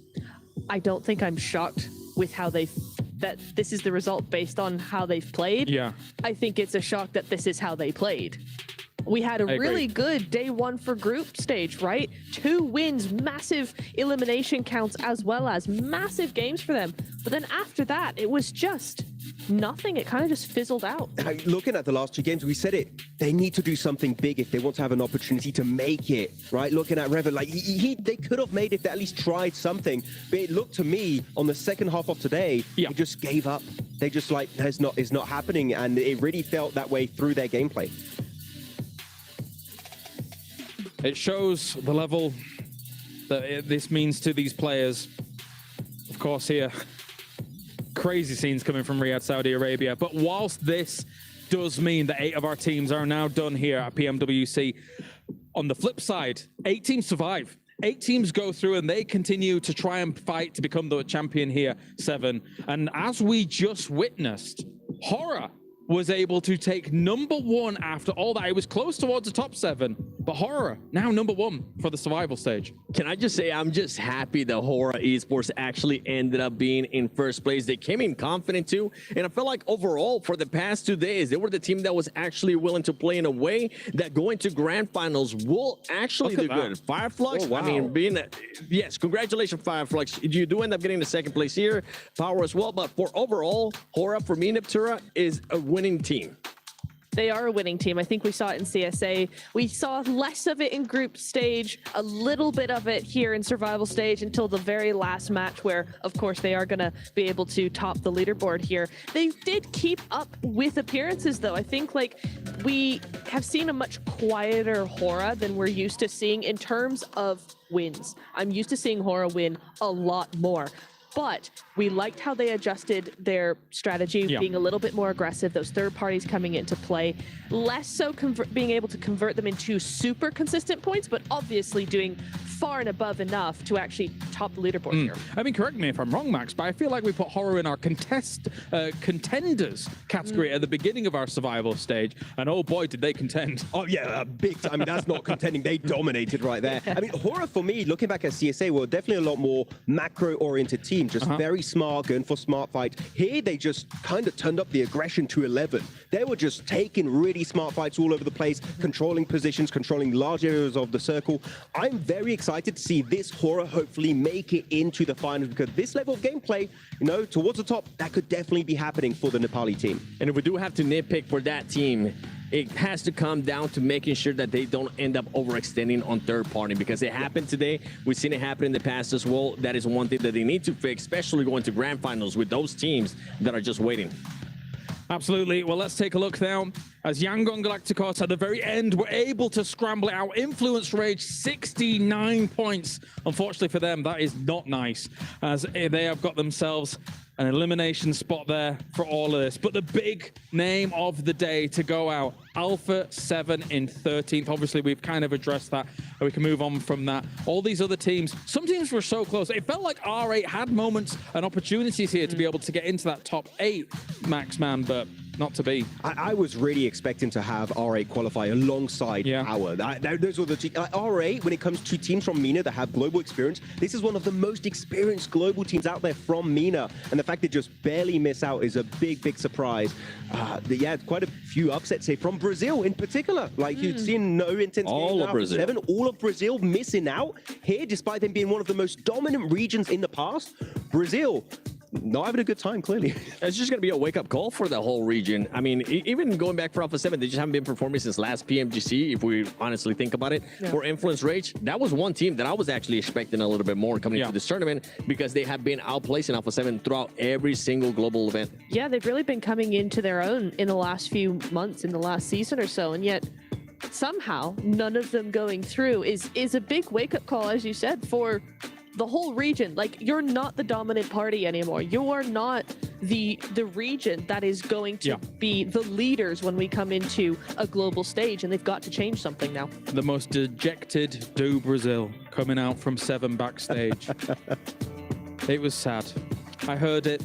I don't think I'm shocked with how that this is the result based on how they've played. Yeah. I think it's a shock that this is how they played. We had a really good day one for group stage, right? 2 wins, massive elimination counts, as well as massive games for them. But then after that, it was just nothing. It kind of just fizzled out. Looking at the last 2 games, we said it. They need to do something big if they want to have an opportunity to make it, right? Looking at Revan, like they could have made it if they at least tried something. But it looked to me on the second half of today, they just gave up. They just like, it's not happening. And it really felt that way through their gameplay. It shows the level that this means to these players. Of course, here, crazy scenes coming from Riyadh, Saudi Arabia. But whilst this does mean that 8 of our teams are now done here at PMWC, on the flip side, 8 teams survive. 8 teams go through and they continue to try and fight to become the champion here, 7. And as we just witnessed, Horror was able to take #1 after all that. It was close towards the top 7, but Horror now #1 for the survival stage. Can I just say, I'm just happy that Horror Esports actually ended up being in first place. They came in confident too, and I felt like overall for the past 2 days, they were the team that was actually willing to play in a way that going to grand finals will actually do good. Fireflux, I mean, yes, congratulations Fireflux. You do end up getting the 2nd place here, Power as well, but for overall, Horror for me, Neptura, is a winning team. They are a winning team. I think we saw it in CSA. We saw less of it in group stage, a little bit of it here in survival stage until the very last match where, of course, they are going to be able to top the leaderboard here. They did keep up with appearances, though. I think, like, we have seen a much quieter Horror than we're used to seeing in terms of wins. I'm used to seeing Horror win a lot more. But we liked how they adjusted their strategy, being a little bit more aggressive, those third parties coming into play, less so being able to convert them into super consistent points, but obviously doing far and above enough to actually top the leaderboard here. I mean, correct me if I'm wrong, Max, but I feel like we put Horror in our contenders category at the beginning of our survival stage, and oh boy, did they contend. Oh yeah, big time. I mean, that's not contending. They dominated right there. I mean, Horror for me, looking back at CSA, were definitely a lot more macro-oriented team, just very smart, going for smart fight. Here, they just kind of turned up the aggression to 11. They were just taking really smart fights all over the place, controlling positions, controlling large areas of the circle. I'm very excited to see this Horror hopefully make it into the finals, because this level of gameplay, you know, towards the top, that could definitely be happening for the Nepali team. And if we do have to nitpick for that team, it has to come down to making sure that they don't end up overextending on third party, because it happened today. We've seen it happen in the past as well. That is one thing that they need to fix, especially going to grand finals with those teams that are just waiting. Absolutely. Well, let's take a look now. As Yangon Galacticos at the very end were able to scramble it out. Influence Rage, 69 points. Unfortunately for them, that is not nice, as they have got themselves an elimination spot there for all of this. But the big name of the day to go out, Alpha 7 in 13th. Obviously, we've kind of addressed that, and we can move on from that. All these other teams, some teams were so close. It felt like R8 had moments and opportunities here to be able to get into that top 8, Max, man, but not to be. I was really expecting to have R8 qualify alongside Power. Those were the R8, when it comes to teams from MENA that have global experience, this is one of the most experienced global teams out there from MENA. And the fact they just barely miss out is a big, big surprise. Yeah, quite a few upsets here from Brazil in particular. Like you've seen no intense all of Brazil. 7, all of Brazil missing out here, despite them being one of the most dominant regions in the past. Brazil not having a good time, clearly. It's just going to be a wake-up call for the whole region. I mean, even going back for Alpha 7, they just haven't been performing since last PMGC, if we honestly think about it. For Influence Rage, that was one team that I was actually expecting a little bit more coming into this tournament because they have been outplacing Alpha 7 throughout every single global event. Yeah, they've really been coming into their own in the last few months, in the last season or so, and yet somehow none of them going through is a big wake-up call, as you said, for the whole region. Like, you're not the dominant party anymore. You are not the region that is going to be the leaders when we come into a global stage, and they've got to change something now. The most dejected Do Brazil coming out from 7 backstage. It was sad. I heard it.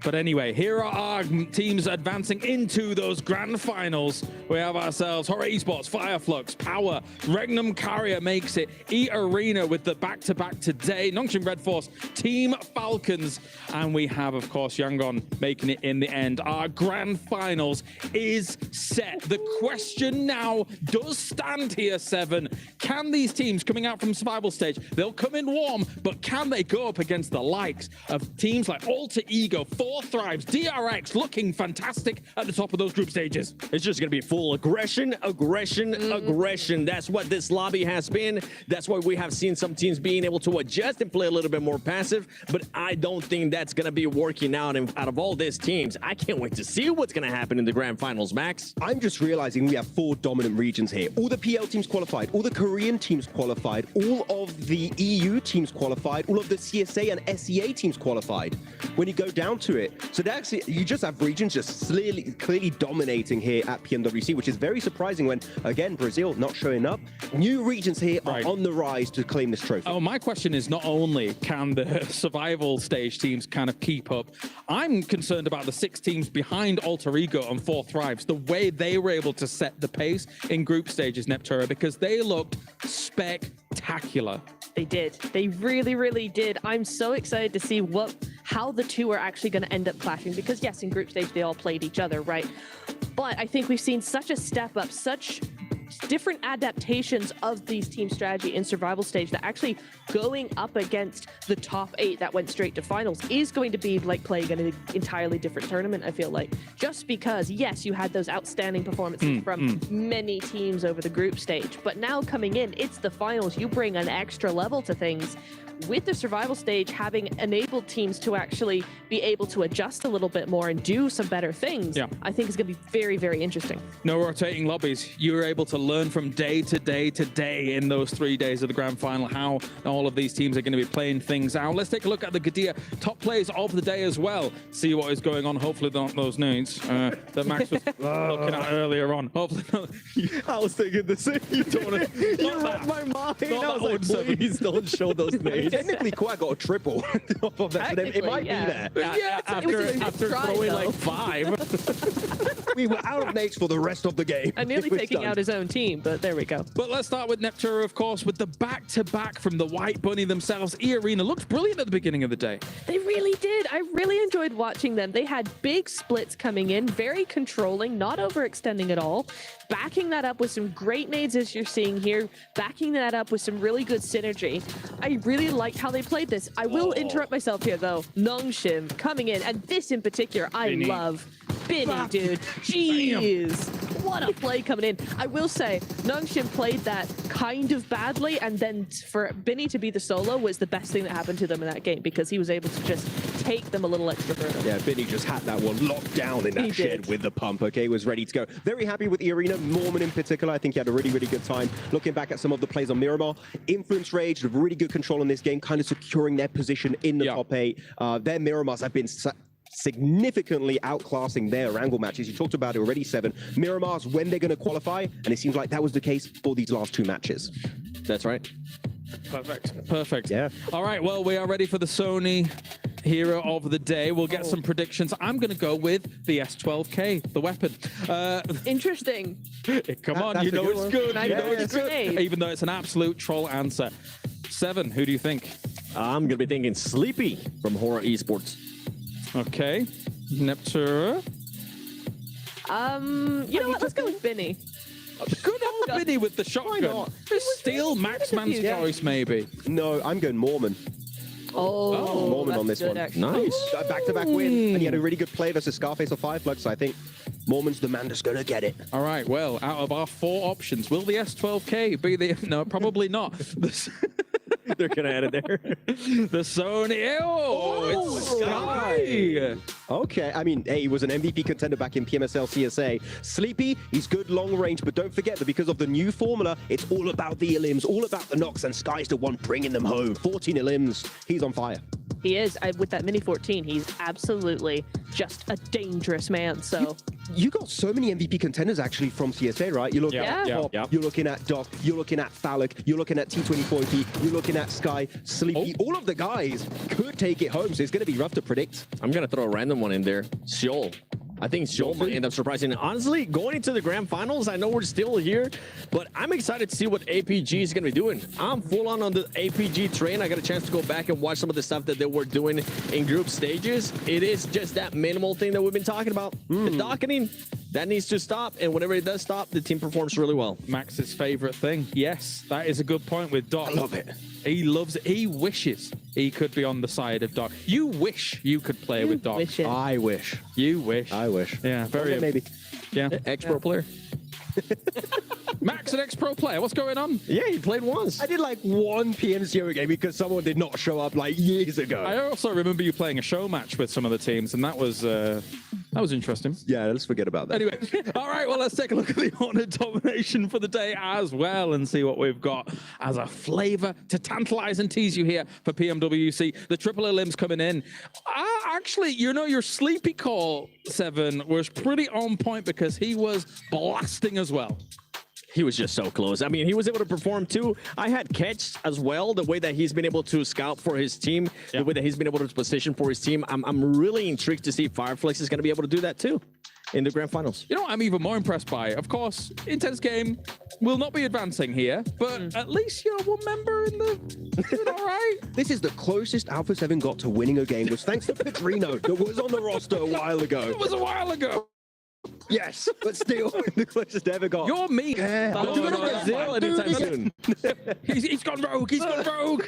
But anyway, here are our teams advancing into those grand finals. We have ourselves Horror Esports, Fireflux, Power, Regnum Carrier makes it, E-Arena with the back-to-back today, Nongshim Red Force, Team Falcons, and we have, of course, Yangon making it in the end. Our grand finals is set. The question now does stand here, Seven. Can these teams coming out from survival stage, they'll come in warm, but can they go up against the likes of teams like Alter Ego, Four Thrives, DRX looking fantastic at the top of those group stages? It's just going to be full aggression, aggression. That's what this lobby has been. That's why we have seen some teams being able to adjust and play a little bit more passive, but I don't think that's going to be working out. And out of all these teams, I can't wait to see what's going to happen in the grand finals, Max. I'm just realizing we have 4 dominant regions here. All the PL teams qualified, all the Korean teams qualified, all of the EU teams qualified, all of the CSA and SEA teams qualified. When you go down to it, so that's you just have regions just clearly dominating here at PMWC, which is very surprising when, again, Brazil not showing up. New regions here are on the rise to claim this trophy. Oh, my question is not only can the survival stage teams kind of keep up, I'm concerned about the 6 teams behind Alter Ego and Four Thrives, the way they were able to set the pace in group stages, Neptura, because they looked spectacular. They did. They really, really did. I'm so excited to see how the two are actually going to end up clashing, because yes, in group stage they all played each other, right? But I think we've seen such a step up, such different adaptations of these team strategy in survival stage that actually going up against the top 8 that went straight to finals is going to be like playing in an entirely different tournament, I feel like. Just because, yes, you had those outstanding performances from many teams over the group stage, but now coming in, it's the finals. You bring an extra level to things. With the survival stage having enabled teams to actually be able to adjust a little bit more and do some better things, I think is going to be very, very interesting. No rotating lobbies. You were able to learn from day to day to day in those 3 days of the grand final how all of these teams are going to be playing things out. Let's take a look at the Gadia top players of the day as well. See what is going on. Hopefully they're not those nudes that Max was looking at earlier on. Hopefully not. I was thinking the same. You don't want to. You read my mind. I was like, please don't show those names. Technically, Quag got a triple off of that. It might be there. Yeah, after throwing like 5. We were out of nades for the rest of the game. And nearly taking out his own team, but there we go. But let's start with Neptura, of course, with the back-to-back from the White Bunny themselves. E-Arena looked brilliant at the beginning of the day. They really did. I really enjoyed watching them. They had big splits coming in, very controlling, not overextending at all. Backing that up with some great nades, as you're seeing here. Backing that up with some really good synergy. I really liked how they played this. I will interrupt myself here, though. Nongshim coming in, and this in particular, I love. Binny, dude. Jeez. What a play coming in. I will say, Nongshim played that kind of badly, and then for Binny to be the solo was the best thing that happened to them in that game, because he was able to just take them a little extra further. Yeah, Binny just had that one locked down in that shed with the pump, okay? Was ready to go. Very happy with the arena. Mormon in particular, I think he had a really, really good time. Looking back at some of the plays on Miramar, Influence Rage, really good control in this game, kind of securing their position in the top 8. Their Miramars have been significantly outclassing their Wrangle matches. You talked about it already, Seven. Miramars, when they're going to qualify, and it seems like that was the case for these last 2 matches. That's right. Perfect. Perfect. Yeah. All right, well, we are ready for the Sony hero of the day. We'll get some predictions. I'm going to go with the S12K, the weapon. Interesting. Come on, you know it's good. You know it's good. Even though it's an absolute troll answer. Seven, who do you think? I'm going to be thinking Sleepy from Horror Esports. Okay. Neptura. You know what? Let's go with Vinny. Good old Vinny with the shotgun. Still Maxman's choice, maybe. No, I'm going Mormon. Oh, Mormon on this one. actually. Nice. Back-to-back win. And he had a really good play versus Scarface or Fireflux, so I think Mormon's the man that's going to get it. All right, well, out of our 4 options, will the S12K be the... No, probably not. They're going to add it there. The Sony... Oh, it's Sky. Okay, I mean, hey, he was an MVP contender back in PMSL CSA. Sleepy, he's good long range, but don't forget that because of the new formula, it's all about the elims, all about the knocks, and Sky's the one bringing them home. 14 elims. He's on fire. He is. With that Mini 14, he's absolutely just a dangerous man, so... You got so many MVP contenders actually from CSA, right? You're looking at Pop, you're looking at Doc, you're looking at Phallic, you're looking at T24P, you're looking at Sky, Sleepy. All of the guys could take it home, so it's going to be rough to predict. I'm going to throw a random one in there. Seoul. I think Seoul might end up surprising. Honestly, going into the grand finals, I know we're still here, but I'm excited to see what APG is going to be doing. I'm full on the APG train. I got a chance to go back and watch some of the stuff that they were doing in group stages. It is just that minimal thing that we've been talking about. The docketing, that needs to stop, and whenever it does stop, the team performs really well. Max's favorite thing. Yes, that is a good point with Doc. I love it. He loves it. He wishes he could be on the side of Doc. You wish you could play with Doc. I wish. You wish. I wish. Yeah, very. Maybe. Yeah. Ex-pro player. Max, an ex-pro player. What's going on? Yeah, he played once. I did like one PMCO game because someone did not show up like years ago. I also remember you playing a show match with some of the teams, and that was interesting. Yeah, let's forget about that. Anyway, all right, well, let's take a look at the Honor domination for the day as well and see what we've got as a flavor to tantalize and tease you here for PMWC. The triple elims coming in. Actually, you know, your sleepy call, Seven, was pretty on point because he was blasting as well. He was just so close. I mean, he was able to perform too. I had Catch as well, the way that he's been able to scout for his team, the way that he's been able to position for his team. I'm really intrigued to see if Fireflix is going to be able to do that too in the grand finals. You know what I'm even more impressed by? Of course, Intense Game will not be advancing here, but at least you're one member in the... Doing all right. This is the closest Alpha 7 got to winning a game was thanks to Pedrino that was on the roster a while ago. It was a while ago. Yes, but still the closest ever got. You're me. Yeah. Don't go to Brazil anytime soon. He's gone rogue. He's gone rogue.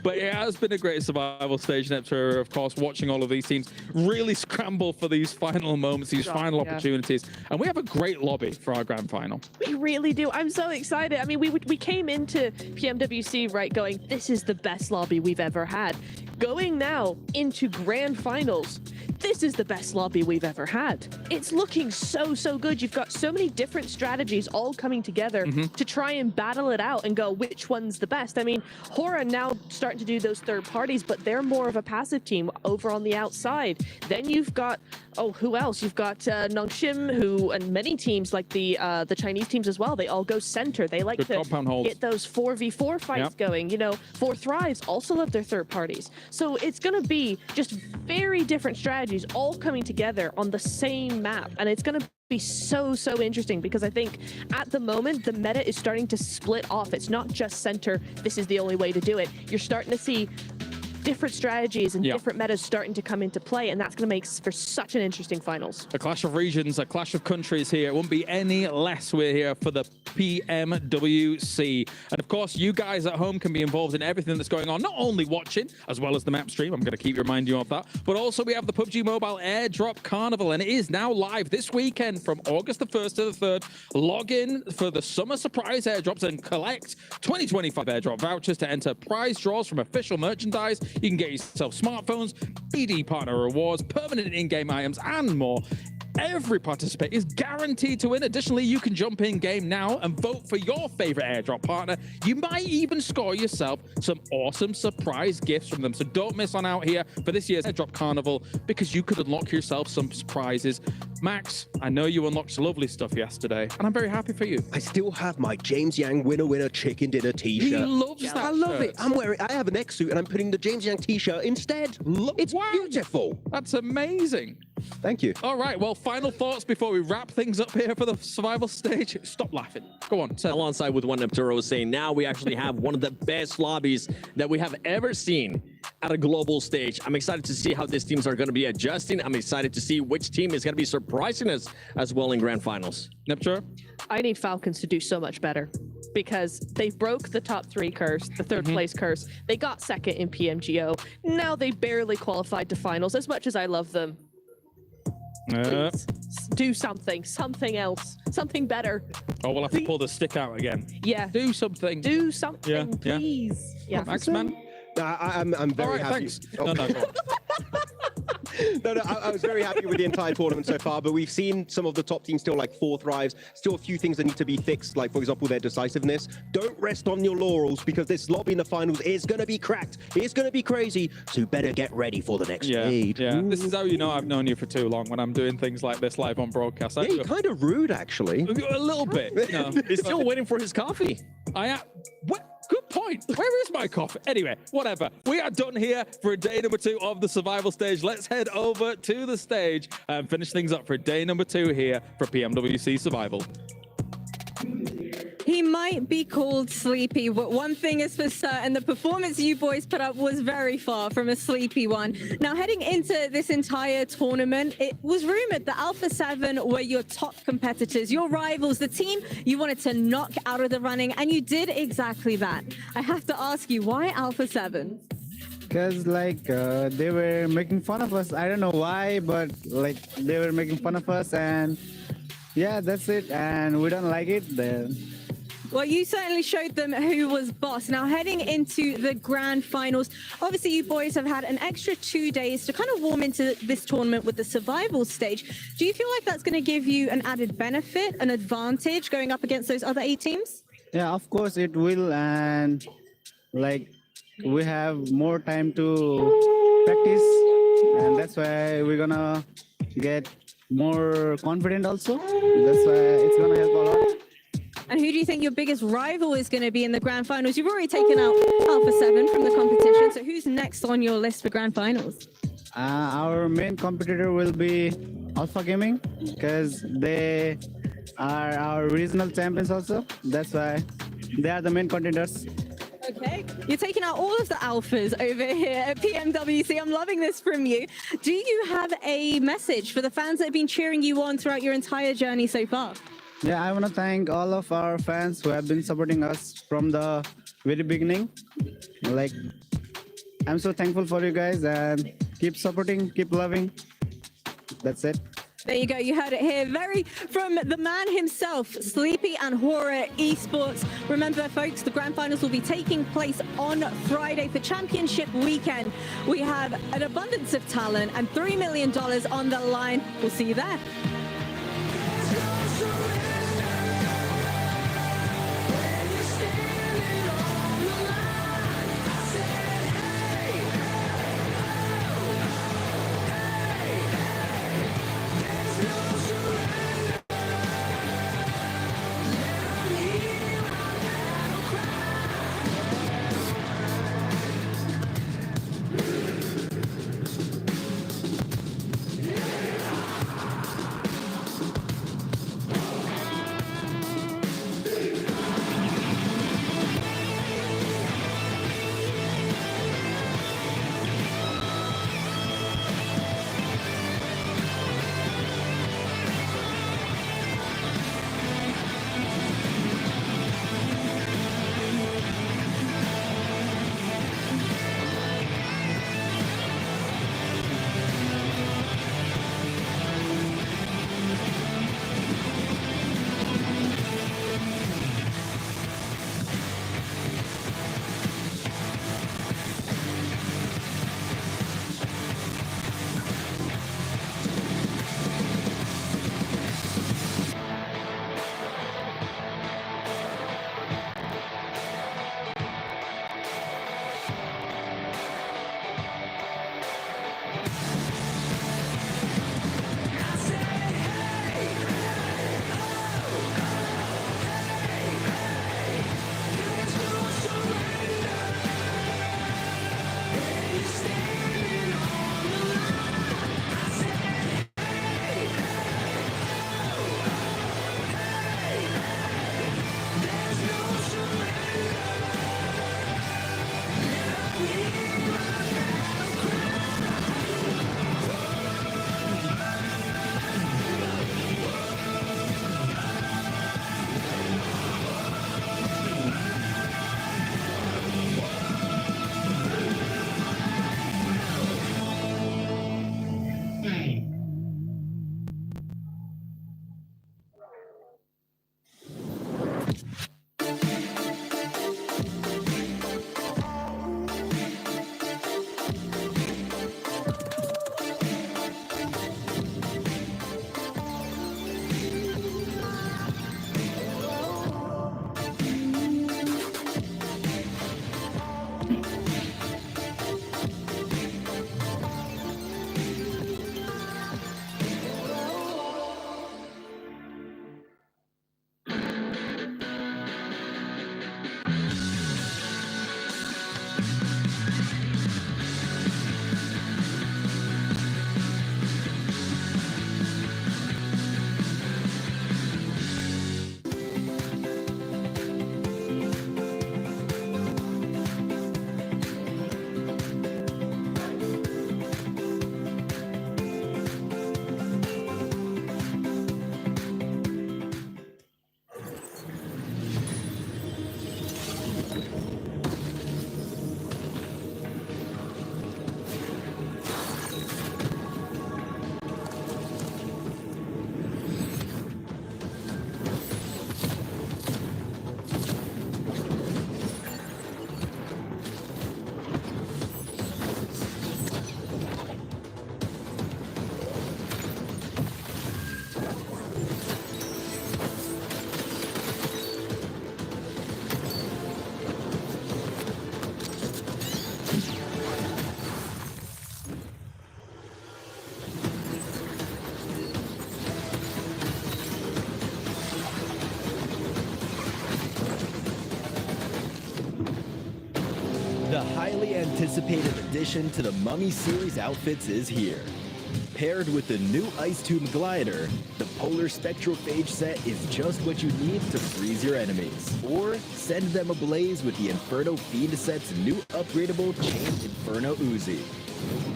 But it has been a great survival stage, Neptura. Of course, watching all of these teams really scramble for these final moments, these final opportunities. And we have a great lobby for our grand final. We really do. I'm so excited. I mean, we came into PMWC, right, going, this is the best lobby we've ever had. Going now into grand finals, this is the best lobby we've ever had. It's looking so good. You've got so many different strategies all coming together to try and battle it out and go, which one's the best? I mean, Hora now starting to do those third parties, but they're more of a passive team over on the outside. Then you've got, oh, who else? You've got Nongshim, who, and many teams like the Chinese teams as well, they all go center. They like to get those 4v4 fights going. You know, 4 Thrives also love their third parties. So it's going to be just very different strategies all coming together on the same map. And it's going to be so interesting because I think at the moment, the meta is starting to split off. It's not just center. This is the only way to do it. You're starting to see different strategies and different metas starting to come into play, and that's going to make for such an interesting finals. A clash of regions, a clash of countries here. It won't be any less. We're here for the PMWC. And of course, you guys at home can be involved in everything that's going on, not only watching, as well as the map stream, I'm going to keep reminding you of that, but also we have the PUBG Mobile Airdrop Carnival, and it is now live this weekend from August the 1st to the 3rd. Log in for the summer surprise airdrops and collect 2025 airdrop vouchers to enter prize draws from official merchandise. You can get yourself smartphones, BD partner rewards, permanent in-game items, and more. every participator is guaranteed to win. Additionally, you can jump in game now and vote for your favorite airdrop partner. You might even score yourself some awesome surprise gifts from them. So don't miss on out here for this year's airdrop carnival, because you could unlock yourself some surprises. Max, I know you unlocked some lovely stuff yesterday, and I'm very happy for you. I still have my James Yang winner chicken dinner t-shirt. He loves that I love shirt. it. I have an X suit and I'm putting the James Yang t-shirt instead. It's beautiful. That's amazing. Thank you. All right, well, final thoughts before we wrap things up here for the survival stage. Stop laughing. Go on. Alongside with one Nepturo saying now we actually have one of the best lobbies that we have ever seen at a global stage. I'm excited to see how these teams are going to be adjusting. I'm excited to see which team is going to be surprising us as well in grand finals. Nepturo? I need Falcons to do so much better, because they broke the top 3 curse, the third place curse. They got second in PMGO. Now they barely qualified to finals. As much as I love them, please do something else, something better. Oh, we'll have to pull the stick out again. Yeah. Do something. Do something, Yeah. please. Yeah. Max, man? I'm very happy. Thanks. Oh. No, go on. No, I was very happy with the entire tournament so far, but we've seen some of the top teams still like 4th thrives, still a few things that need to be fixed, like for example their decisiveness. Don't rest on your laurels, because this lobby in the finals is going to be cracked. It's going to be crazy, so you better get ready for the next stage. Yeah, this is how you know I've known you for too long, when I'm doing things like this live on broadcast. Yeah, you're kind of rude, actually. A little bit. No. He's still waiting for his coffee. What? Good point. Where is my coffee? Anyway, whatever. We are done here for day number 2 of the survival stage. Let's head over to the stage and finish things up for day number 2 here for PMWC Survival. He might be called sleepy, but one thing is for certain, the performance you boys put up was very far from a sleepy one. Now, heading into this entire tournament, it was rumored that Alpha 7 were your top competitors, your rivals, the team you wanted to knock out of the running, and you did exactly that. I have to ask you, why Alpha 7? Because they were making fun of us. I don't know why, but like they were making fun of us, and yeah, that's it. And we don't like it. Well, you certainly showed them who was boss. Now, heading into the grand finals, obviously you boys have had an extra 2 days to kind of warm into this tournament with the survival stage. Do you feel like that's going to give you an added benefit, an advantage going up against those other 8 teams? Yeah, of course it will. And like we have more time to practice, and that's why we're going to get more confident also. That's why it's going to help a lot. And who do you think your biggest rival is going to be in the grand finals? You've already taken out Alpha 7 from the competition, so who's next on your list for grand finals? Our main competitor will be Alpha Gaming, because they are our regional champions also. That's why they are the main contenders. Okay, you're taking out all of the alphas over here at PMWC. I'm loving this from you. Do you have a message for the fans that have been cheering you on throughout your entire journey so far? Yeah, I want to thank all of our fans who have been supporting us from the very beginning. Like, I'm so thankful for you guys, and keep supporting, keep loving. That's it. There you go. You heard it here. From the man himself, Sleepy and Horror Esports. Remember, folks, the grand finals will be taking place on Friday for championship weekend. We have an abundance of talent and $3 million on the line. We'll see you there. highly anticipated addition to the Mummy Series outfits is here. Paired with the new Ice Tomb Glider, the Polar Spectrophage set is just what you need to freeze your enemies. Or send them ablaze with the Inferno Fiend set's new upgradable Chained Inferno Uzi.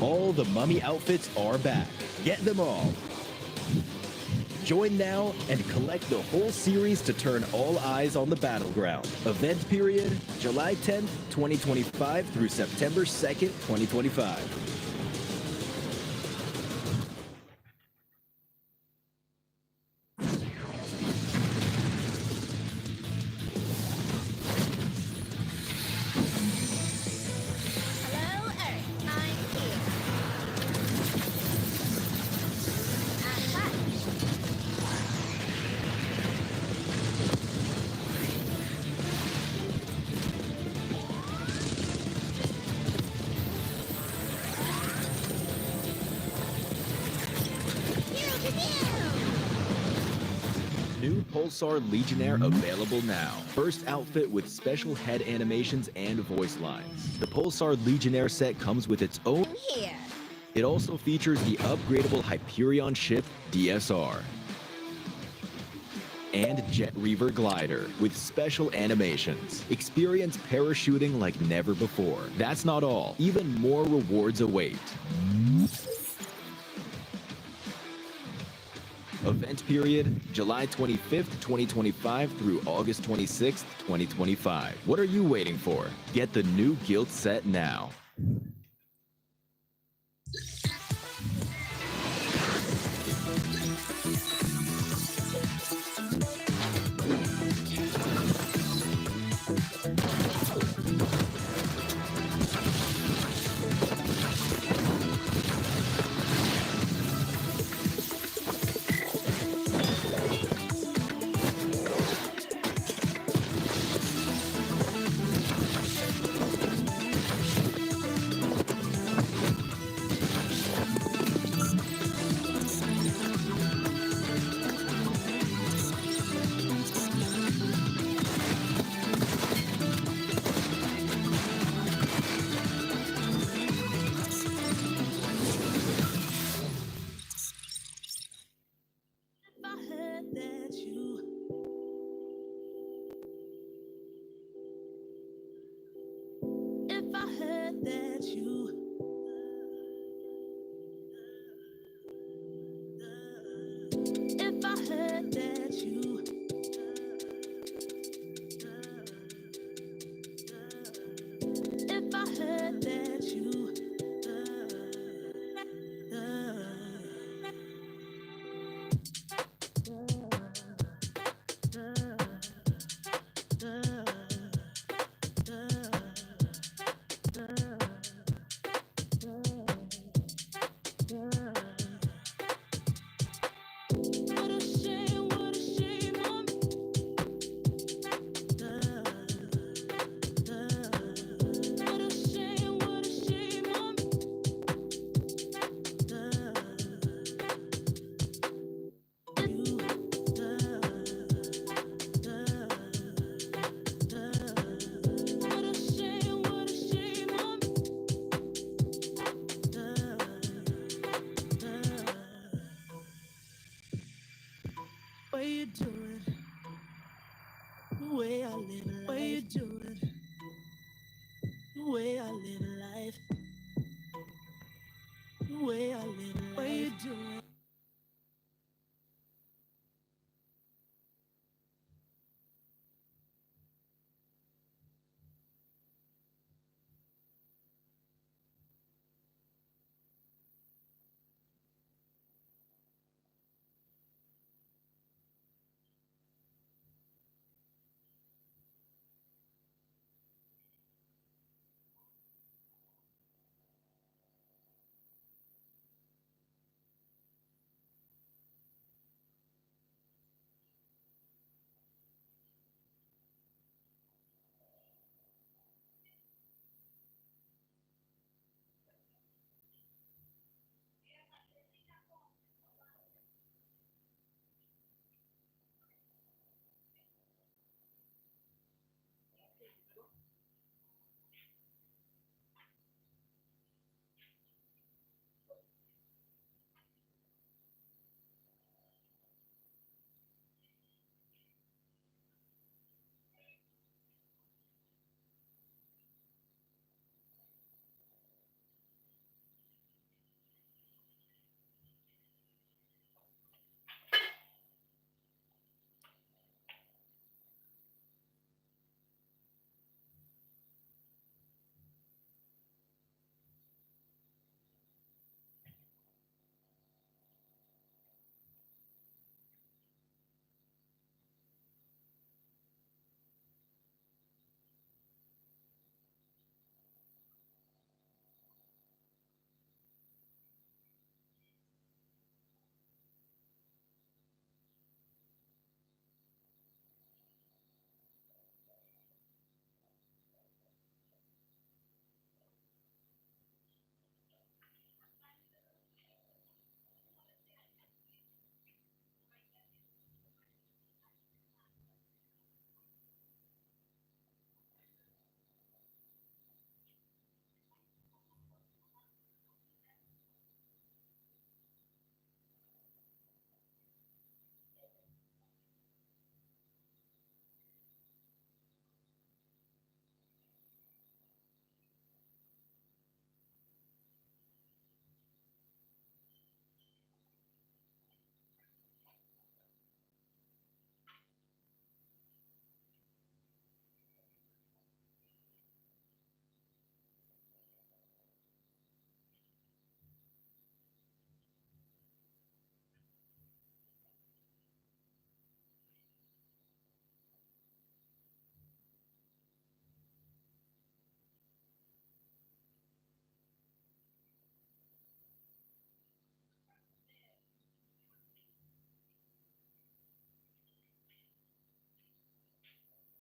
All the Mummy outfits are back. Get them all. Join now and collect the whole series to turn all eyes on the battleground. Event period, July 10th, 2025 through September 2nd, 2025. New Pulsar Legionnaire available now. First outfit with special head animations and voice lines. The Pulsar Legionnaire set comes with its own... Here. It also features the upgradable Hyperion ship DSR. And Jet Reaver glider with special animations. Experience parachuting like never before. That's not all. Even more rewards await. Event period, July 25th, 2025 through August 26th, 2025. What are you waiting for? Get the new Guild set now. way I live life.